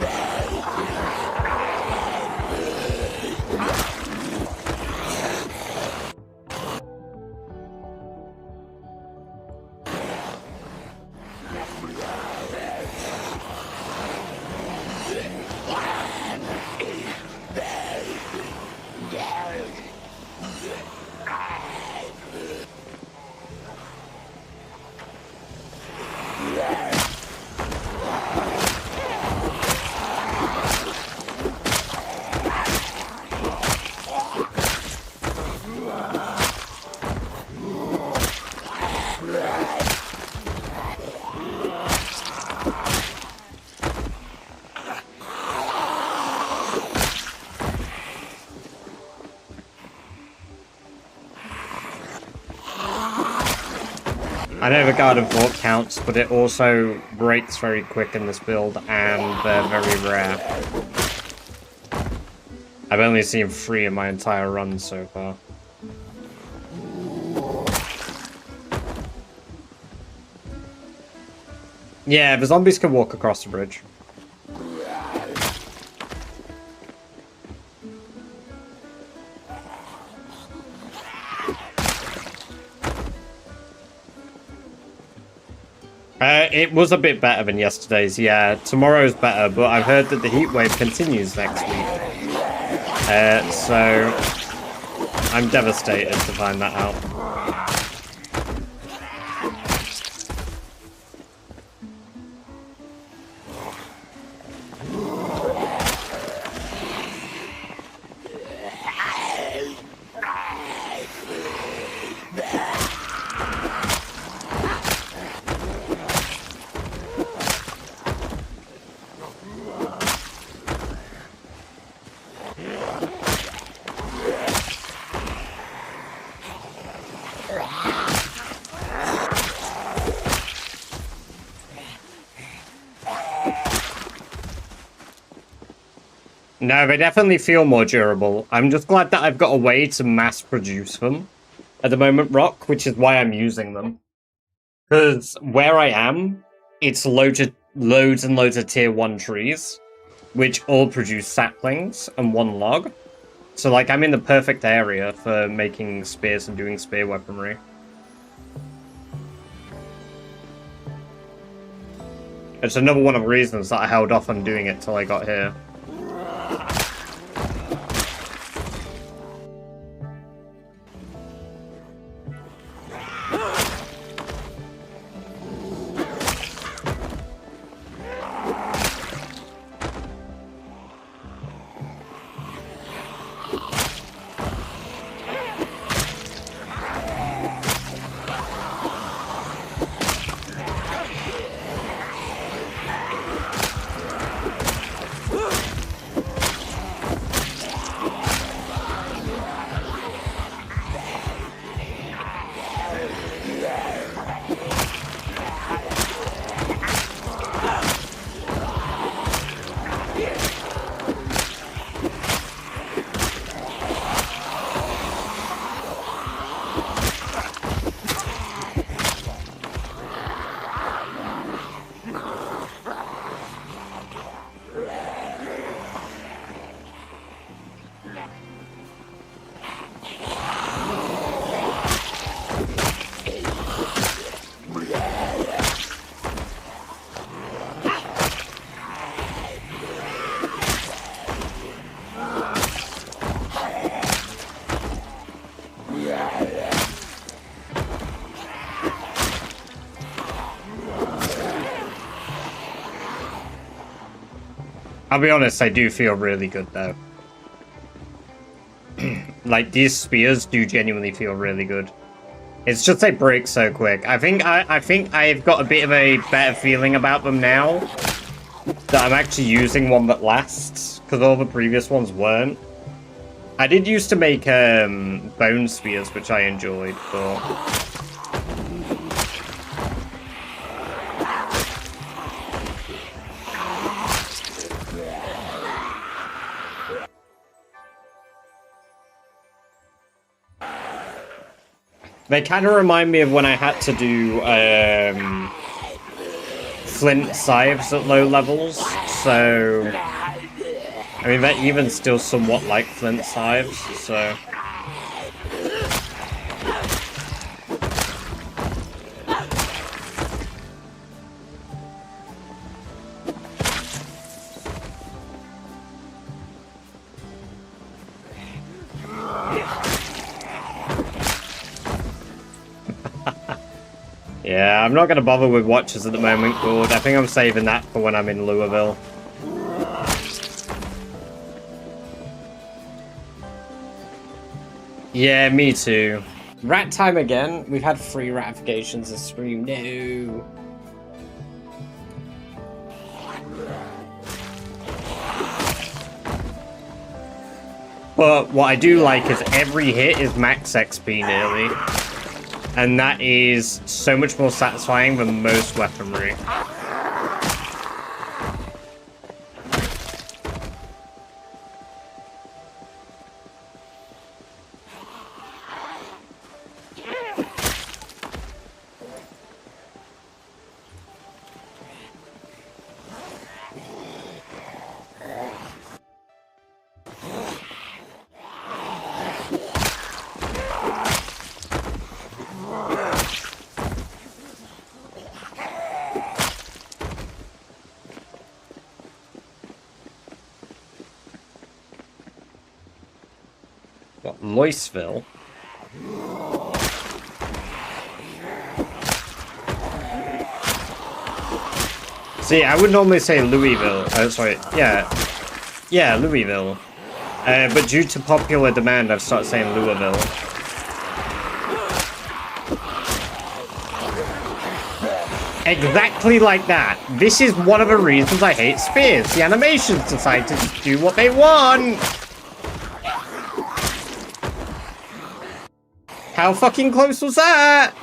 I know the Garden Fort counts, but it also breaks very quick in this build, and they're very rare. I've only seen 3 in my entire run so far. Yeah, the zombies can walk across the bridge. It was a bit better than yesterday's, yeah. Tomorrow's better, but I've heard that the heat wave continues next week. So I'm devastated to find that out. No, they definitely feel more durable. I'm just glad that I've got a way to mass produce them at the moment, Rock, which is why I'm using them. Because where I am, it's loads and loads of tier 1 trees, which all produce saplings and 1 log. So, like, I'm in the perfect area for making spears and doing spear weaponry. It's another one of the reasons that I held off on doing it till I got here. I'll be honest, I do feel really good though. Like, these spears do genuinely feel really good. It's just they break so quick. I think I've got a bit of a better feeling about them now that I'm actually using one that lasts, because all the previous ones weren't. I did used to make bone spears, which I enjoyed, but they kind of remind me of when I had to do flint scythes at low levels, so I mean they're even still somewhat like flint scythes, so yeah, I'm not going to bother with watches at the moment, Gord. I think I'm saving that for when I'm in Louisville. Yeah, me too. Rat time again? We've had 3 ratifications this stream. No. But what I do like is every hit is max XP nearly. And that is so much more satisfying than most weaponry. What, Loisville? See, I would normally say Louisville. Oh, sorry. Yeah, Louisville. But due to popular demand, I've started saying Louisville. Exactly like that. This is one of the reasons I hate spears. The animations decide to just do what they want. How fucking close was that?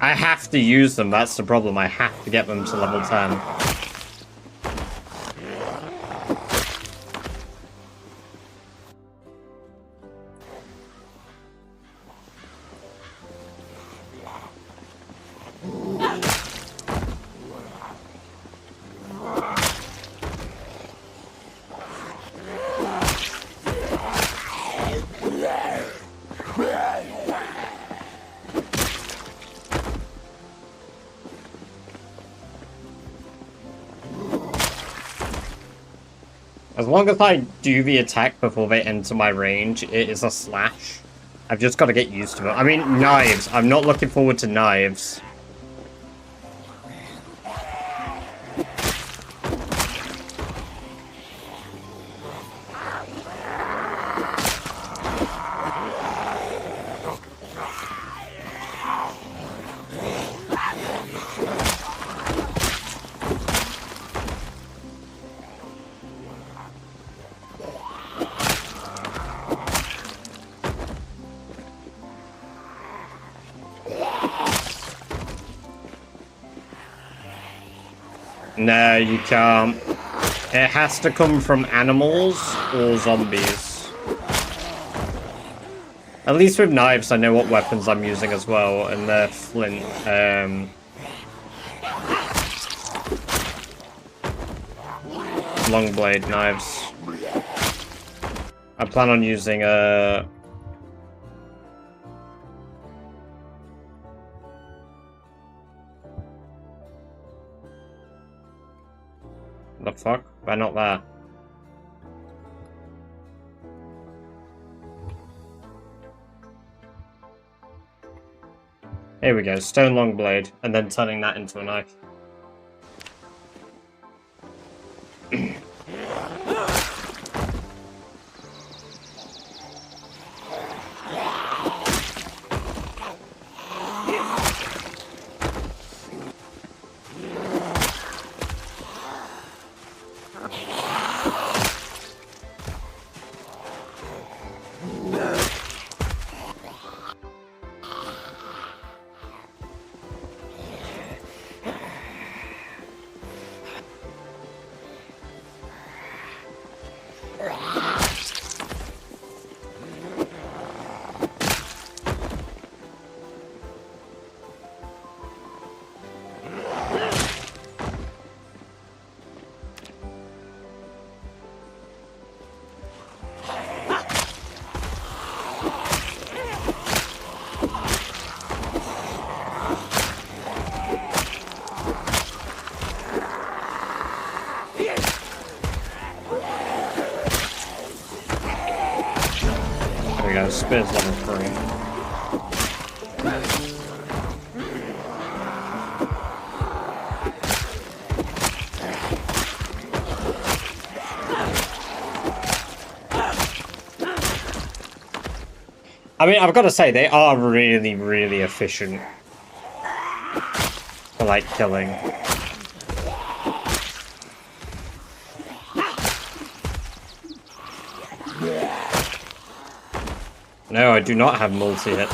I have to use them, that's the problem. I have to get them to level 10. As long as I do the attack before they enter my range, it is a slash. I've just got to get used to it. I mean, knives. I'm not looking forward to knives. No, you can't. It has to come from animals or zombies. At least with knives, I know what weapons I'm using as well, and they're flint. Long blade knives. I plan on using a... The fuck? Why not there? Here we go, stone long blade, and then turning that into a knife. There we go, spear's level 3. I mean, I've got to say, they are really, really efficient for, like, killing. No, I do not have multi-hit.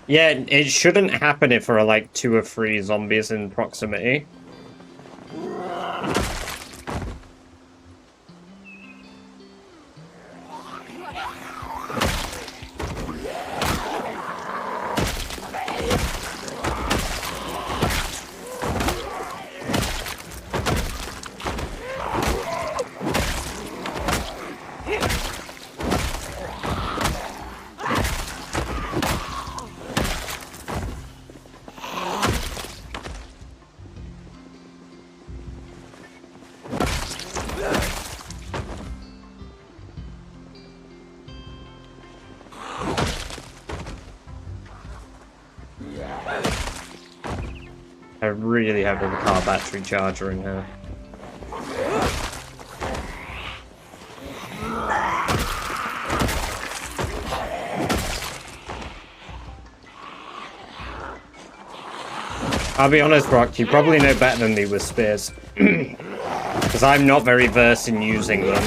Yeah, it shouldn't happen if there are like 2 or 3 zombies in proximity. I really have a car battery charger in here. I'll be honest, Rock, you probably know better than me with spears. Because I'm not very versed in using them.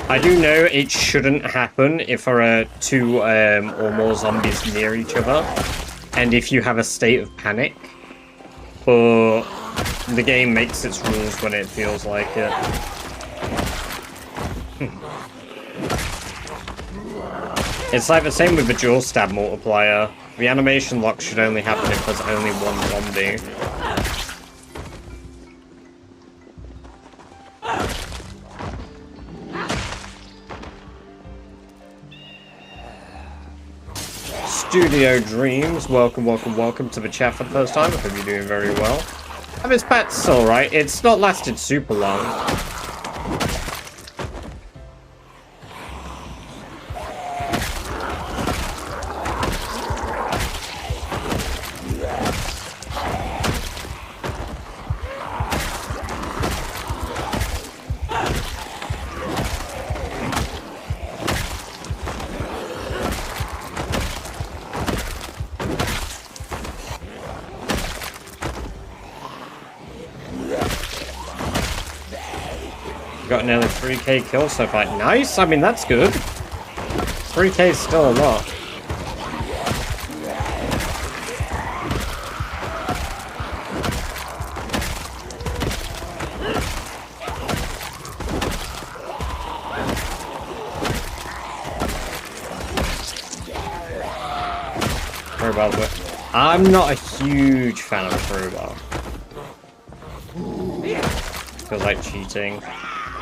I do know it shouldn't happen if there are 2 or more zombies near each other. And if you have a state of panic. But the game makes its rules when it feels like it. It's like the same with the dual stab multiplier. The animation lock should only happen if there's only 1 zombie. Studio Dreams, welcome to the chat for the first time. I hope you're doing very well. And this pet's still right. It's not lasted super long. Got nearly 3k kills so far. Nice! I mean, that's good. 3k is still a lot. Crowbar, but I'm not a huge fan of the crowbar. Feels like cheating.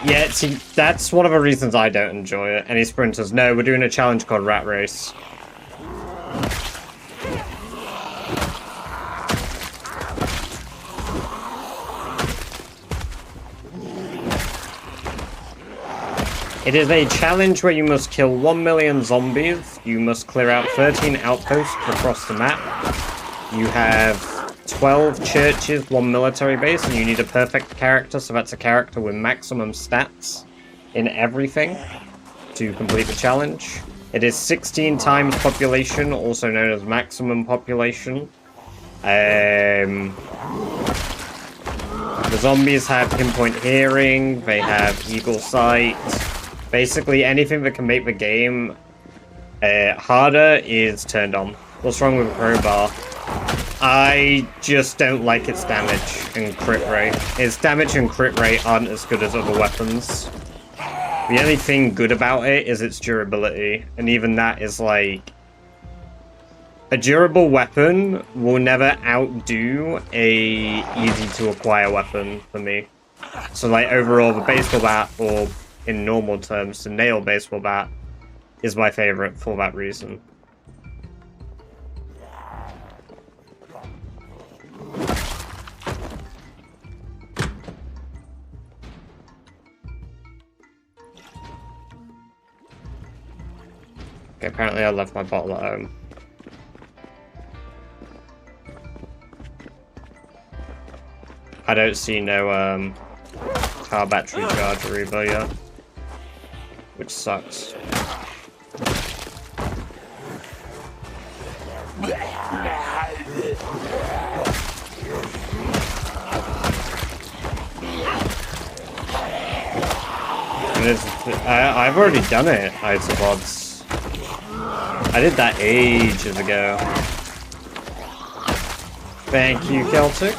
Yeah, see, that's one of the reasons I don't enjoy it. Any sprinters? No, we're doing a challenge called Rat Race. It is a challenge where you must kill 1 million zombies. You must clear out 13 outposts across the map. You have 12 churches, 1 military base, and you need a perfect character, so that's a character with maximum stats in everything to complete the challenge. It is 16 times population, also known as maximum population. The zombies have pinpoint hearing, they have eagle sight. Basically, anything that can make the game harder is turned on. What's wrong with a crowbar? I just don't like its damage and crit rate. Its damage and crit rate aren't as good as other weapons. The only thing good about it is its durability, and even that is like... A durable weapon will never outdo a easy-to-acquire weapon for me. So like overall, the baseball bat, or in normal terms, the nail baseball bat, is my favorite for that reason. Okay, apparently I left my bottle at home. I don't see no car battery charger either yet, which sucks. And I've already done it, Isopods. I did that ages ago. Thank you, Celtic.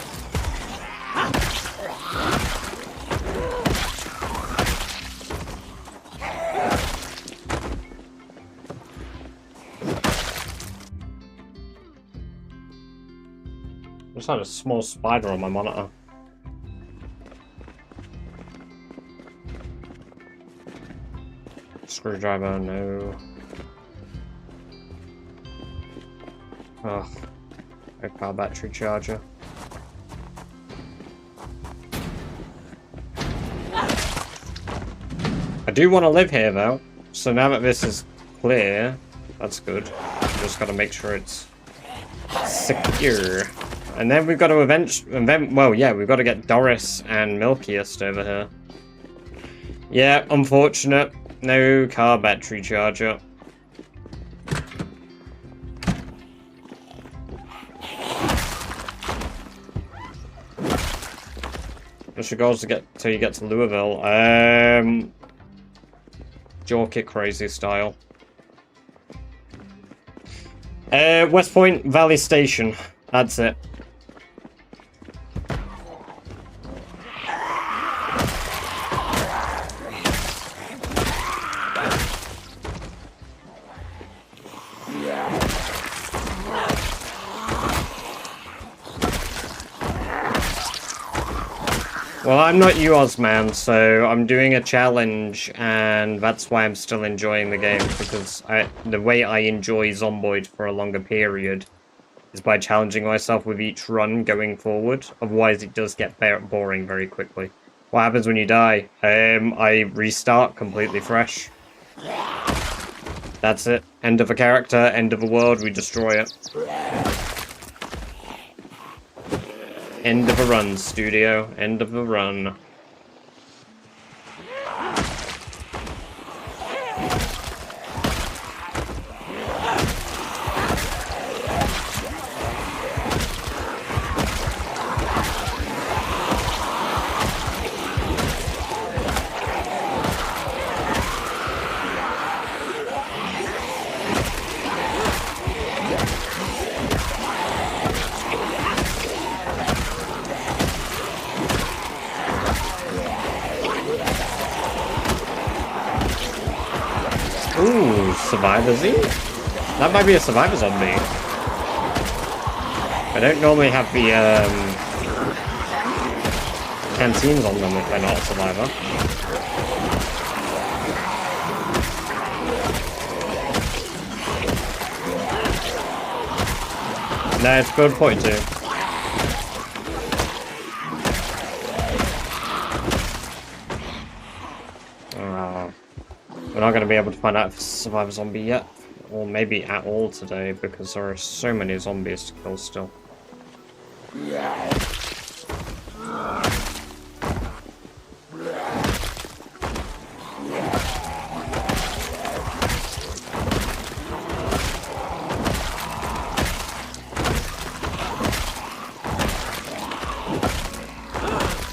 I just had a small spider on my monitor. Screwdriver, no. Oh, a car battery charger. I do want to live here though, so now that this is clear, that's good. Just gotta make sure it's secure. And then we've got to well, yeah, we've got to get Doris and Milkiest over here. Yeah, unfortunate. No car battery charger. Just goes to get till you get to Louisville. Jaw kick crazy style. Westpoint Valley Station. That's it. Well, I'm not you, Ozman, so I'm doing a challenge, and that's why I'm still enjoying the game, because the way I enjoy Zomboid for a longer period is by challenging myself with each run going forward. Otherwise, it does get boring very quickly. What happens when you die? I restart completely fresh. That's it. End of a character, end of a world, we destroy it. End of a run, studio. End of a run. Ooh, Survivor Z? That might be a Survivor zombie. I don't normally have the canteens on them if they're not a Survivor. No, it's build 42. We're not going to be able to find out if it's a survivor zombie yet. Or maybe at all today, because there are so many zombies to kill still.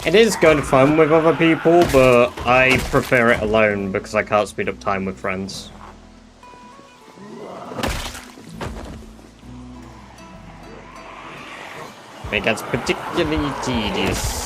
It is good fun with other people, but I prefer it alone because I can't speed up time with friends. It gets particularly tedious.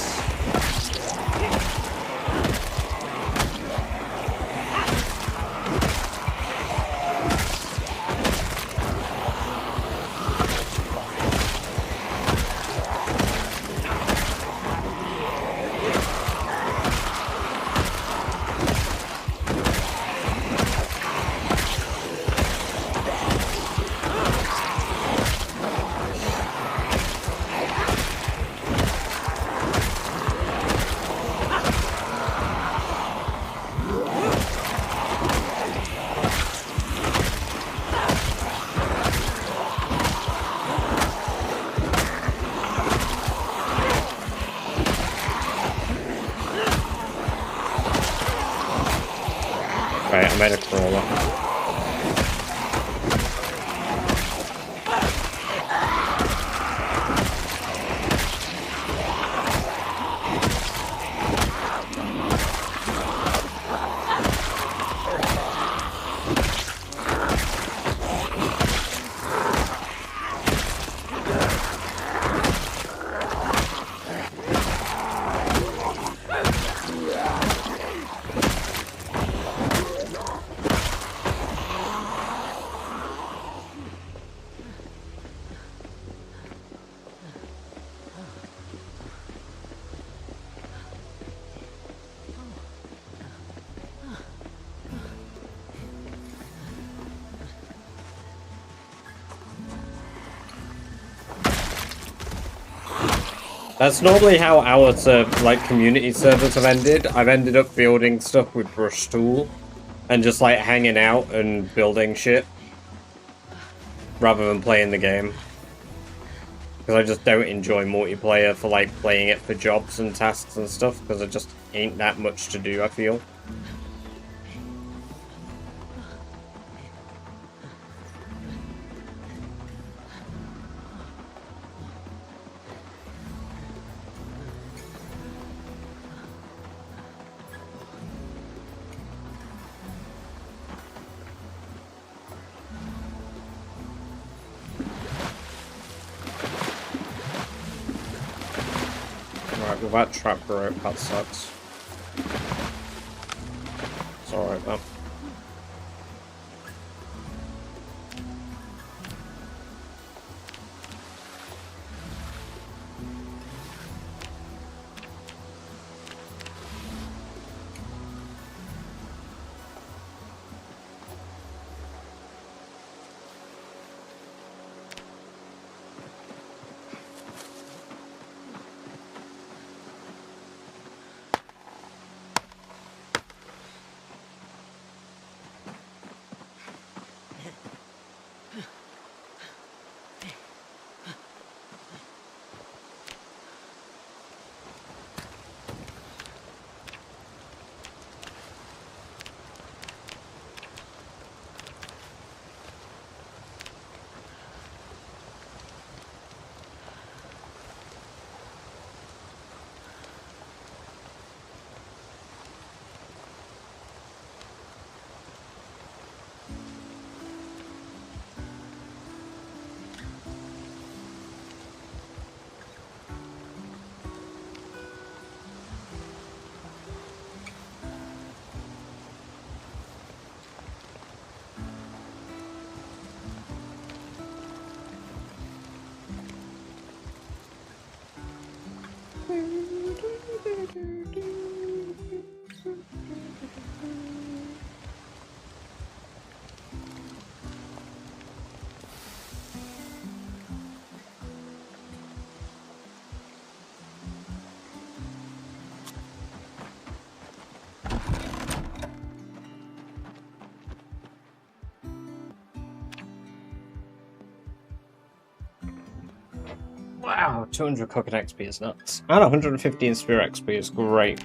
Right, I made a crawler. That's normally how our community servers have ended. I've ended up building stuff with Brush Tool and just like hanging out and building shit rather than playing the game. Because I just don't enjoy multiplayer for like playing it for jobs and tasks and stuff, because it just ain't that much to do, I feel. Right, well that trap broke, that sucks. It's alright though. Wow, 200 cooking XP is nuts. And 115 spear XP is great.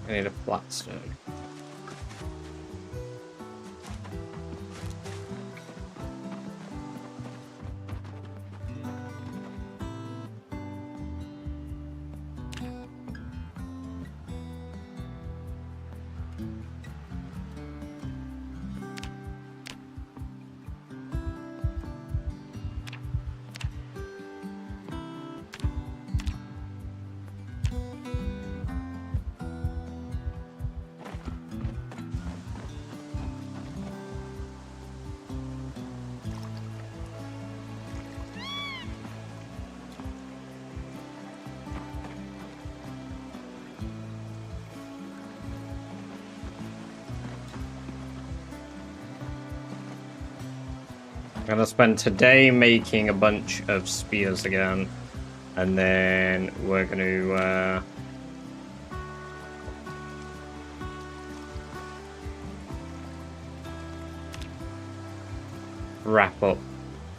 I need a flat stone. I'm gonna spend today making a bunch of spears again, and then we're gonna wrap up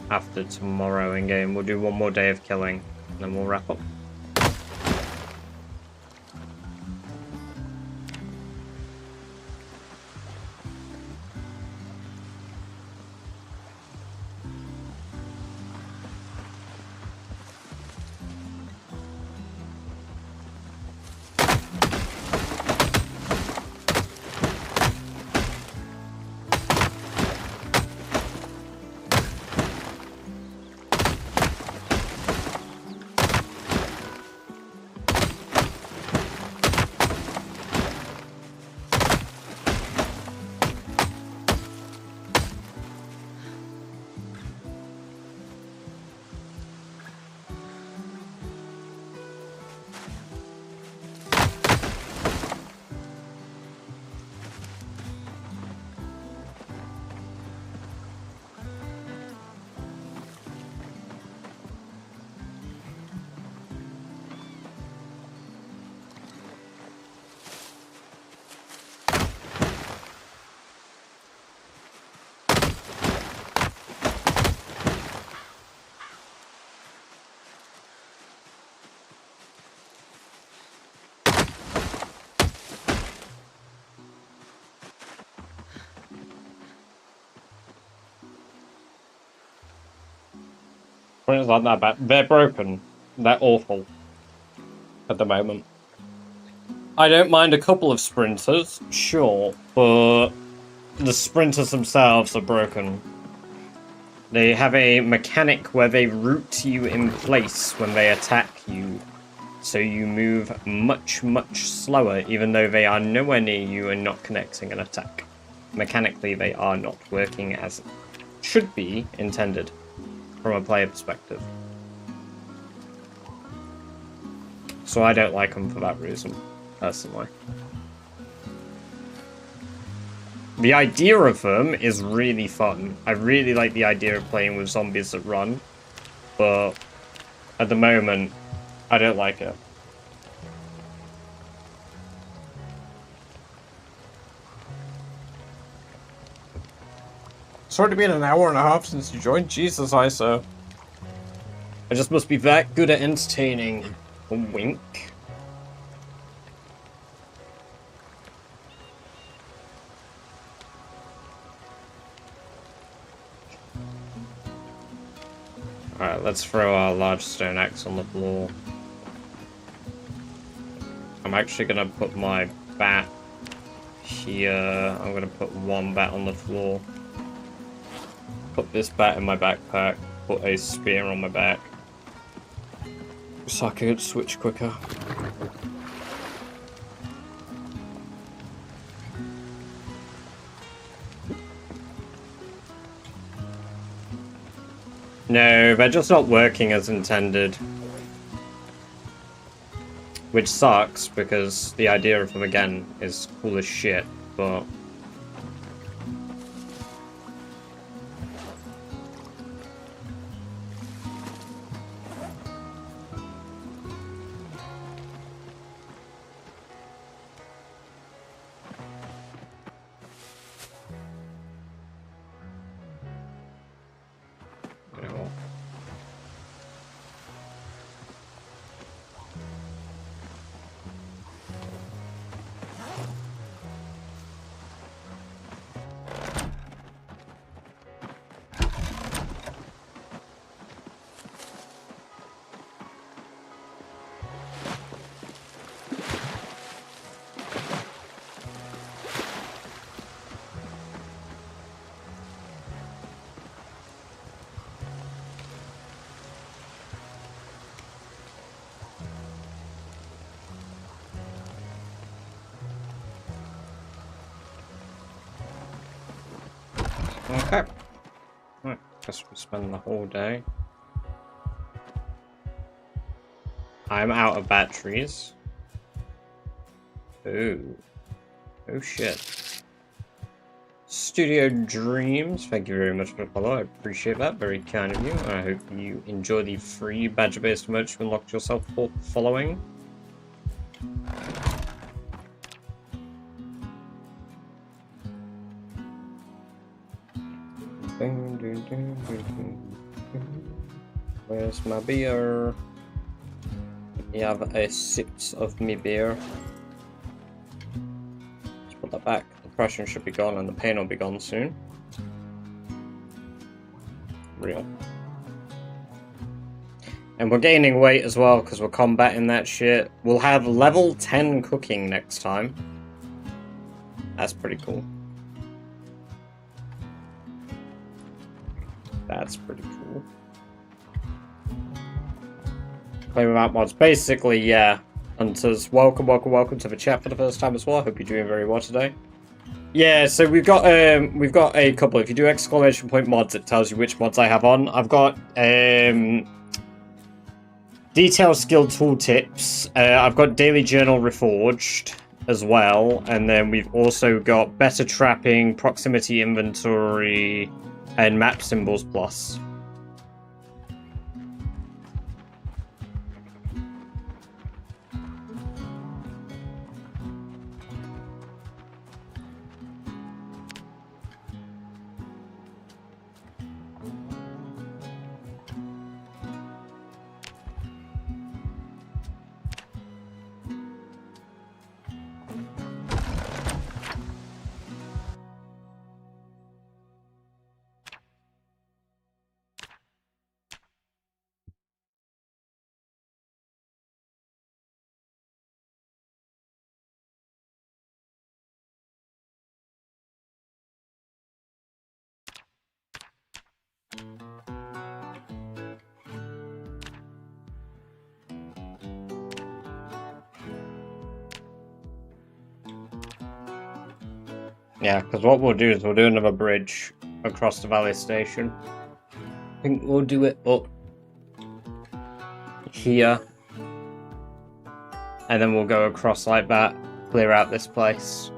after tomorrow in game. We'll do one more day of killing, and then we'll wrap up. It's not that bad. They're broken. They're awful at the moment. I don't mind a couple of sprinters, sure, but the sprinters themselves are broken. They have a mechanic where they root you in place when they attack you, so you move much, much slower, even though they are nowhere near you and not connecting an attack. Mechanically, they are not working as should be intended from a player perspective. So I don't like them for that reason, personally. The idea of them is really fun. I really like the idea of playing with zombies that run, but at the moment, I don't like it. It's already been an hour and a half since you joined. Jesus, ISO. I just must be that good at entertaining. A wink. Alright, let's throw our large stone axe on the floor. I'm actually gonna put my bat here. I'm gonna put one bat on the floor. Put this bat in my backpack. Put a spear on my back. So I could switch quicker. No, they're just not working as intended. Which sucks, because the idea of them again is cool as shit, but Okay. Right, guess we spend the whole day. I'm out of batteries. Ooh. Oh shit. Studio Dreams, thank you very much for the follow. I appreciate that. Very kind of you. I hope you enjoy the free badger-based merch you unlocked yourself for following. Where's my beer? You have a sip of me beer. Let's put that back. The depression should be gone and the pain will be gone soon. Real. And we're gaining weight as well because we're combating that shit. We'll have level 10 cooking next time. That's pretty cool. That's pretty cool. Play without mods. Basically, yeah. Hunters, welcome to the chat for the first time as well. I hope you're doing very well today. Yeah, so we've got a couple. If you do exclamation point mods, it tells you which mods I have on. I've got detailed skill tooltips. I've got daily journal reforged as well, and then we've also got better trapping, proximity inventory, and map symbols plus. Yeah, because what we'll do is we'll do another bridge across the valley station. I think we'll do it up here. And then we'll go across like that, clear out this place.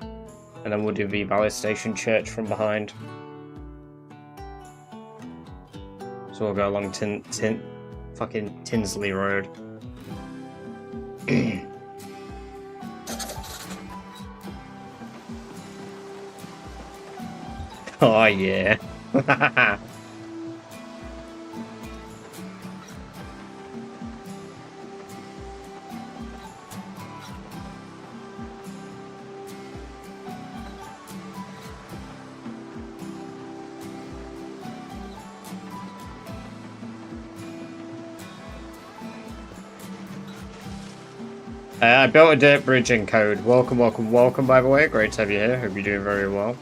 And then we'll do the valley station church from behind. So we'll go along fucking Tinsley Road. Oh yeah. I built a dirt bridge in code. Welcome, by the way. Great to have you here. Hope you're doing very well.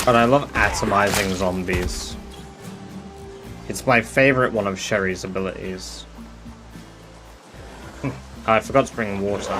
But I love atomizing zombies. It's my favorite one of Sherry's abilities. I forgot to bring water.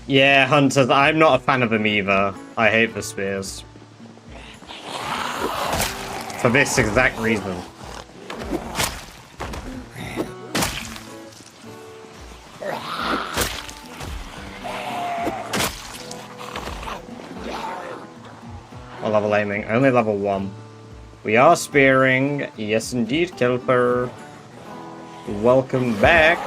Yeah, hunters. I'm not a fan of them either. I hate the spears. For this exact reason. What level aiming? Only level 1. We are spearing. Yes, indeed, Kelper. Welcome back.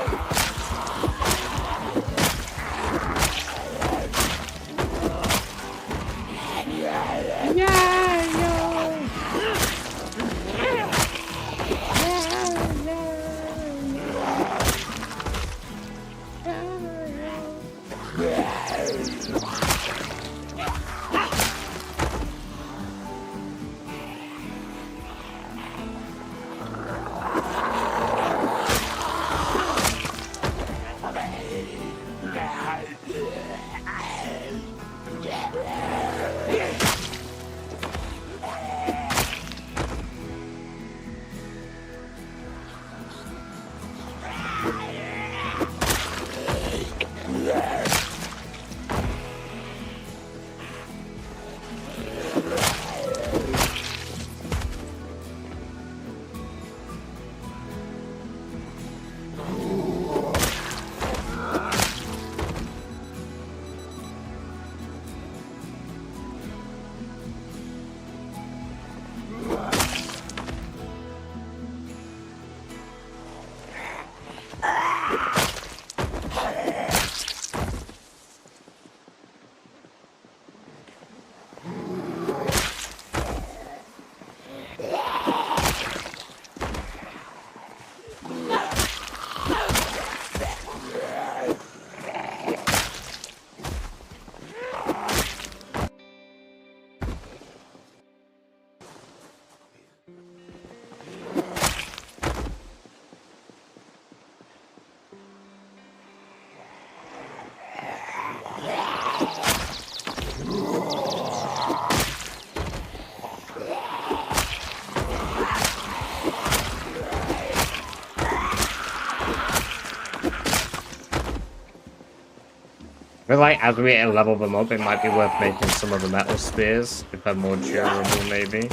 I feel like as we level them up, it might be worth making some of the metal spears, if they're more durable, maybe.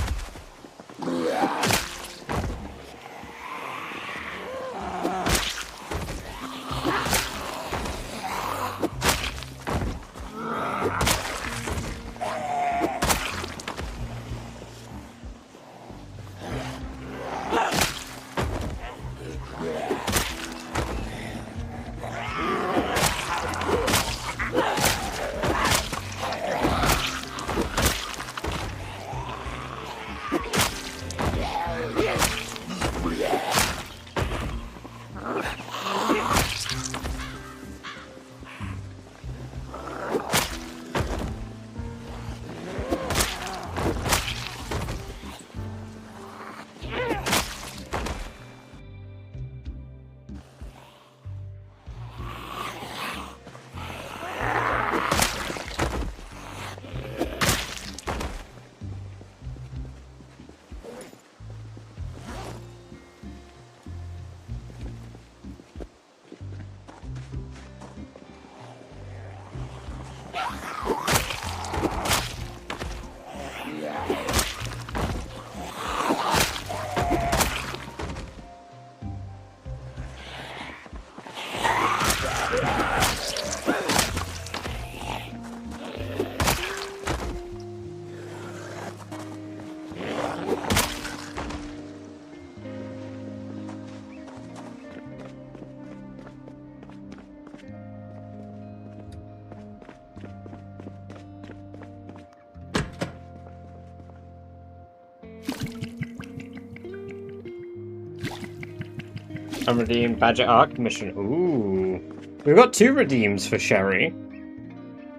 Unredeemed Badger Arc mission. Ooh. We've got 2 redeems for Sherry.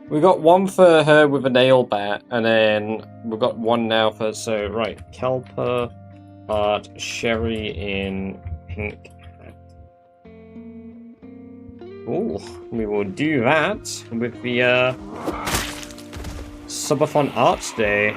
We got one for her with a nail bat, and then we've got one now for, so, right, Kelper, Art, Sherry in pink. Ooh, we will do that with the, Subathon Arts Day.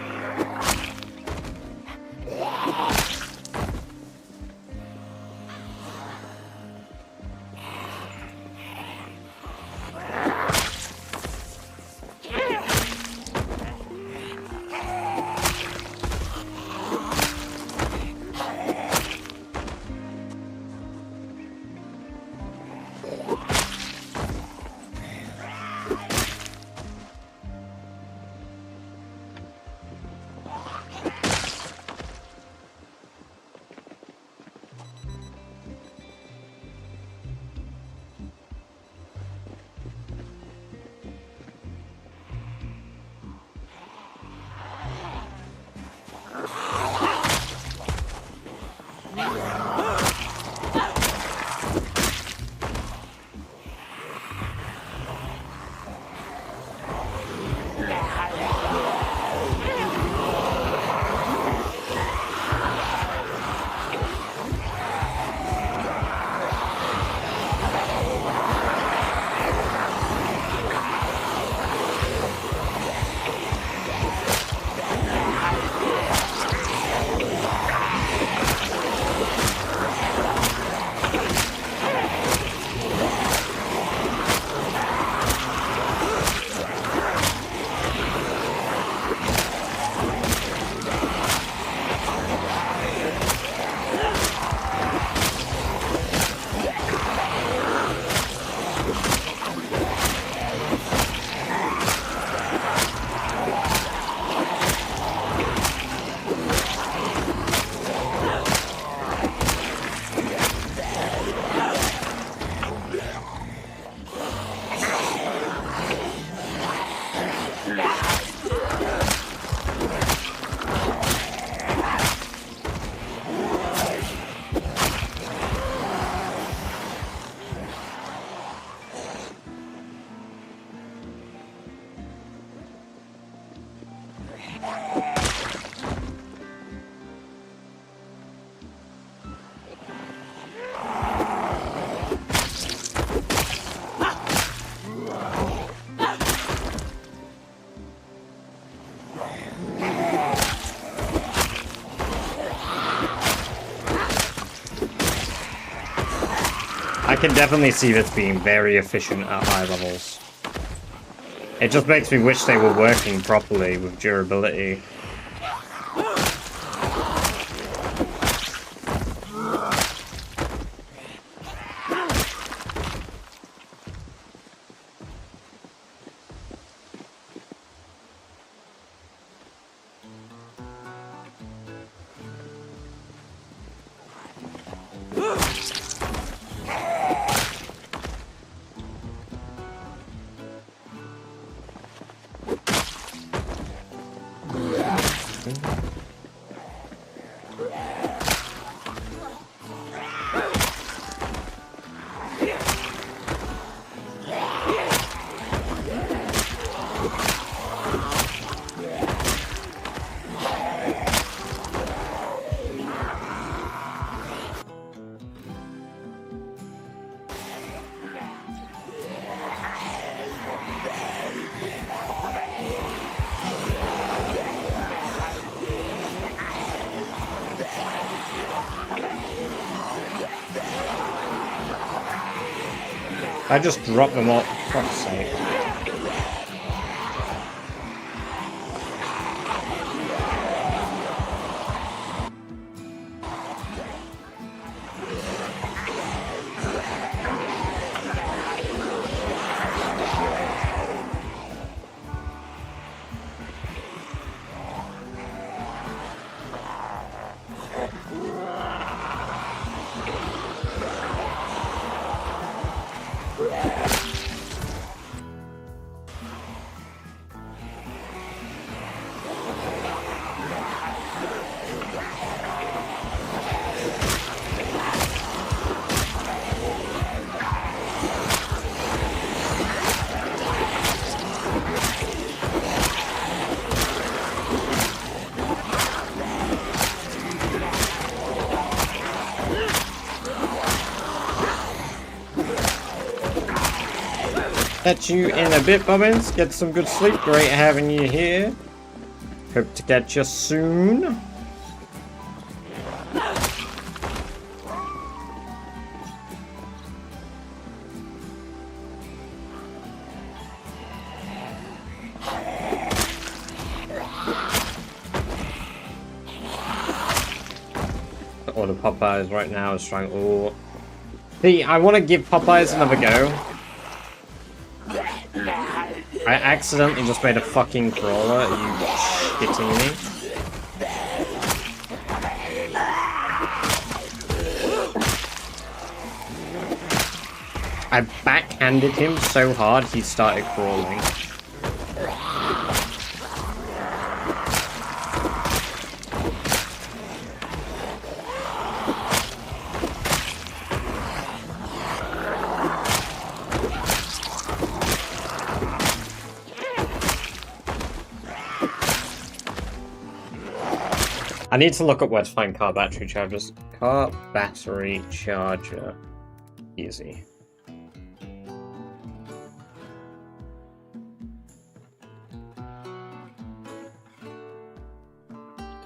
I can definitely see this being very efficient at high levels. It just makes me wish they were working properly with durability. I just dropped them off, for fuck's sake. Catch you in a bit, Bobbins. Get some good sleep. Great having you here. Hope to catch you soon. Or the Popeyes right now is trying. Oh, see, I want to give Popeyes another go. I accidentally just made a fucking crawler. Are you shitting me? I backhanded him so hard he started crawling. I need to look up where to find car battery chargers. Car battery charger. Easy.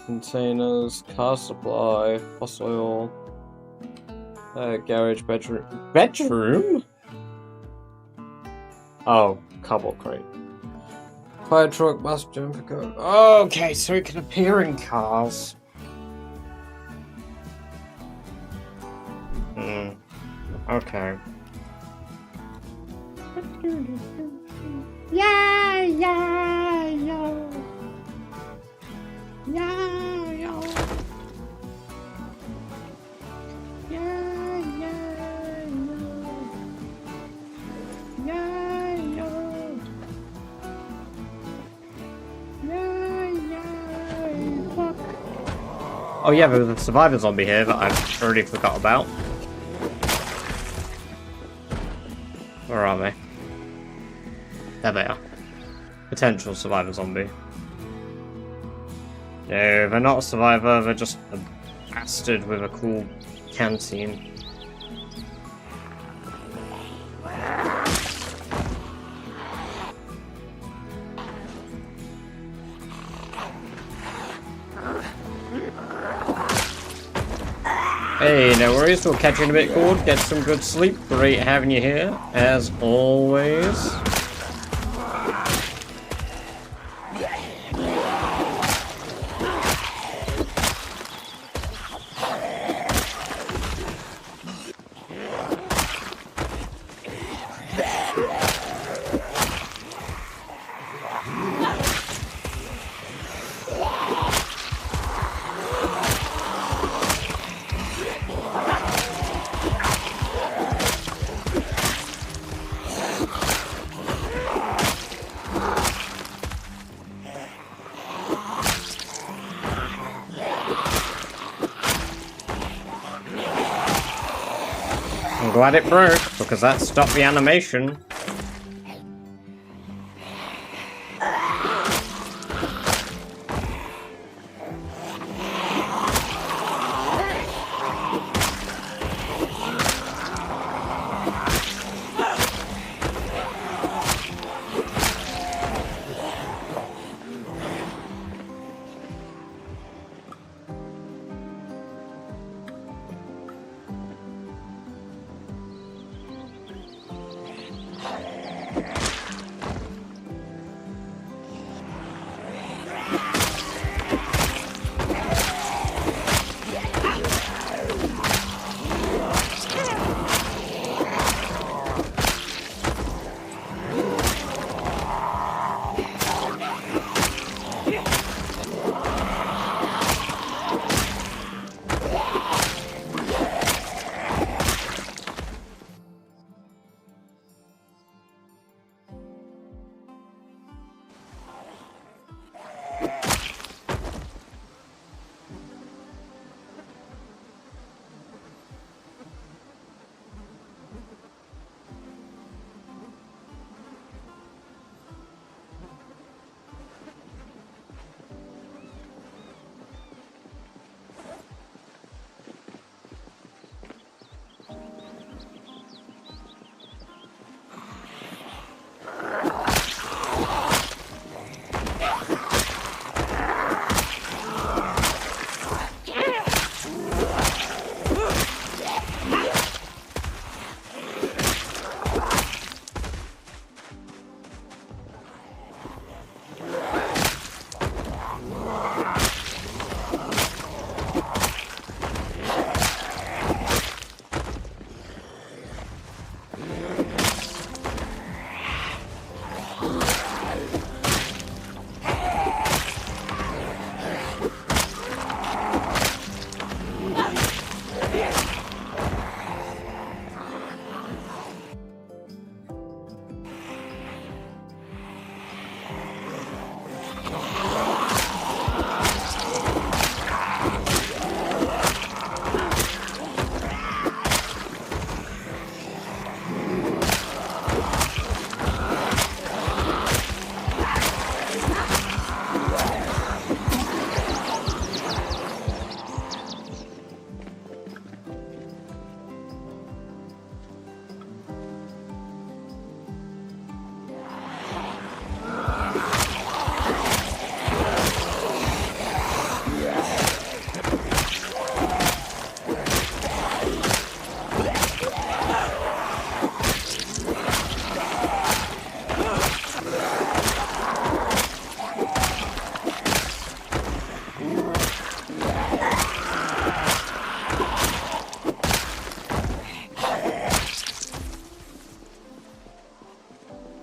Containers, car supply, fossil oil, garage, bedroom. Bedroom? Oh, cobble crate. Fire truck, master jumper car. Okay, so it can appear in cars. Okay. Yeah, yeah, yo. Yeah, yo. Yeah, yeah, yo. Yeah, yo. Oh yeah, there was a survivor zombie here that I already forgot about. Where are they? There they are. Potential survivor zombie. No, they're not a survivor, they're just a bastard with a cool canteen. Hey, no worries. We'll catch you in a bit, Gord. Get some good sleep. Great having you here, as always. I'm glad it broke, because that stopped the animation.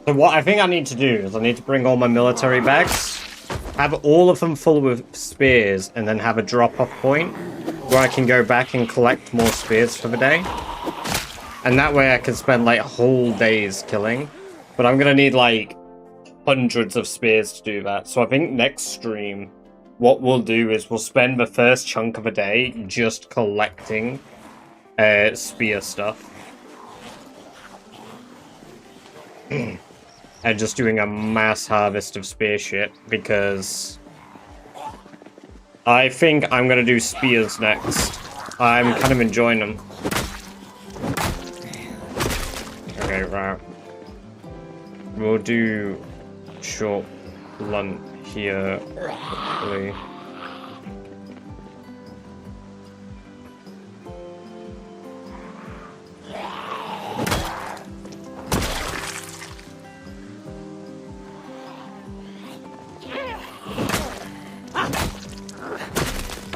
So what I think I need to do is I need to bring all my military bags, have all of them full of spears, and then have a drop-off point where I can go back and collect more spears for the day. And that way I can spend like whole days killing. But I'm gonna need like hundreds of spears to do that. So I think next stream, what we'll do is we'll spend the first chunk of a day just collecting spear stuff. And just doing a mass harvest of spear shit, because I think I'm gonna do spears next. I'm kind of enjoying them. Okay, right. We'll do short blunt here, hopefully.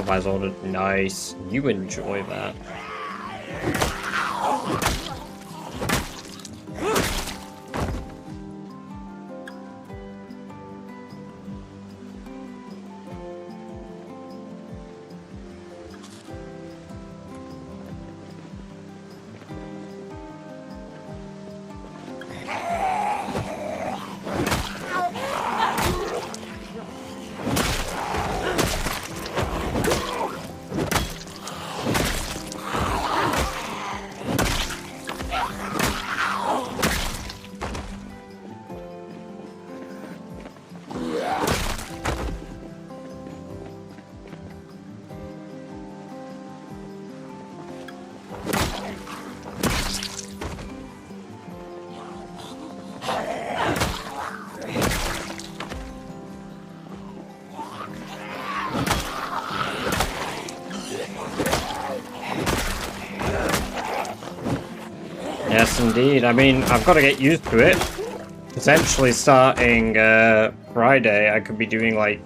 supplies ordered. Nice. You enjoy that. Yes, indeed. I mean, I've got to get used to it. Potentially starting Friday, I could be doing like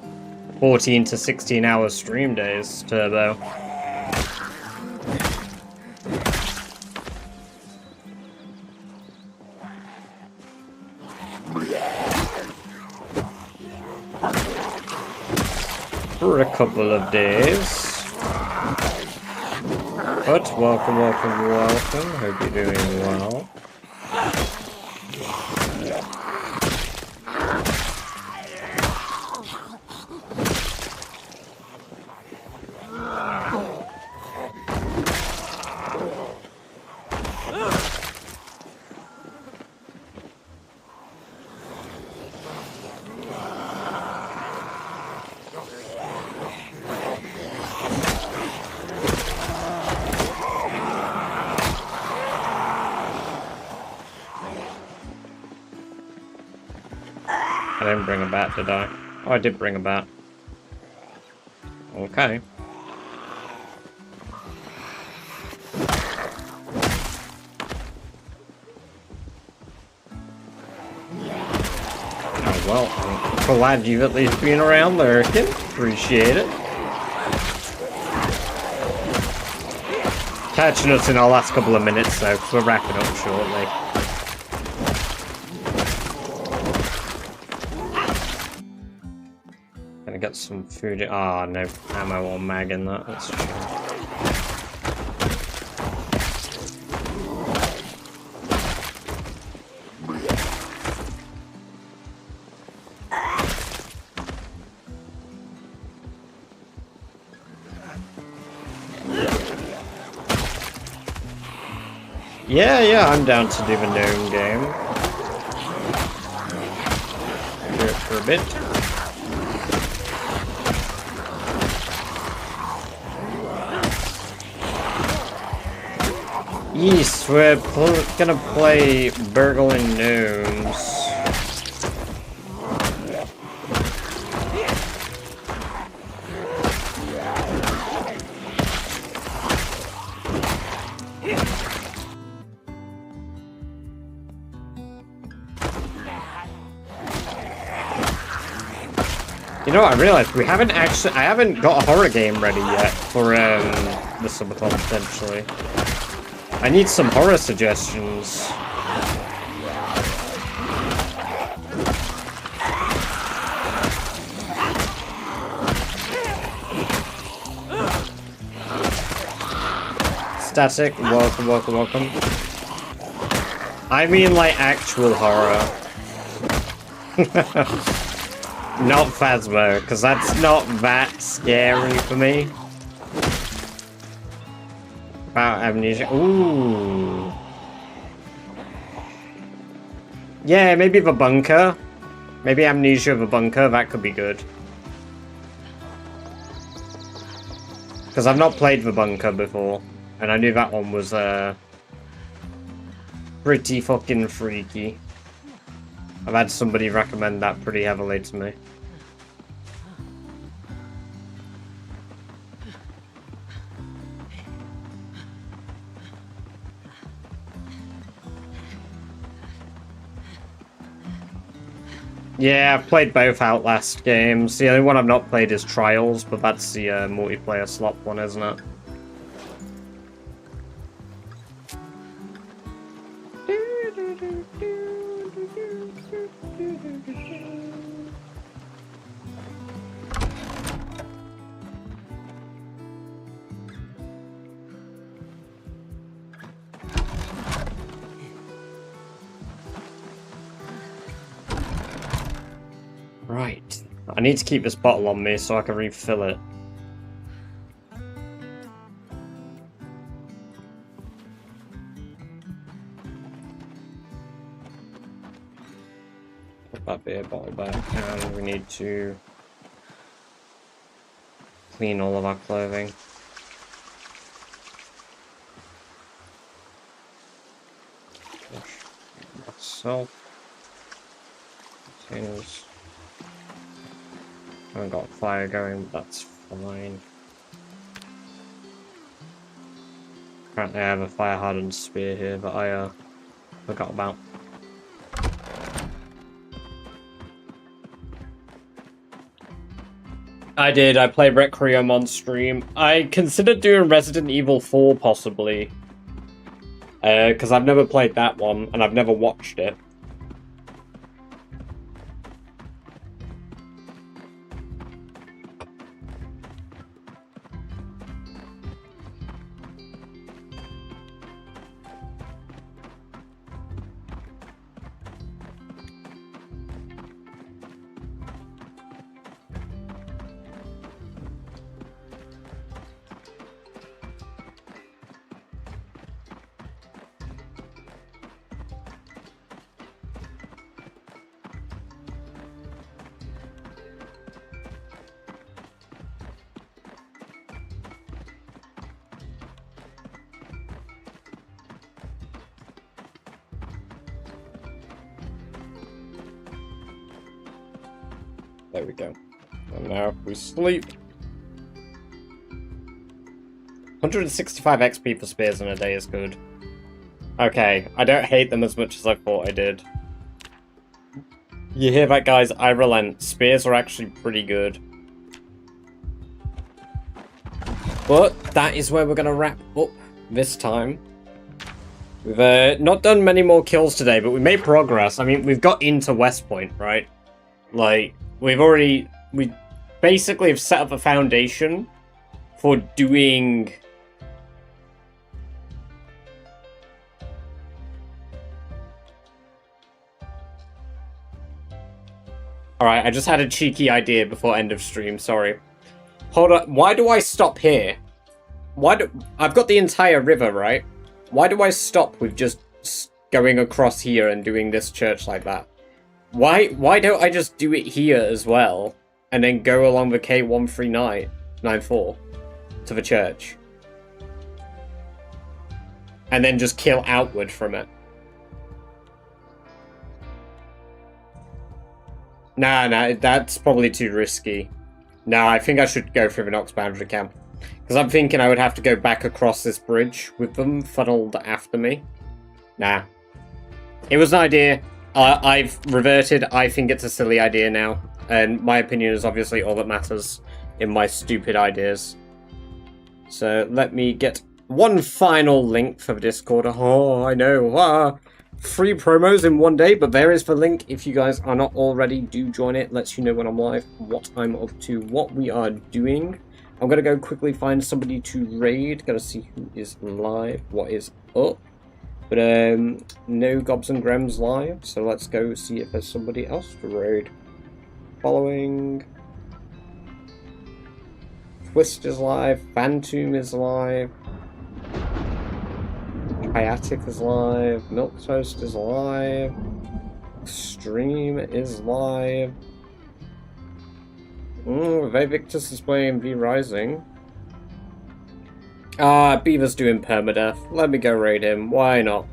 14 to 16 hour stream days, Turbo. For a couple of days. But welcome, welcome, welcome. Hope you're doing well. I didn't bring a bat, did I? Oh, I did bring a bat. Okay. Oh, well, I'm glad you've at least been around lurking. Appreciate it. Catching us in our last couple of minutes, though, because we're wrapping up shortly. Gonna get some food. Ah, oh, no ammo or mag in that. That's true. Yeah, I'm down to do the gnome game. Do it for a bit. Yes, we're gonna play Burgling Gnomes. You know what, I realized I haven't got a horror game ready yet for the subathon potentially. I need some horror suggestions. Static, welcome, welcome, welcome. I mean like actual horror. Not Phasmo, because that's not that scary for me. About amnesia. Ooh. Yeah, maybe the bunker. Maybe amnesia of a bunker. That could be good. Because I've not played the bunker before, and I knew that one was pretty fucking freaky. I've had somebody recommend that pretty heavily to me. Yeah, I've played both Outlast games. The only one I've not played is Trials, but that's the multiplayer slot one, isn't it? Right. I need to keep this bottle on me so I can refill it. Put that beer bottle back, and we need to clean all of our clothing. Myself. Containers. I haven't got a fire going, but that's fine. Apparently I have a fire hardened spear here that I forgot about. I did, I played Requiem on stream. I considered doing Resident Evil 4 possibly. Because I've never played that one, and I've never watched it. There we go. And now we sleep. 165 XP for spears in a day is good. Okay, I don't hate them as much as I thought I did. You hear that, guys? I relent. Spears are actually pretty good. But that is where we're going to wrap up this time. We've not done many more kills today, but we made progress. I mean, we've got into Westpoint, right? Like, we basically have set up a foundation for doing... Alright, I just had a cheeky idea before end of stream, sorry. Hold on, why do I stop here? I've got the entire river, right? Why do I stop with just going across here and doing this church like that? Why don't I just do it here as well, and then go along the K13994 to the church? And then just kill outward from it. Nah, that's probably too risky. Nah, I think I should go through the Nox boundary camp. Because I'm thinking I would have to go back across this bridge with them funneled after me. Nah. It was an idea. I've reverted. I think it's a silly idea now. And my opinion is obviously all that matters in my stupid ideas. So let me get one final link for the Discord. Oh, I know. 3 promos in one day, but there is the link. If you guys are not already, do join it. Lets you know when I'm live, what I'm up to, what we are doing. I'm going to go quickly find somebody to raid. Gotta see who is live, what is up. But no Gobs and Grems live, so let's go see if there's somebody else to raid. Following. Twist is live, Phantom is live. Hiatic is live, Milk Toast is live, Stream is live. Victus is playing V Rising. Beaver's doing permadeath. Let me go raid him. Why not?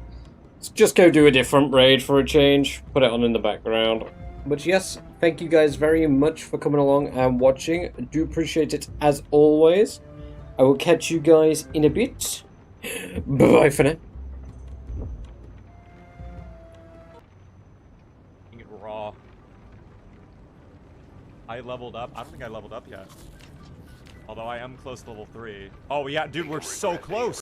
Let's just go do a different raid for a change. Put it on in the background. But yes, thank you guys very much for coming along and watching. I do appreciate it as always. I will catch you guys in a bit. Bye for now. Raw. I leveled up. I don't think I leveled up yet. Although I am close to level 3. Oh yeah, dude, we're so close.